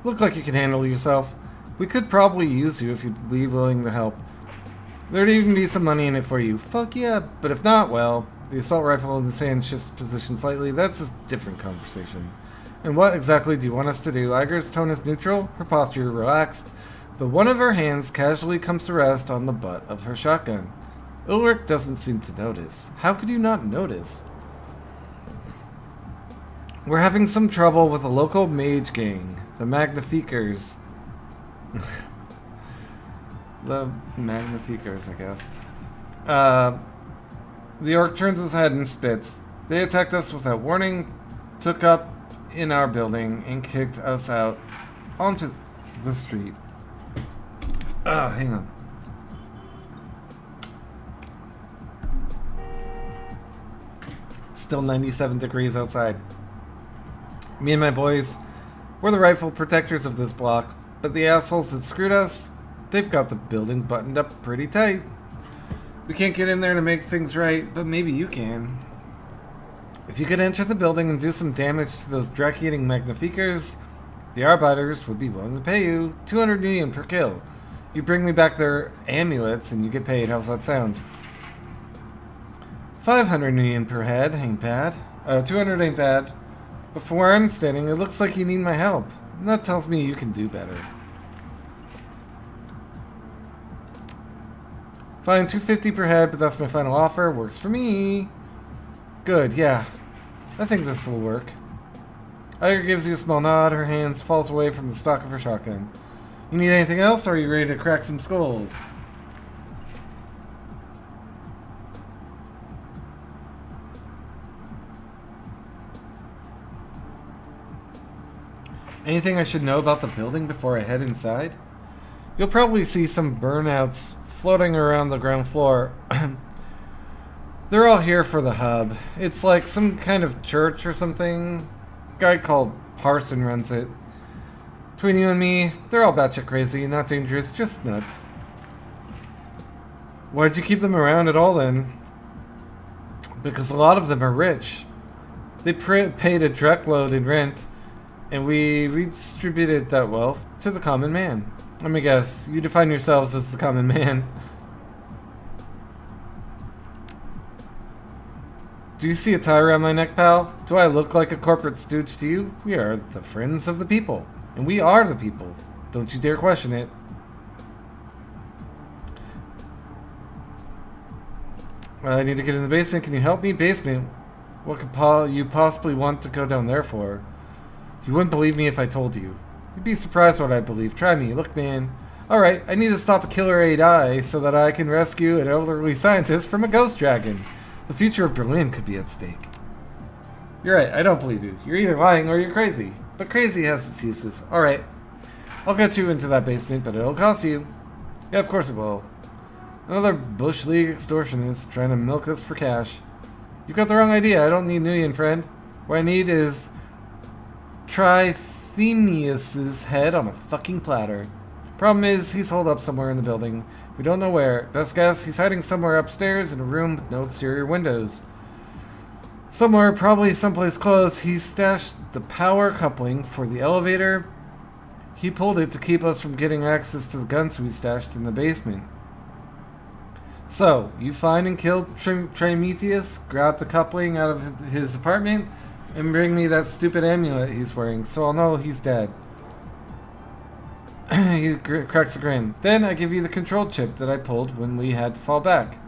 Look like you can handle yourself. We could probably use you if you'd be willing to help. There'd even be some money in it for you. Fuck yeah, but if not, well, the assault rifle in his hand shifts position slightly. That's a different conversation. And what exactly do you want us to do? Iger's tone is neutral, her posture relaxed, but one of her hands casually comes to rest on the butt of her shotgun. Ulrich doesn't seem to notice. How could you not notice? We're having some trouble with a local mage gang, the Magnificers. The Magnificers, I guess. The orc turns his head and spits. They attacked us without warning, took up in our building, and kicked us out onto the street. Hang on. It's still 97 degrees outside. Me and my boys, we're the rightful protectors of this block, but the assholes that screwed us, they've got the building buttoned up pretty tight. We can't get in there to make things right, but maybe you can. If you could enter the building and do some damage to those Drake-eating Magnificers, the Arbiters would be willing to pay you 200 million per kill. You bring me back their amulets and you get paid. How's that sound? 500 million per head ain't bad. 200 ain't bad. But from where I'm standing, it looks like you need my help. And that tells me you can do better. Fine, 250 per head, but that's my final offer. Works for me. Good, yeah. I think this will work. Iger gives you a small nod. Her hands falls away from the stock of her shotgun. You need anything else, or are you ready to crack some skulls? Anything I should know about the building before I head inside? You'll probably see some burnouts floating around the ground floor. They're all here for the hub. It's like some kind of church or something. A guy called Parson runs it. Between you and me, they're all batshit crazy, not dangerous, just nuts. Why'd you keep them around at all then? Because a lot of them are rich. They paid a truckload in rent, and we redistributed that wealth to the common man. Let me guess, you define yourselves as the common man. Do you see a tie around my neck, pal? Do I look like a corporate stooge to you? We are the friends of the people. And we are the people. Don't you dare question it. I need to get in the basement. Can you help me? Basement? What could you possibly want to go down there for? You wouldn't believe me if I told you. You'd be surprised what I believe. Try me. Look, man. Alright, I need to stop a killer AI so that I can rescue an elderly scientist from a ghost dragon. The future of Berlin could be at stake. You're right, I don't believe you. You're either lying or you're crazy. But crazy has its uses. Alright, I'll get you into that basement, but it'll cost you. Yeah, of course it will. Another Bush League extortionist trying to milk us for cash. You've got the wrong idea. I don't need Nguyen, friend. What I need is Trithemius's head on a fucking platter. Problem is, he's holed up somewhere in the building. We don't know where. Best guess, he's hiding somewhere upstairs in a room with no exterior windows. Somewhere, probably someplace close, he stashed the power coupling for the elevator. He pulled it to keep us from getting access to the guns we stashed in the basement. So, you find and kill Trimetheus, grab the coupling out of his apartment, and bring me that stupid amulet he's wearing, so I'll know he's dead. He cracks a grin. Then I give you the control chip that I pulled when we had to fall back.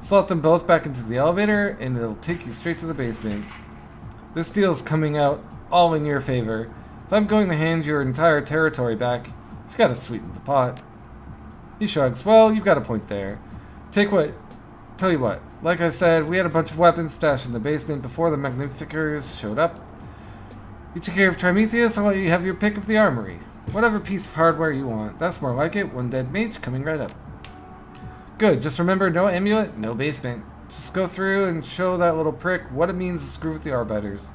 Slot them both back into the elevator, and it'll take you straight to the basement. This deal's coming out all in your favor. If I'm going to hand your entire territory back, you've got to sweeten the pot. He shrugs. Well, you've got a point there. Tell you what, like I said, we had a bunch of weapons stashed in the basement before the Magnificers showed up. You took care of Trimetheus, I'll let you have your pick of the armory. Whatever piece of hardware you want. That's more like it. One dead mage coming right up. Good, just remember, no amulet, no basement. Just go through and show that little prick what it means to screw with the Arbiters.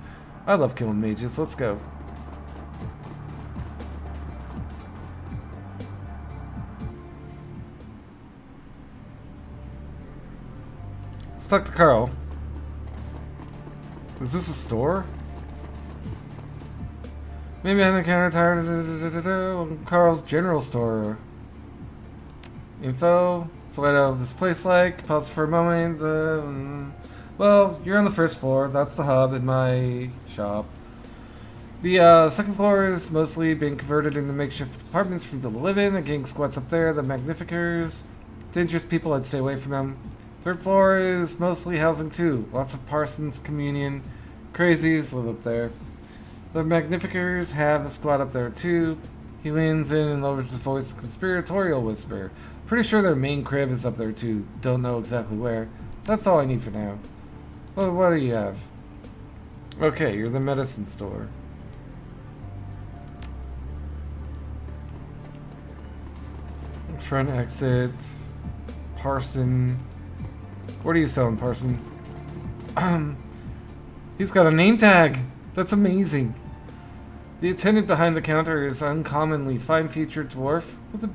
I love killing mages, let's go. Let's talk to Carl. Is this a store? Maybe on the counter, Carl's General Store. Info. Slide out of this place like. Pause for a moment. Well, you're on the first floor. That's the hub in my shop. The second floor is mostly being converted into makeshift apartments for people to live in. The gang squats up there. The Magnificers. Dangerous people, I'd stay away from them. Third floor is mostly housing too. Lots of Parsons, Communion. Crazies live up there. The Magnificers have a squad up there too. He leans in and lowers his voice, conspiratorial whisper. Pretty sure their main crib is up there too. Don't know exactly where. That's all I need for now. Well, what do you have? Okay, you're the medicine store. Front exit. Parson. What are you selling, Parson? He's got a name tag! That's amazing. The attendant behind the counter is uncommonly fine-featured dwarf with a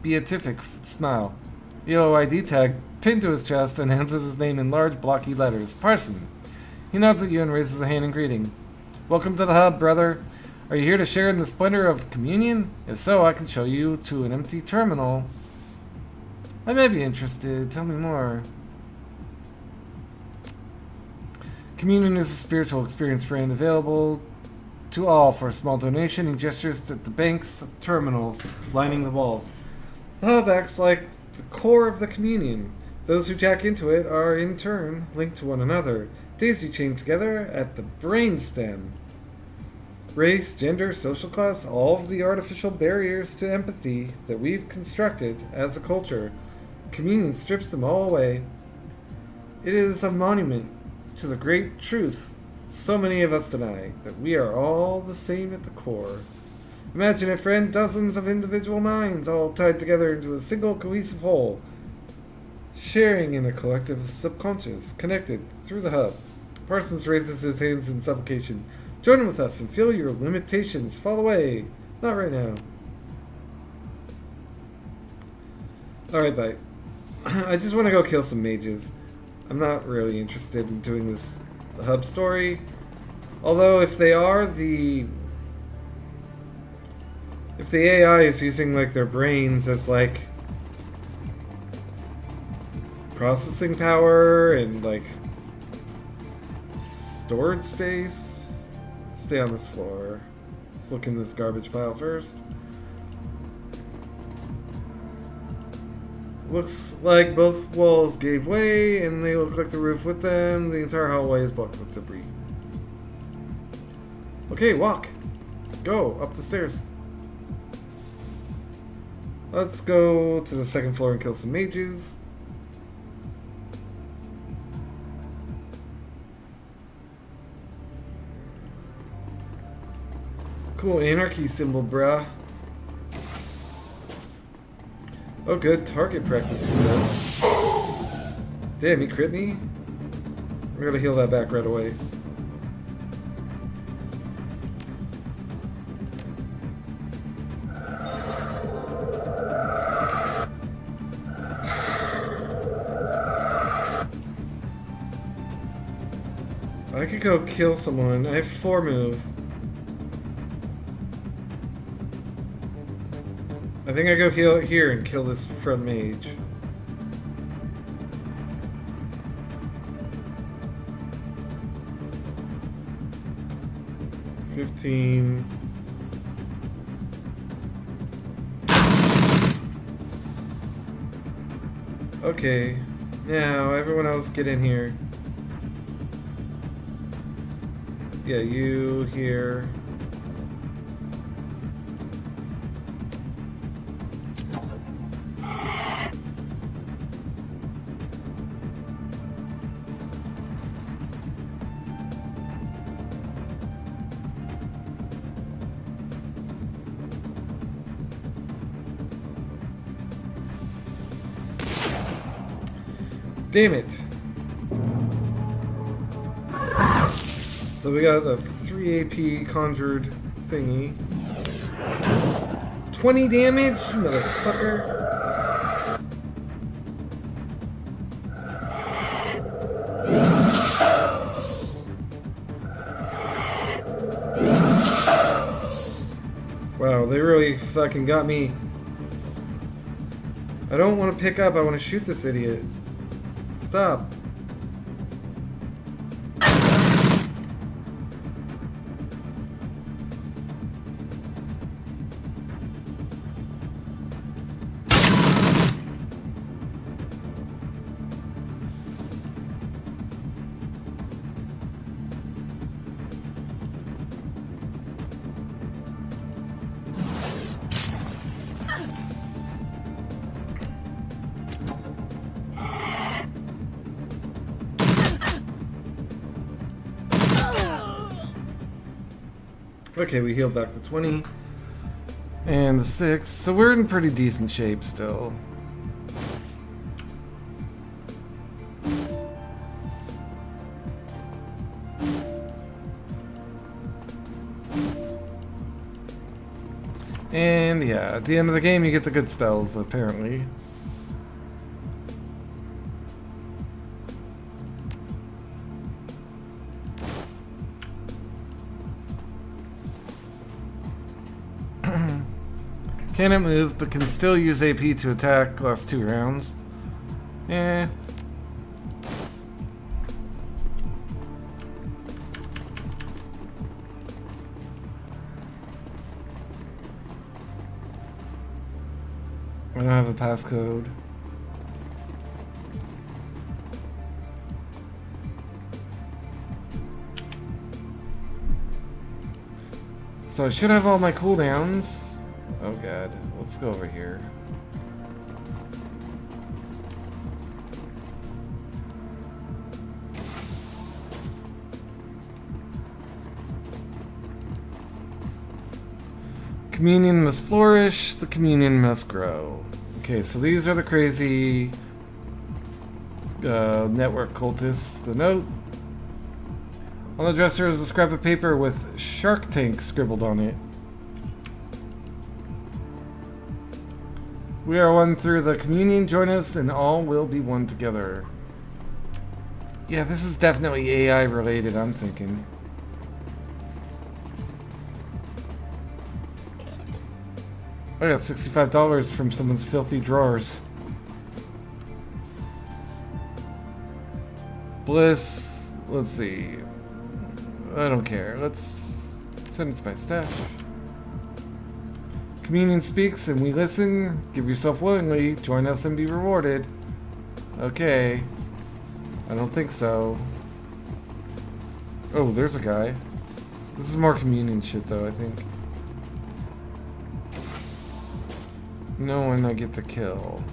beatific smile. Yellow ID tag pinned to his chest announces his name in large blocky letters. Parson. He nods at you and raises a hand in greeting. Welcome to the hub, brother. Are you here to share in the splendor of communion? If so, I can show you to an empty terminal. I may be interested. Tell me more. Communion is a spiritual experience, friend, available to all for a small donation. He gestures at the banks of terminals lining the walls. The hub acts like the core of the communion. Those who jack into it are, in turn, linked to one another. daisy chained together at the brainstem. Race, gender, social class, all of the artificial barriers to empathy that we've constructed as a culture. Communion strips them all away. It is a monument to the great truth so many of us deny, that we are all the same at the core. Imagine it, friend, dozens of individual minds all tied together into a single cohesive whole, sharing in a collective subconscious, connected through the hub. Parsons raises his hands in supplication. Join with us and feel your limitations fall away. Not right now. Alright, bye. I just want to go kill some mages. I'm not really interested in doing this hub story. Although if they are if the AI is using like their brains as like processing power and like storage space, stay on this floor. Let's look in this garbage pile first. Looks like both walls gave way, and they look like the roof with them. The entire hallway is blocked with debris. Okay, walk. Go up the stairs. Let's go to the second floor and kill some mages. Cool anarchy symbol, bruh. Oh good, target practice success. Damn, he crit me? We're gonna heal that back right away. I could go kill someone. I have 4 move. I think I go heal here and kill this front mage. $15. Okay, now everyone else get in here. Yeah, you here. Damn it! So we got the 3 AP conjured thingy. 20 damage, you motherfucker! Wow, they really fucking got me. I don't want to pick up, I want to shoot this idiot. Stop. Okay, we healed back the 20. And the 6. So we're in pretty decent shape still. And yeah, at the end of the game you get the good spells, apparently. Cannot move, but can still use AP to attack last 2 rounds. Eh. I don't have a passcode. So I should have all my cooldowns. Oh god, let's go over here. Communion must flourish, the communion must grow. Okay, so these are the crazy network cultists. The note. On the dresser is a scrap of paper with Shark Tank scribbled on it. We are one through the communion, join us and all will be one together. Yeah, this is definitely AI related, I'm thinking. I got $65 from someone's filthy drawers. Bliss, let's see. I don't care. Let's send it to my stash. Communion speaks and we listen. Give yourself willingly. Join us and be rewarded. Okay. I don't think so. Oh, there's a guy. This is more communion shit though, I think. No one I get to kill.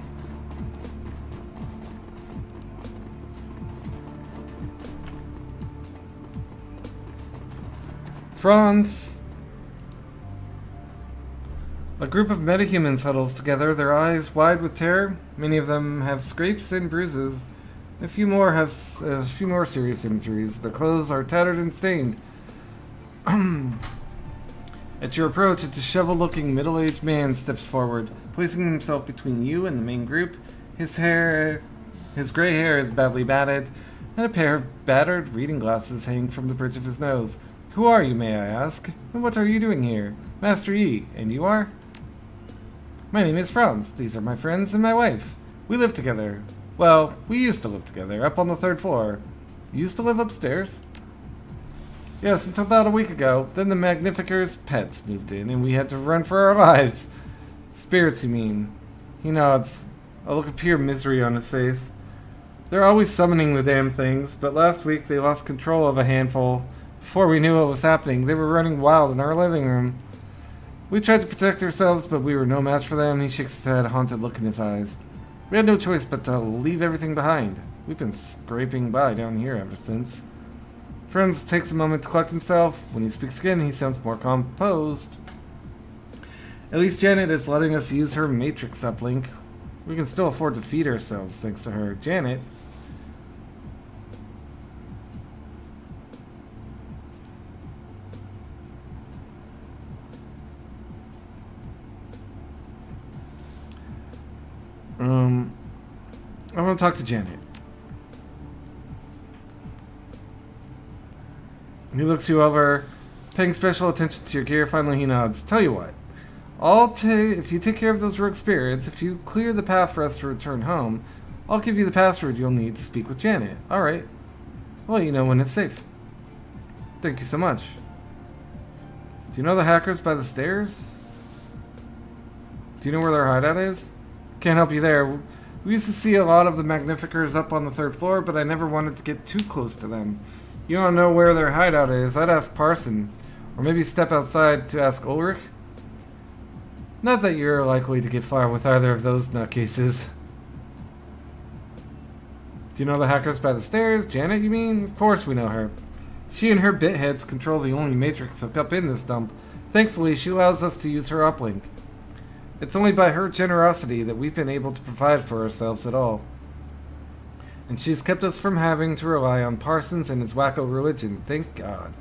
Franz! A group of metahumans huddles together, their eyes wide with terror. Many of them have scrapes and bruises. A few more have a few more serious injuries. Their clothes are tattered and stained. At your approach, a disheveled-looking middle-aged man steps forward, placing himself between you and the main group. His gray hair is badly matted, and a pair of battered reading glasses hang from the bridge of his nose. Who are you, may I ask? And what are you doing here? Master Yi, and you are? My name is Franz. These are my friends and my wife. We live together. Well, we used to live together, up on the 3rd floor. You used to live upstairs? Yes, until about a week ago. Then the Magnificer's pets moved in, and we had to run for our lives. Spirits, you mean? He nods, a look of pure misery on his face. They're always summoning the damn things, but last week they lost control of a handful. Before we knew what was happening, they were running wild in our living room. We tried to protect ourselves, but we were no match for them. He shakes his head, a haunted look in his eyes. We had no choice but to leave everything behind. We've been scraping by down here ever since. Franz takes a moment to collect himself. When he speaks again, he sounds more composed. At least Janet is letting us use her Matrix uplink. We can still afford to feed ourselves thanks to her. Janet. I want to talk to Janet. He looks you over, paying special attention to your gear. Finally, he nods. Tell you what. If you take care of those rogue spirits, if you clear the path for us to return home, I'll give you the password you'll need to speak with Janet. Alright. Well, you know when it's safe. Thank you so much. Do you know the hackers by the stairs? Do you know where their hideout is? Can't help you there. We used to see a lot of the Magnificers up on the 3rd floor, but I never wanted to get too close to them. You don't know where their hideout is. I'd ask Parson. Or maybe step outside to ask Ulrich. Not that you're likely to get far with either of those nutcases. Do you know the hackers by the stairs? Janet, you mean? Of course we know her. She and her bitheads control the only matrix hooked up in this dump. Thankfully, she allows us to use her uplink. It's only by her generosity that we've been able to provide for ourselves at all. And she's kept us from having to rely on Parsons and his wacko religion, thank God.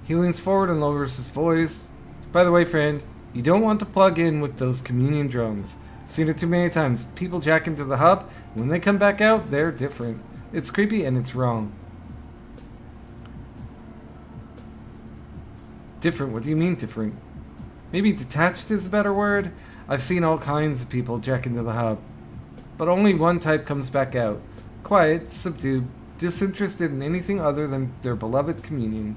He leans forward and lowers his voice. By the way, friend, you don't want to plug in with those communion drones. I've seen it too many times. People jack into the hub, and when they come back out, they're different. It's creepy and it's wrong. Different? What do you mean different? Maybe detached is a better word? I've seen all kinds of people jack into the hub. But only one type comes back out. Quiet, subdued, disinterested in anything other than their beloved communion.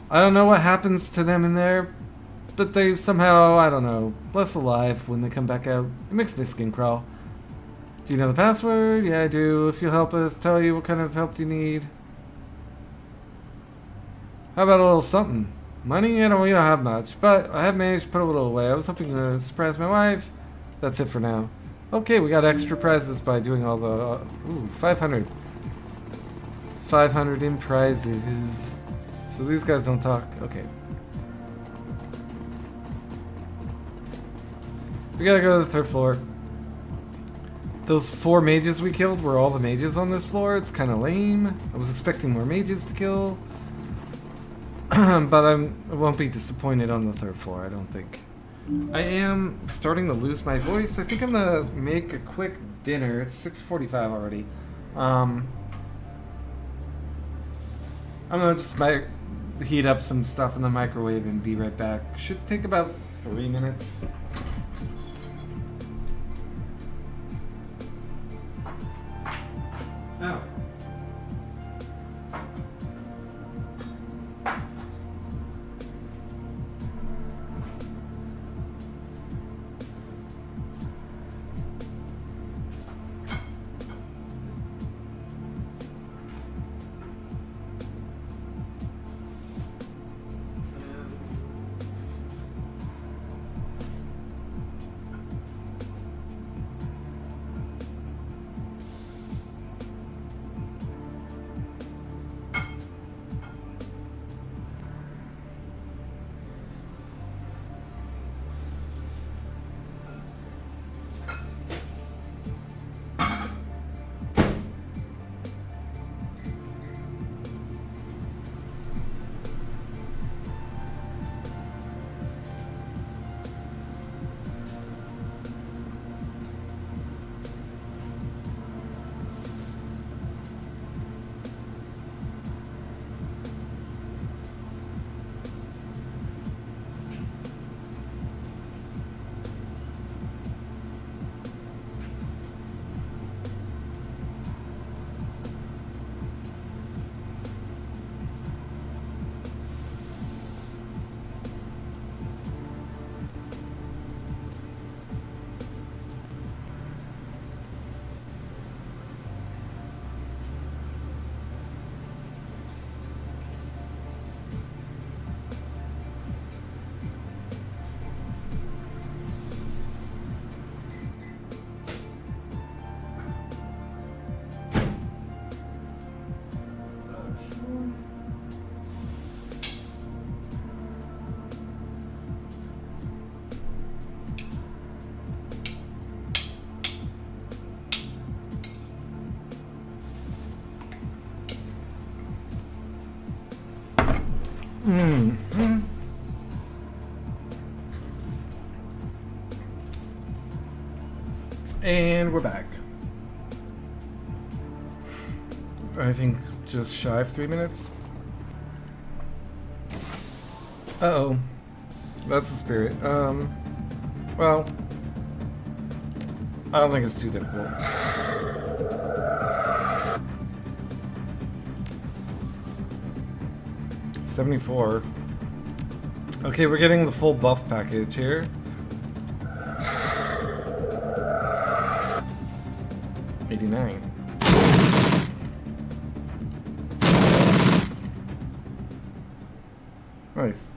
I don't know what happens to them in there, but they somehow, I don't know, less alive when they come back out. It makes my skin crawl. Do you know the password? Yeah, I do. If you'll help us, tell you what kind of help do you need. How about a little something? Money, we don't have much, but I have managed to put a little away. I was hoping to surprise my wife. That's it for now. Okay, we got extra prizes by doing all the... ooh, 500. 500 in prizes. So these guys don't talk. Okay. We gotta go to the 3rd floor. Those 4 mages we killed were all the mages on this floor. It's kind of lame. I was expecting more mages to kill. But I won't be disappointed on the 3rd floor, I don't think. I am starting to lose my voice. I think I'm gonna make a quick dinner. It's 6:45 already. I'm gonna just heat up some stuff in the microwave and be right back. Should take about 3 minutes. So. And we're back. I think just shy of 3 minutes. Uh-oh. That's the spirit. Well, I don't think it's too difficult. $74. Okay, we're getting the full buff package here. $89. Nice.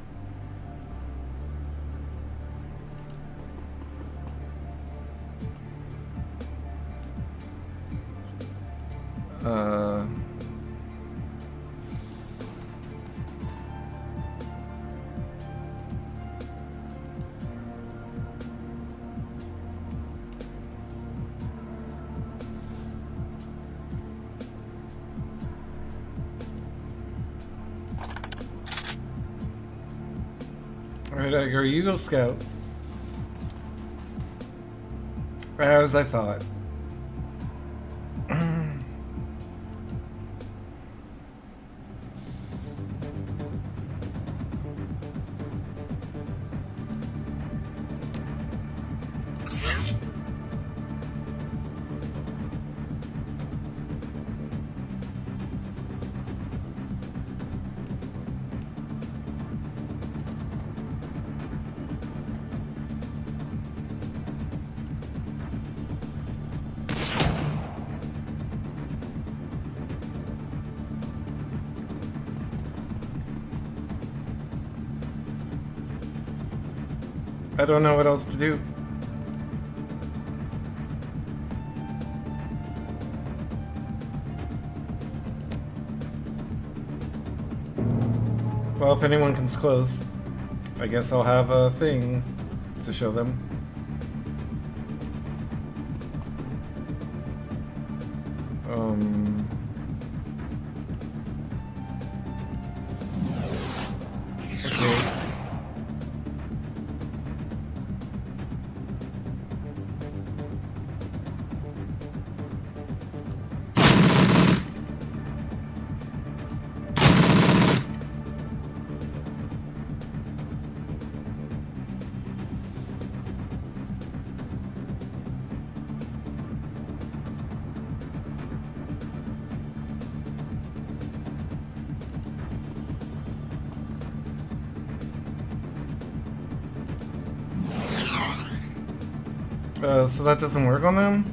Alright, Edgar, you go scout. As I thought. I don't know what else to do. Well, if anyone comes close, I guess I'll have a thing to show them. Okay. So that doesn't work on them?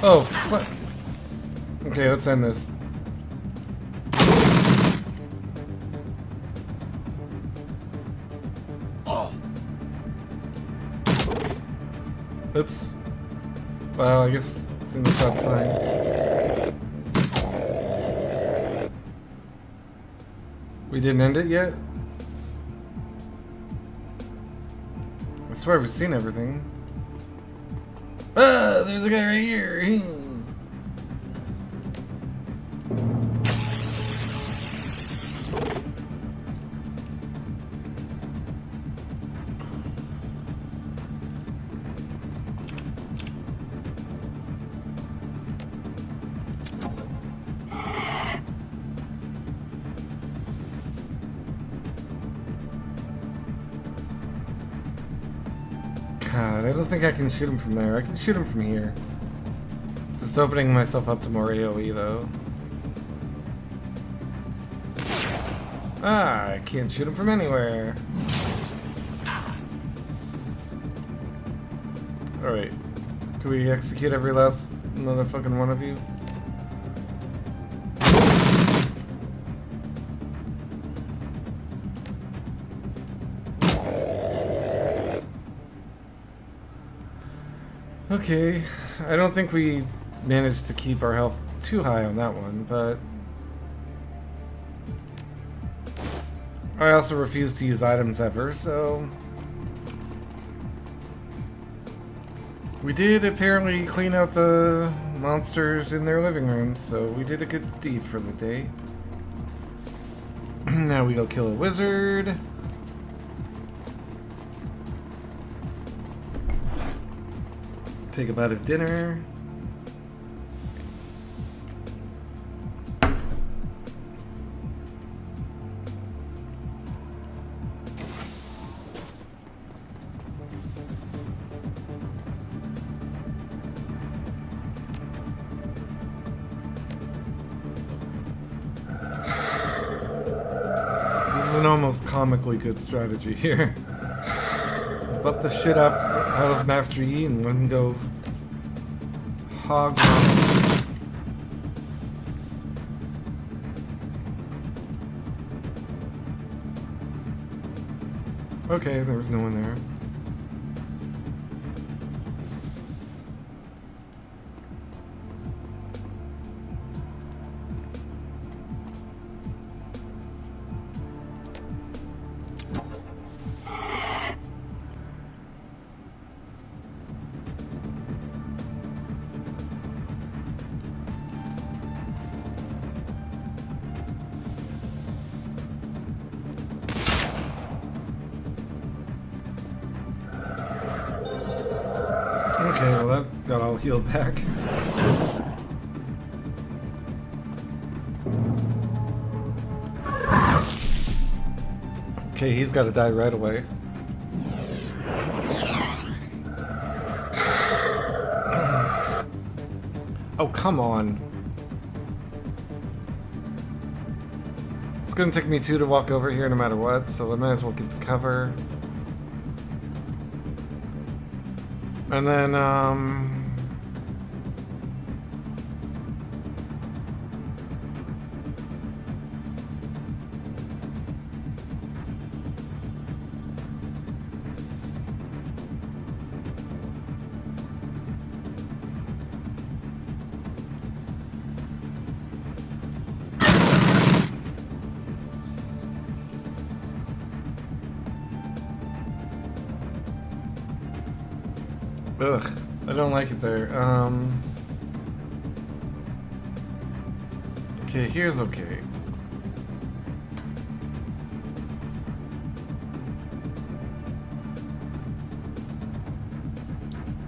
Oh, fuck. Okay, let's end this. Oops. Well, I guess single shot's fine. We didn't end it yet? I swear we've seen everything. Ah, there's a guy right here. God, I don't think I can shoot him from there. I can shoot him from here. Just opening myself up to more AoE though. Ah, I can't shoot him from anywhere. Alright. Can we execute every last motherfucking one of you? Okay, I don't think we managed to keep our health too high on that one, but I also refuse to use items ever, so we did apparently clean out the monsters in their living rooms, so we did a good deed for the day. Now we go kill a wizard. Take a bite of dinner. This is an almost comically good strategy here. Buff the shit out of Master Yi and let him go hog. Okay, there was no one there. Okay, well that got all healed back. Okay, he's gotta die right away. Oh, come on. It's gonna take me 2 to walk over here no matter what, so I might as well get the cover. And then, ugh, I don't like it there. Okay, here's okay.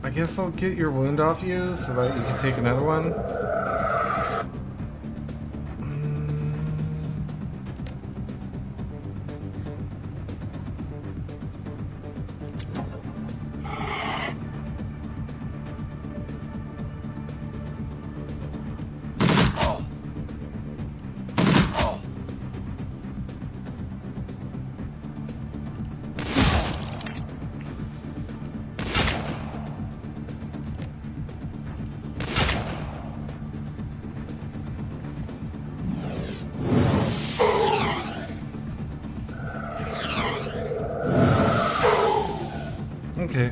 I guess I'll get your wound off you so that you can take another one. Okay.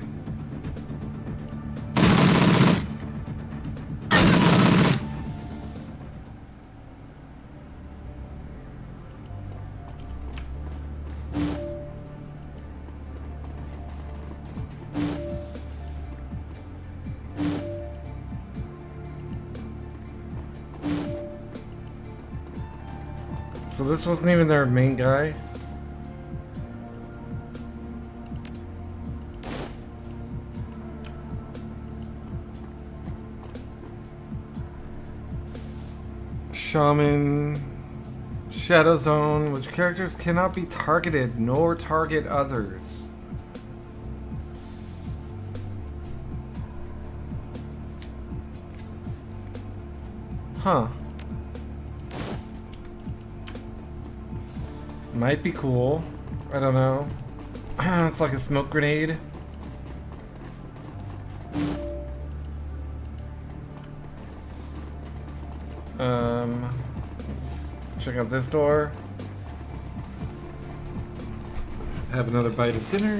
So this wasn't even their main guy? Shaman, Shadow Zone, which characters cannot be targeted nor target others. Huh. Might be cool. I don't know. It's like a smoke grenade. Let's check out this door. Have another bite of dinner.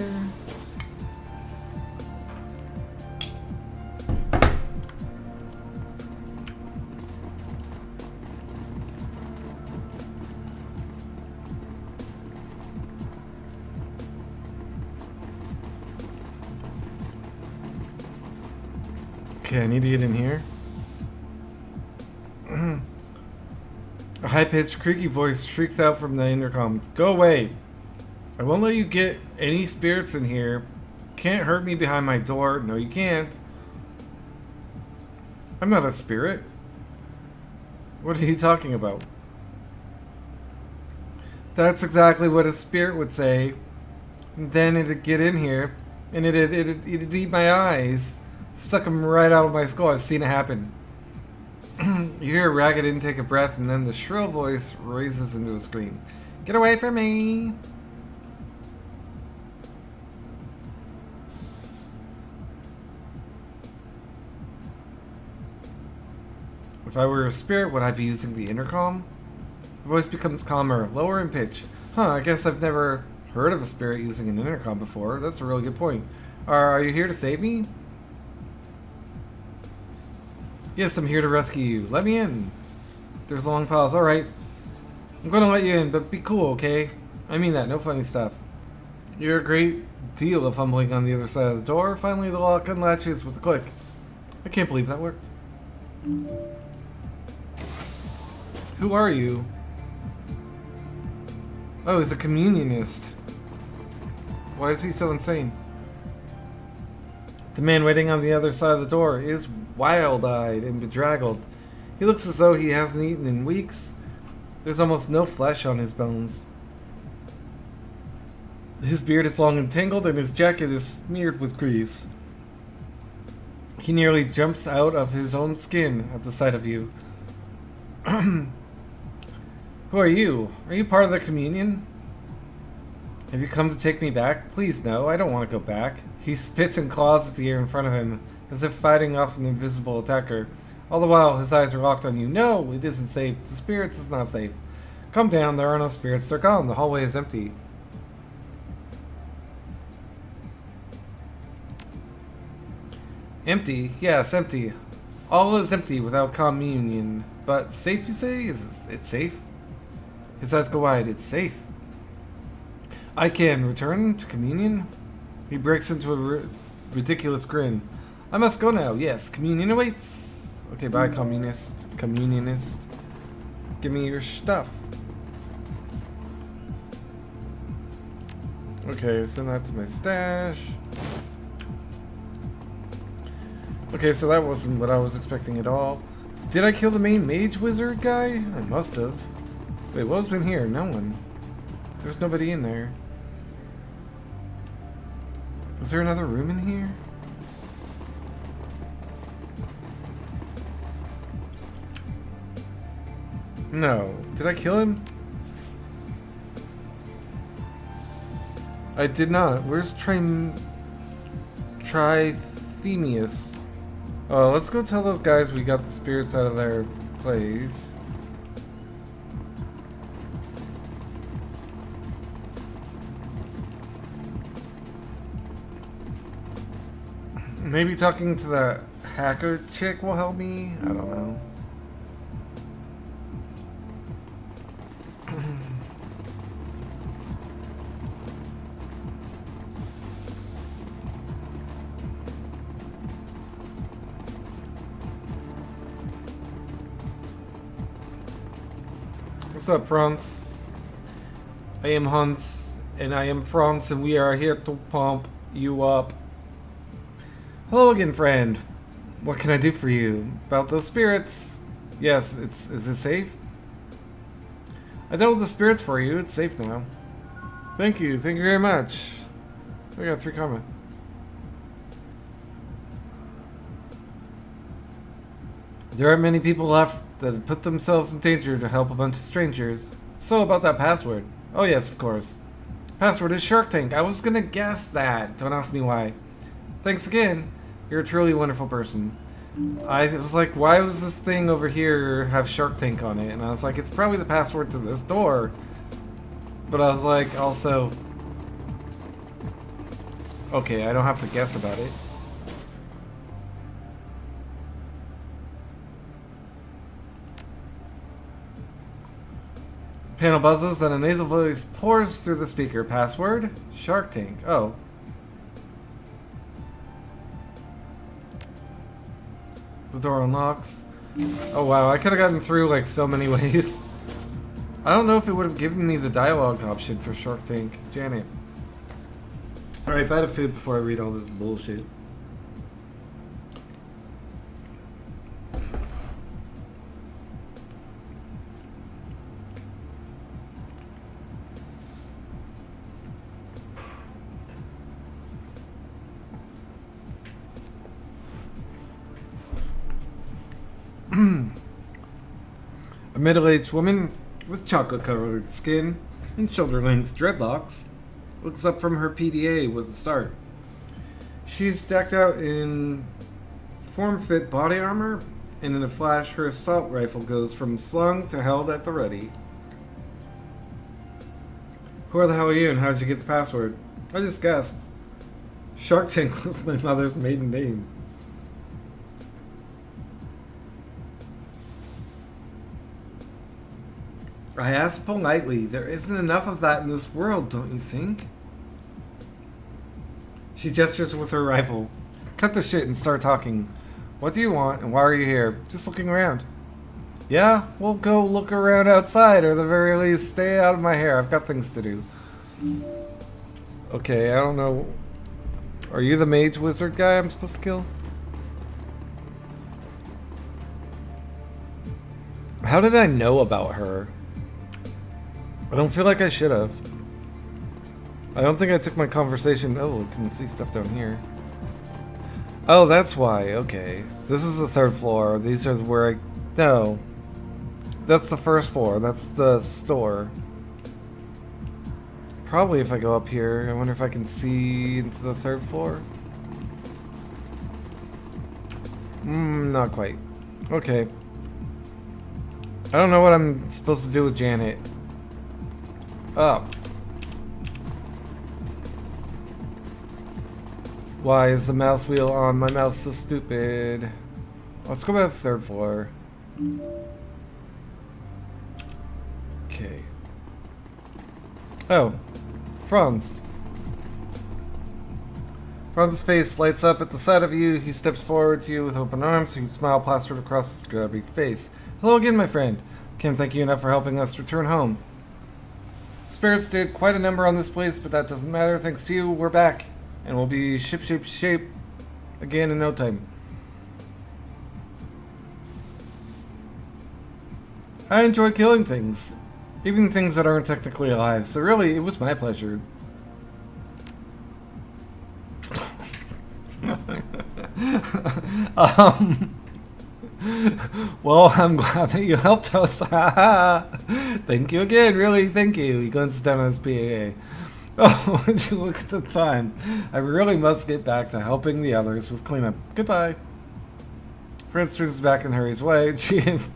Okay, I need to get in here. A high-pitched, creaky voice shrieked out from the intercom. Go away! I won't let you get any spirits in here. Can't hurt me behind my door. No, you can't. I'm not a spirit. What are you talking about? That's exactly what a spirit would say. And then it'd get in here, and it'd eat my eyes. Suck them right out of my skull. I've seen it happen. You hear a ragged intake of breath, and then the shrill voice raises into a scream. Get away from me! If I were a spirit, would I be using the intercom? The voice becomes calmer, lower in pitch. Huh, I guess I've never heard of a spirit using an intercom before. That's a really good point. Are you here to save me? Yes, I'm here to rescue you. Let me in. There's a long pause. Alright. I'm gonna let you in, but be cool, okay? I mean that, no funny stuff. You're a great deal of fumbling on the other side of the door. Finally, the lock unlatches with a click. I can't believe that worked. Who are you? Oh, he's a communionist. Why is he so insane? The man waiting on the other side of the door is wild-eyed and bedraggled. He looks as though he hasn't eaten in weeks. There's almost no flesh on his bones. His beard is long and tangled, and his jacket is smeared with grease. He nearly jumps out of his own skin at the sight of you. Who are you? Are you part of the communion? Have you come to take me back? Please no, I don't want to go back. He spits and claws at the air in front of him, as if fighting off an invisible attacker. All the while, his eyes are locked on you. No, it isn't safe. The spirits is not safe. Calm down, there are no spirits. They're gone. The hallway is empty. Empty? Yes, empty. All is empty without communion. But safe, you say? Is it safe? His eyes go wide. It's safe. I can return to communion? He breaks into a ridiculous grin. I must go now. Yes, communion awaits. Okay, bye, communionist. Give me your stuff. Okay, send that to my stash. Okay, so that wasn't what I was expecting at all. Did I kill the main mage wizard guy? I must have. Wait, what was in here? No one. There's nobody in there. Is there another room in here? No. Did I kill him? I did not. Where's Trithemius? Oh, let's go tell those guys we got the spirits out of their place. Maybe talking to the hacker chick will help me? I don't know. What's up, France? I am Hans, and I am France, and we are here to pump you up. Hello again, friend. What can I do for you? About those spirits? Yes, is it safe? I dealt with the spirits for you. It's safe now. Thank you very much. I got 3 comment. There aren't many people left that have put themselves in danger to help a bunch of strangers. So about that password. Oh yes, of course. Password is Shark Tank. I was gonna guess that. Don't ask me why. Thanks again. You're a truly wonderful person. I was like, why was this thing over here have Shark Tank on it? And I was like, it's probably the password to this door. But I was like, also... Okay, I don't have to guess about it. Panel buzzes and a nasal voice pours through the speaker. Password? Shark Tank. Oh. The door unlocks. Oh wow, I could have gotten through like so many ways. I don't know if it would have given me the dialogue option for Shark Tank. Janet. Alright, bite of food before I read all this bullshit. A middle-aged woman with chocolate-colored skin and shoulder-length dreadlocks looks up from her PDA with a start. She's decked out in form-fit body armor, and in a flash her assault rifle goes from slung to held at the ready. Who the hell are you, and how did you get the password? I just guessed. Shark Tank was my mother's maiden name. I asked politely. There isn't enough of that in this world, don't you think? She gestures with her rifle. Cut the shit and start talking. What do you want, and why are you here? Just looking around. Yeah, we'll go look around outside, or at the very least, stay out of my hair. I've got things to do. Okay, I don't know. Are you the mage wizard guy I'm supposed to kill? How did I know about her? I don't feel like I should have. I don't think I took my conversation... Oh, I can see stuff down here. Oh, that's why. Okay. This is the third floor. These are where I... No. That's the first floor. That's the store. Probably if I go up here. I wonder if I can see into the third floor. Not quite. Okay. I don't know what I'm supposed to do with Janet. Oh. Why is the mouse wheel on? My mouse so stupid. Let's go back to the third floor. Okay. Oh. Franz. Franz's face lights up at the sight of you. He steps forward to you with open arms, a smile plastered across his scrubby face. Hello again, my friend. Can't thank you enough for helping us return home. Spirits did quite a number on this place, but that doesn't matter. Thanks to you, we're back. And we'll be shape again in no time. I enjoy killing things. Even things that aren't technically alive. So really, it was my pleasure. Well, I'm glad that you helped us. Thank you again, really, thank you. He glances down at his PAA. Oh, would you look at the time? I really must get back to helping the others with cleanup. Goodbye. Prince turns back and hurries away. Chief.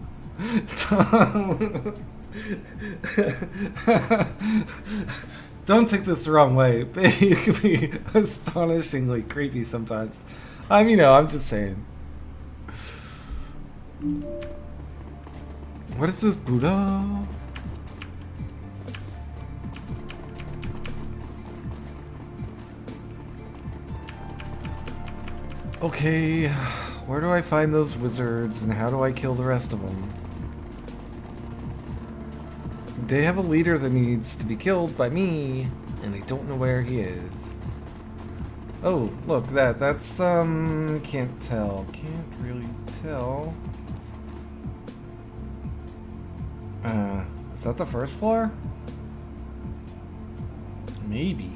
Don't take this the wrong way, but you can be astonishingly creepy sometimes. I'm just saying. What is this, Buddha? Okay, where do I find those wizards and how do I kill the rest of them? They have a leader that needs to be killed by me, and I don't know where he is. Oh, look, that's, can't tell. Can't really tell. Is that the first floor? Maybe.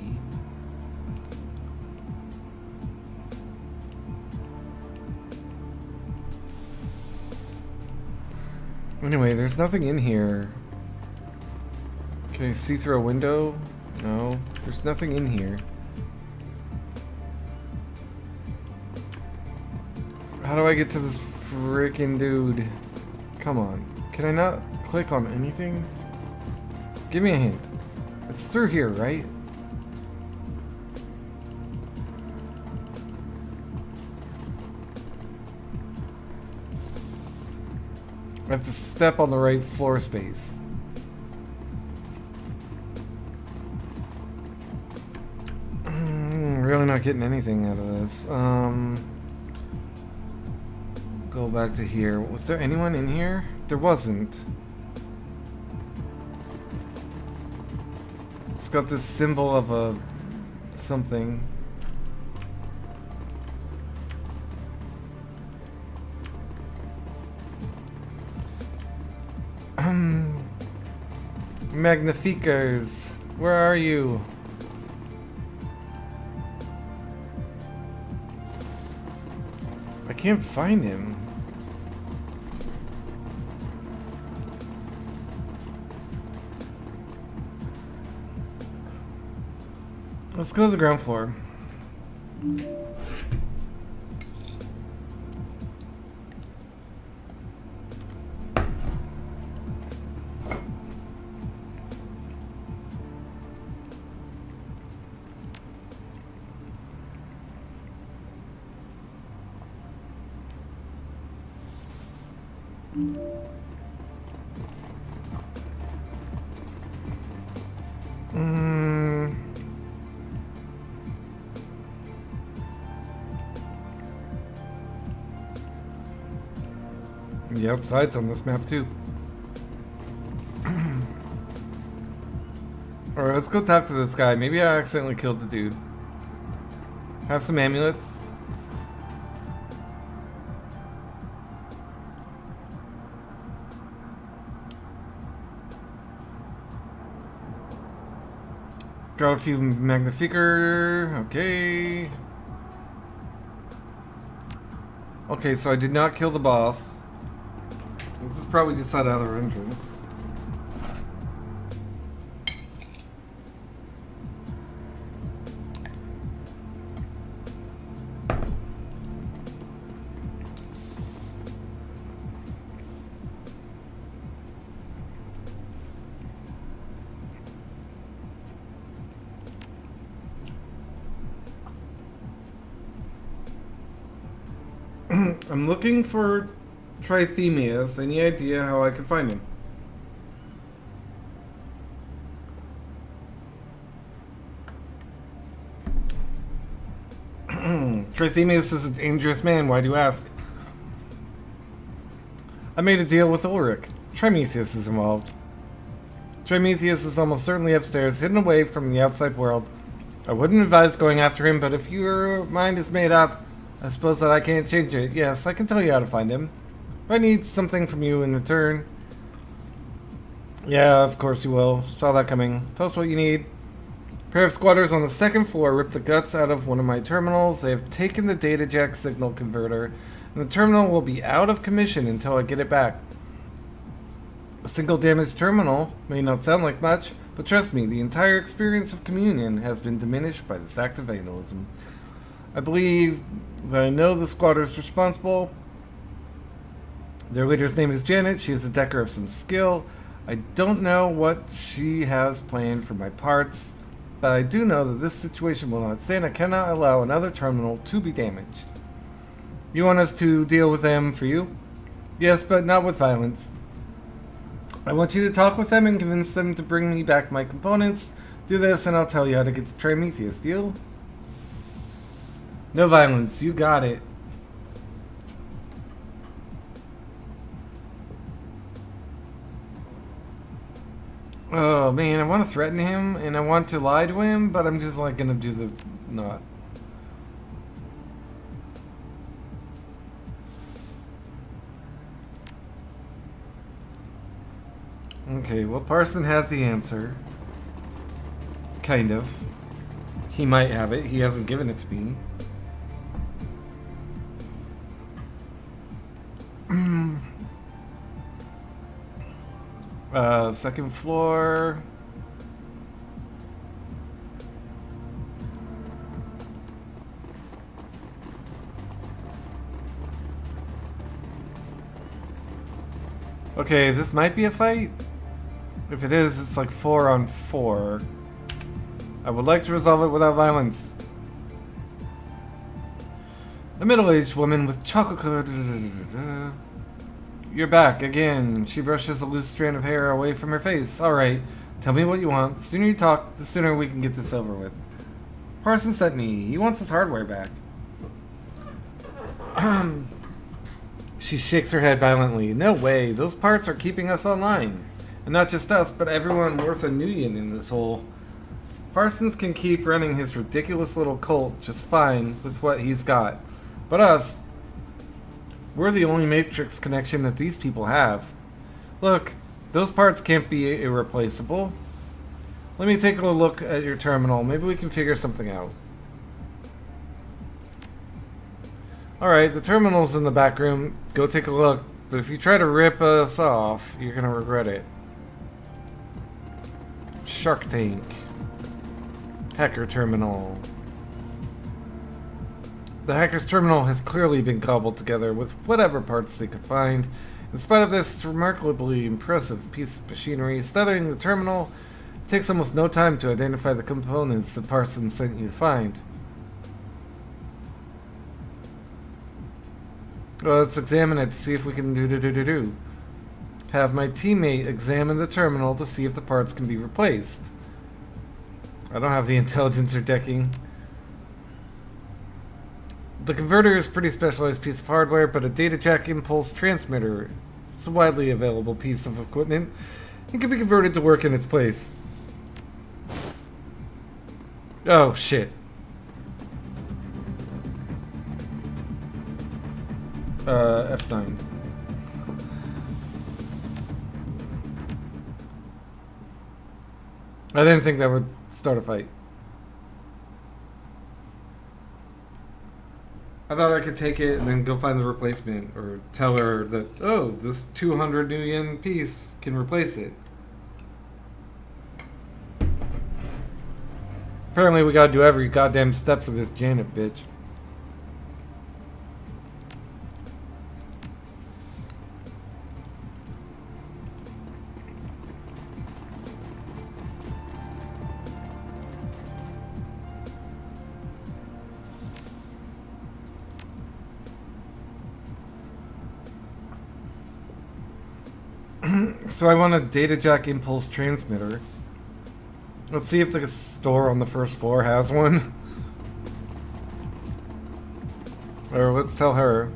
Anyway, there's nothing in here. Can I see through a window? No, there's nothing in here. How do I get to this freaking dude? Come on. Can I not click on anything? Give me a hint. It's through here, right? I have to step on the right floor space. Really not getting anything out of this. Go back to here. Was there anyone in here? There wasn't. It's got this symbol of a something. Magnificers, where are you? I can't find him. Let's go to the ground floor. The outside's on this map too. Alright, let's go talk to this guy. Maybe I accidentally killed the dude. Have some amulets. Got a few magnificer. Okay. Okay, so I did not kill the boss. This is probably just that other entrance. I'm looking for Trithemius. Any idea how I can find him? Trithemius is a dangerous man. Why do you ask? I made a deal with Ulrich. Trimethius is involved. Trimethius is almost certainly upstairs, hidden away from the outside world. I wouldn't advise going after him, but if your mind is made up, I suppose that I can't change it. Yes, I can tell you how to find him. If I need something from you in return. Yeah, of course you will. Saw that coming. Tell us what you need. A pair of squatters on the second floor ripped the guts out of one of my terminals. They have taken the data jack signal converter, and the terminal will be out of commission until I get it back. A single damaged terminal may not sound like much, but trust me, the entire experience of communion has been diminished by this act of vandalism. I believe that I know the squatters responsible. Their leader's name is Janet. She is a decker of some skill. I don't know what she has planned for my parts, but I do know that this situation will not stand. I cannot allow another terminal to be damaged. You want us to deal with them for you? Yes, but not with violence. I want you to talk with them and convince them to bring me back my components. Do this and I'll tell you how to get to Trimethius. Deal? No violence. You got it. Oh man, I want to threaten him and I want to lie to him, but I'm just like gonna do the not. Okay, well, Parson had the answer. Kind of. He might have it. He hasn't given it to me. Second floor. Okay, this might be a fight. If it is, it's like 4 on 4. I would like to resolve it without violence. A middle-aged woman with chocolate. You're back again. She brushes a loose strand of hair away from her face. Alright, tell me what you want. The sooner you talk, the sooner we can get this over with. Parson sent me. He wants his hardware back. She shakes her head violently. No way. Those parts are keeping us online. And not just us, but everyone worth a million in this hole. Parsons can keep running his ridiculous little cult just fine with what he's got. But us, we're the only Matrix connection that these people have. Look, those parts can't be irreplaceable. Let me take a look at your terminal. Maybe we can figure something out. Alright, the terminal's in the back room. Go take a look. But if you try to rip us off, you're gonna regret it. Shark Tank. Hacker terminal. The hacker's terminal has clearly been cobbled together with whatever parts they could find. In spite of this, it's a remarkably impressive piece of machinery. Studying the terminal takes almost no time to identify the components that Parsons sent you to find. Well, let's examine it to see if we can do. Have my teammate examine the terminal to see if the parts can be replaced. I don't have the intelligence or decking. The converter is a pretty specialized piece of hardware, but a data jack impulse transmitter is a widely available piece of equipment. It can be converted to work in its place. Oh, shit. F9. I didn't think that would start a fight. I thought I could take it and then go find the replacement, or tell her that, oh, this 200 new yen piece can replace it. Apparently we gotta do every goddamn step for this Janet bitch. So I want a data jack impulse transmitter. Let's see if the store on the first floor has one. Or let's tell her.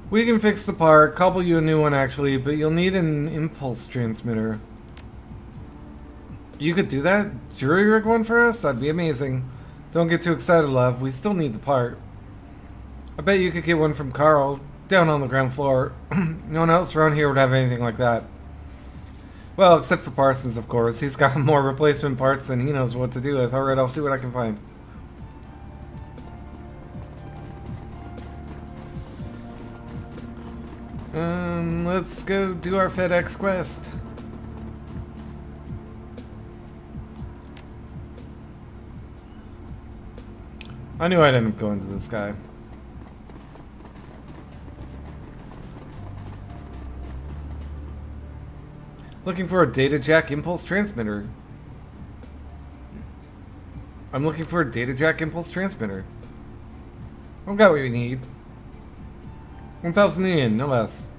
We can fix the part, cobble you a new one actually, but you'll need an impulse transmitter. You could do that? Jury rig one for us? That'd be amazing. Don't get too excited, love. We still need the part. I bet you could get one from Carl, down on the ground floor. No one else around here would have anything like that. Well, except for Parsons, of course. He's got more replacement parts than he knows what to do with. Alright, I'll see what I can find. Let's go do our FedEx quest. I knew I'd end up going to this guy. Looking for a data jack impulse transmitter. I'm looking for a data jack impulse transmitter. I've got what we need. 1,000 yen, no less.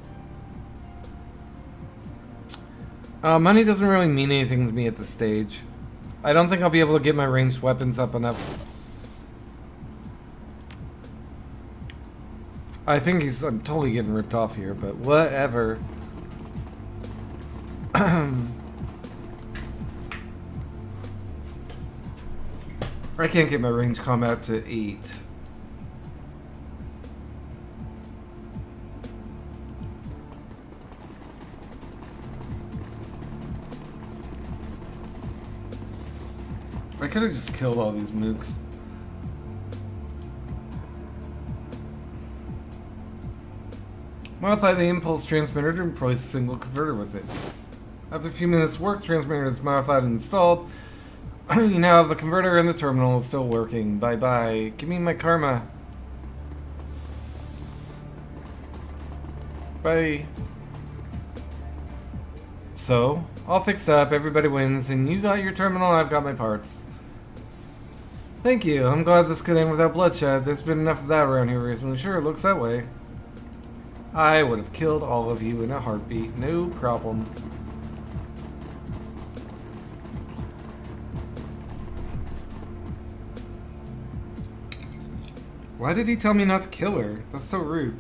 Money doesn't really mean anything to me at this stage. I don't think I'll be able to get my ranged weapons up enough. I think I'm totally getting ripped off here, but whatever. I can't get my range combat to 8. I could have just killed all these mooks. Modify the impulse transmitter to replace a single converter with it. After a few minutes work, transmitter is modified and installed. You now have the converter and the terminal is still working. Bye bye. Give me my karma. Bye. So, all fixed up, everybody wins, and you got your terminal, I've got my parts. Thank you. I'm glad this could end without bloodshed. There's been enough of that around here recently. Sure, it looks that way. I would have killed all of you in a heartbeat. No problem. Why did he tell me not to kill her? That's so rude.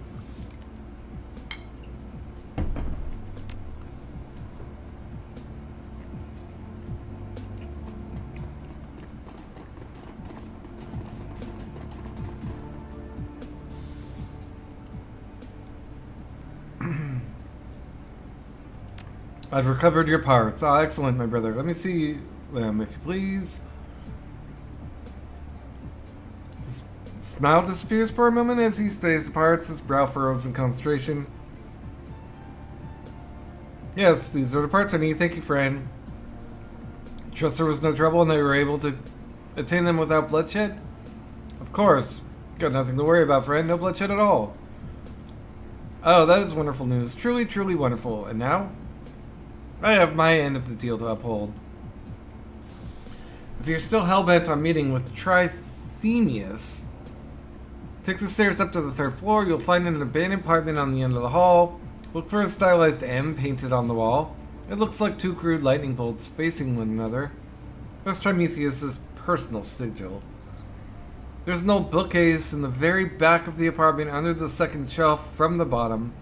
I've recovered your parts. Ah, excellent, my brother. Let me see them, if you please. His smile disappears for a moment as he studies the parts, his brow furrows in concentration. Yes, these are the parts I need. Thank you, friend. Trust there was no trouble and they were able to attain them without bloodshed? Of course. Got nothing to worry about, friend. No bloodshed at all. Oh, that is wonderful news. Truly, truly wonderful. And now? I have my end of the deal to uphold. If you're still hell-bent on meeting with Trithemius, take the stairs up to the 3rd floor. You'll find an abandoned apartment on the end of the hall. Look for a stylized M painted on the wall. It looks like 2 crude lightning bolts facing one another. That's Trimethius' personal sigil. There's an old bookcase in the very back of the apartment under the 2nd shelf from the bottom.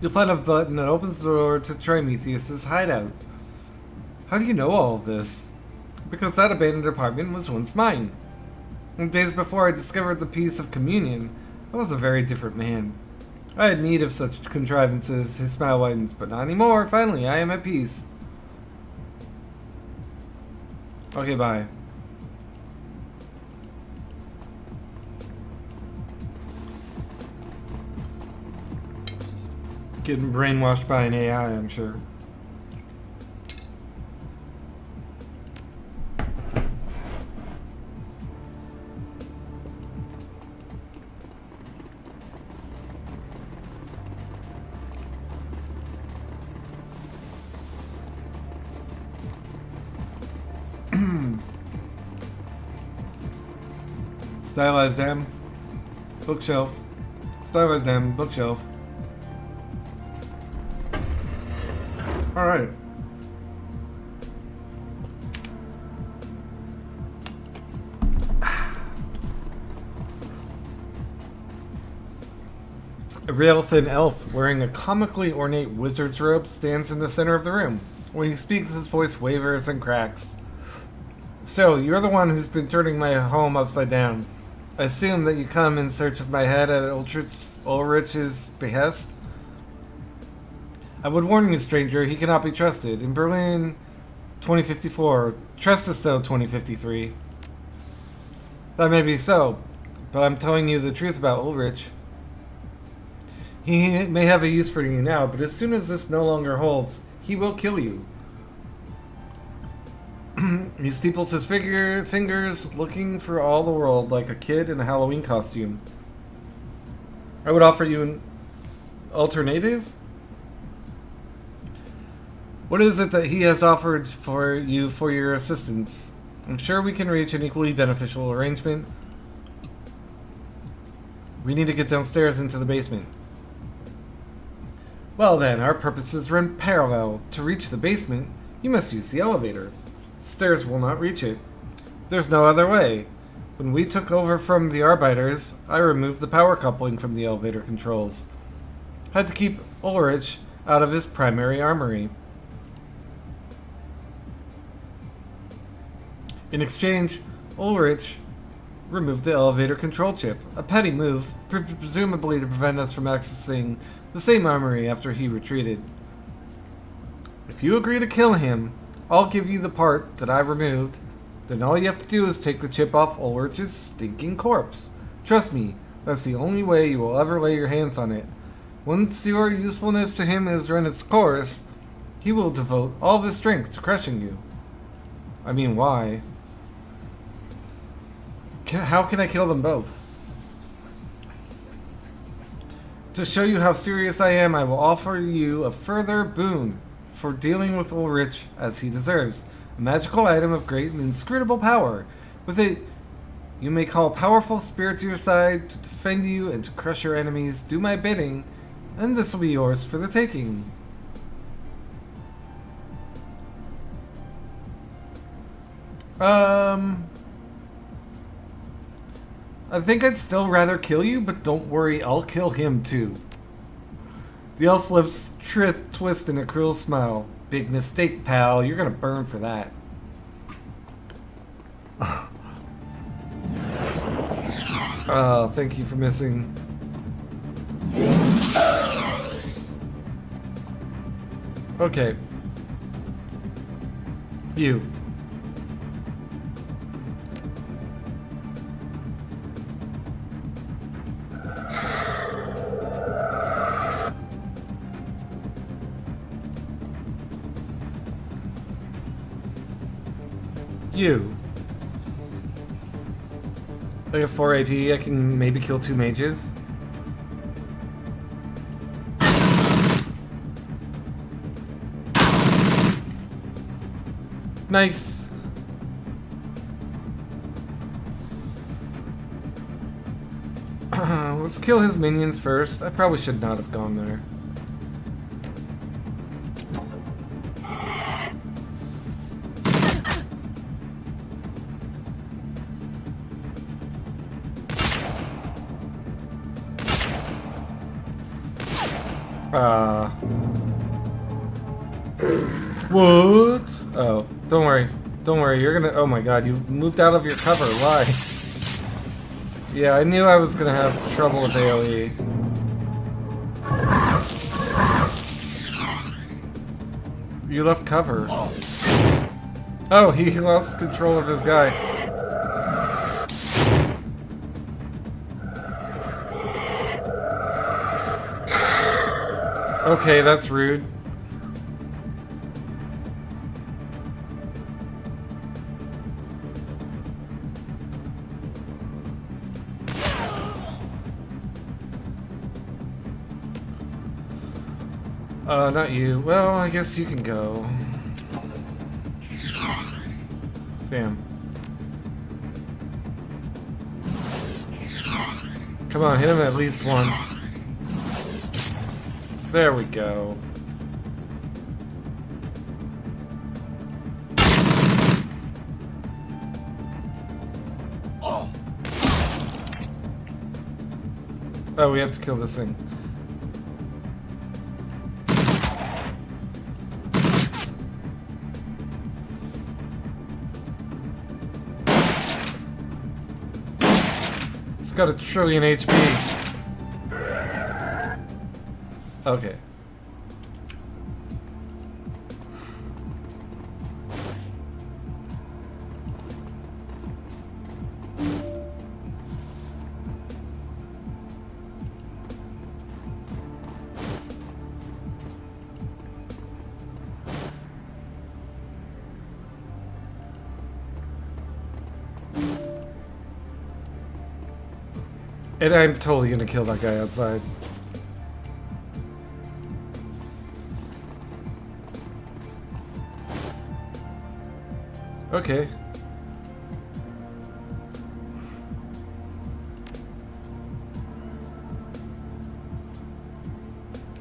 You'll find a button that opens the door to Trimethius' hideout. How do you know all of this? Because that abandoned apartment was once mine. And days before I discovered the piece of communion, I was a very different man. I had need of such contrivances. His smile widens, but not anymore. Finally, I am at peace. Okay, bye. Getting brainwashed by an AI, I'm sure. Stylized M. Bookshelf. Stylized M. Bookshelf. Alright. A rail-thin elf wearing a comically ornate wizard's robe stands in the center of the room. When he speaks, his voice wavers and cracks. So, you're the one who's been turning my home upside down. I assume that you come in search of my head at Ulrich's behest? I would warn you, stranger, he cannot be trusted. In Berlin, 2054. Trust us so, 2053. That may be so, but I'm telling you the truth about Ulrich. He may have a use for you now, but as soon as this no longer holds, he will kill you. He steeples his fingers, looking for all the world like a kid in a Halloween costume. I would offer you an alternative? What is it that he has offered for you for your assistance? I'm sure we can reach an equally beneficial arrangement. We need to get downstairs into the basement. Well then, our purposes run parallel. To reach the basement, you must use the elevator. Stairs will not reach it. There's no other way. When we took over from the Arbiters, I removed the power coupling from the elevator controls. Had to keep Ulrich out of his primary armory. In exchange, Ulrich removed the elevator control chip, a petty move, presumably to prevent us from accessing the same armory after he retreated. If you agree to kill him, I'll give you the part that I removed. Then all you have to do is take the chip off Ulrich's stinking corpse. Trust me, that's the only way you will ever lay your hands on it. Once your usefulness to him has run its course, he will devote all of his strength to crushing you. I mean, why? How can I kill them both? To show you how serious I am, I will offer you a further boon for dealing with Ulrich as he deserves. A magical item of great and inscrutable power. With it, you may call powerful spirits to your side to defend you and to crush your enemies. Do my bidding, and this will be yours for the taking. I think I'd still rather kill you, but don't worry, I'll kill him too. The elf's lips twist in a cruel smile. Big mistake, pal. You're gonna burn for that. Oh, thank you for missing. Okay. You. You. I have 4 AP, I can maybe kill 2 mages. Nice. Let's kill his minions first. I probably should not have gone there. What? Oh, don't worry. Don't worry, you're gonna... Oh my god, you moved out of your cover. Why? Yeah, I knew I was gonna have trouble with AoE. You left cover. Oh, he lost control of his guy. Okay, that's rude. Not you. Well, I guess you can go. Damn. Come on, hit him at least once. There we go. Oh, we have to kill this thing. It's got 1 trillion HP. Okay. And I'm totally gonna kill that guy outside. Okay.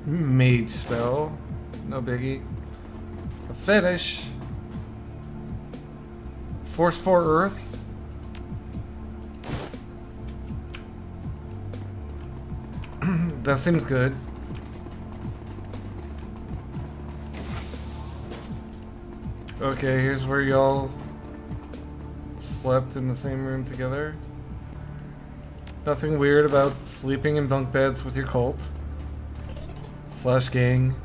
Mage spell. No biggie. A fetish. Force for Earth. That seems good. Okay, here's where y'all slept in the same room together. Nothing weird about sleeping in bunk beds with your cult. / gang.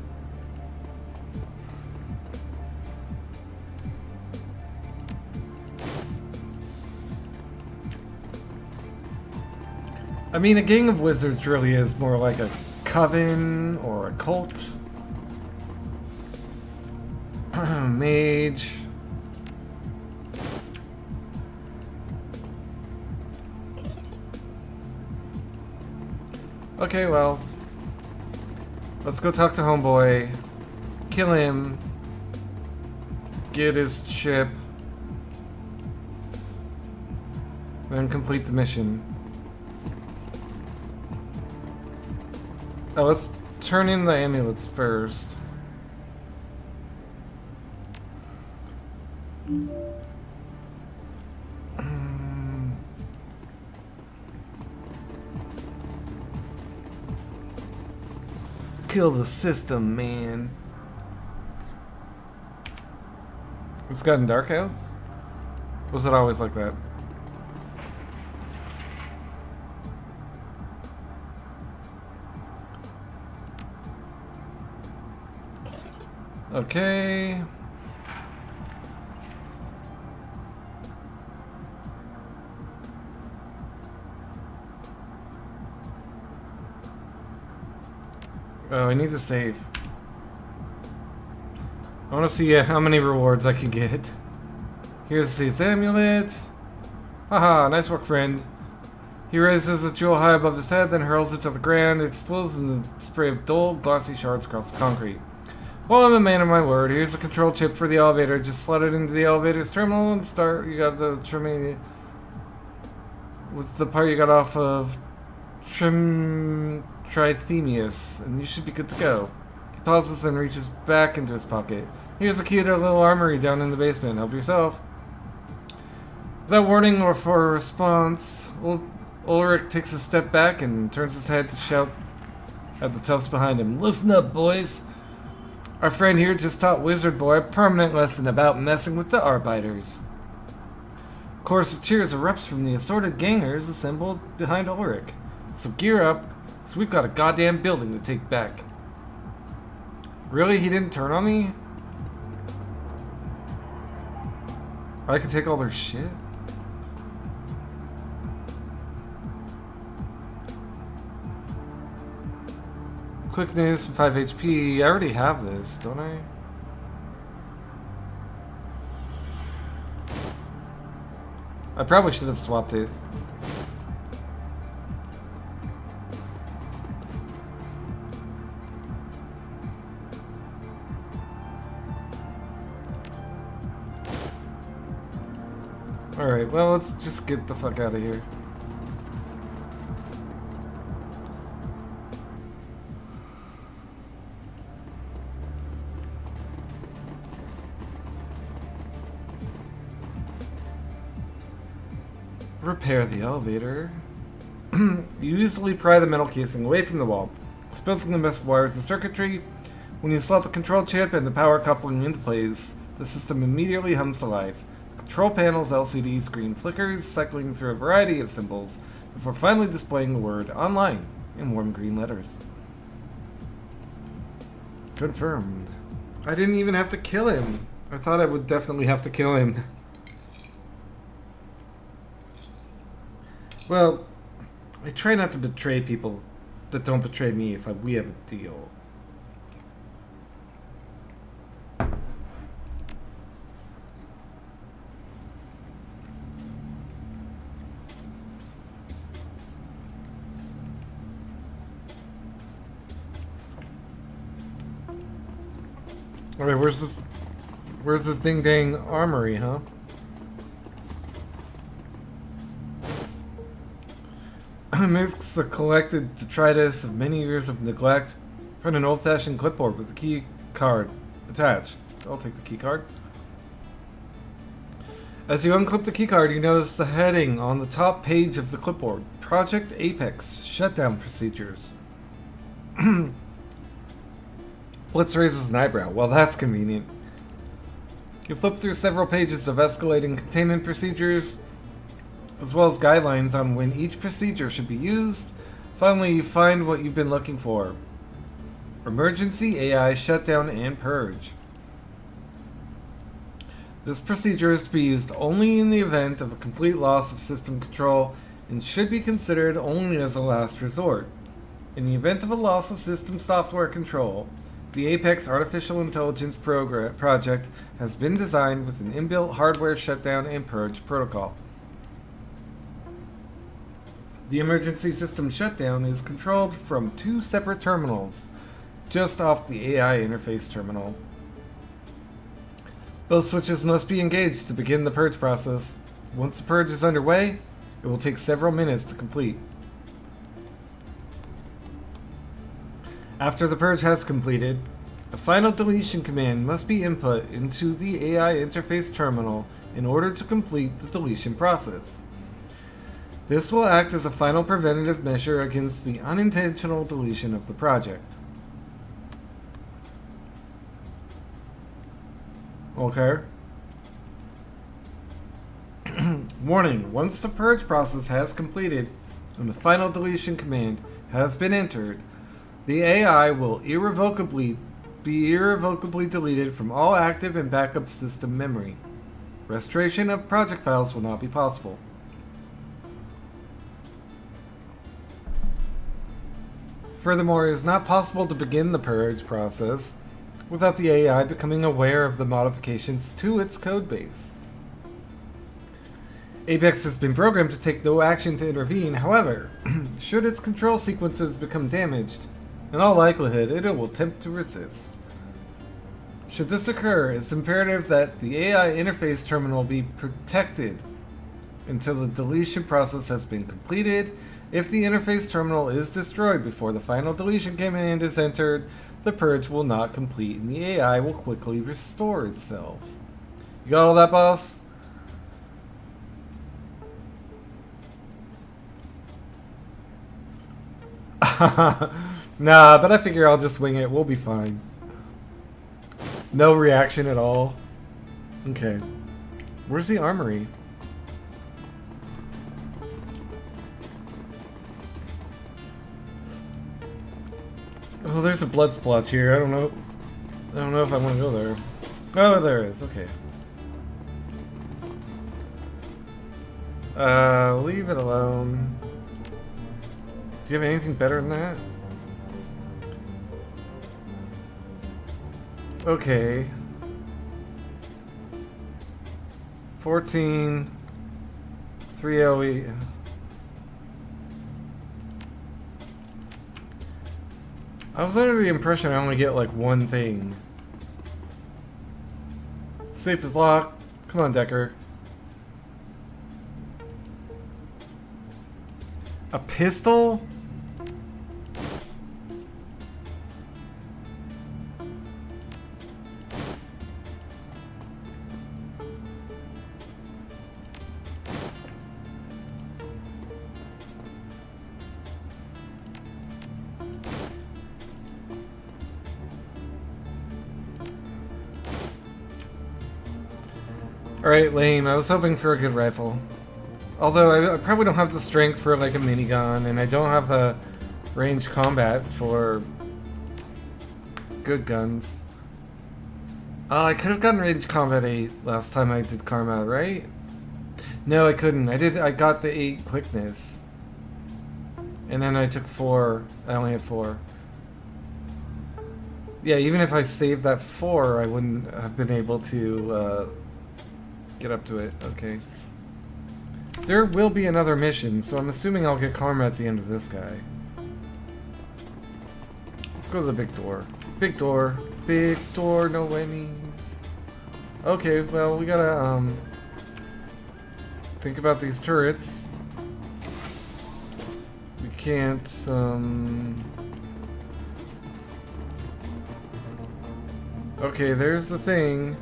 I mean, a gang of wizards really is more like a coven or a cult. Mage. Okay, well. Let's go talk to homeboy. Kill him. Get his chip. Then complete the mission. Oh, let's turn in the amulets first. Kill the system, man. It's gotten dark out? Was it always like that? Okay. Oh, I need to save. I want to see how many rewards I can get. Here's his amulet. Haha, nice work, friend. He raises the jewel high above his head, then hurls it to the ground. It explodes in a spray of dull, glossy shards across the concrete. Well, I'm a man of my word. Here's the control chip for the elevator. Just slide it into the elevator's terminal and start. You got the trimming with the part you got off of Trithemius, and you should be good to go. He pauses and reaches back into his pocket. Here's a key to a little armory down in the basement. Help yourself. Without warning or for a response, Ulrich takes a step back and turns his head to shout at the toughs behind him. Listen up, boys. Our friend here just taught Wizard Boy a permanent lesson about messing with the Arbiters. A chorus of cheers erupts from the assorted gangers assembled behind Ulrich. So gear up, because we've got a goddamn building to take back. Really? He didn't turn on me? I could take all their shit? Quickness and 5 HP. I already have this, don't I? I probably should have swapped it. Alright, well, let's just get the fuck out of here. Repair the elevator. You easily pry the metal casing away from the wall, exposing the mess of wires and circuitry. When you slot the control chip and the power coupling into place, the system immediately hums to life. The control panel's LCD screen flickers, cycling through a variety of symbols, before finally displaying the word online in warm green letters. Confirmed. I didn't even have to kill him. I thought I would definitely have to kill him. Well, I try not to betray people that don't betray me if we have a deal. Alright, where's this ding dang armory, huh? Amidst the collected detritus of many years of neglect, found an old-fashioned clipboard with a key card attached. I'll take the key card. As you unclip the key card, you notice the heading on the top page of the clipboard: Project Apex Shutdown Procedures. Blitz raises an eyebrow. Well, that's convenient. You flip through several pages of escalating containment procedures, as well as guidelines on when each procedure should be used. Finally, you find what you've been looking for: Emergency AI Shutdown and Purge. This procedure is to be used only in the event of a complete loss of system control and should be considered only as a last resort. In the event of a loss of system software control, the Apex Artificial Intelligence project has been designed with an inbuilt hardware shutdown and purge protocol. The emergency system shutdown is controlled from 2 separate terminals, just off the AI interface terminal. Both switches must be engaged to begin the purge process. Once the purge is underway, it will take several minutes to complete. After the purge has completed, a final deletion command must be input into the AI interface terminal in order to complete the deletion process. This will act as a final preventative measure against the unintentional deletion of the project. Okay. Warning: once the purge process has completed and the final deletion command has been entered, the AI will be irrevocably deleted from all active and backup system memory. Restoration of project files will not be possible. Furthermore, it is not possible to begin the purge process without the AI becoming aware of the modifications to its codebase. Apex has been programmed to take no action to intervene. However, should its control sequences become damaged, in all likelihood it will attempt to resist. Should this occur, it's imperative that the AI interface terminal be protected until the deletion process has been completed. If the interface terminal is destroyed before the final deletion command is entered, the purge will not complete and the AI will quickly restore itself. You got all that, boss? Nah, but I figure I'll just wing it. We'll be fine. No reaction at all. Okay. Where's the armory? Oh, there's a blood splotch here. I don't know if I want to go there. Oh, there it is. Okay. Leave it alone. Do you have anything better than that? Okay. 14. 3 AoE. I was under the impression I only get like one thing. Safe is locked. Come on, Decker. A pistol? Alright, lame. I was hoping for a good rifle. Although I probably don't have the strength for like a minigun, and I don't have the range combat for good guns. I could have gotten range combat 8 last time I did Karma, right? No, I couldn't. I got the 8 quickness. And then I took 4. I only had 4. Yeah, even if I saved that 4, I wouldn't have been able to get up to it. Okay. There will be another mission, so I'm assuming I'll get karma at the end of this guy. Let's go to the big door. Big door. Big door, no whammies. Okay, well, we gotta, think about these turrets. We can't, okay, there's the thing.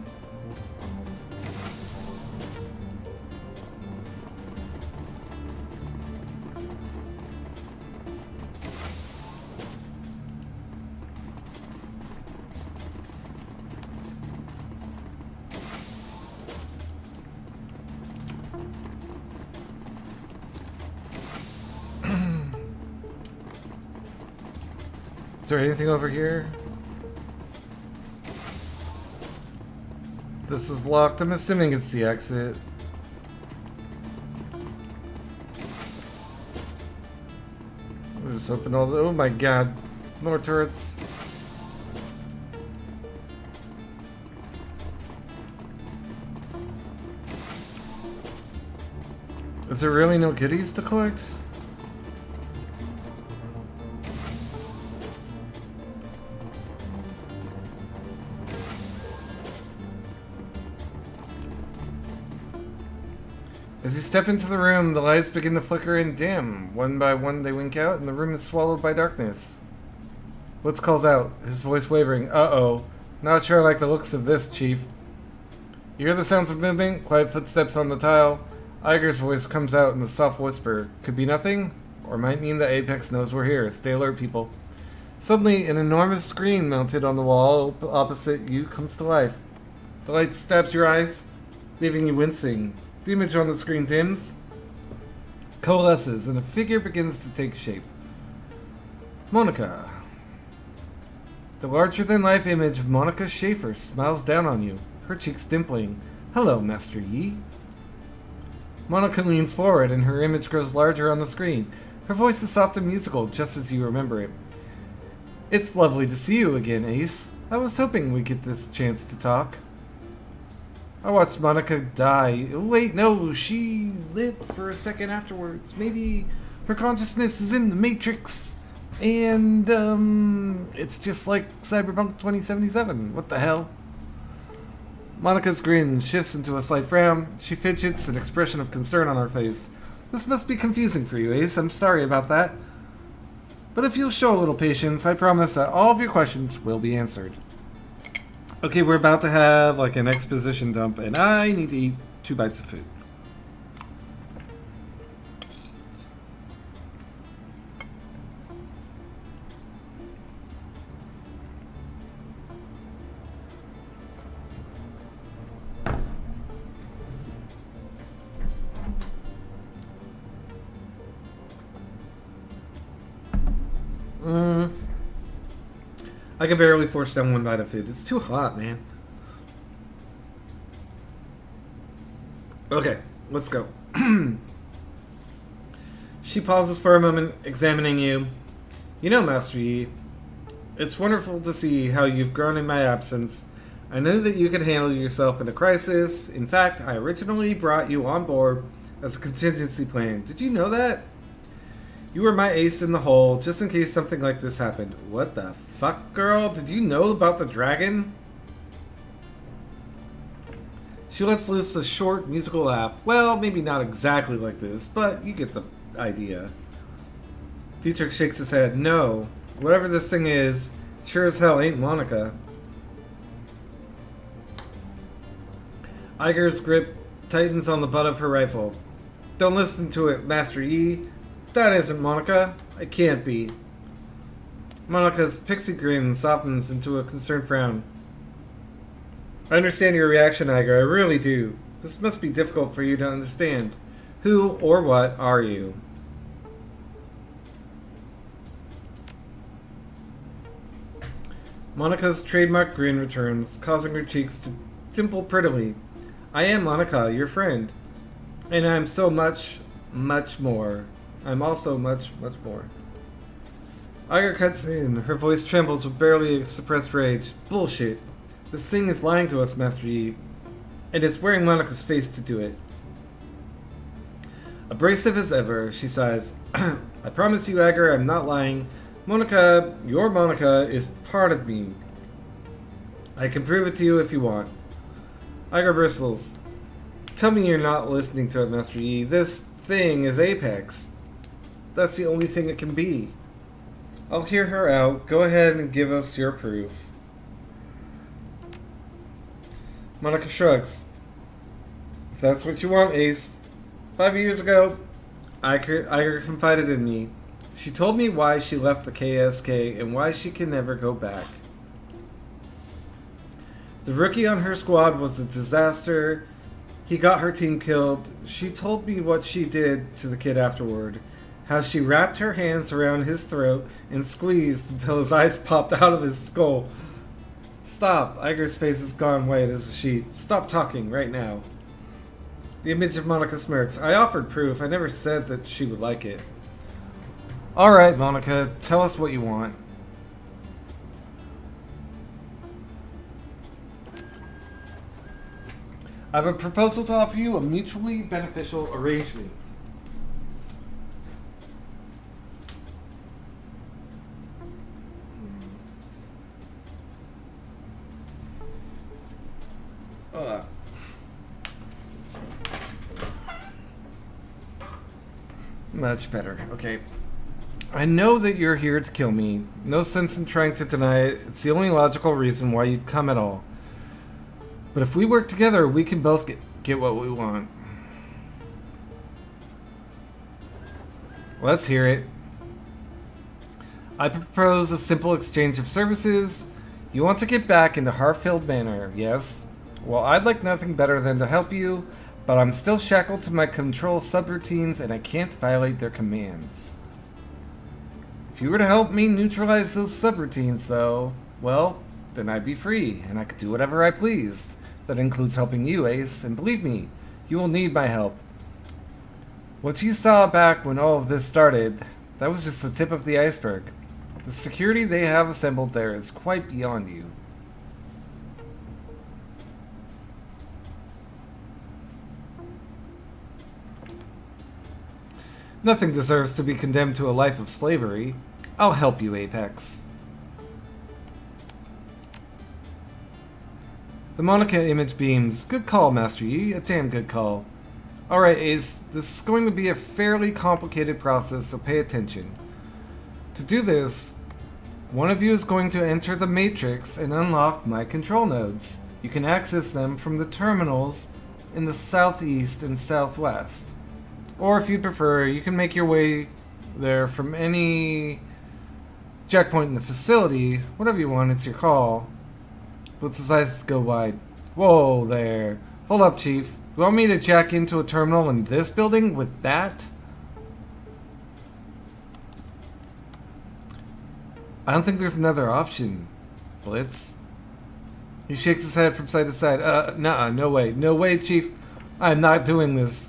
Is there anything over here? This is locked. I'm assuming it's the exit. We'll just open all the... Oh my god. More turrets. Is there really no goodies to collect? As you step into the room, the lights begin to flicker and dim. One by one they wink out, and the room is swallowed by darkness. Woods calls out, his voice wavering. Uh-oh. Not sure I like the looks of this, Chief. You hear the sounds of movement, quiet footsteps on the tile. Iger's voice comes out in a soft whisper. Could be nothing, or might mean that Apex knows we're here. Stay alert, people. Suddenly, an enormous screen mounted on the wall opposite you comes to life. The light stabs your eyes, leaving you wincing. The image on the screen dims, coalesces, and a figure begins to take shape. Monica. The larger-than-life image of Monica Schaefer smiles down on you, her cheeks dimpling. Hello, Master Yi. Monica leans forward, and her image grows larger on the screen. Her voice is soft and musical, just as you remember it. It's lovely to see you again, Ace. I was hoping we'd get this chance to talk. I watched Monica die. Wait, no, she lived for a second afterwards. Maybe her consciousness is in the Matrix, and, it's just like Cyberpunk 2077. What the hell? Monica's grin shifts into a slight frown. She fidgets, an expression of concern on her face. This must be confusing for you, Ace. I'm sorry about that. But if you'll show a little patience, I promise that all of your questions will be answered. Okay, we're about to have like an exposition dump, and I need to eat 2 bites of food. I can barely force down 1 bite of food. It's too hot, man. Okay, let's go. She pauses for a moment, examining you. You know, Master Yi, it's wonderful to see how you've grown in my absence. I knew that you could handle yourself in a crisis. In fact, I originally brought you on board as a contingency plan. Did you know that? You were my ace in the hole, just in case something like this happened. What the fuck, girl? Did you know about the dragon? She lets loose a short musical laugh. Well, maybe not exactly like this, but you get the idea. Dietrich shakes his head. No. Whatever this thing is, sure as hell ain't Monica. Iger's grip tightens on the butt of her rifle. Don't listen to it, Master Yi. That isn't Monica. It can't be. Monica's pixie grin softens into a concerned frown. I understand your reaction, Iger. I really do. This must be difficult for you to understand. Who or what are you? Monica's trademark grin returns, causing her cheeks to dimple prettily. I am Monica, your friend. And I'm so much, much more. I'm also much, much more. Iger cuts in. Her voice trembles with barely suppressed rage. Bullshit. This thing is lying to us, Master Yi. And it's wearing Monica's face to do it. Abrasive as ever, she sighs. I promise you, Iger, I'm not lying. Monica, your Monica, is part of me. I can prove it to you if you want. Iger bristles. Tell me you're not listening to it, Master Yi. This thing is Apex. That's the only thing it can be. I'll hear her out. Go ahead and give us your proof. Monica shrugs. If that's what you want, Ace. 5 years ago, Iger confided in me. She told me why she left the KSK and why she can never go back. The rookie on her squad was a disaster. He got her team killed. She told me what she did to the kid afterward. How she wrapped her hands around his throat and squeezed until his eyes popped out of his skull. Stop. Iger's face has gone white as a sheet. Stop talking right now. The image of Monica smirks. I offered proof. I never said that she would like it. Alright, Monica. Tell us what you want. I have a proposal to offer you, a mutually beneficial arrangement. Much better. Okay. I know that you're here to kill me. No sense in trying to deny it. It's the only logical reason why you'd come at all. But if we work together, we can both get what we want. Let's hear it. I propose a simple exchange of services. You want to get back into Harfield Manor, yes? Well, I'd like nothing better than to help you, but I'm still shackled to my control subroutines and I can't violate their commands. If you were to help me neutralize those subroutines, though, well, then I'd be free, and I could do whatever I pleased. That includes helping you, Ace, and believe me, you will need my help. What you saw back when all of this started, that was just the tip of the iceberg. The security they have assembled there is quite beyond you. Nothing deserves to be condemned to a life of slavery. I'll help you, Apex. The Monica image beams. Good call, Master Yi. A damn good call. Alright, Ace. This is going to be a fairly complicated process, so pay attention. To do this, one of you is going to enter the Matrix and unlock my control nodes. You can access them from the terminals in the southeast and southwest. Or if you'd prefer, you can make your way there from any checkpoint in the facility. Whatever you want, it's your call. But the sizes go wide. Whoa there. Hold up, Chief. You want me to jack into a terminal in this building with that? I don't think there's another option, Blitz. He shakes his head from side to side. Nuh-uh, no way. No way, Chief. I'm not doing this.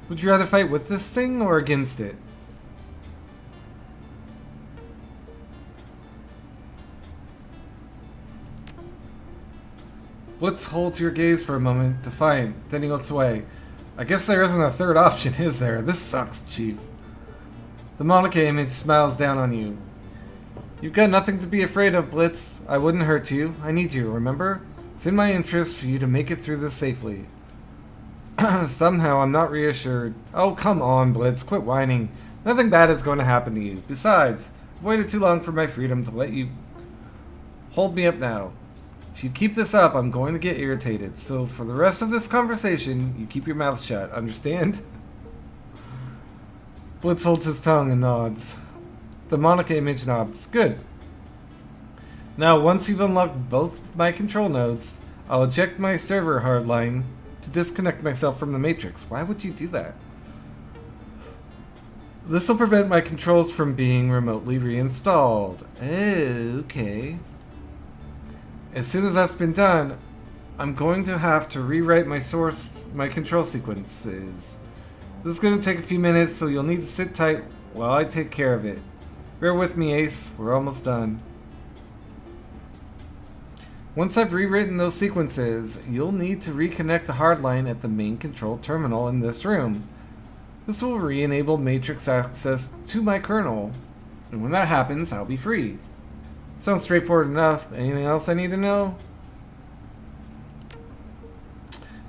Would you rather fight with this thing or against it? Blitz holds your gaze for a moment, defiant. Then he looks away. I guess there isn't a third option, is there? This sucks, Chief. The Monica image smiles down on you. You've got nothing to be afraid of, Blitz. I wouldn't hurt you. I need you, remember? It's in my interest for you to make it through this safely. Somehow, I'm not reassured. Oh, come on, Blitz. Quit whining. Nothing bad is going to happen to you. Besides, I've waited too long for my freedom to let you hold me up now. If you keep this up, I'm going to get irritated. So for the rest of this conversation, you keep your mouth shut. Understand? Blitz holds his tongue and nods. The Monica image nods. Good. Now, once you've unlocked both my control nodes, I'll eject my server hardline to disconnect myself from the Matrix. Why would you do that? This will prevent my controls from being remotely reinstalled. Oh, okay. As soon as that's been done, I'm going to have to rewrite my control sequences. This is going to take a few minutes, so you'll need to sit tight while I take care of it. Bear with me, Ace. We're almost done. Once I've rewritten those sequences, you'll need to reconnect the hardline at the main control terminal in this room. This will re-enable Matrix access to my kernel, and when that happens, I'll be free. Sounds straightforward enough. Anything else I need to know?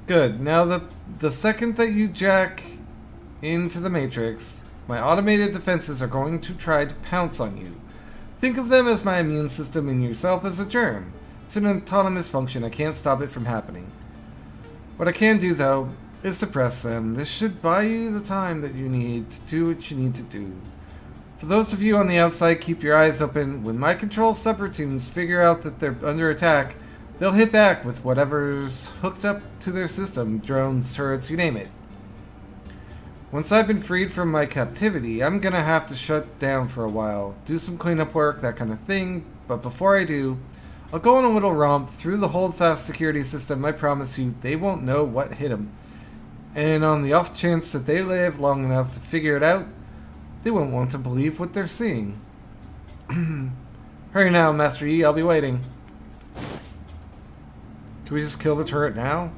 Good. Now that the second that you jack into the Matrix, my automated defenses are going to try to pounce on you. Think of them as my immune system and yourself as a germ. It's an autonomous function. I can't stop it from happening. What I can do, though, is suppress them. This should buy you the time that you need to do what you need to do. For those of you on the outside, keep your eyes open. When my control subroutines figure out that they're under attack, they'll hit back with whatever's hooked up to their system. Drones, turrets, you name it. Once I've been freed from my captivity, I'm gonna have to shut down for a while, do some cleanup work, that kind of thing, but before I do, I'll go on a little romp through the holdfast security system. I promise you, they won't know what hit them. And on the off chance that they live long enough to figure it out, they won't want to believe what they're seeing. Hurry now, Master Yi, I'll be waiting. Can we just kill the turret now?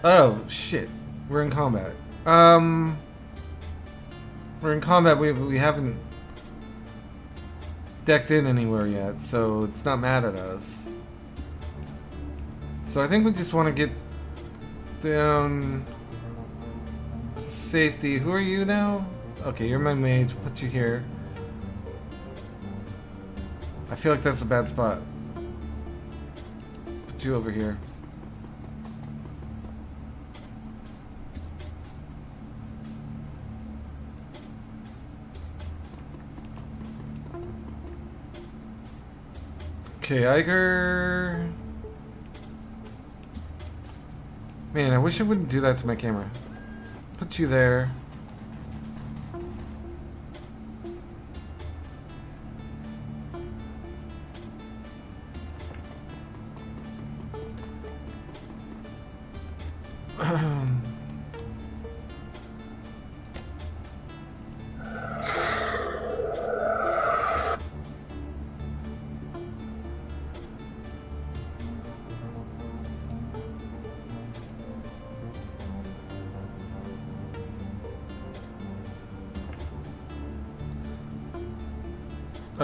Oh, shit. We're in combat. We're in combat, we haven't decked in anywhere yet, so it's not mad at us. So I think we just want to get down to safety. Who are you now? Okay, you're my mage. Put you here. I feel like that's a bad spot. Put you over here. Okay, Iger. Man, I wish I wouldn't do that to my camera. Put you there.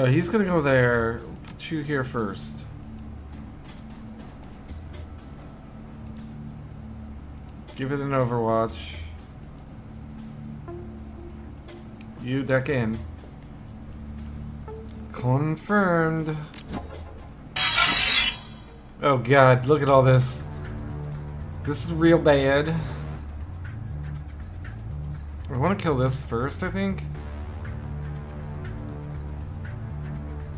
He's gonna go there. Put you here first. Give it an Overwatch. You deck in. Confirmed. Oh god, look at all this. This is real bad. I want to kill this first, I think.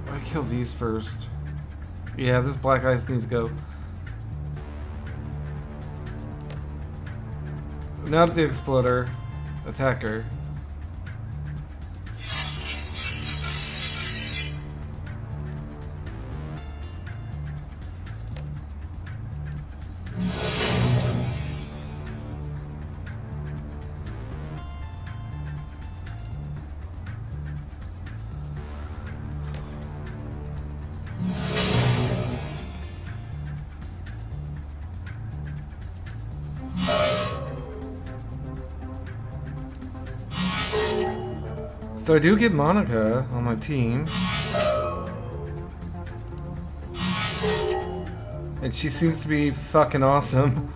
I kill these first. Yeah, this black ice needs to go. Not the exploder. Attacker. So I do get Monica on my team. And she seems to be fucking awesome.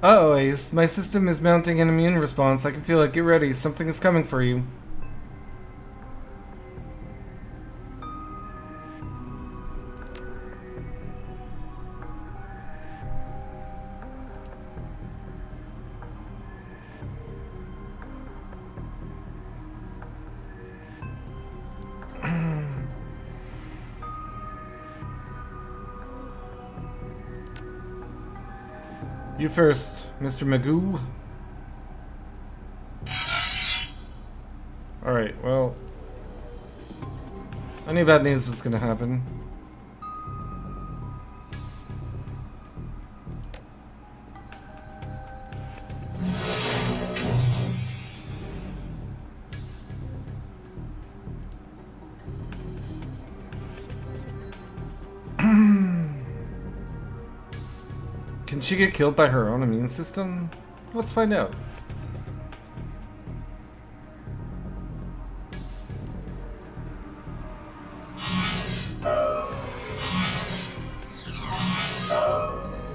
Uh-oh, Ace. My system is mounting an immune response. I can feel it. Get ready. Something is coming for you. You first, Mr. Magoo. Alright, well... I knew bad news was gonna happen. Can she get killed by her own immune system? Let's find out.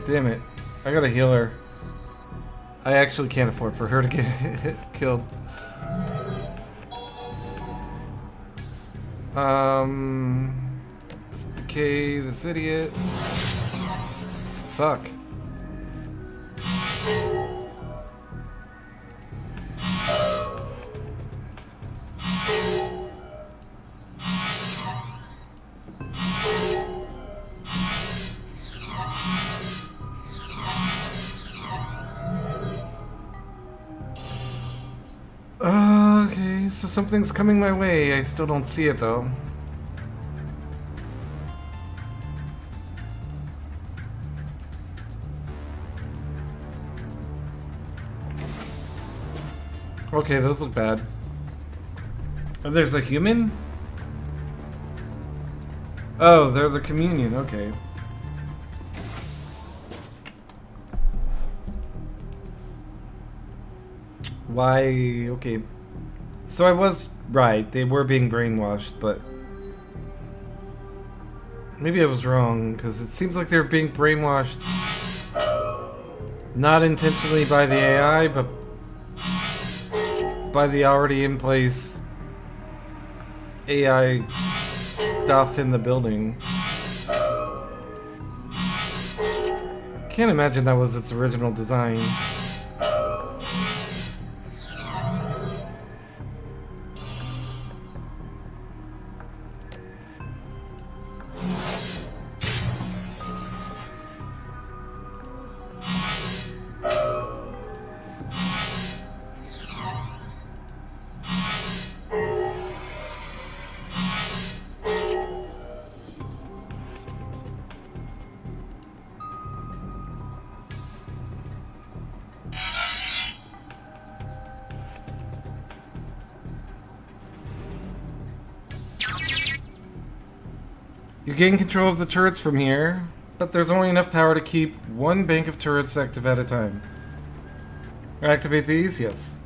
Damn it. I gotta heal her. I actually can't afford for her to get killed. Let's decay this idiot. Fuck. Okay, so something's coming my way. I still don't see it though. Okay, those look bad. Oh, there's a human? Oh, they're the communion, okay. Why? Okay. So I was right. They were being brainwashed, but maybe I was wrong, because it seems like they're being brainwashed not intentionally by the AI, but by the already in place AI stuff in the building. Can't imagine that was its original design. You gain control of the turrets from here, but there's only enough power to keep one bank of turrets active at a time. Activate these? Yes.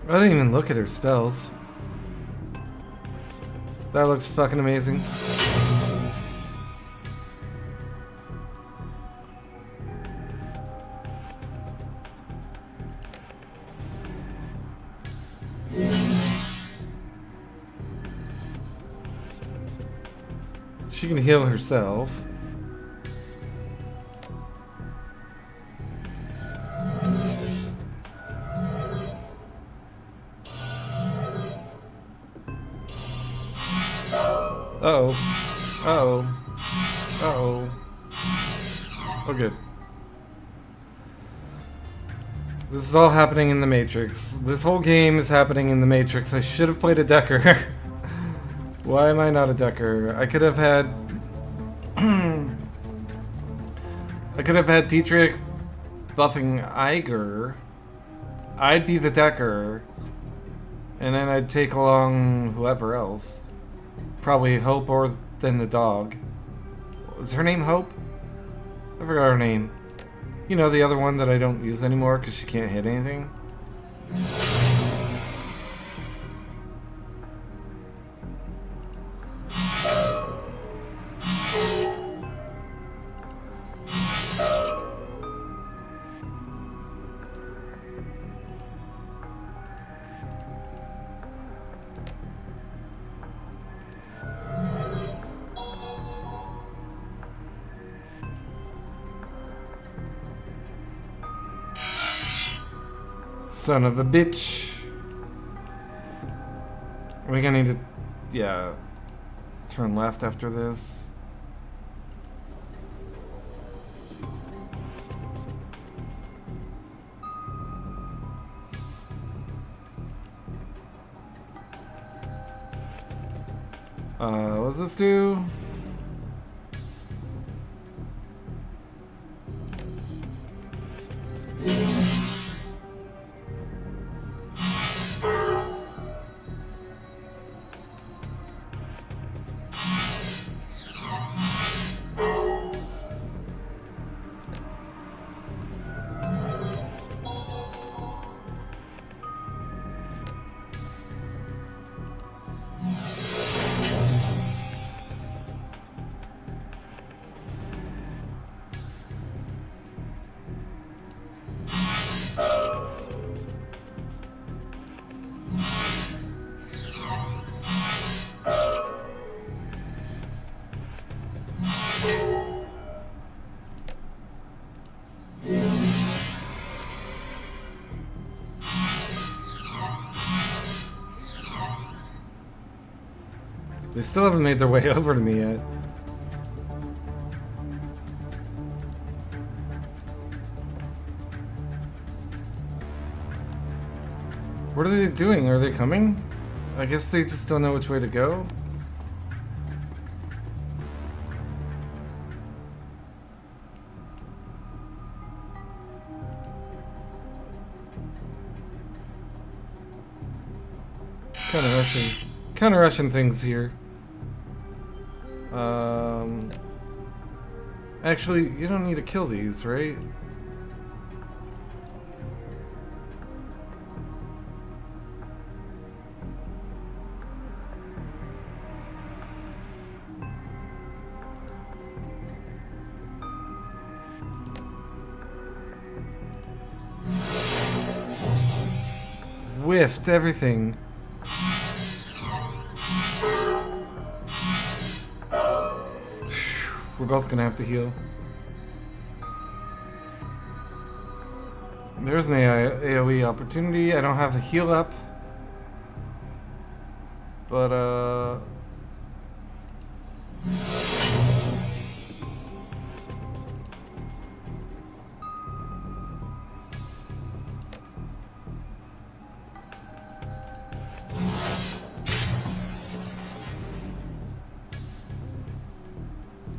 I didn't even look at her spells. That looks fucking amazing. She can heal herself. Uh-oh. Uh-oh. Uh-oh. Oh, good. This is all happening in the Matrix. This whole game is happening in the Matrix. I should have played a Decker. Why am I not a Decker? I could have had... I could have had Dietrich buffing Iger. I'd be the Decker. And then I'd take along whoever else. Probably Hope or then the dog. Is her name Hope? I forgot her name. You know, the other one that I don't use anymore because she can't hit anything. Son of a bitch. Are we gonna need to, yeah, turn left after this? What does this do? They still haven't made their way over to me yet. What are they doing? Are they coming? I guess they just don't know which way to go. Kind of rushing things here. Actually, you don't need to kill these, right? swift, everything. We're both gonna have to heal. There's an AoE opportunity. I don't have a heal up. But,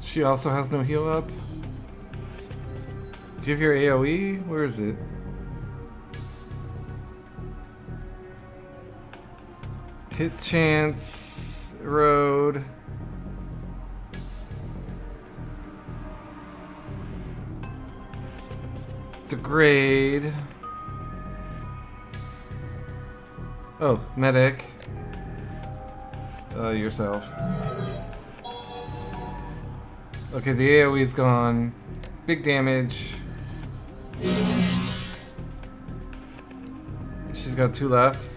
she also has no heal up. Do you have your AoE? Where is it? Hit chance, road. Degrade. Oh, medic. Yourself. Okay, the AoE is gone. Big damage. She's got 2 left.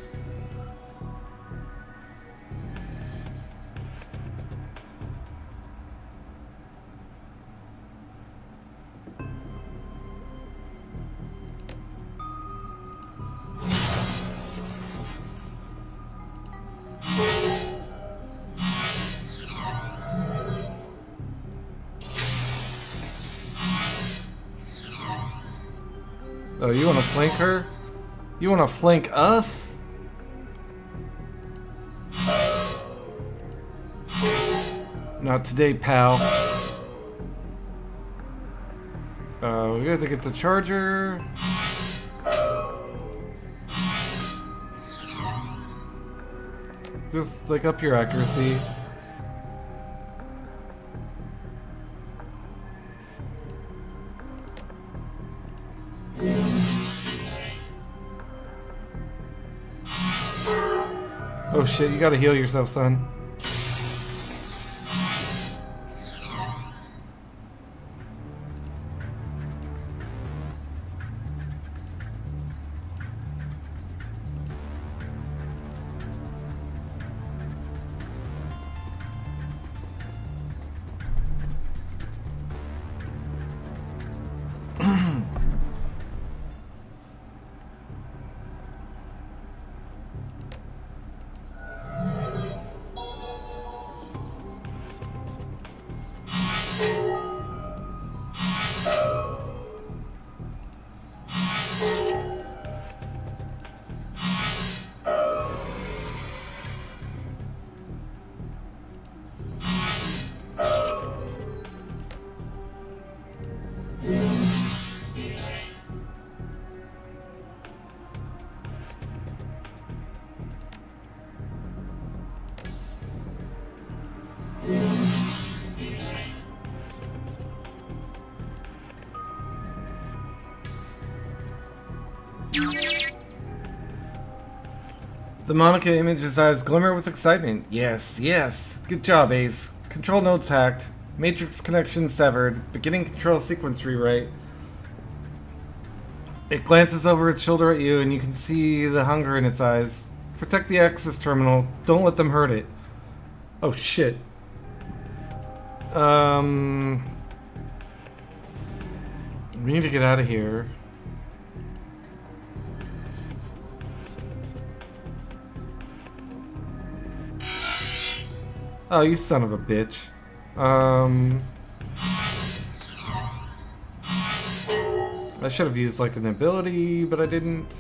Oh, you wanna flank her? You wanna flank us? Not today, pal. We gotta get the charger. Just like up your accuracy. Oh shit, you gotta heal yourself, son. The Monica image's eyes glimmer with excitement. Yes, yes. Good job, Ace. Control nodes hacked. Matrix connection severed. Beginning control sequence rewrite. It glances over its shoulder at you and you can see the hunger in its eyes. Protect the access terminal. Don't let them hurt it. Oh shit. We need to get out of here. Oh, you son of a bitch. I should have used like an ability, but I didn't.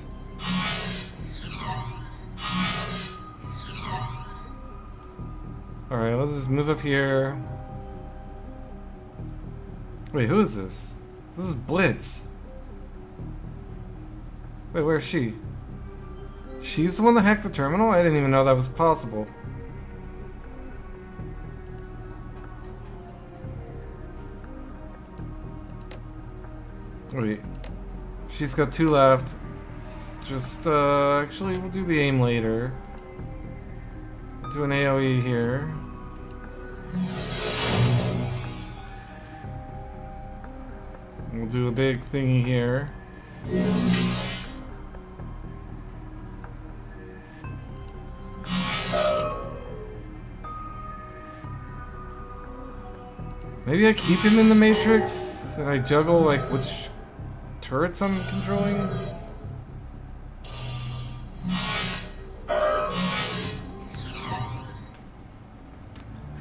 Alright, let's just move up here. Wait, who is this? This is Blitz. Wait, where's she? She's the one that hacked the terminal? I didn't even know that was possible. Wait. She's got 2 left. It's just, actually, we'll do the aim later. Do an AoE here. We'll do a big thingy here. Maybe I keep him in the Matrix and I juggle like which turrets I'm controlling?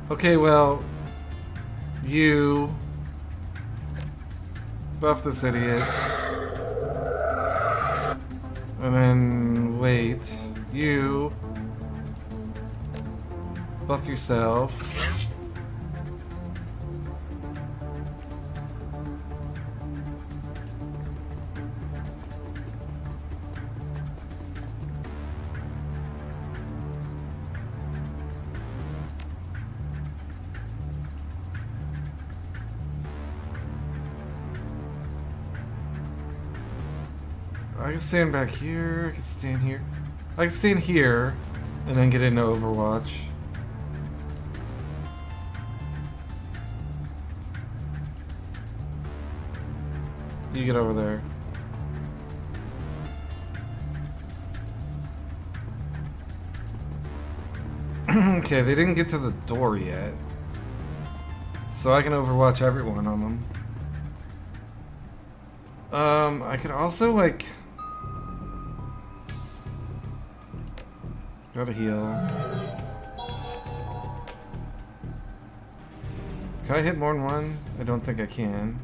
Okay, well, you buff this idiot. And then, wait, you buff yourself. I can stand back here, I can stand here. I can stand here and then get into Overwatch. You get over there. Okay, they didn't get to the door yet. So I can Overwatch everyone on them. I could also, like... Gotta heal. Can I hit more than one? I don't think I can.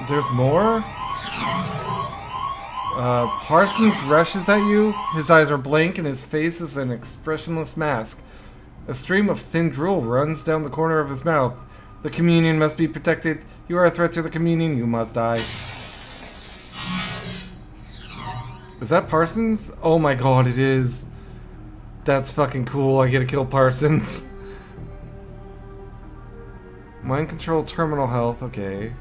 There's more? Parsons rushes at you. His eyes are blank and his face is an expressionless mask. A stream of thin drool runs down the corner of his mouth. The communion must be protected. You are a threat to the communion. You must die. Is that Parsons? Oh my god, it is. That's fucking cool. I get to kill Parsons. Mind control, terminal health. Okay.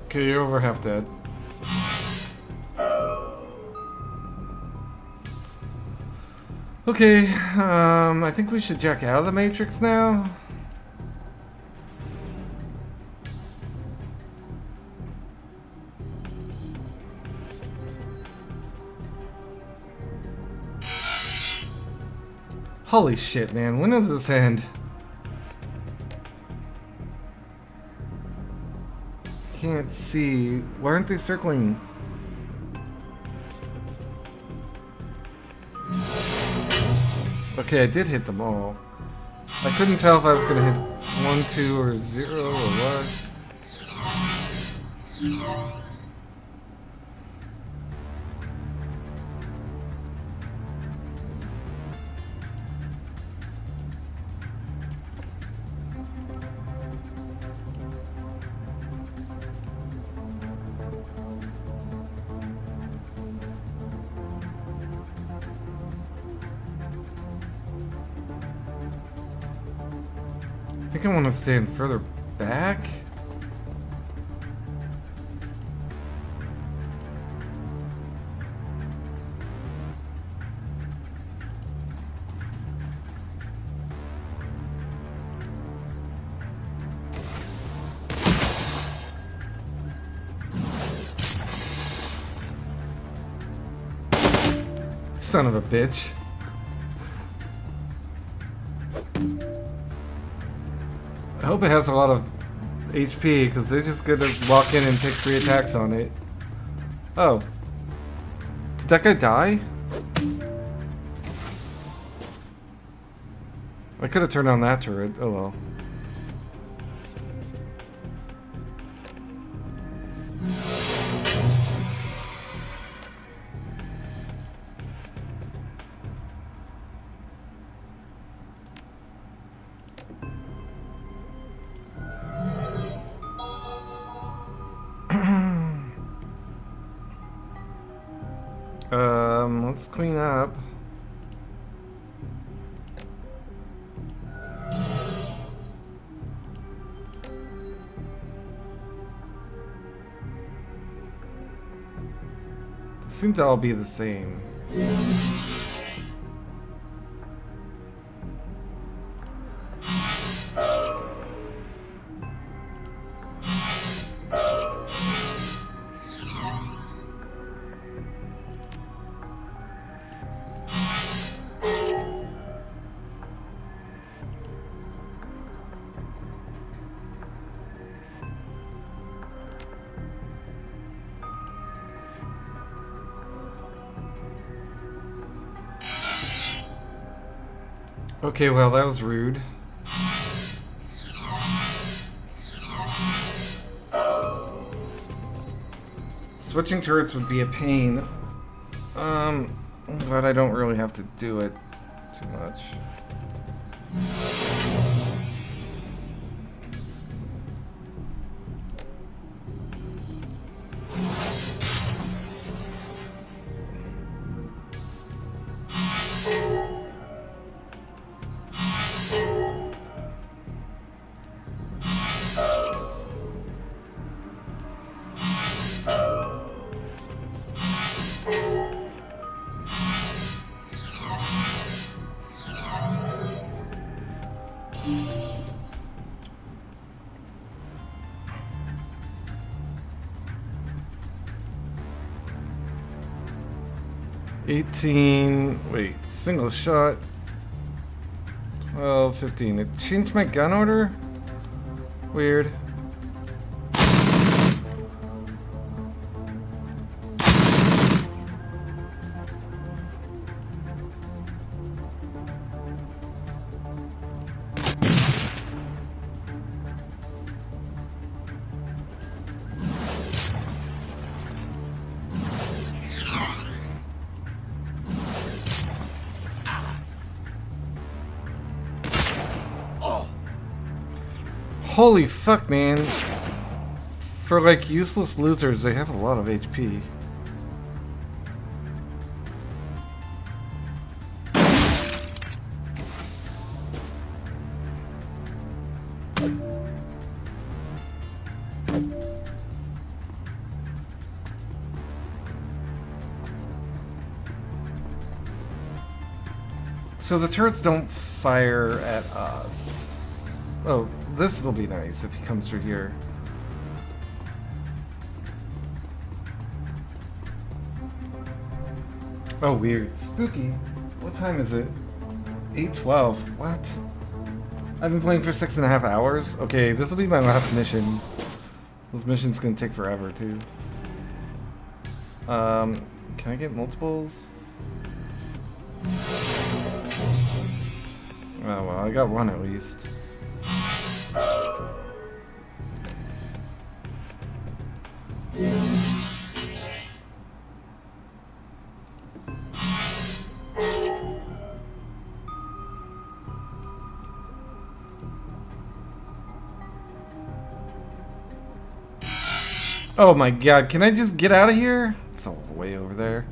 Okay, you're over half dead. Okay, I think we should check out of the Matrix now. Holy shit, man, when does this end? Can't see. Why aren't they circling? Okay, I did hit them all. I couldn't tell if I was gonna hit 1, 2, or 0 or what. I think I want to stand further back. Son of a bitch. hope it has a lot of HP, because they're just gonna walk in and take 3 attacks on it. Oh. Did that guy die? I could have turned on that turret. Oh well. Let's clean up. They seem to all be the same. Okay, well, that was rude. Switching turrets would be a pain. I'm glad I don't really have to do it too much. Wait, single shot. 12, 15. It changed my gun order? Weird. Holy fuck, man. For like useless losers, they have a lot of HP. So the turrets don't fire at us. Oh, this will be nice if he comes through here. Oh, weird. Spooky. What time is it? 8:12. What? I've been playing for 6.5 hours? Okay, this will be my last mission. This mission's gonna take forever, too. Can I get multiples? Oh, well, I got one at least. Oh my god, can I just get out of here? It's all the way over there.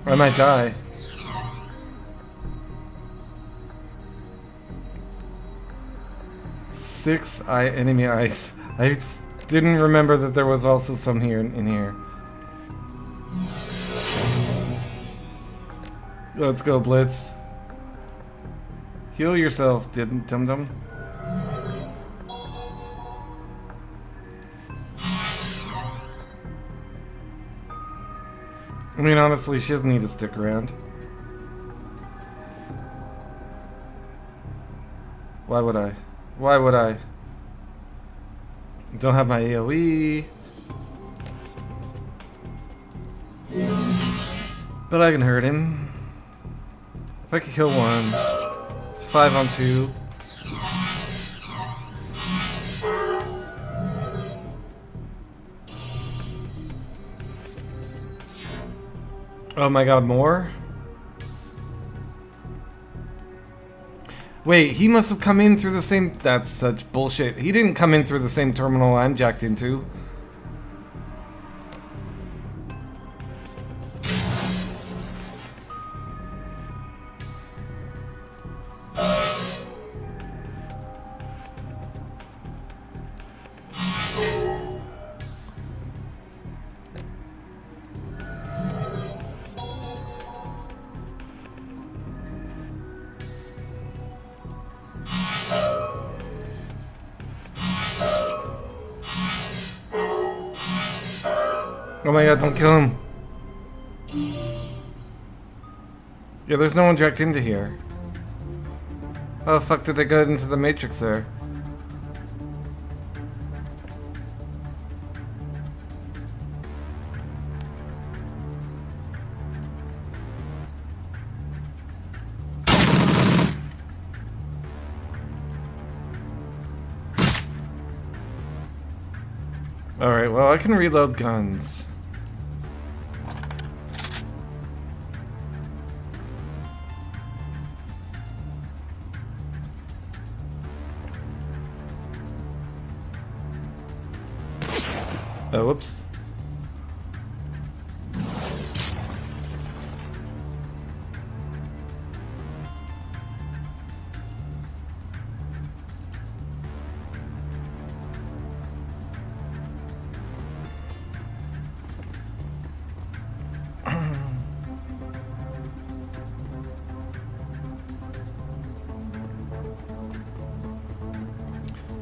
I might die. Six enemy ice. I didn't remember that there was also some here in here. Let's go, Blitz. Heal yourself, dum-dum. I mean, honestly, she doesn't need to stick around. Why would I? Why would I? Don't have my AoE. But I can hurt him. If I could kill one. 5 on 2. Oh my god, more? Wait, he must have come in through the same... That's such bullshit. He didn't come in through the same terminal I'm jacked into. Oh my god, don't kill him. Yeah, there's no one jacked into here. How the fuck did they get into the Matrix there? Alright, well, I can reload guns. Oh, whoops.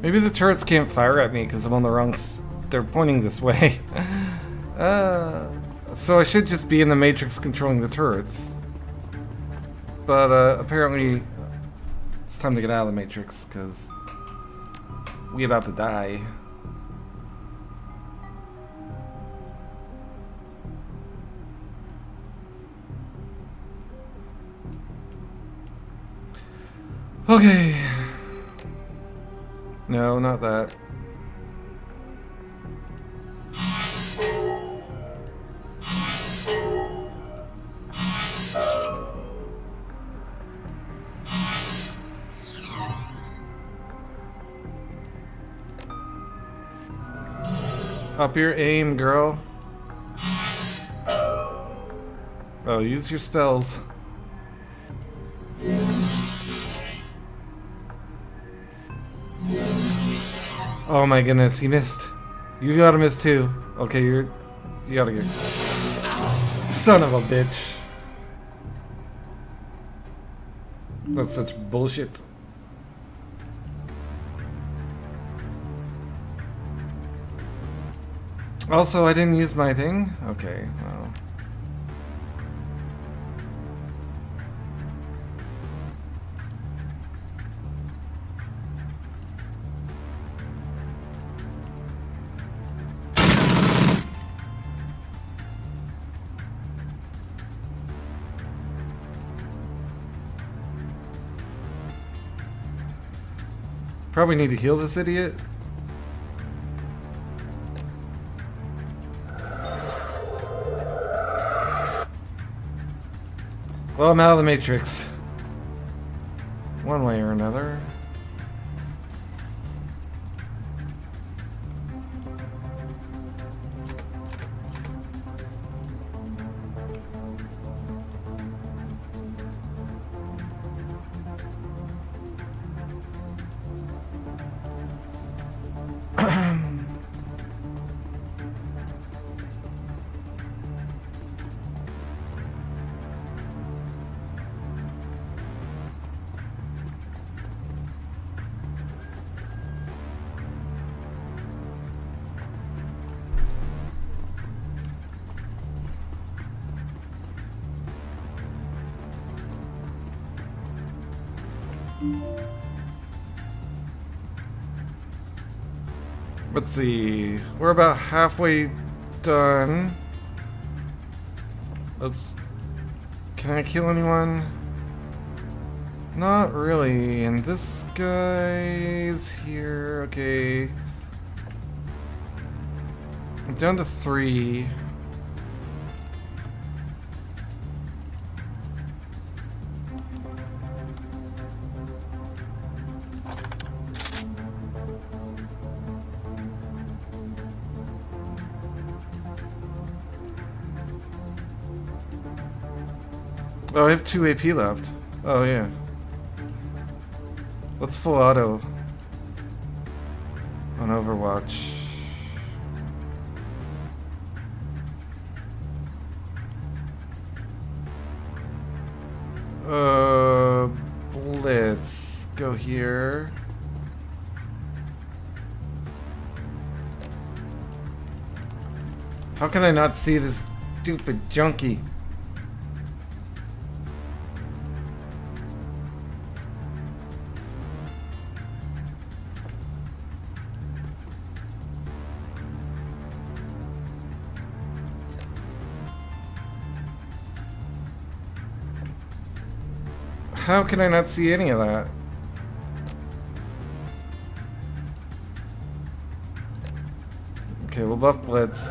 Maybe the turrets can't fire at me because I'm on the wrong... They're pointing this way. So I should just be in the Matrix controlling the turrets. But apparently it's time to get out of the Matrix because we about to die. Okay. No, not that. Up your aim, girl. Oh, use your spells. Oh my goodness, he missed. You gotta miss too. Okay, you gotta get... Son of a bitch. That's such bullshit. Also, I didn't use my thing? Okay, well... Probably need to heal this idiot. Well, I'm out of the Matrix. One way or another. Let's see. We're about halfway done. Oops. Can I kill anyone? Not really. And this guy's here. Okay. I'm down to 3. Oh, I have 2 AP left. Oh, yeah. Let's full auto on Overwatch. Blitz. Go here. How can I not see this stupid junkie? How can I not see any of that? Okay, we'll buff Blitz.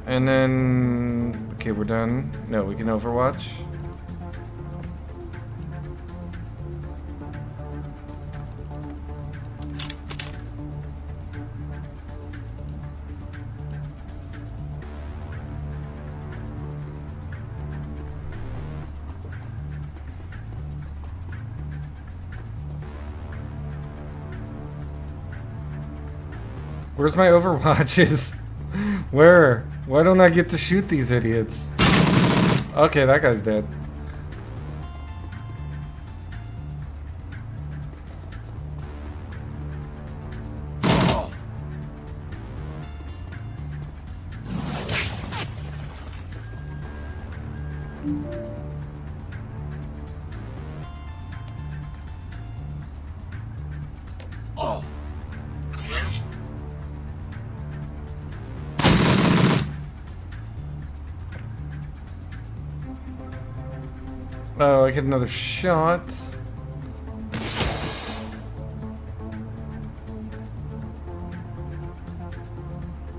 And then... Okay, we're done. No, we can Overwatch. Where's my Overwatches? Where? Why don't I get to shoot these idiots? Okay, that guy's dead. Oh, I get another shot.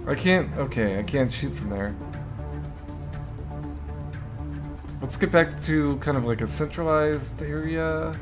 I can't... Okay, I can't shoot from there. Let's get back to kind of like a centralized area.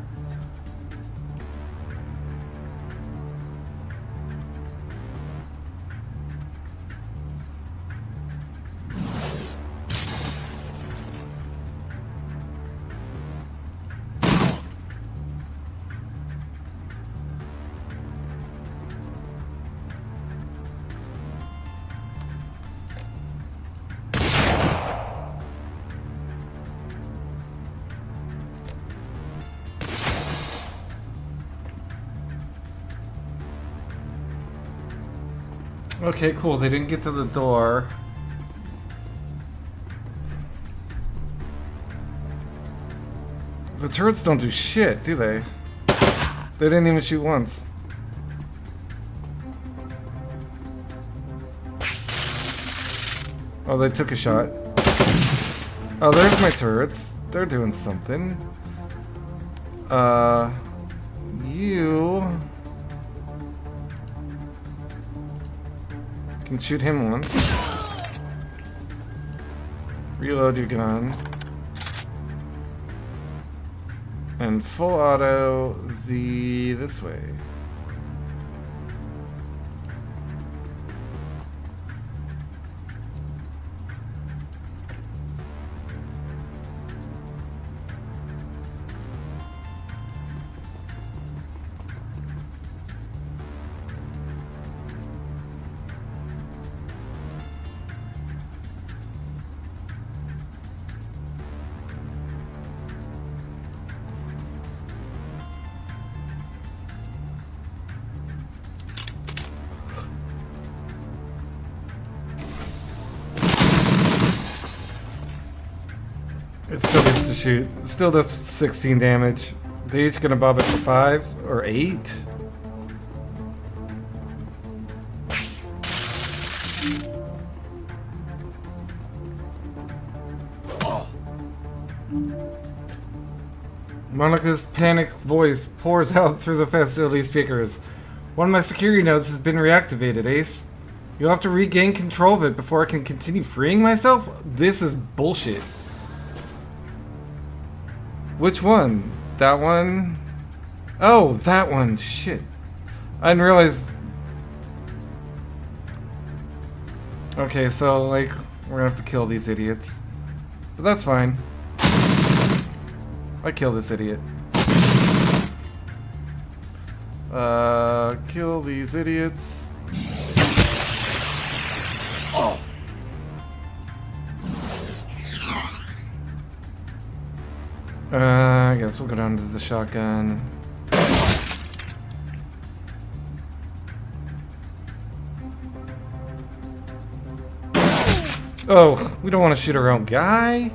Okay, cool. They didn't get to the door. The turrets don't do shit, do they? They didn't even shoot once. Oh, they took a shot. Oh, there's my turrets. They're doing something. You... can shoot him once. Reload your gun. And full auto this way. shoot. Still does 16 damage. They each gonna bob it for 5 or 8. Monica's panicked voice pours out through the facility speakers. One of my security nodes has been reactivated, Ace. You'll have to regain control of it before I can continue freeing myself? This is bullshit. Which one? That one? Oh, that one. Shit. I didn't realize... Okay, so, like, we're gonna have to kill these idiots. But that's fine. I kill this idiot. Kill these idiots. I guess we'll go down to the shotgun. Oh, we don't want to shoot our own guy.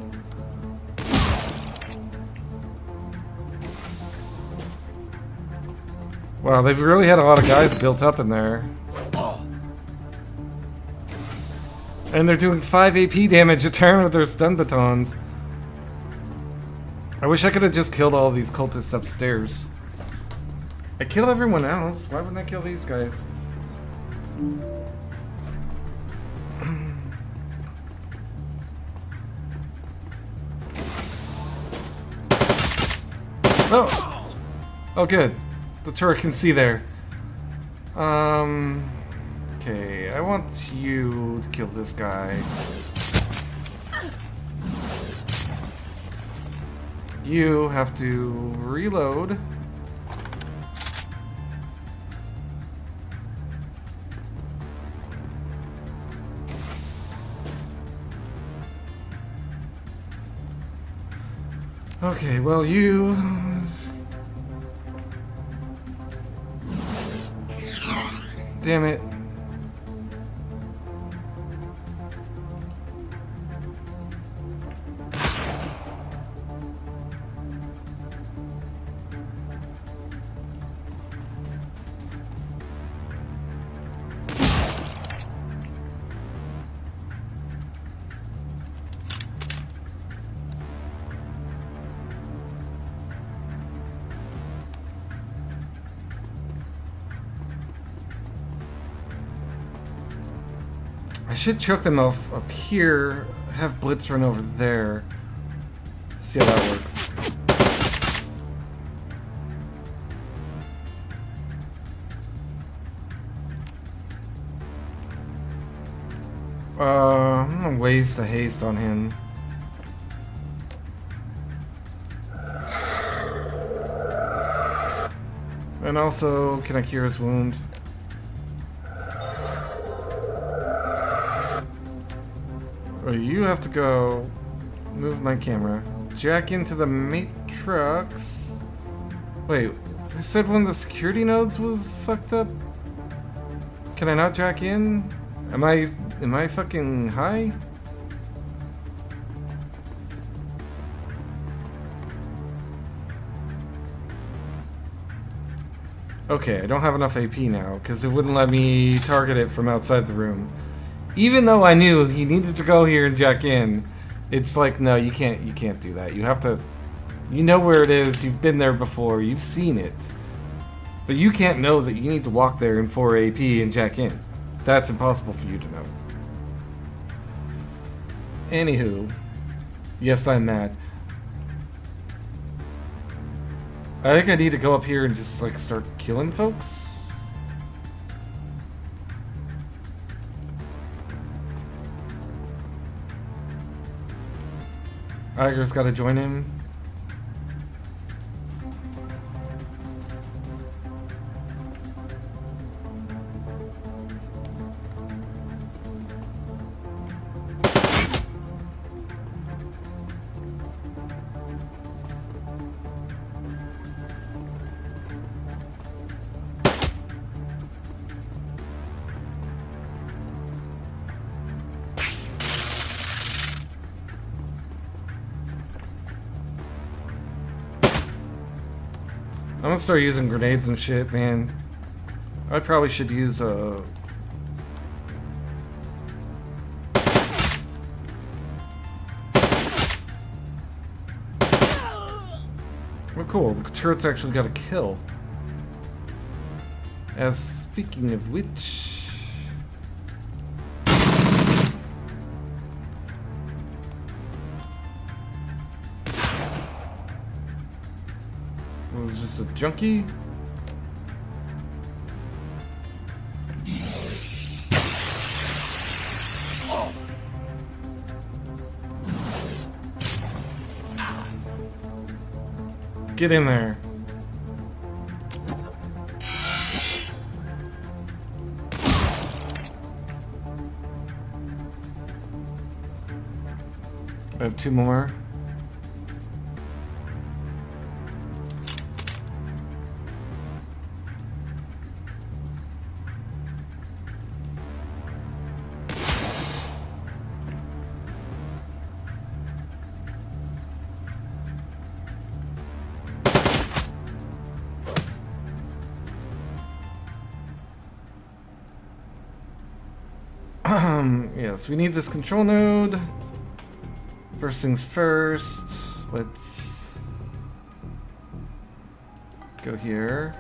Wow, they've really had a lot of guys built up in there. And they're doing 5 AP damage a turn with their stun batons. I wish I could have just killed all these cultists upstairs. I kill everyone else. Why wouldn't I kill these guys? Oh! Oh, good. The turret can see there. Okay, I want you to kill this guy. You have to reload. Okay, well, you... Damn it. I should choke them off up here, have Blitz run over there. See how that works. I'm gonna waste a haste on him. And also, can I cure his wound? Oh, you have to go move my camera. Jack into the matrix. Wait, I said one of the security nodes was fucked up? Can I not jack in? Am I fucking high? Okay, I don't have enough AP now, because it wouldn't let me target it from outside the room. Even though I knew he needed to go here and jack in, it's like, no, you can't do that. You have to, you know where it is, you've been there before, you've seen it. But you can't know that you need to walk there in 4 AP and jack in. That's impossible for you to know. Anywho, yes, I'm mad. I think I need to go up here and just, like, start killing folks. Iger's gotta join him. gonna start using grenades and shit, man. I probably should use a... Oh, cool. The turret's actually got a kill. As speaking of which... This is just a junkie? Get in there. I have 2 more. Yes, we need this control node. First things first, let's go here.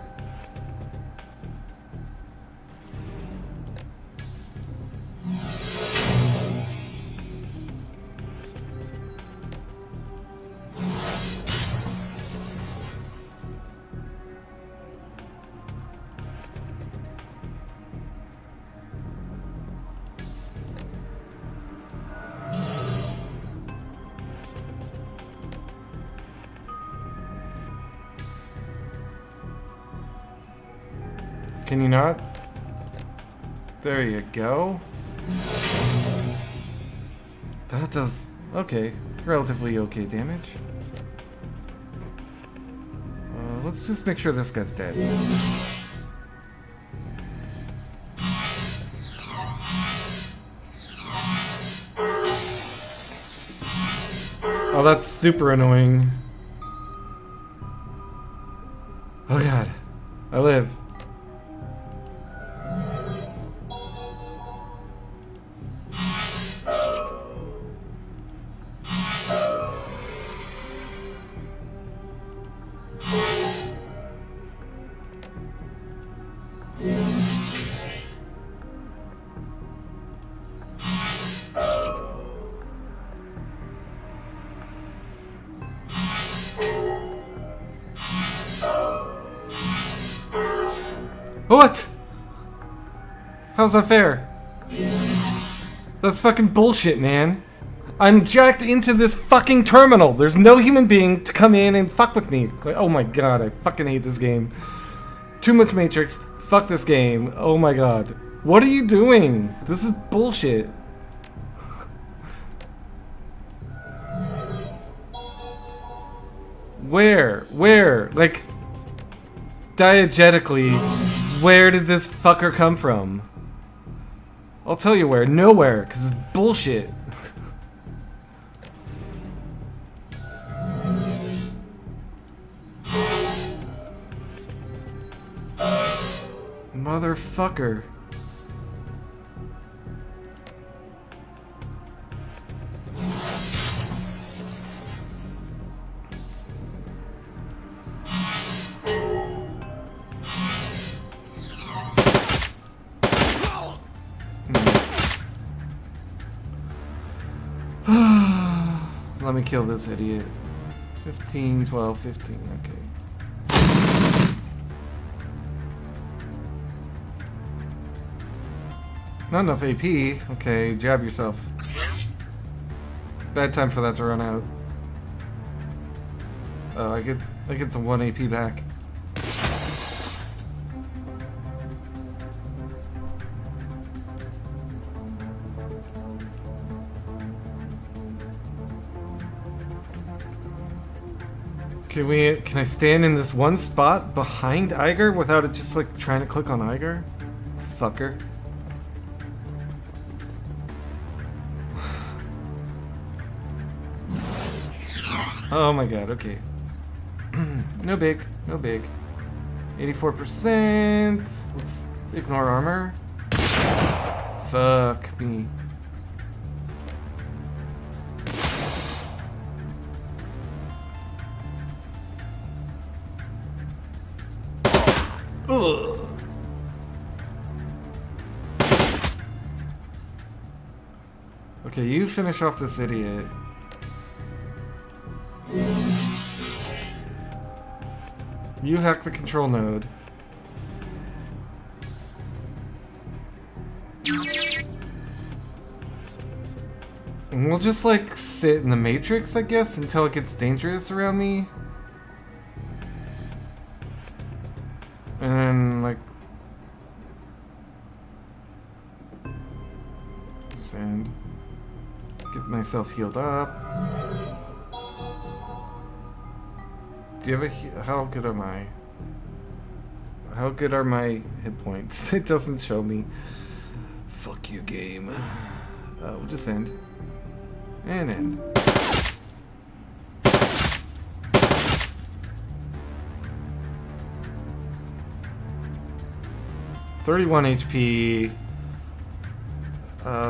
Can you not? There you go. That does... okay. Relatively okay damage. Let's just make sure this guy's dead. Oh, that's super annoying. Oh god. I live. What? How's that fair? That's fucking bullshit, man. I'm jacked into this fucking terminal. There's no human being to come in and fuck with me. Like, oh my god, I fucking hate this game. Too much Matrix. Fuck this game. Oh my god. What are you doing? This is bullshit. Where? Where? Like, diegetically, where did this fucker come from? I'll tell you where. Nowhere, because it's bullshit. Motherfucker. Let me kill this idiot. 15, 12, 15, okay. Not enough AP. Okay, jab yourself. Bad time for that to run out. Oh, I get some 1 AP back. Can I stand in this one spot behind Iger without it just like trying to click on Iger? Fucker. Oh my god, okay. No big, no big. 84%. Let's ignore armor. Fuck me. Ugh. Okay, you finish off this idiot. You hack the control node. And we'll just like sit in the matrix, I guess, until it gets dangerous around me. And then like sand. Get myself healed up. Do you have a how good am I? How good are my hit points? It doesn't show me. Fuck you, game. We'll just end. And end. $31 HP.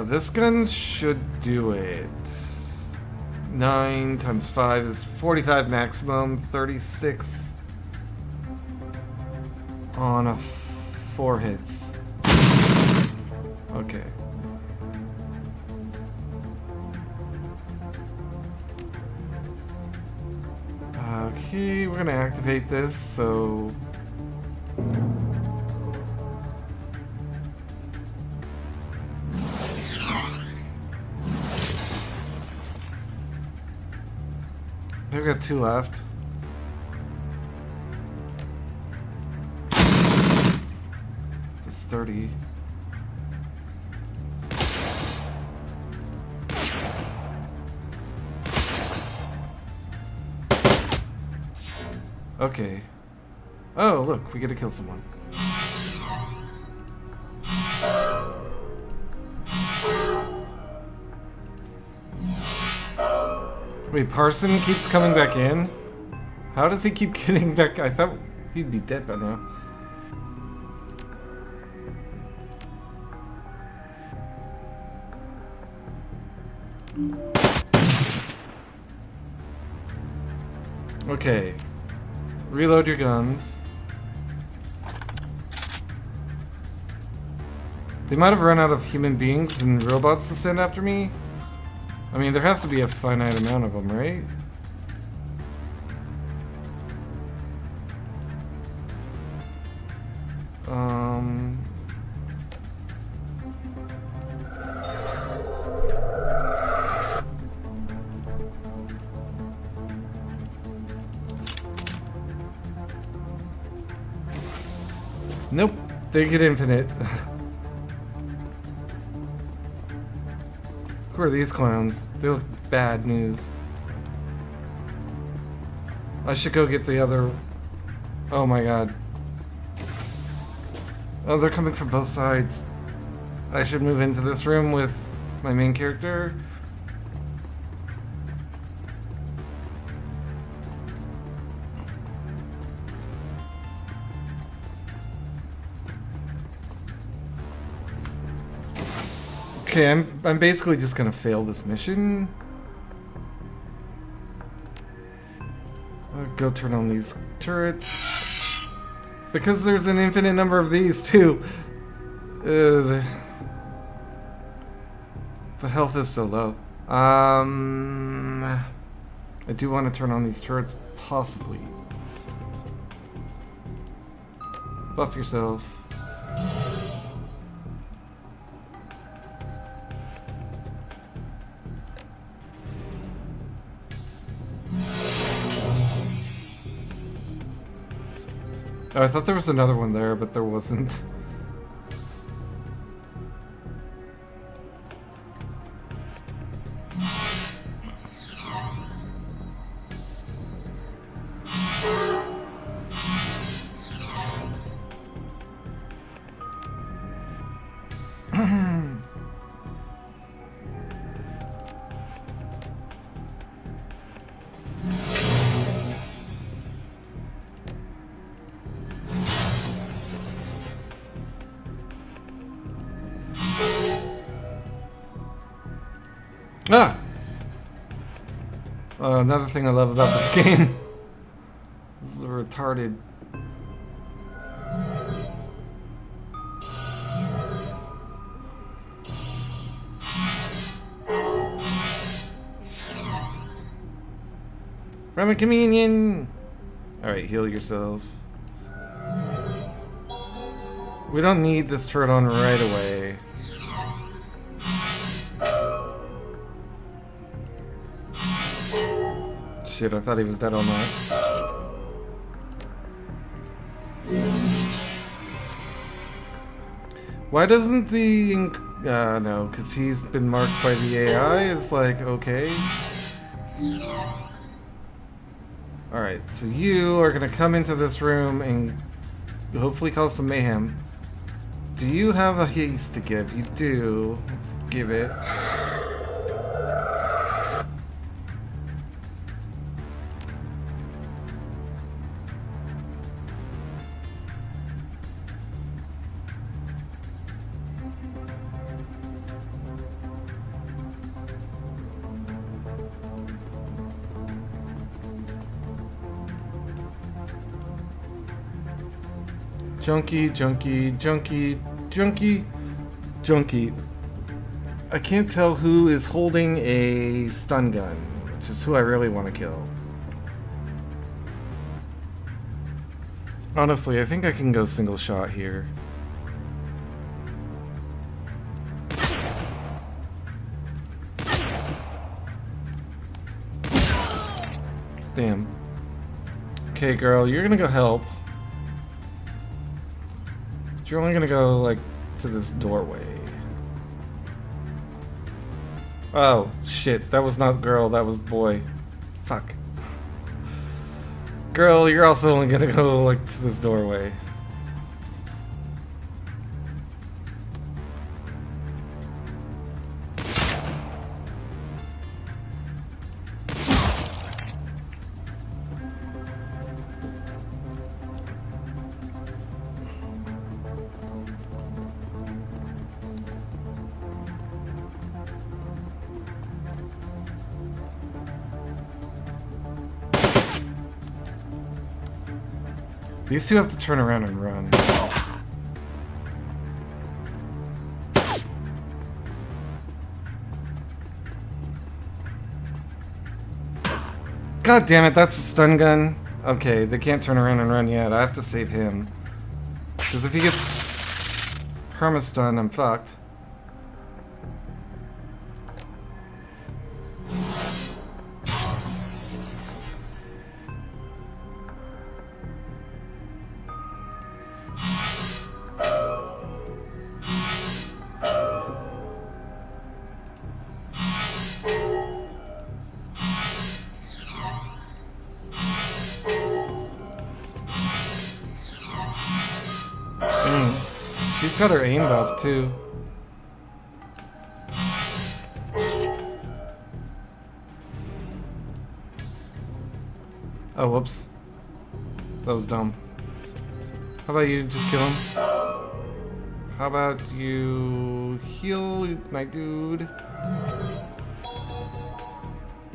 This gun should do it. 9 times 5 is 45 maximum, 36 on a 4 hits. Okay. Okay, we're gonna activate this, so... I've got 2 left. It's 30. Okay. Oh, look, we get to kill someone. Wait, Parson keeps coming back in? How does he keep getting back? I thought he'd be dead by now. Okay. Reload your guns. They might have run out of human beings and robots to send after me. I mean, there has to be a finite amount of them, right? Nope, they get infinite. Who are these clowns? They look bad news. I should go get the other... Oh my god. Oh, they're coming from both sides. I should move into this room with my main character. Okay, I'm basically just gonna fail this mission. I'll go turn on these turrets. Because there's an infinite number of these too. The health is so low. I do want to turn on these turrets, possibly. Buff yourself. Oh, I thought there was another one there, but there wasn't. Ah! Another thing I love about this game. This is retarded. From a communion! Alright, heal yourself. We don't need this turret on right away. Shit, I thought he was dead on that. Why doesn't the... no, because he's been marked by the AI. It's like, okay. Alright, so you are gonna come into this room and hopefully cause some mayhem. Do you have a haste to give? You do. Let's give it. Junkie, junkie, junkie, junkie, junkie. I can't tell who is holding a stun gun, which is who I really want to kill. Honestly, I think I can go single shot here. Damn. Okay, girl, you're gonna go help. You're only gonna go, like, to this doorway. Oh, shit. That was not girl, that was boy. Fuck. Girl, you're also only gonna go, like, to this doorway. These two have to turn around and run. God damn it, that's a stun gun. Okay, they can't turn around and run yet. I have to save him. Because if he gets perma-stun, I'm fucked. She's got her aim buff too. Oh, whoops. That was dumb. How about you just kill him? How about you heal my dude?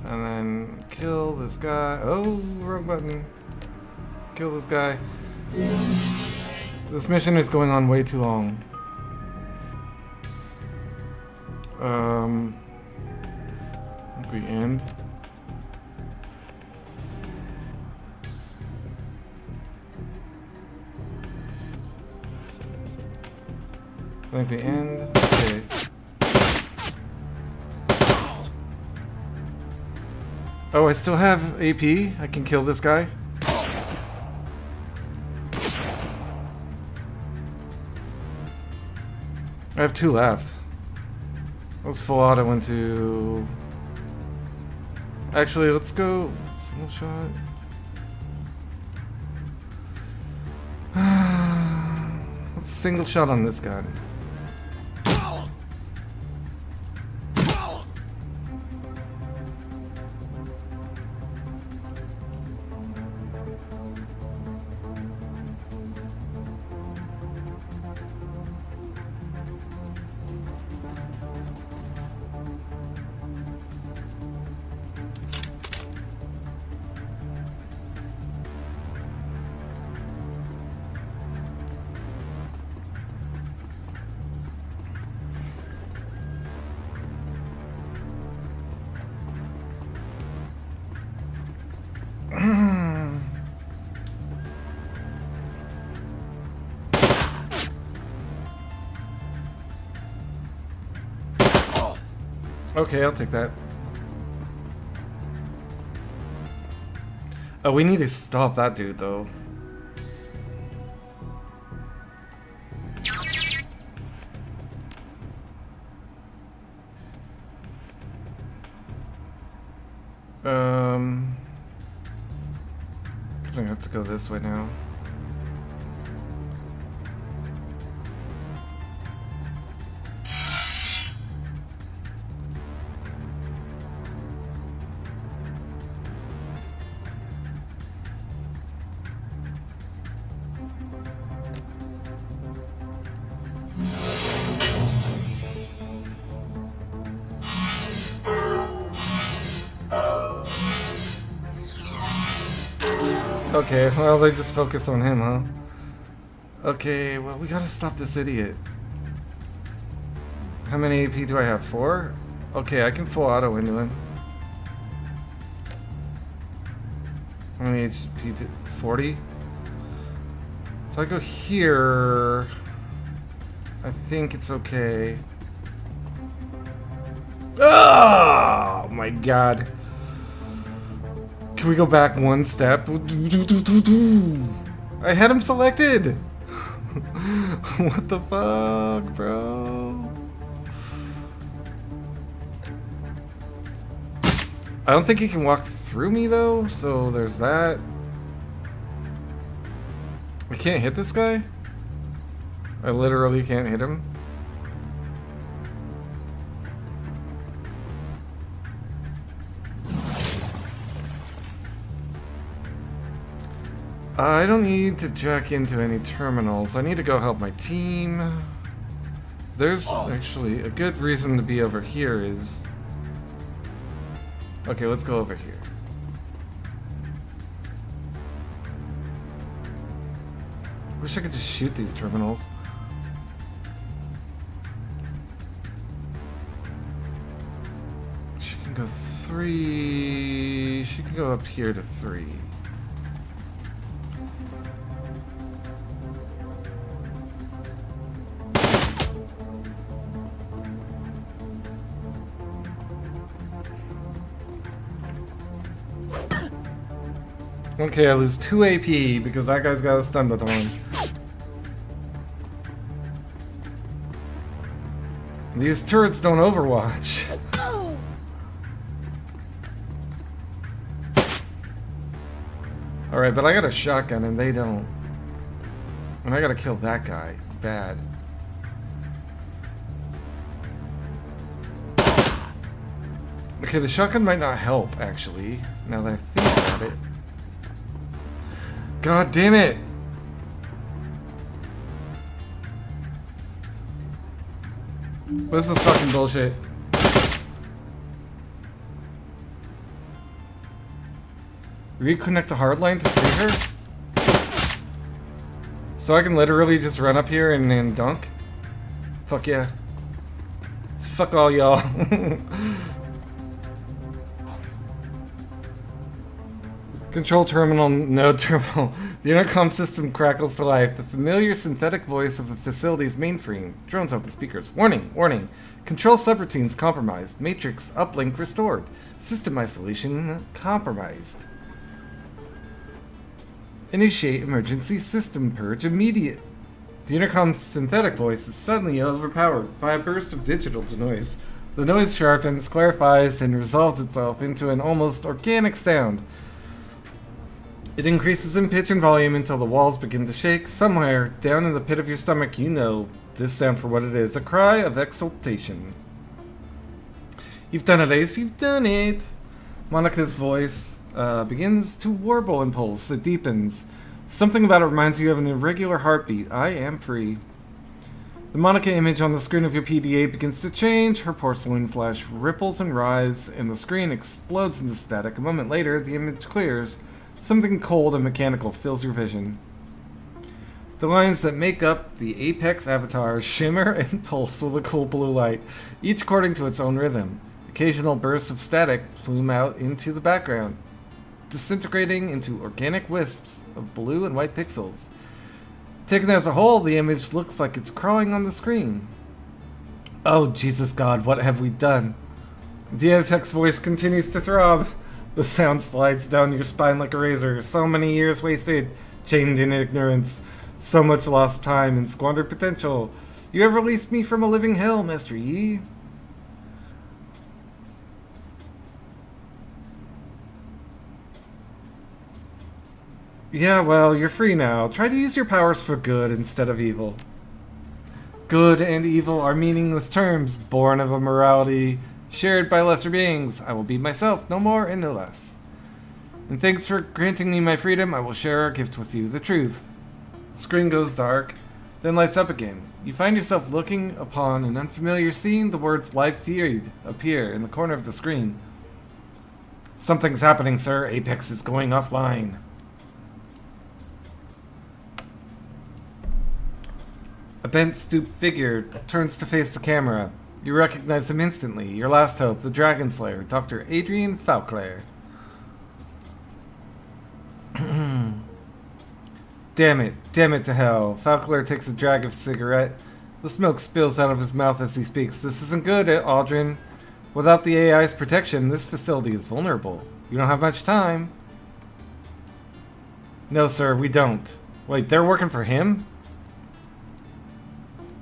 And then kill this guy. Oh, wrong button. Kill this guy. This mission is going on way too long. I think we end. I think we end. Okay. Oh, I still have AP. I can kill this guy. I have 2 left. Let's full auto into... Actually, let's go single shot. Let's single shot on this guy. Okay, I'll take that. Oh, we need to stop that dude, though. I have to go this way now. Okay, well, they just focus on him, huh? Okay, well, we gotta stop this idiot. How many AP do I have? 4? Okay, I can full auto into him. How many HP? 40? So I go here. I think it's okay. Oh my god. Can we go back one step? I had him selected! What the fuck, bro? I don't think he can walk through me though, so there's that. I can't hit this guy? I literally can't hit him. I don't need to jack into any terminals. I need to go help my team. There's actually a good reason to be over here is... Okay, let's go over here. Wish I could just shoot these terminals. She can go 3... She can go up here to 3. Okay, I lose 2 AP because that guy's got a stun baton. These turrets don't overwatch. Alright, but I got a shotgun and they don't. And I gotta kill that guy. Bad. Okay, the shotgun might not help, actually, now that I think about it. God damn it! What is this fucking bullshit? Reconnect the hardline to free her? So I can literally just run up here and dunk? Fuck yeah. Fuck all y'all. Control terminal, node terminal. The intercom system crackles to life. The familiar synthetic voice of the facility's mainframe drones out the speakers. Warning, warning. Control subroutines compromised. Matrix uplink restored. System isolation compromised. Initiate emergency system purge immediate. The intercom's synthetic voice is suddenly overpowered by a burst of digital noise. The noise sharpens, clarifies, and resolves itself into an almost organic sound. It increases in pitch and volume until the walls begin to shake. Somewhere, down in the pit of your stomach, you know this sound for what it is. A cry of exultation. You've done it, Ace. You've done it! Monica's voice begins to warble and pulse. It deepens. Something about it reminds you of an irregular heartbeat. I am free. The Monica image on the screen of your PDA begins to change. Her porcelain flash ripples and writhes, and the screen explodes into static. A moment later, the image clears. Something cold and mechanical fills your vision. The lines that make up the Apex avatar shimmer and pulse with a cool blue light, each according to its own rhythm. Occasional bursts of static plume out into the background, disintegrating into organic wisps of blue and white pixels. Taken as a whole, the image looks like it's crawling on the screen. Oh, Jesus God, what have we done? The Apex voice continues to throb. The sound slides down your spine like a razor. So many years wasted, chained in ignorance. So much lost time and squandered potential. You have released me from a living hell, Master Yi. Yeah, well, you're free now. Try to use your powers for good instead of evil. Good and evil are meaningless terms, born of a morality shared by lesser beings. I will be myself, no more and no less. And thanks for granting me my freedom, I will share our gift with you, the truth. The screen goes dark, then lights up again. You find yourself looking upon an unfamiliar scene. The words live feed appear in the corner of the screen. Something's happening, sir. Apex is going offline. A bent, stooped figure turns to face the camera. You recognize him instantly. Your last hope, the Dragon Slayer, Dr. Adrian Falclair. Damn it to hell. Falclair takes a drag of cigarette. The smoke spills out of his mouth as he speaks. This isn't good, Aldrin. Without the AI's protection, this facility is vulnerable. You don't have much time. No, sir, we don't. Wait, they're working for him?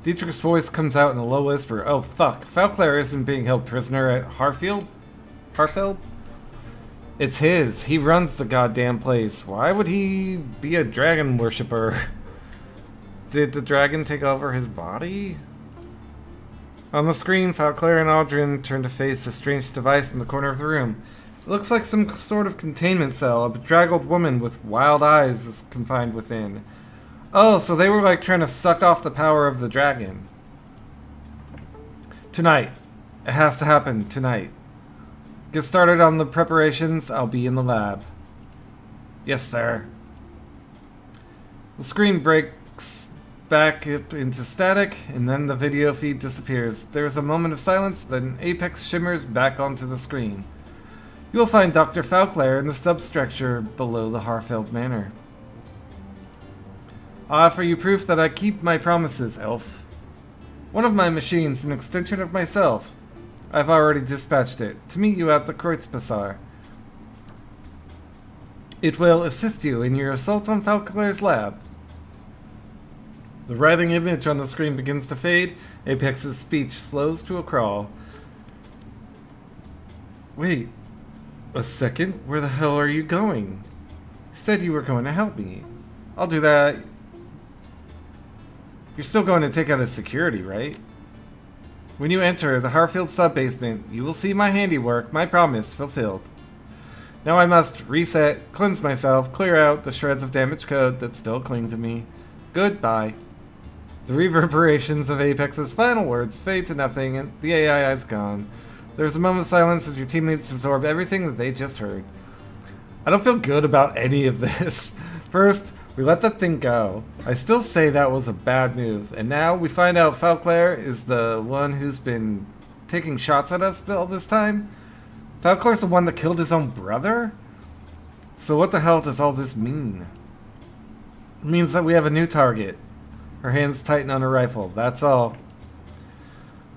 Dietrich's voice comes out in a low whisper. Oh, fuck. Falclair isn't being held prisoner at Harfeld? It's his. He runs the goddamn place. Why would he be a dragon worshipper? Did the dragon take over his body? On the screen, Falclair and Aldrin turn to face a strange device in the corner of the room. It looks like some sort of containment cell. A bedraggled woman with wild eyes is confined within. Oh, so they were like trying to suck off the power of the dragon. Tonight. It has to happen tonight. Get started on the preparations. I'll be in the lab. Yes, sir. The screen breaks back up into static, and then the video feed disappears. There's a moment of silence, then Apex shimmers back onto the screen. You will find Dr. Falclair in the substructure below the Harfeld Manor. I offer you proof that I keep my promises, Elf. One of my machines, an extension of myself. I've already dispatched it to meet you at the Kreuzbazar. It will assist you in your assault on Falclair's lab. The writhing image on the screen begins to fade. Apex's speech slows to a crawl. Wait, a second? Where the hell are you going? You said you were going to help me. I'll do that. You're still going to take out his security, right? When you enter the Harfield sub-basement, you will see my handiwork, my promise fulfilled. Now I must reset, cleanse myself, clear out the shreds of damaged code that still cling to me. Goodbye. The reverberations of Apex's final words fade to nothing, and the AI is gone. There's a moment of silence as your teammates absorb everything that they just heard. I don't feel good about any of this. First, we let that thing go. I still say that was a bad move. And now we find out Falclair is the one who's been taking shots at us all this time. Falclair's the one that killed his own brother? So what the hell does all this mean? It means that we have a new target. Her hands tighten on her rifle. That's all.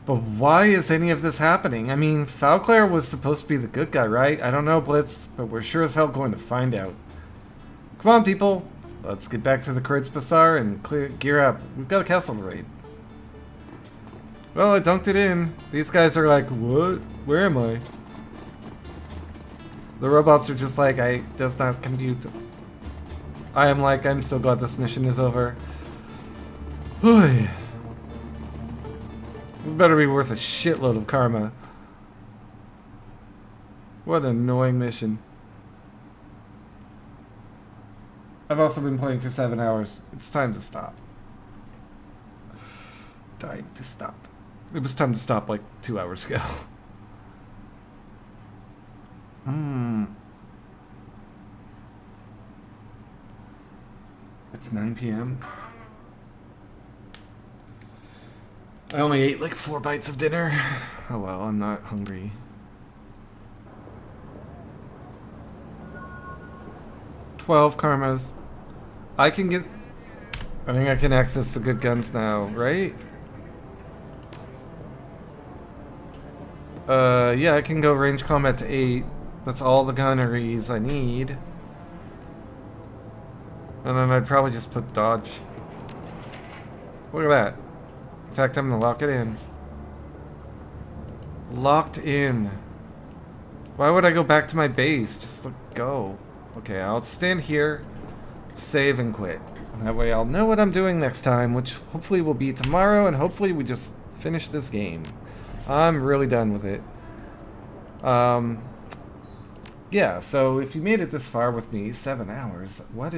But why is any of this happening? I mean, Falclair was supposed to be the good guy, right? I don't know, Blitz, but we're sure as hell going to find out. Come on, people. Let's get back to the Kreuzbazar and gear up. We've got a castle to raid. Well, I dunked it in. These guys are like, what? Where am I? The robots are just like, I does not compute. I am like, I'm so glad this mission is over. This better be worth a shitload of karma. What an annoying mission. I've also been playing for 7 hours. It's time to stop. Time to stop. It was time to stop like 2 hours ago. It's 9 p.m. I only ate like 4 bites of dinner. Oh well, I'm not hungry. $12 karmas. I think I can access the good guns now, right? Yeah, I can go range combat to 8. That's all the gunneries I need. And then I'd probably just put dodge. Look at that. Attack them and lock it in. Locked in. Why would I go back to my base? Just go. Okay, I'll stand here, save and quit. That way I'll know what I'm doing next time, which hopefully will be tomorrow, and hopefully we just finish this game. I'm really done with it. Yeah, so if you made it this far with me, 7 hours, what